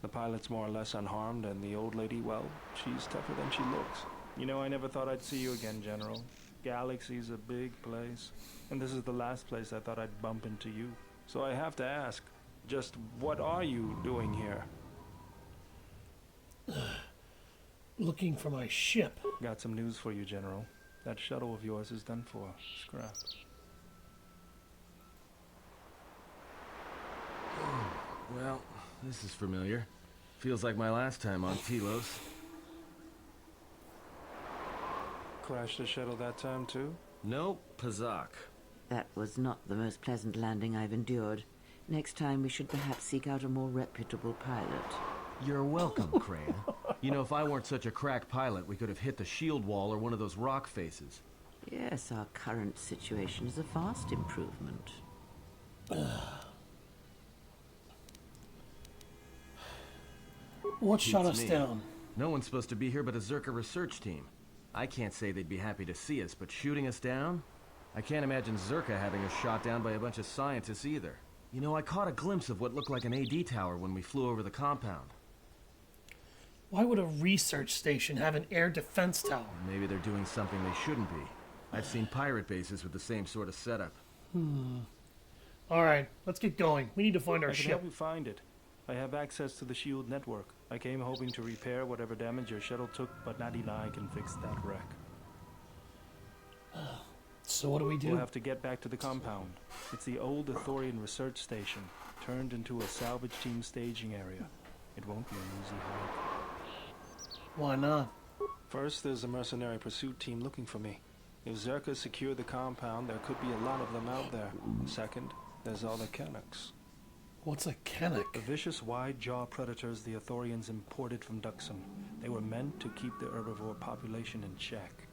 Speaker 13: The pilot's more or less unharmed, and the old lady, well, she's tougher than she looks. You know, I never thought I'd see you again, General. Galaxy's a big place, and this is the last place I thought I'd bump into you. So I have to ask, just what are you doing here?
Speaker 14: Looking for my ship.
Speaker 13: Got some news for you, General. That shuttle of yours is done for. Scrap.
Speaker 5: Well, this is familiar. Feels like my last time on Telos.
Speaker 13: Crashed the shuttle that time, too?
Speaker 5: Nope, Pazak.
Speaker 10: That was not the most pleasant landing I've endured. Next time we should perhaps seek out a more reputable pilot.
Speaker 5: You're welcome, Crane. You know, if I weren't such a crack pilot, we could have hit the shield wall or one of those rock faces.
Speaker 10: Yes, our current situation is a vast improvement.
Speaker 14: What shot us
Speaker 5: me.
Speaker 14: down?
Speaker 5: No one's supposed to be here but a Czerka research team. I can't say they'd be happy to see us, but shooting us down? I can't imagine Czerka having us shot down by a bunch of scientists either. You know, I caught a glimpse of what looked like an AD tower when we flew over the compound.
Speaker 1: Why would a research station have an air defense tower?
Speaker 5: Maybe they're doing something they shouldn't be. I've seen pirate bases with the same sort of setup.
Speaker 1: Alright, let's get going. We need to find our
Speaker 13: I can
Speaker 1: ship.
Speaker 13: help you find it. I have access to the shield network. I came hoping to repair whatever damage your shuttle took, but not even I can fix that wreck.
Speaker 1: So what do we do?
Speaker 13: We'll have to get back to the compound. It's the old Ithorian research station, turned into a salvage team staging area. It won't be an easy hike.
Speaker 1: Why not?
Speaker 13: First, there's a mercenary pursuit team looking for me. If Czerka secured the compound, there could be a lot of them out there. Second, there's all the Canucks.
Speaker 1: What's a Canuck?
Speaker 13: The vicious wide-jaw predators the Ithorians imported from Duxon. They were meant to keep the herbivore population in check.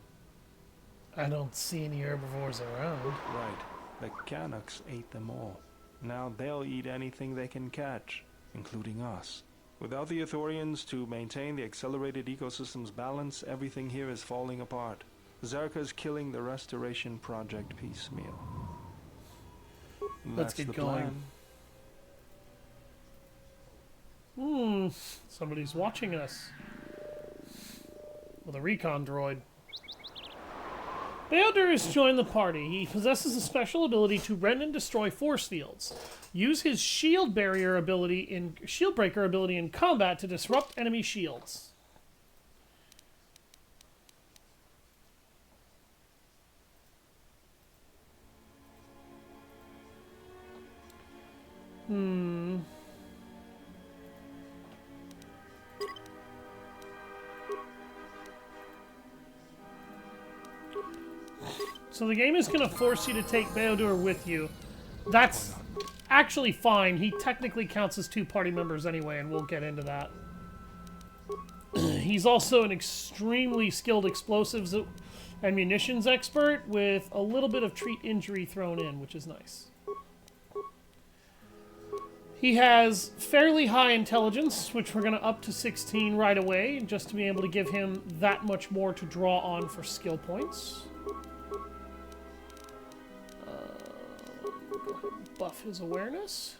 Speaker 1: I don't see any herbivores around.
Speaker 13: Right. The Canucks ate them all. Now they'll eat anything they can catch, including us. Without the Ithorians to maintain the accelerated ecosystem's balance, everything here is falling apart. Czerka's killing the restoration project piecemeal.
Speaker 1: Let's get going. Somebody's watching us. With a recon droid. Bayodir has joined the party. He possesses a special ability to rend and destroy force fields. Use his shield breaker ability in combat to disrupt enemy shields. So the game is going to force you to take Beodur with you. That's actually fine. He technically counts as 2 party members anyway, and we'll get into that. He's also an extremely skilled explosives and munitions expert with a little bit of treat injury thrown in, which is nice. He has fairly high intelligence, which we're going to up to 16 right away, just to be able to give him that much more to draw on for skill points. Go ahead and buff his awareness.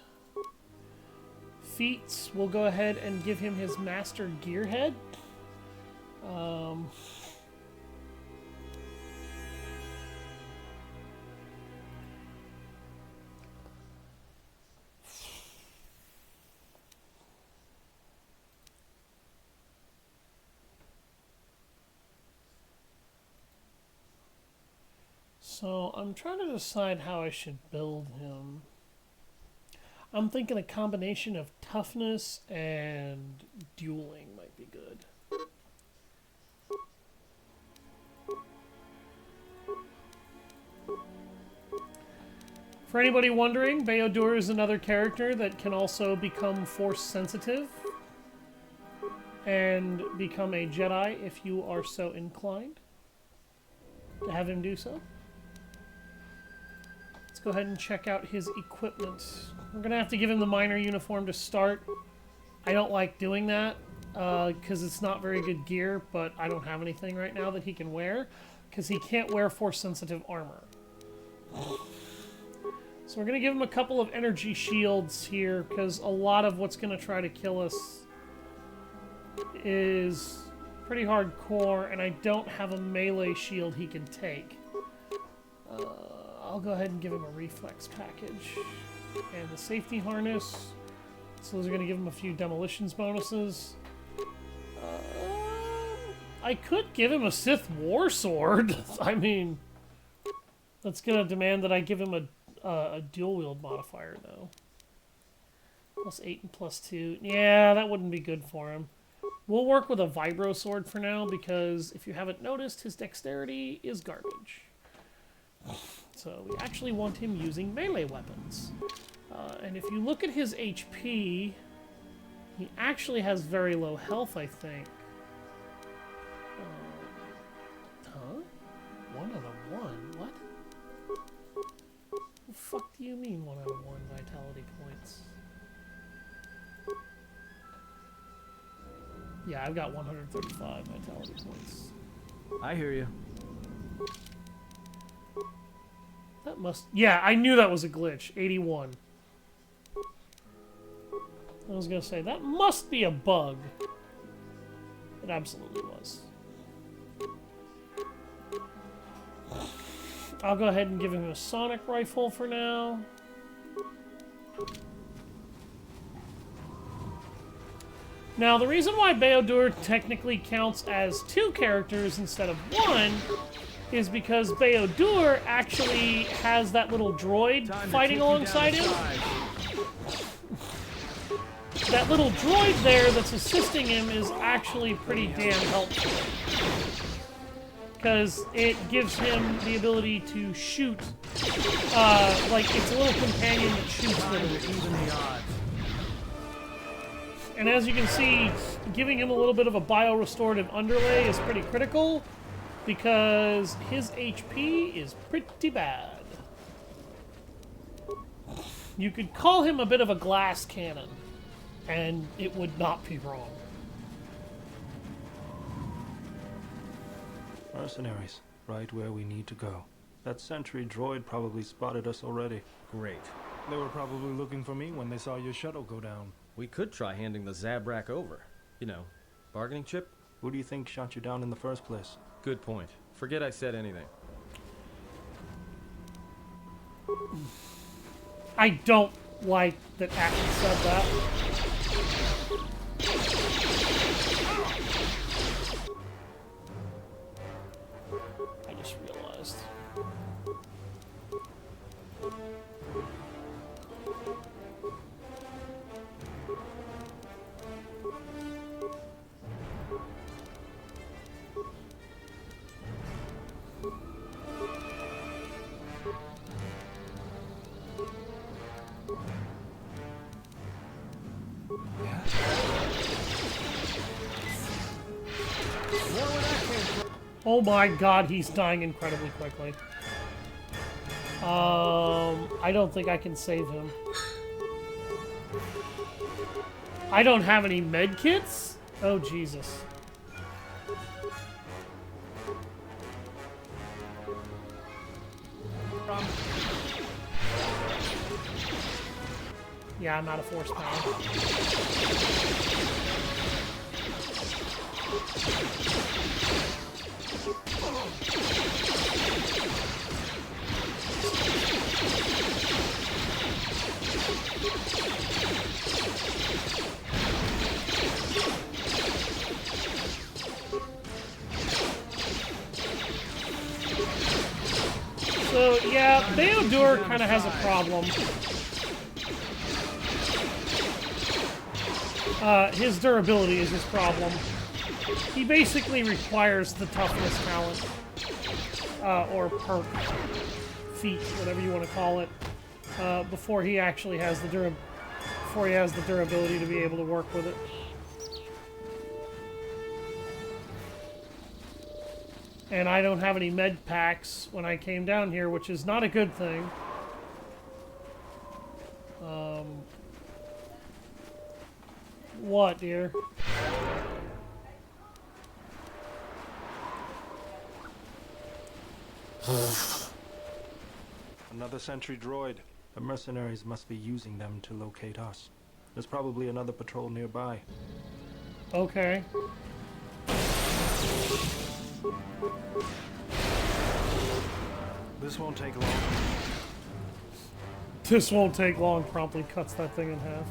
Speaker 1: Feats, we'll go ahead and give him his Master Gearhead. So I'm trying to decide how I should build him. I'm thinking a combination of toughness and dueling might be good. For anybody wondering, Beodur is another character that can also become force sensitive and become a Jedi if you are so inclined to have him do so. Let's go ahead and check out his equipment. We're going to have to give him the minor uniform to start. I don't like doing that because it's not very good gear, but I don't have anything right now that he can wear because he can't wear force-sensitive armor. So we're going to give him a couple of energy shields here because a lot of what's going to try to kill us is pretty hardcore, and I don't have a melee shield he can take. I'll go ahead and give him a reflex package and the safety harness. So those are going to give him a few demolitions bonuses. I could give him a Sith War Sword. I mean, that's going to demand that I give him a dual wield modifier, though. +8 and +2. Yeah, that wouldn't be good for him. We'll work with a Vibro Sword for now, because if you haven't noticed, his dexterity is garbage. So we actually want him using melee weapons. And if you look at his HP, he actually has very low health, I think. Huh? 1 out of 1? What? The fuck do you mean 1 out of 1 vitality points? Yeah, I've got 135 vitality points.
Speaker 18: I hear you.
Speaker 1: That must... Yeah, I knew that was a glitch. 81. I was going to say, that must be a bug. It absolutely was. I'll go ahead and give him a sonic rifle for now. Now, the reason why Beodur technically counts as 2 characters instead of 1 is because Beodur actually has that little droid fighting alongside him. That little droid there that's assisting him is actually pretty damn helpful. Because it gives him the ability to shoot, like it's a little companion that shoots with him. And as you can see, giving him a little bit of a bio-restorative underlay is pretty critical, because his HP is pretty bad. You could call him a bit of a glass cannon, and it would not be wrong.
Speaker 13: Mercenaries, right where we need to go. That sentry droid probably spotted us already.
Speaker 5: Great.
Speaker 13: They were probably looking for me when they saw your shuttle go down.
Speaker 5: We could try handing the Zabrak over. You know, bargaining chip?
Speaker 13: Who do you think shot you down in the first place?
Speaker 5: Good point. Forget I said anything.
Speaker 1: I don't like that Atlas said that. I just realized. Oh my god, he's dying incredibly quickly. I don't think I can save him. I don't have any med kits? Oh, Jesus. Yeah, I'm out of force power. So, yeah, Beodur kind of has a problem. His durability is his problem. He basically requires the toughness talent, or perk, feat, whatever you want to call it, before he actually has the durability to be able to work with it. And I don't have any med packs when I came down here, which is not a good thing. What, dear?
Speaker 13: Another sentry droid. The mercenaries must be using them to locate us. There's probably another patrol nearby.
Speaker 1: Okay.
Speaker 13: This won't take long.
Speaker 1: This won't take long. Promptly cuts that thing in half.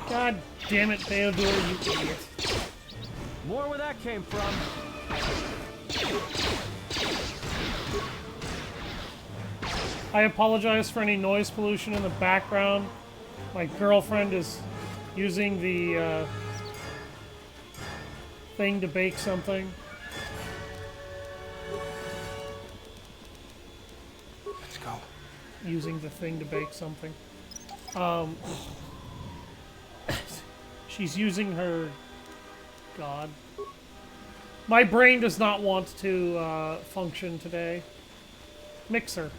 Speaker 1: God damn it, Beodur, you idiot.
Speaker 18: More where that came from.
Speaker 1: I apologize for any noise pollution in the background. My girlfriend is using the thing to bake something.
Speaker 13: Let's go.
Speaker 1: Using the thing to bake something. She's using her... God. My brain does not want to function today. Mixer.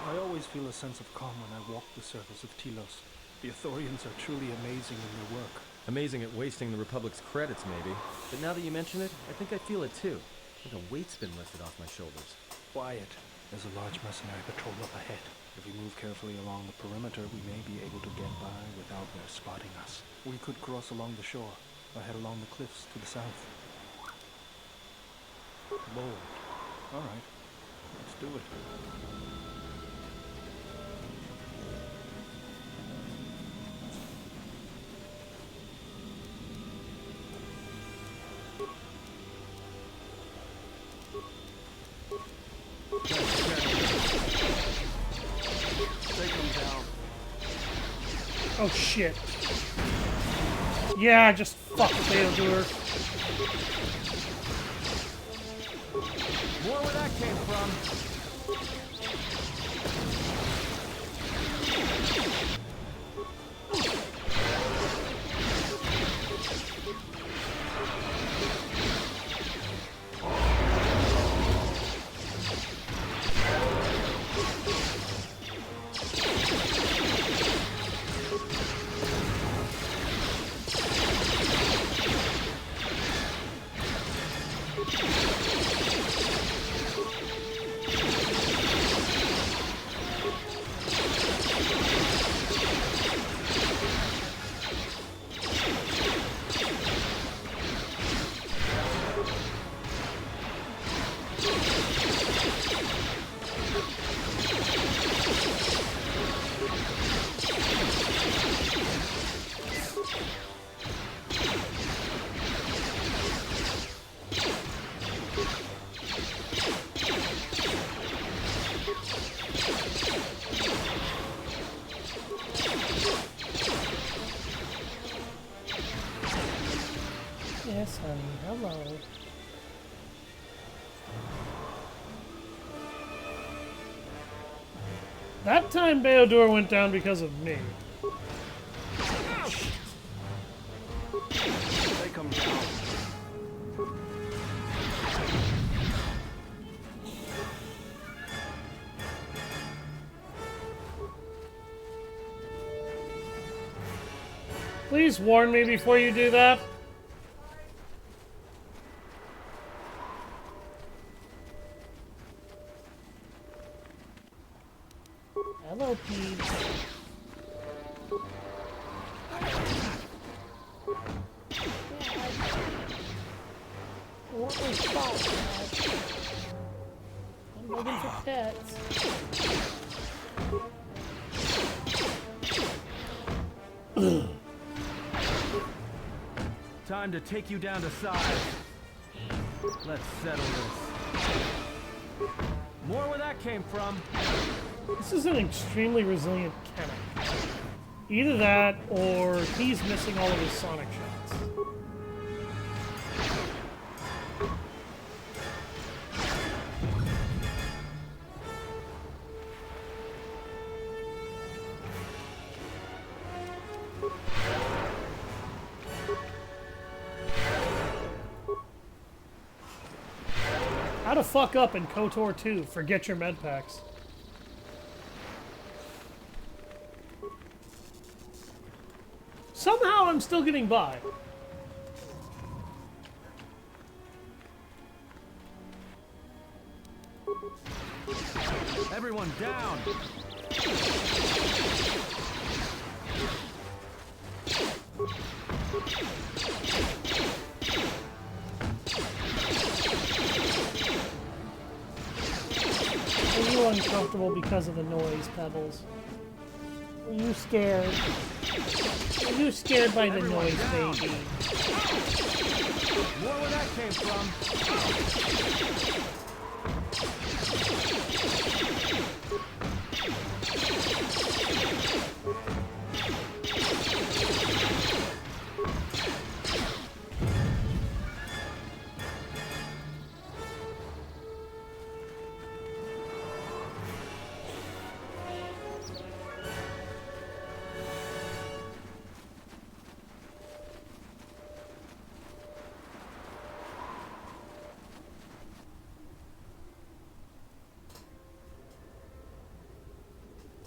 Speaker 13: I always feel a sense of calm when I walk the surface of Telos. The Ithorians are truly amazing in their work.
Speaker 5: Amazing at wasting the Republic's credits, maybe. But now that you mention it, I think I feel it too. Like a weight's been lifted off my shoulders.
Speaker 13: Quiet. There's a large mercenary patrol up ahead. If we move carefully along the perimeter, we may be able to get by without their spotting us. We could cross along the shore, or head along the cliffs to the south. Bold. Alright. Let's do it.
Speaker 1: Oh shit. Yeah, just fuck Beodur.
Speaker 18: More where that came from.
Speaker 1: honey. Hello. That time Beodor went down because of me.
Speaker 13: They come down.
Speaker 1: Please warn me before you do that. Hello, Pete. What was that? I'm looking for pets.
Speaker 18: Time to take you down to size. Let's settle this. More where that came from.
Speaker 1: This is an extremely resilient cannon. Either that, or he's missing all of his sonic shots. How to fuck up in KOTOR 2, forget your med packs. Somehow I'm still getting by.
Speaker 18: Everyone down!
Speaker 1: Are you uncomfortable because of the noise, Pebbles? Are you scared? Are you scared by the noise, baby?
Speaker 18: More where that came from.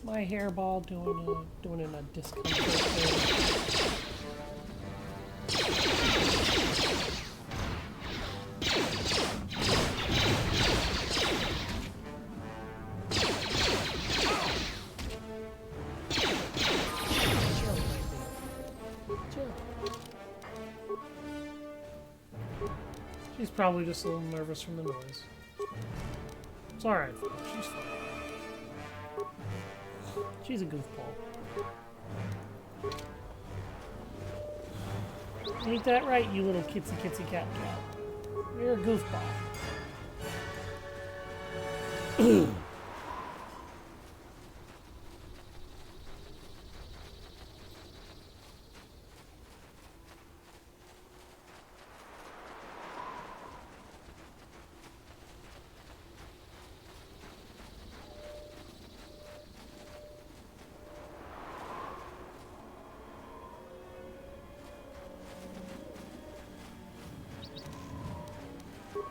Speaker 1: My hairball doing a discomfort thing. She's probably just a little nervous from the noise. It's alright, she's fine. She's a goofball. Ain't that right, you little kitsy kitsy cat cat? You're a goofball.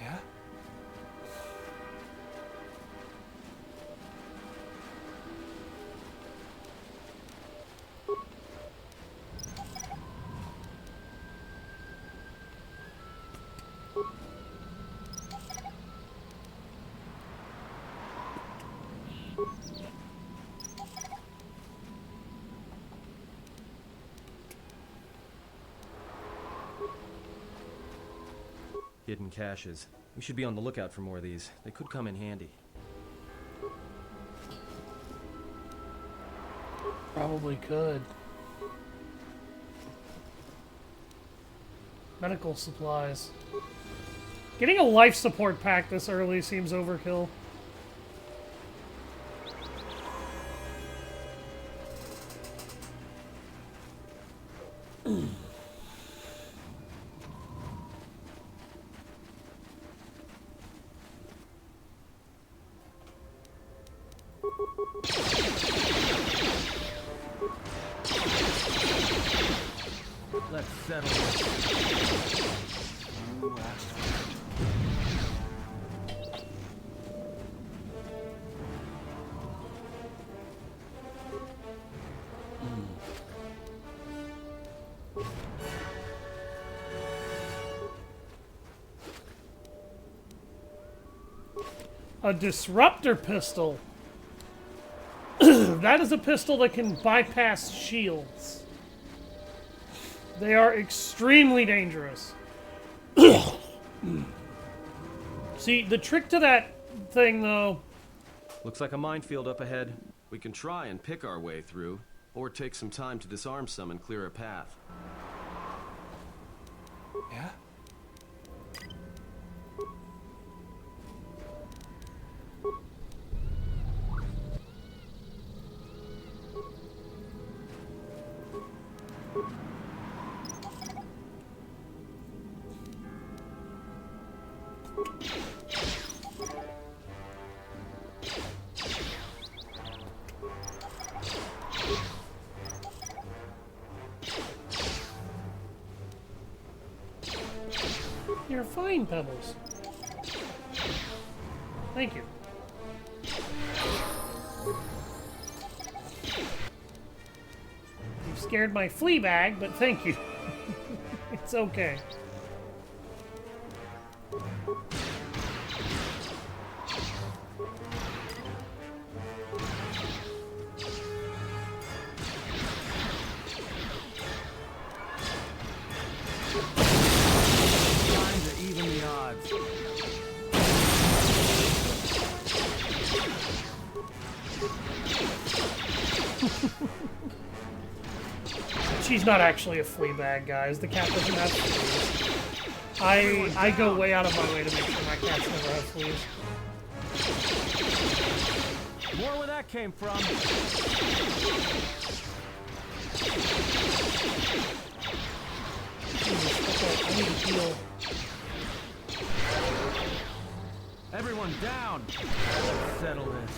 Speaker 13: Yeah?
Speaker 5: Hidden caches. We should be on the lookout for more of these. They could come in handy.
Speaker 1: Probably could. Medical supplies. Getting a life support pack this early seems overkill.
Speaker 18: Let's settle this.
Speaker 13: You asked for it.
Speaker 1: A disruptor pistol. That is a pistol that can bypass shields. They are extremely dangerous. See, the trick to that thing, though...
Speaker 5: Looks like a minefield up ahead. We can try and pick our way through, or take some time to disarm some and clear a path.
Speaker 13: Yeah?
Speaker 1: You're fine, Pebbles. Thank you. You scared my flea bag, but thank you. It's okay. She's not actually a flea bag, guys. The cat doesn't have fleas. I go way out of my way to make sure my cats never have fleas.
Speaker 18: More where that came from.
Speaker 1: Okay, I need to heal.
Speaker 18: Everyone down. Let's settle this.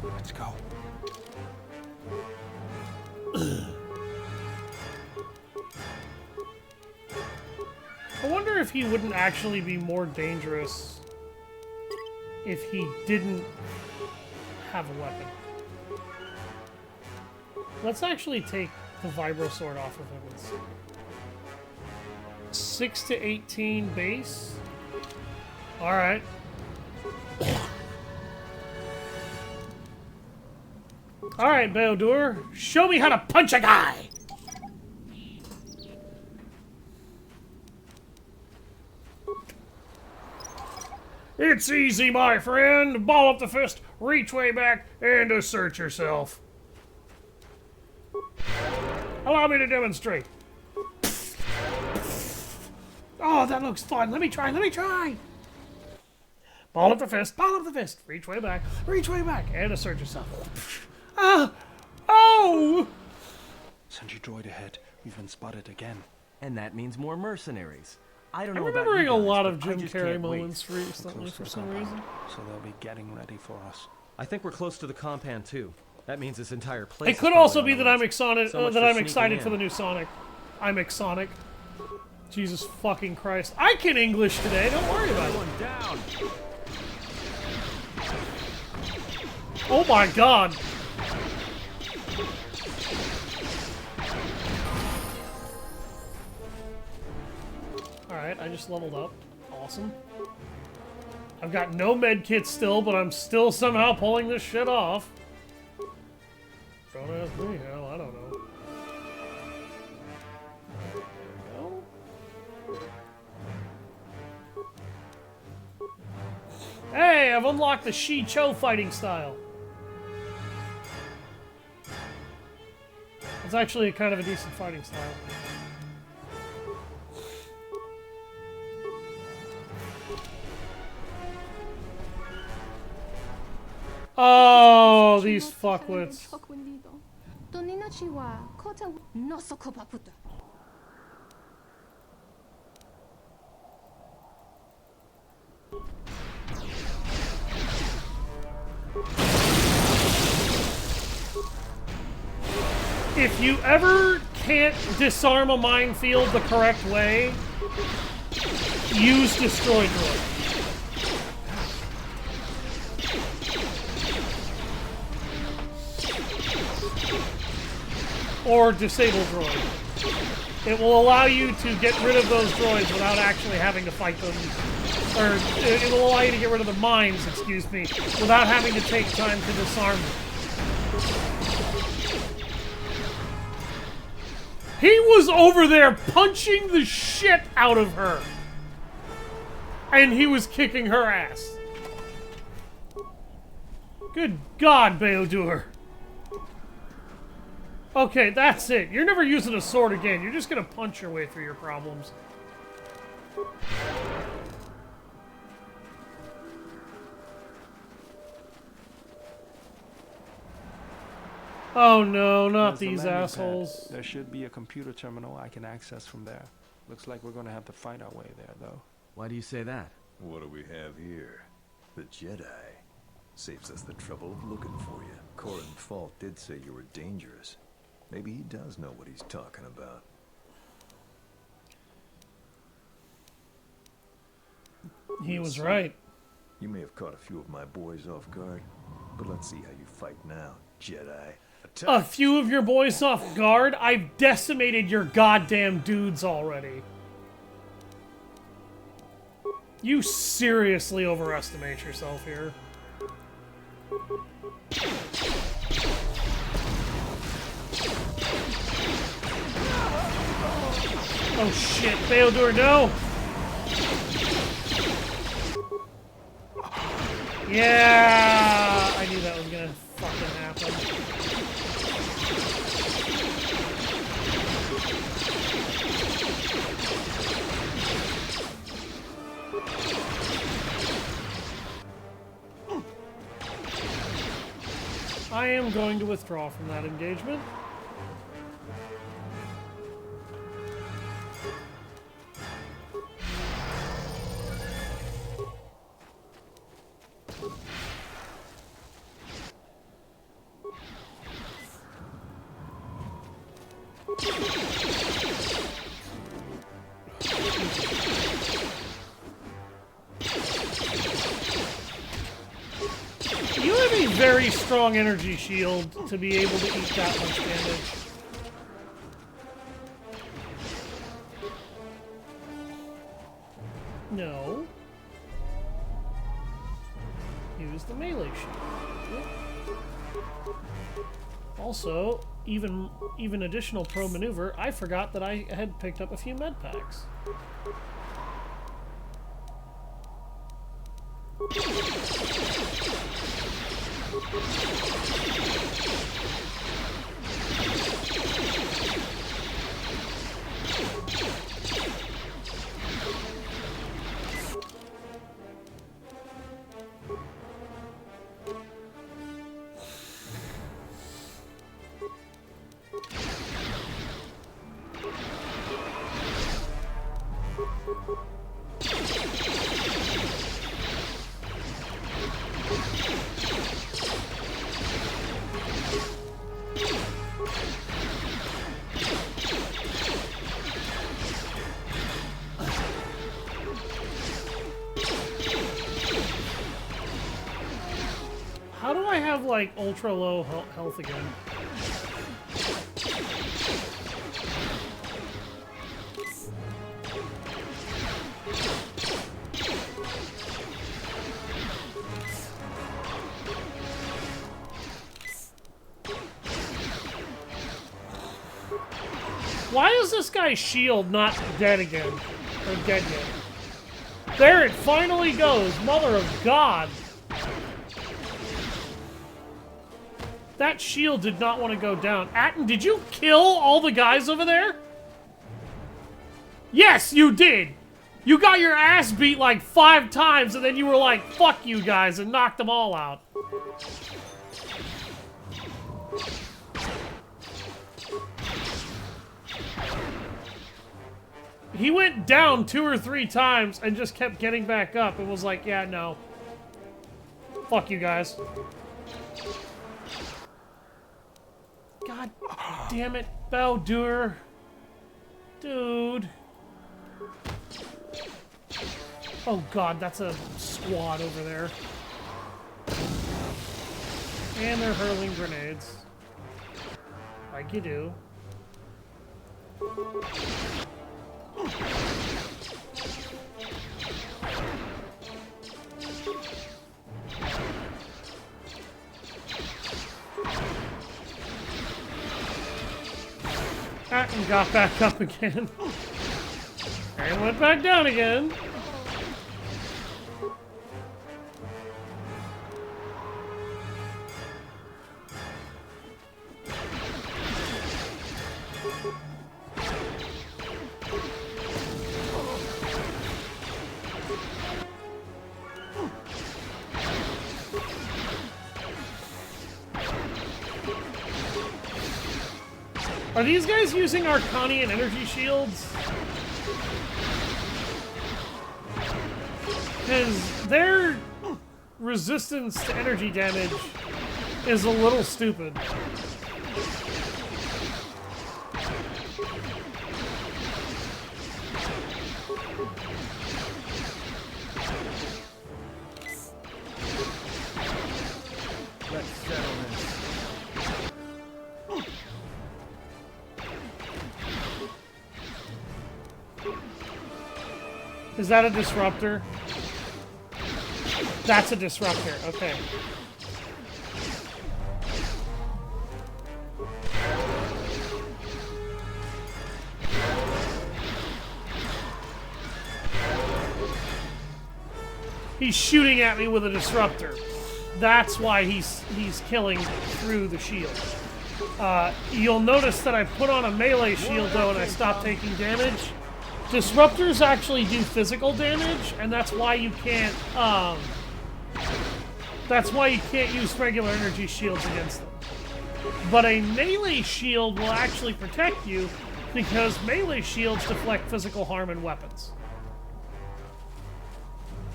Speaker 13: Let's go.
Speaker 1: I wonder if he wouldn't actually be more dangerous if he didn't have a weapon. Let's actually take the Vibro Sword off of him. Let's see. 6 to 18 base. Alright. Alright, Beodur. Show me how to punch a guy! It's easy, my friend. Ball up the fist, reach way back, and assert yourself. Allow me to demonstrate. Oh, that looks fun. Let me try, let me try. Ball up the fist, reach way back, and assert yourself. Ah! Oh!
Speaker 13: Sentry droid ahead. We've been spotted again.
Speaker 5: And that means more mercenaries. I don't
Speaker 1: I'm
Speaker 5: know about you
Speaker 1: remembering
Speaker 5: guys,
Speaker 1: a lot
Speaker 5: but
Speaker 1: of
Speaker 5: I
Speaker 1: Jim
Speaker 5: just
Speaker 1: Carrey
Speaker 5: can't wait.
Speaker 1: moments recently for some reason.
Speaker 13: So they'll be getting ready for us.
Speaker 5: I think we're close to the compound too. That means this entire place.
Speaker 1: It could also be that I'm excited. For the new Sonic. I'm exonic. Jesus fucking Christ! I can English today. Don't worry about it.
Speaker 18: Down.
Speaker 1: Oh my God! Alright, I just leveled up. Awesome. I've got no med kits still, but I'm still somehow pulling this shit off. Don't ask me how, I don't know. Hey, I've unlocked the Shi-Cho fighting style. It's actually kind of a decent fighting style. Oh, these fuckwits. If you ever can't disarm a minefield the correct way, use Destroy Droid. Or Disable Droid. It will allow you to get rid of those droids without actually having to fight them. Or it will allow you to get rid of the mines, excuse me, without having to take time to disarm them. He was over there punching the shit out of her. And he was kicking her ass. Good God, Beodur. Okay, that's it. You're never using a sword again. You're just gonna punch your way through your problems. Oh no, not
Speaker 13: There's
Speaker 1: these
Speaker 13: the landing
Speaker 1: assholes.
Speaker 13: pad. There should be a computer terminal I can access from there. Looks like we're gonna have to fight our way there, though.
Speaker 5: Why do you say that?
Speaker 7: What do we have here? The Jedi. Saves us the trouble of looking for you. Corin Fault did say you were dangerous. Maybe he does know what he's talking about.
Speaker 1: He was right.
Speaker 7: You may have caught a few of my boys off guard, but let's see how you fight now, Jedi.
Speaker 1: A few of your boys off guard? I've decimated your goddamn dudes already. You seriously overestimate yourself here. Oh shit, Beodur, no! Yeah! I knew that was gonna fucking happen. I am going to withdraw from that engagement. You have a very strong energy shield to be able to eat that much damage. No. Use the melee shield. Also, even additional pro maneuver, I forgot that I had picked up a few med packs. How do I have, like, ultra low health again? Why is this guy's shield not dead again? Or dead yet? There it finally goes! Mother of God! That shield did not want to go down. Atten, did you kill all the guys over there? Yes, you did! You got your ass beat like 5 times, and then you were like, fuck you guys, and knocked them all out. He went down 2 or 3 times and just kept getting back up and was like, yeah, no. Fuck you guys. God damn it, Baldur. Dude. Oh god, that's a squad over there. And they're hurling grenades. Like you do. And got back up again. And went back down again. Are these guys using Arcanian energy shields? Because their resistance to energy damage is a little stupid.
Speaker 18: Let's settle this.
Speaker 1: Is that a disruptor? That's a disruptor, okay. He's shooting at me with a disruptor. That's why he's killing through the shield. You'll notice that I put on a melee shield though and I stopped taking damage. Disruptors actually do physical damage, and that's why you can't use regular energy shields against them. But a melee shield will actually protect you because melee shields deflect physical harm and weapons.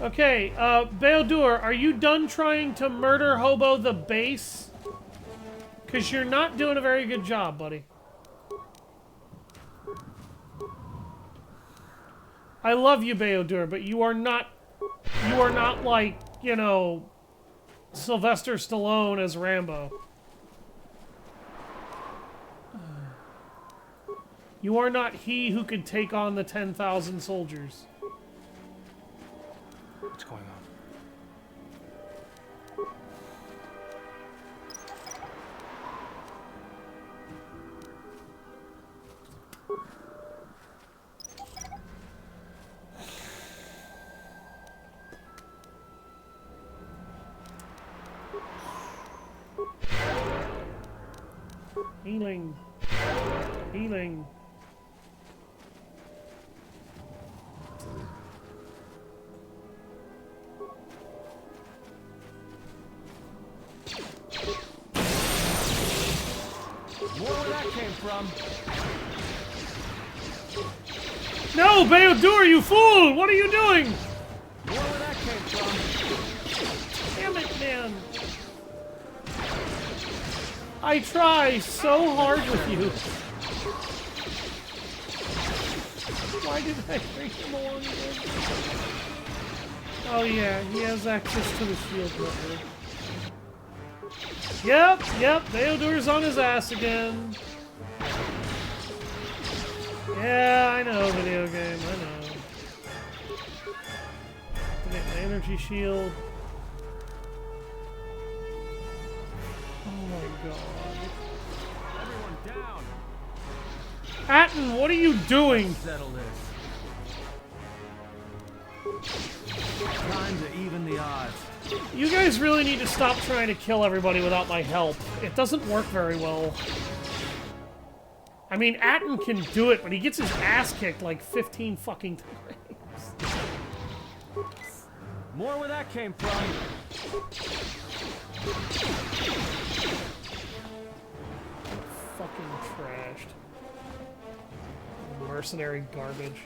Speaker 1: Okay, Baldur, are you done trying to murder Hobo the base? Because you're not doing a very good job, buddy. I love you, Baldur, but you are not like, you know, Sylvester Stallone as Rambo. You are not he who could take on the 10,000 soldiers.
Speaker 13: What's going on?
Speaker 1: Healing. Healing.
Speaker 18: More where that came from.
Speaker 1: No, Baldur, you fool! What are you doing?
Speaker 18: More where that came from.
Speaker 1: Damn it, man. I try so hard with you. Why did I bring him along again? Oh yeah, he has access to the shield network. Yep, Baldur's on his ass again. Yeah, I know, video game, I know. Get my energy shield. Oh my god.
Speaker 18: Everyone down.
Speaker 1: Atten, what are you doing?
Speaker 18: Settle this. Time to even the odds.
Speaker 1: You guys really need to stop trying to kill everybody without my help. It doesn't work very well. I mean, Atten can do it, but he gets his ass kicked like 15 fucking times.
Speaker 18: More where that came from.
Speaker 1: Fucking trashed. Mercenary garbage.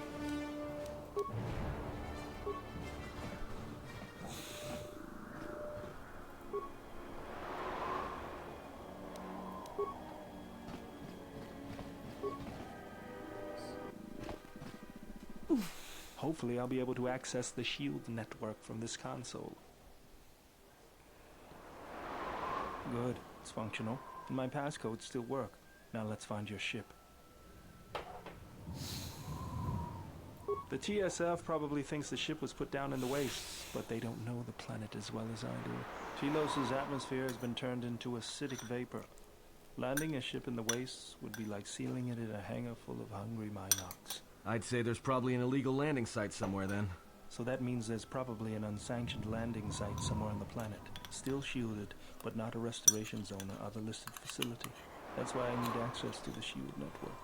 Speaker 13: Hopefully I'll be able to access the shield network from this console. Good, it's functional, and my passcodes still work. Now let's find your ship. The TSF probably thinks the ship was put down in the wastes, but they don't know the planet as well as I do. Telos' atmosphere has been turned into acidic vapor. Landing a ship in the wastes would be like sealing it in a hangar full of hungry Minocs.
Speaker 5: I'd say there's probably an illegal landing site somewhere then.
Speaker 13: So that means there's probably an unsanctioned landing site somewhere on the planet. Still shielded, but not a restoration zone or other listed facility. That's why I need access to the shield network.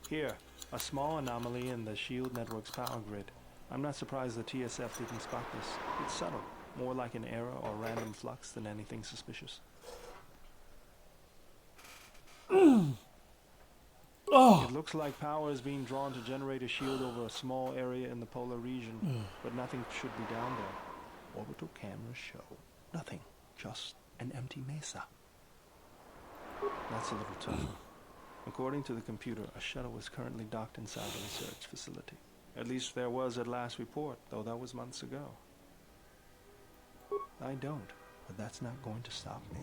Speaker 13: Here, a small anomaly in the shield network's power grid. I'm not surprised the TSF didn't spot this. It's subtle, more like an error or random flux than anything suspicious.
Speaker 1: Oh.
Speaker 13: It looks like power is being drawn to generate a shield over a small area in the polar region, but nothing should be down there. Orbital cameras show nothing, just an empty mesa. That's a little tough. According to the computer, a shuttle is currently docked inside the research facility. At least there was at last report, though that was months ago. I don't, but that's not going to stop me.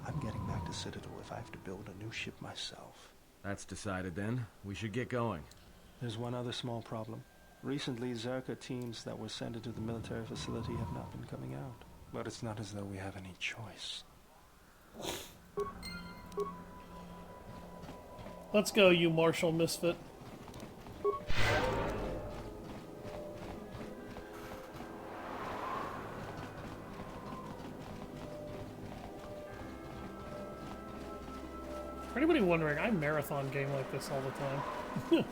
Speaker 13: I'm getting back to Citadel if I have to build a new ship myself.
Speaker 5: That's decided then. We should get going.
Speaker 13: There's one other small problem. Recently, Czerka teams that were sent into the military facility have not been coming out. But it's not as though we have any choice.
Speaker 1: Let's go, you Marshall misfit. For anybody wondering, I marathon game like this all the time.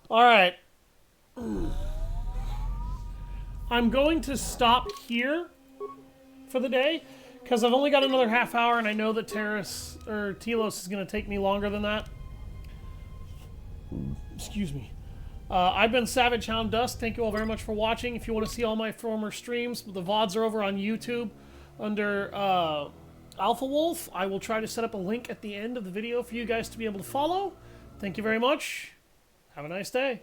Speaker 1: Alright. I'm going to stop here for the day, because I've only got another half hour, and I know that Telos is going to take me longer than that. Excuse me. I've been Savage Hound Dust. Thank you all very much for watching. If you want to see all my former streams, the VODs are over on YouTube under Alpha Wolf. I will try to set up a link at the end of the video for you guys to be able to follow. Thank you very much. Have a nice day.